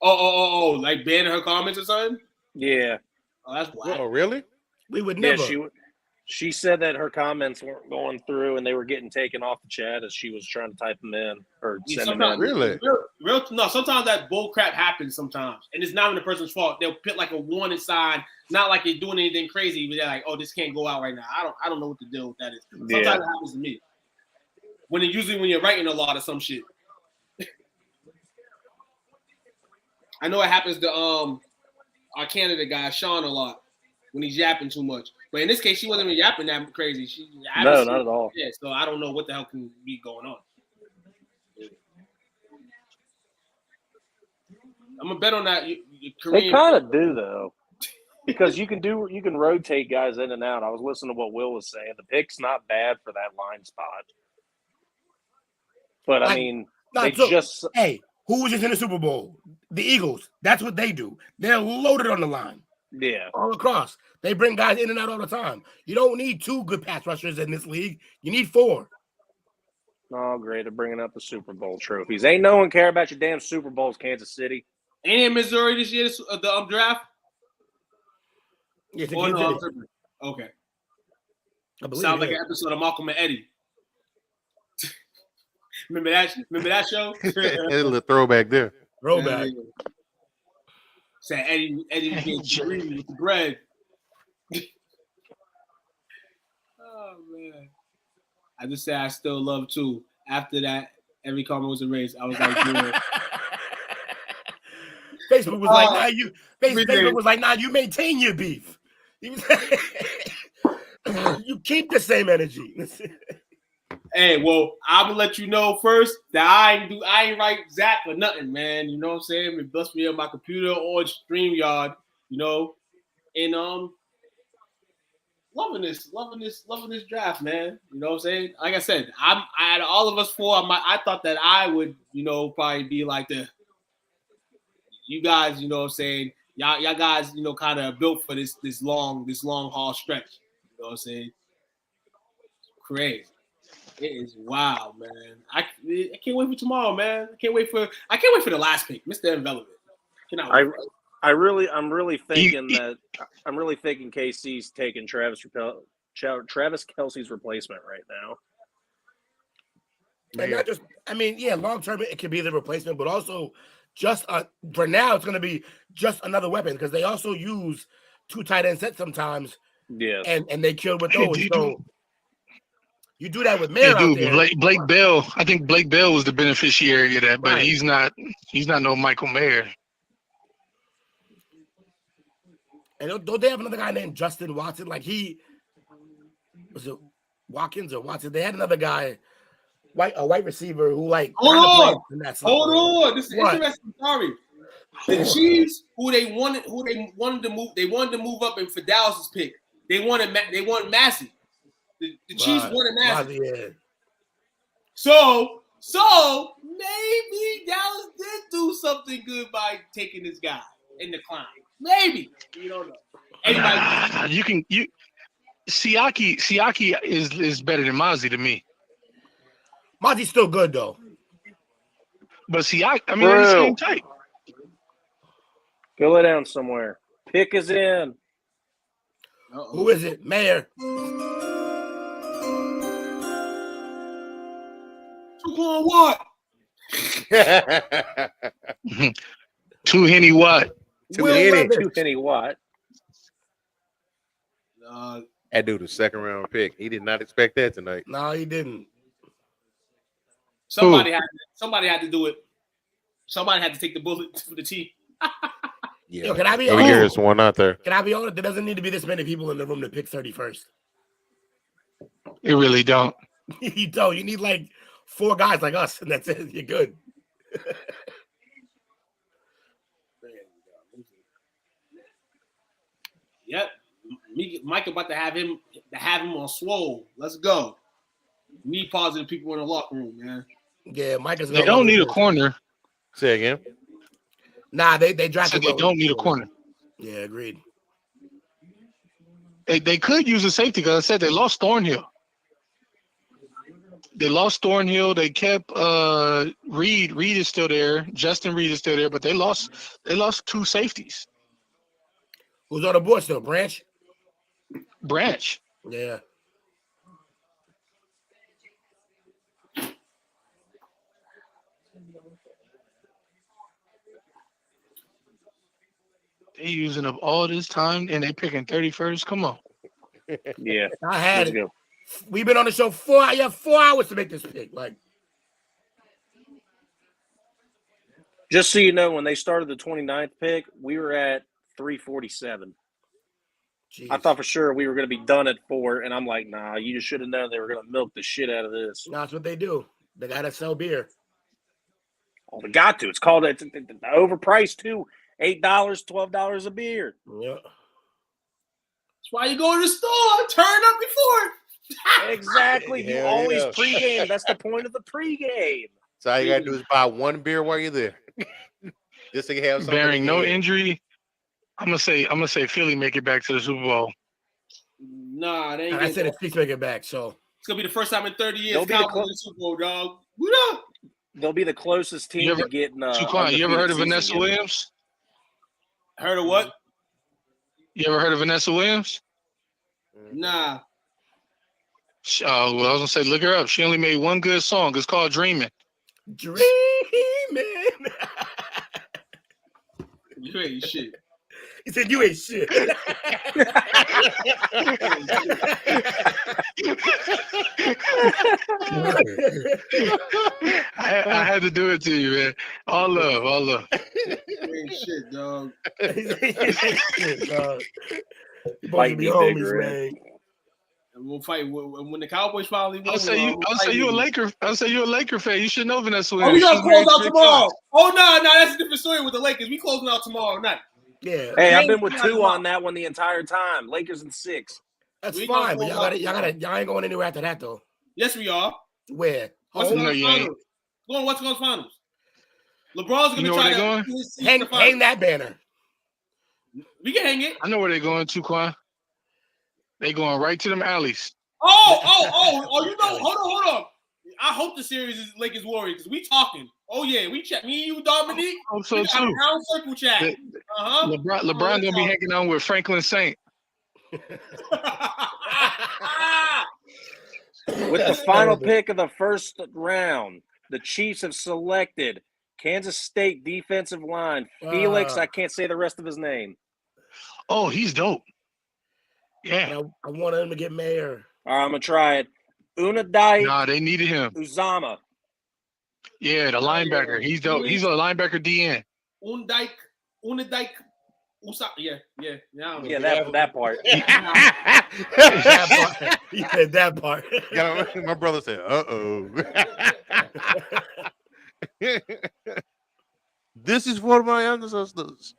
Like banning her comments or something? Yeah. Oh, that's wild. Oh, really? We would never. Yeah, she said that her comments weren't going through and they were getting taken off the chat as she was trying to type them in or send them in. Really? No, sometimes that bull crap happens sometimes. And it's not even the person's fault. They'll put like a warning sign, not like they're doing anything crazy, but they're like, oh, this can't go out right now. I don't know what the deal with that is. Sometimes it happens to me. When you're writing a lot of some shit. I know it happens to our Canada guy, Sean, a lot when he's yapping too much. But in this case, she wasn't even yapping that crazy. No, not at all. Yeah, so I don't know what the hell can be going on. I'm gonna bet on that. They kind of do though, because you can rotate guys in and out. I was listening to what Will was saying. The pick's not bad for that line spot. But Like, I mean, nah, they so, just hey, who was just in the Super Bowl? The Eagles. That's what they do. They're loaded on the line. Yeah. All across. They bring guys in and out all the time. You don't need 2 good pass rushers in this league. You need 4. Oh, great. They're bringing up the Super Bowl trophies. Ain't no one care about your damn Super Bowls, Kansas City. Ain't in Missouri this year, the draft? Yeah, it's Oh, Kansas no, City. okay. I believe Sounds like it an is. episode of Malcolm and Eddie. Remember that show? It's a little throwback there. Throwback. Said Eddie gets greedy with the bread. Oh man. I just say I still love too. After that, every comment was erased. I was like, yeah. Facebook was like, nah, Facebook was like, nah, you maintain your beef. You keep the same energy. Hey, well, I'm gonna let you know first that I ain't write Zach or nothing, man. You know what I'm saying? It bust me on my computer or StreamYard, you know, and loving this draft, man. You know what I'm saying? Like I said, I had all of us 4. I thought that I would, you know, probably be like you guys, you know what I'm saying? Y'all guys, you know, kind of built for this long haul stretch. You know what I'm saying? Crazy. It is wild, man. I can't wait for tomorrow, man. I can't wait for the last pick, Mr. Envelopment. I'm really thinking KC's taking Travis Kelce's replacement right now. And not just, I mean, yeah, long term it could be the replacement, but also just for now it's going to be just another weapon because they also use 2 tight end sets sometimes. Yeah, and they kill with those. So you do that with They Mayer do. out there. Blake Bell. I think Blake Bell was the beneficiary of that, but Right. he's not no Michael Mayer. And don't they have another guy named Justin Watson? Like was it Watkins or Watson? They had another guy, a white receiver who Hold on. in that Hold on. This is What? interesting. Sorry. The Chiefs, who they wanted to move up in for Dallas's pick. They wanted Massey. The Chiefs wanted Massey. Yeah. So maybe Dallas did do something good by taking this guy in the climb. Maybe. You don't know. Siaki is better than Mozzie to me. Mozzie's still good though. But Siaki, I mean, they're the same type. Go lay down somewhere. Pick is in. Who is it? Mayer. What? Too Henny what? Too Henny what? That dude, a 2nd round pick. He did not expect that tonight. No, he didn't. Somebody had to do it. Somebody had to take the bullet for the team. Yeah. Yo, can I be There's one out there. Can I be honest? There doesn't need to be this many people in the room to pick 31st. It really don't. You don't. You need like 4 guys like us, and that's it. You're good. Yep. Mike about to have him on swole. Let's go. We need positive people in the locker room, man. Yeah, Mike is. They don't need a corner. Say again. Nah, they drafted. They don't need a corner. Yeah, agreed. They could use a safety because I said they lost Thornhill. They kept Reed. Reed is still there. Justin Reed is still there, but they lost 2 safeties. Who's on the board still? Branch. Yeah. They using up all this time and they picking 31st. Come on. Yeah. I had it. We've been on the show 4 hours. You have 4 hours to make this pick. Like, just so you know, when they started the 29th pick, we were at 347. Jeez. I thought for sure we were going to be done at 4, and I'm like, nah, you just should have known they were going to milk the shit out of this. No, that's what they do. They got to sell beer. Oh, they got to. It's called it's overpriced too. $8, $12 a beer. Yeah. That's why you go to the store. Turn up before. Exactly. You Hell always yeah. pregame. That's the point of the pregame. So all you gotta do is buy one beer while you're there. Just to have something. Bearing no again. injury, I'm gonna say Philly make it back to the Super Bowl. Nah, they ain't. And I said the Chiefs make it back. So it's gonna be the first time in 30 years They'll be Cowboys in the Super Bowl, dog. What up? They'll be the closest team to getting. Tucson, you ever heard of Vanessa Williams? Heard of what? You ever heard of Vanessa Williams? Nah. Well, I was gonna say, look her up. She only made one good song. It's called "Dreaming." Dreaming. You ain't shit. He said, "You ain't shit." I had to do it to you, man. All love, all love. You ain't shit, dog. Shit, dog. You Fight be me, homies, bigger, man. And we'll fight when the Cowboys finally win. I'll say you a Laker. I'll say you a Laker fan. You should know Vanessa Oh, Williams. we gonna She's close married out 6 tomorrow. times. Oh no, that's a different story with the Lakers. We closing out tomorrow night. Yeah. Hey, I've been with 2 on that one the entire time. Lakers in 6. That's We fine, gonna but go y'all ain't going anywhere after that though. Yes, we are. Where? What's Home? going to finals? Going what's going to finals? LeBron's You gonna know try where to they going? his season to finals. Hang that banner. We can hang it. I know where they're going to, Quan. They going right to them alleys. Oh, you know, hold on. I hope the series is Lakers Warriors because we talking. Oh yeah, we chat. Me and you, Dominique. I hope so we got a too. round circle chat. LeBron gonna be hanging out with Franklin Saint. With the final pick of the first round, the Chiefs have selected Kansas State defensive line Felix. I can't say the rest of his name. Oh, he's dope. Yeah. I want him to get mayor. All right, I'm gonna try it. Unadai. Nah, they needed him. Uzama. Yeah, the linebacker. He's dope. He's a linebacker DN. Unadike. Yeah, that part. That part. He said that part. My brother said, "Uh-oh." This is for my ancestors.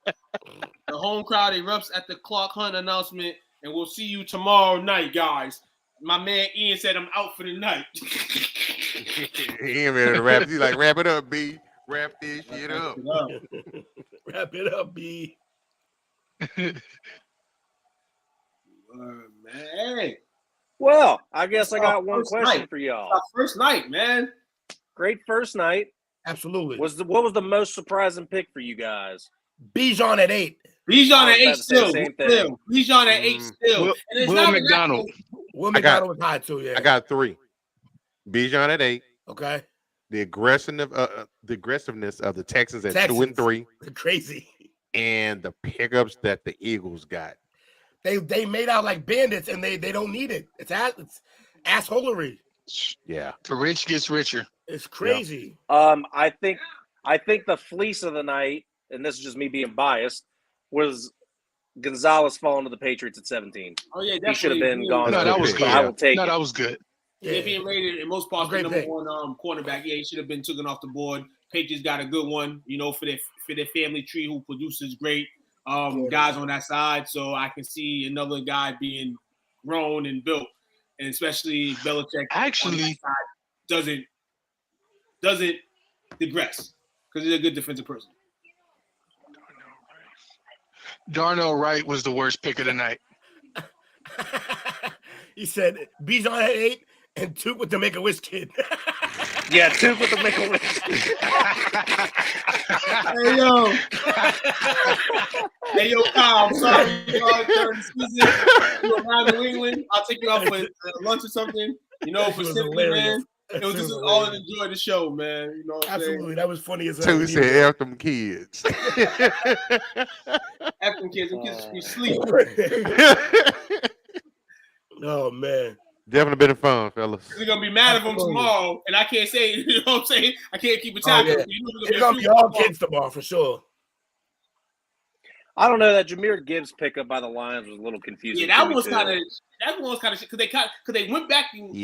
The home crowd erupts at the Clark Hunt announcement, and we'll see you tomorrow night, guys. My man Ian said I'm out for the night. He ain't ready to wrap. He's like, wrap it up, B. Wrap this shit up. Wrap it up, B. Man. Well, I guess I got one First question night. for y'all. Our first night, man. Great first night. Absolutely. What was the most surprising pick for you guys? Bijan at 8. Bijan at 8 still. Same thing. Bijan at 8 still. Will, And it's Will not McDonald. Will McDonald was high too, yeah. I got 3. Bijan at 8. Okay. The aggressiveness of the Texans at 2 and 3. Crazy. And the pickups that the Eagles got. They made out like bandits and they don't need it. It's assholery. Yeah. The rich gets richer. It's crazy. I think the fleece of the night, and this is just me being biased, was Gonzalez falling to the Patriots at 17. Oh yeah, he should have been definitely. gone. No, that was good. I will take No, it. that was good. Yeah, being rated in most parts the Great number pick. one cornerback. Yeah, he should have been taken off the board. Patriots got a good one, for their family tree who produces great guys on that side. So I can see another guy being grown and built, and especially Belichick Actually on that side doesn't digress because he's a good defensive person. Darnell Wright was the worst pick of the night. He said Bijan at 8 and Took with the Make-A-Wish kid. Yeah, Took with the Make-A-Wish. Hey yo, Kyle, I'm sorry, during the season, you're around New England. I'll take you out for lunch or something. For simply, man. It was just all to enjoy the show, man. You know what I'm Absolutely, saying? that was funny as hell. Two said, F them kids. F them kids be sleep. Oh, man. Definitely been fun, fellas. They're going to be mad at them tomorrow, and I can't say, you know what I'm saying? I can't keep it Oh, tight. yeah. It's going to be all kids tomorrow, for sure. I don't know. That Jahmyr Gibbs pickup by the Lions was a little confusing. Yeah, that was kind of shit because they went back and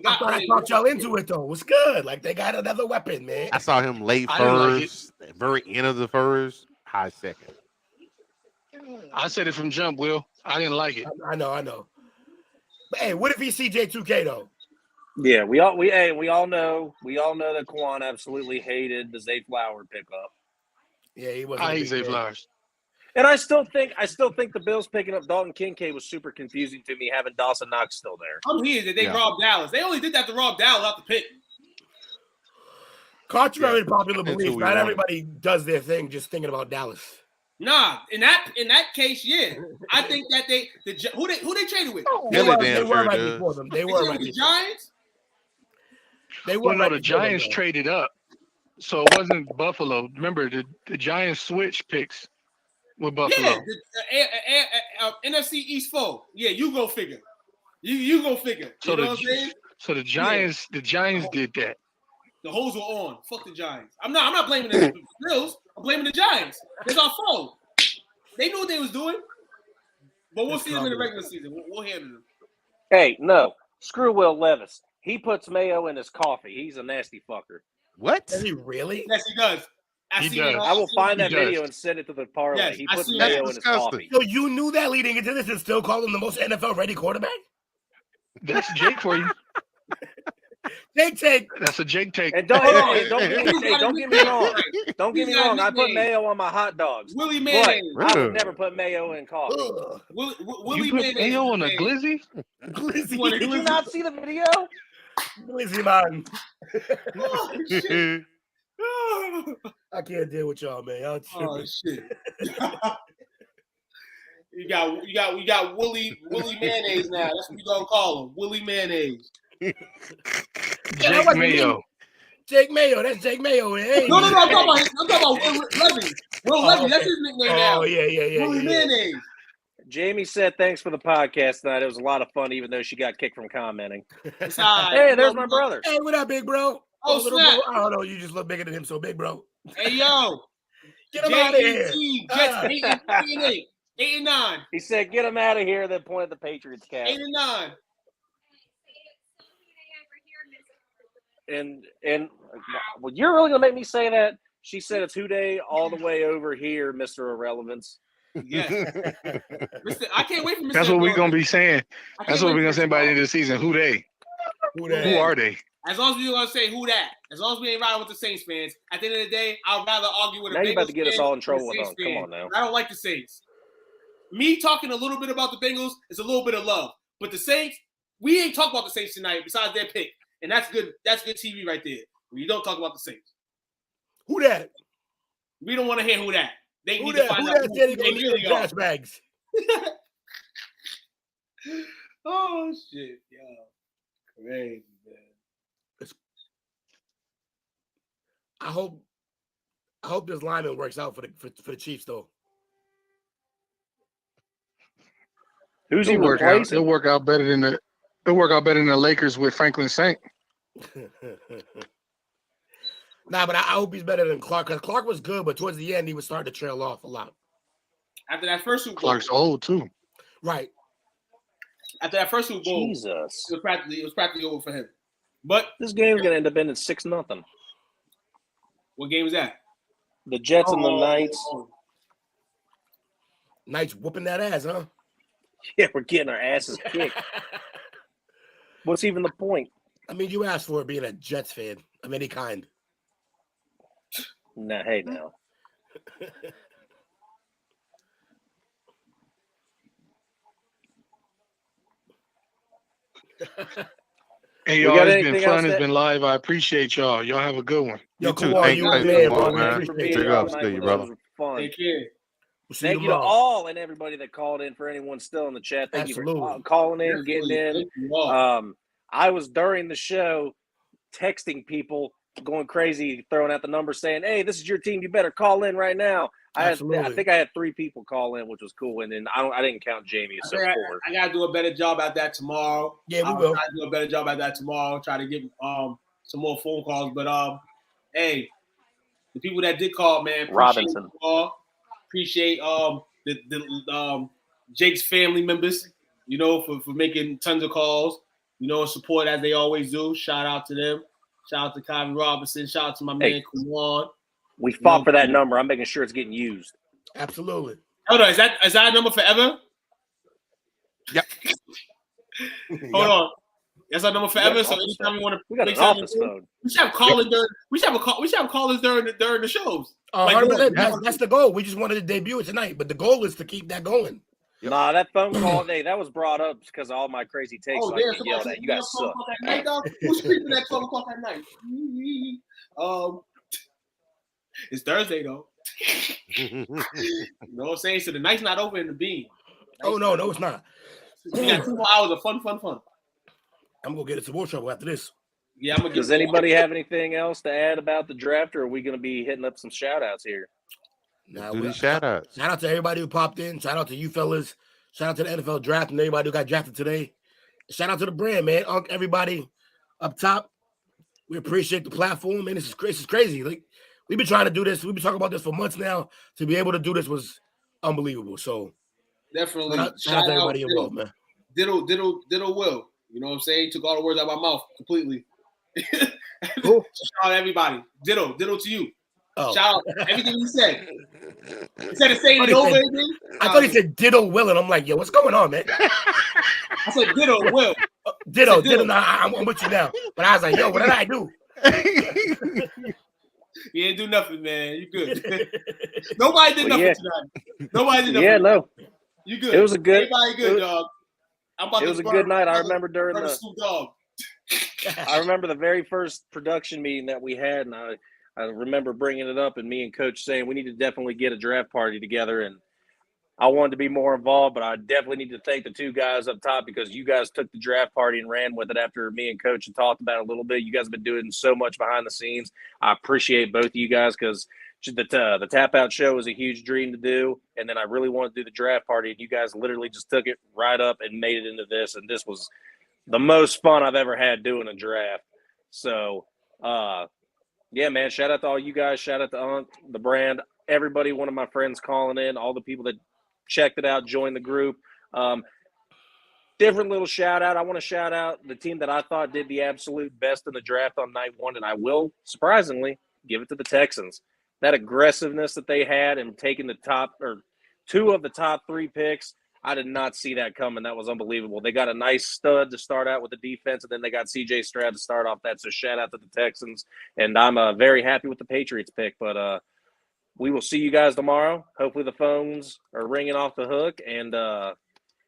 got. I thought y'all into it though. It was good. Like they got another weapon, man. I saw him late I didn't like first, very end of the first, high second. I said it from jump, Will. I didn't like it. I know. Hey, what if he's CJ2K though? Yeah, we all know that Quan absolutely hated the Zay Flower pickup. Yeah, he wasn't. I hate Zay Flowers. And I still think the Bills picking up Dalton Kincaid was super confusing to me, having Dawson Knox still there. I'm here that they robbed Dallas. They only did that to rob Dallas out the pick. Contrary to popular belief, not everybody does their thing just thinking about Dallas. Nah, in that case, yeah. I think that who they traded with? They were right before them. They were right the before Giants. They were Well, no, right the before them, Giants though. traded up, so it wasn't Buffalo. Remember, the Giants switched picks with Buffalo. Yeah, NFC East foe. Yeah, you go figure. You go figure. You know what I'm saying? So the Giants did that. The hoes were on. Fuck the Giants. I'm not blaming the Bills. I'm blaming the Giants. It's our fault. They knew what they was doing. But we'll see them in the regular season. We'll handle them. Hey, no. Screw Will Levis. He puts mayo in his coffee. He's a nasty fucker. What? Does he really? Yes, he does. I will find that video and send it to the parlay. Yes, he I puts see mayo that. in his Disgusting. coffee. So you knew that leading into this and still call him the most NFL ready quarterback? That's Jake for you. Jake take. That's a Jake take. And don't get me wrong. Don't get me wrong. I put mayo on my hot dogs. Willie But Mayonnaise. I would never put mayo in coffee. Willie You put mayo on a glizzy? Glizzy. Did you not see the video? Glizzy, man. Oh, shit. I can't deal with y'all, man. Y'all Oh tripping. shit. We got Willie Mayonnaise now. That's what we gonna call him. Willie Mayonnaise. Jake Mayo. Jake Mayo. That's Jake Mayo. Hey. No. I'm talking about Will Levy. Will Levy. That's his nickname now. Oh yeah. Willie Mayonnaise. Jamie said thanks for the podcast tonight. It was a lot of fun, even though she got kicked from commenting. It's all right. Hey, there's my brother. Hey, what up, big bro? Oh, little snap. bro. I don't know. You just look bigger than him, so big bro. Hey, yo. Get him out of here. Jets 8-8. 8-9. He said, "Get him out of here." Then pointed the Patriots cap. 8-9. And well, you're really gonna make me say that? She said it's Houday all the way over here, Mr. Irrelevance. Yes. I can't wait for Mr. That's what we're gonna be saying. I can't That's what wait we're gonna for say by the end of the season. Who they? Who Who are they? As long as we're gonna say who that. As long as we ain't riding with the Saints fans. At the end of the day, I'd rather argue with a Now Bengals you're about to get us fan all in than a trouble with Saints them. Come fan. on now. I don't like the Saints. Me talking a little bit about the Bengals is a little bit of love. But the Saints, we ain't talk about the Saints tonight besides their pick. And that's good. That's good TV right there. When you don't talk about the Saints. Who that? We don't want to hear who that. They Who need that? to find Who out that who said he they gonna really need are. trash bags? Oh shit, yo. Crazy, man. I hope this lineman works out for the Chiefs though. Who's he It'll work out. replacing? It'll work out better than the Lakers with Franklin Saint. Nah, but I hope he's better than Clark because Clark was good, but towards the end he was starting to trail off a lot. After that first Super Bowl. Clark's old too. Right. After that first Super Bowl, Jesus. it was practically over for him. But This game's gonna end up ending 6-0. what game was that? The Jets and the Knights. Knights whooping that ass, huh? Yeah, we're getting our asses kicked. What's even the point? I mean, you asked for it being a Jets fan of any kind. Nah, hey now. Hey, We y'all, got it's been anything fun. else It's that- been live. I appreciate y'all. Y'all have a good one. Yo, You too. come on, Thank you you. a Thank man, you, bro. man. Thank you for being Big here ups tonight to you, with us. brother. It was fun. Take care. We'll see Thank you to tomorrow. all and everybody that called in. For anyone still in the chat, thank you Absolutely. for calling in, getting in. Thank you all. I was during the show texting people, going crazy, throwing out the number, saying, "Hey, this is your team. You better call in right now." I Absolutely. think I had 3 people call in, which was cool, and then I didn't count Jamie, so 4. I gotta do a better job at that tomorrow. Yeah, we I'll will. try to do a better job at that tomorrow. Try to get some more phone calls. But hey, the people that did call, man, appreciate Robinson. you all. Appreciate the Jake's family members, you know, for making tons of calls, you know, support as they always do. Shout out to them. Shout out to Kyrie Robinson. Shout out to my man Kwan. We fought for that number. I'm making sure it's getting used. Absolutely. Hold on, is that a number forever? Yep. Hold on. That's our number forever. So anytime you want to make something, we should have callers during. We should have callers during the shows. That's the goal. We just wanted to debut it tonight, but the goal is to keep that going. Nah, that phone call that was brought up because of all my crazy takes. Oh, so I get yelled at. You guys suck. Who's sleeping at 12 o'clock at night? It's Thursday though. You know what I'm saying? So the night's not over in the beam. Oh no, it's not. We got 2 more hours of fun. I'm gonna get into more trouble after this. Yeah, I'm gonna. Does anybody have anything else to add about the draft, or are we gonna be hitting up some shout outs here? Shout outs. Shout out to everybody who popped in. Shout out to you fellas. Shout out to the NFL draft and everybody who got drafted today. Shout out to the brand, man. Everybody up top. We appreciate the platform, man. This is crazy. Like we've been trying to do this. We've been talking about this for months now. To be able to do this was unbelievable. So definitely shout out to everybody involved, man. Diddle Will. You know what I'm saying? Took all the words out of my mouth completely. Cool. Shout out everybody. Ditto to you. Oh. Shout out everything you said. Instead of saying it over again. I thought he said Ditto Will, and I'm like, yo, what's going on, man? I said Ditto Will. Ditto. I'm with you now. But I was like, yo, what did I do? You didn't do nothing, man. You good. Nobody did nothing tonight. Nobody did nothing. Yeah, no. You good. It was a good. Everybody good, dog. It was a good night. I remember during the Snoop Dogg. I remember the very first production meeting that we had, and I remember bringing it up, and me and Coach saying we need to definitely get a draft party together. And I wanted to be more involved, but I definitely need to thank the two guys up top because you guys took the draft party and ran with it after me and Coach had talked about it a little bit. You guys have been doing so much behind the scenes. I appreciate both of you guys because the Tap Out show was a huge dream to do, and then I really wanted to do the draft party, and you guys literally just took it right up and made it into this, and this was the most fun I've ever had doing a draft. So, yeah, man, shout out to all you guys. Shout out to the brand, everybody, one of my friends calling in, all the people that checked it out, joined the group. Different little shout out. I want to shout out the team that I thought did the absolute best in the draft on night one, and I will, surprisingly, give it to the Texans. That aggressiveness that they had in taking the top or two of the top 3 picks, I did not see that coming. That was unbelievable. They got a nice stud to start out with the defense, and then they got C.J. Stroud to start off that. So shout out to the Texans, and I'm very happy with the Patriots pick. But we will see you guys tomorrow. Hopefully the phones are ringing off the hook, and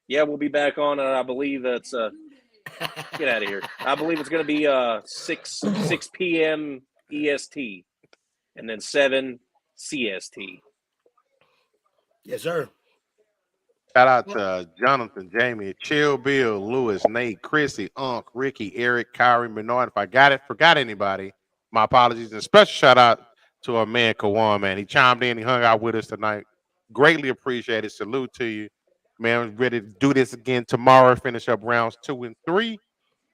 yeah, we'll be back on. I believe that's get out of here. I believe it's going to be 6 p.m. EST. And then 7 CST. Yes, sir. Shout out to Jonathan, Jamie, Chill, Bill, Lewis, Nate, Chrissy, Unc, Ricky, Eric, Kyrie, Bernard. If I forgot anybody, my apologies. And special shout out to our man Kawan, man. He chimed in, he hung out with us tonight. Greatly appreciated. Salute to you. Man, we're ready to do this again tomorrow. Finish up rounds 2 and 3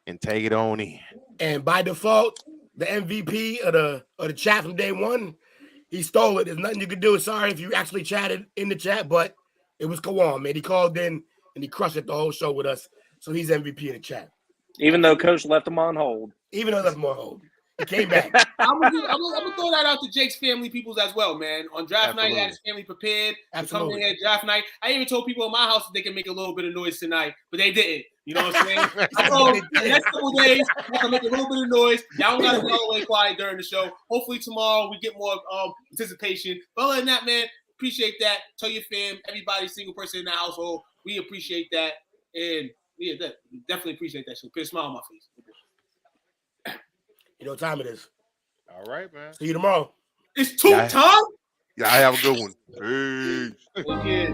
and take it on in. And by default, the MVP of the chat from day one, he stole it. There's nothing you can do. Sorry if you actually chatted in the chat, but it was Kawan, man. He called in and he crushed it the whole show with us. So he's MVP in the chat. Even though Coach left him on hold. He came back. I'm gonna throw that out to Jake's family peoples as well, man. On draft night, he had his family prepared to come in here draft night. I even told people in my house that they can make a little bit of noise tonight, but they didn't. You know what I'm saying? So the next couple of days, I can make a little bit of noise. Y'all don't gotta be all the way quiet during the show. Hopefully tomorrow we get more participation. But other than that, man, appreciate that. Tell your fam, everybody, single person in the household, we appreciate that, and yeah, definitely appreciate that. So put a smile on my face. You know what time it is. All right, man. See you tomorrow. It's time? Yeah, I have a good one. Peace. Yeah.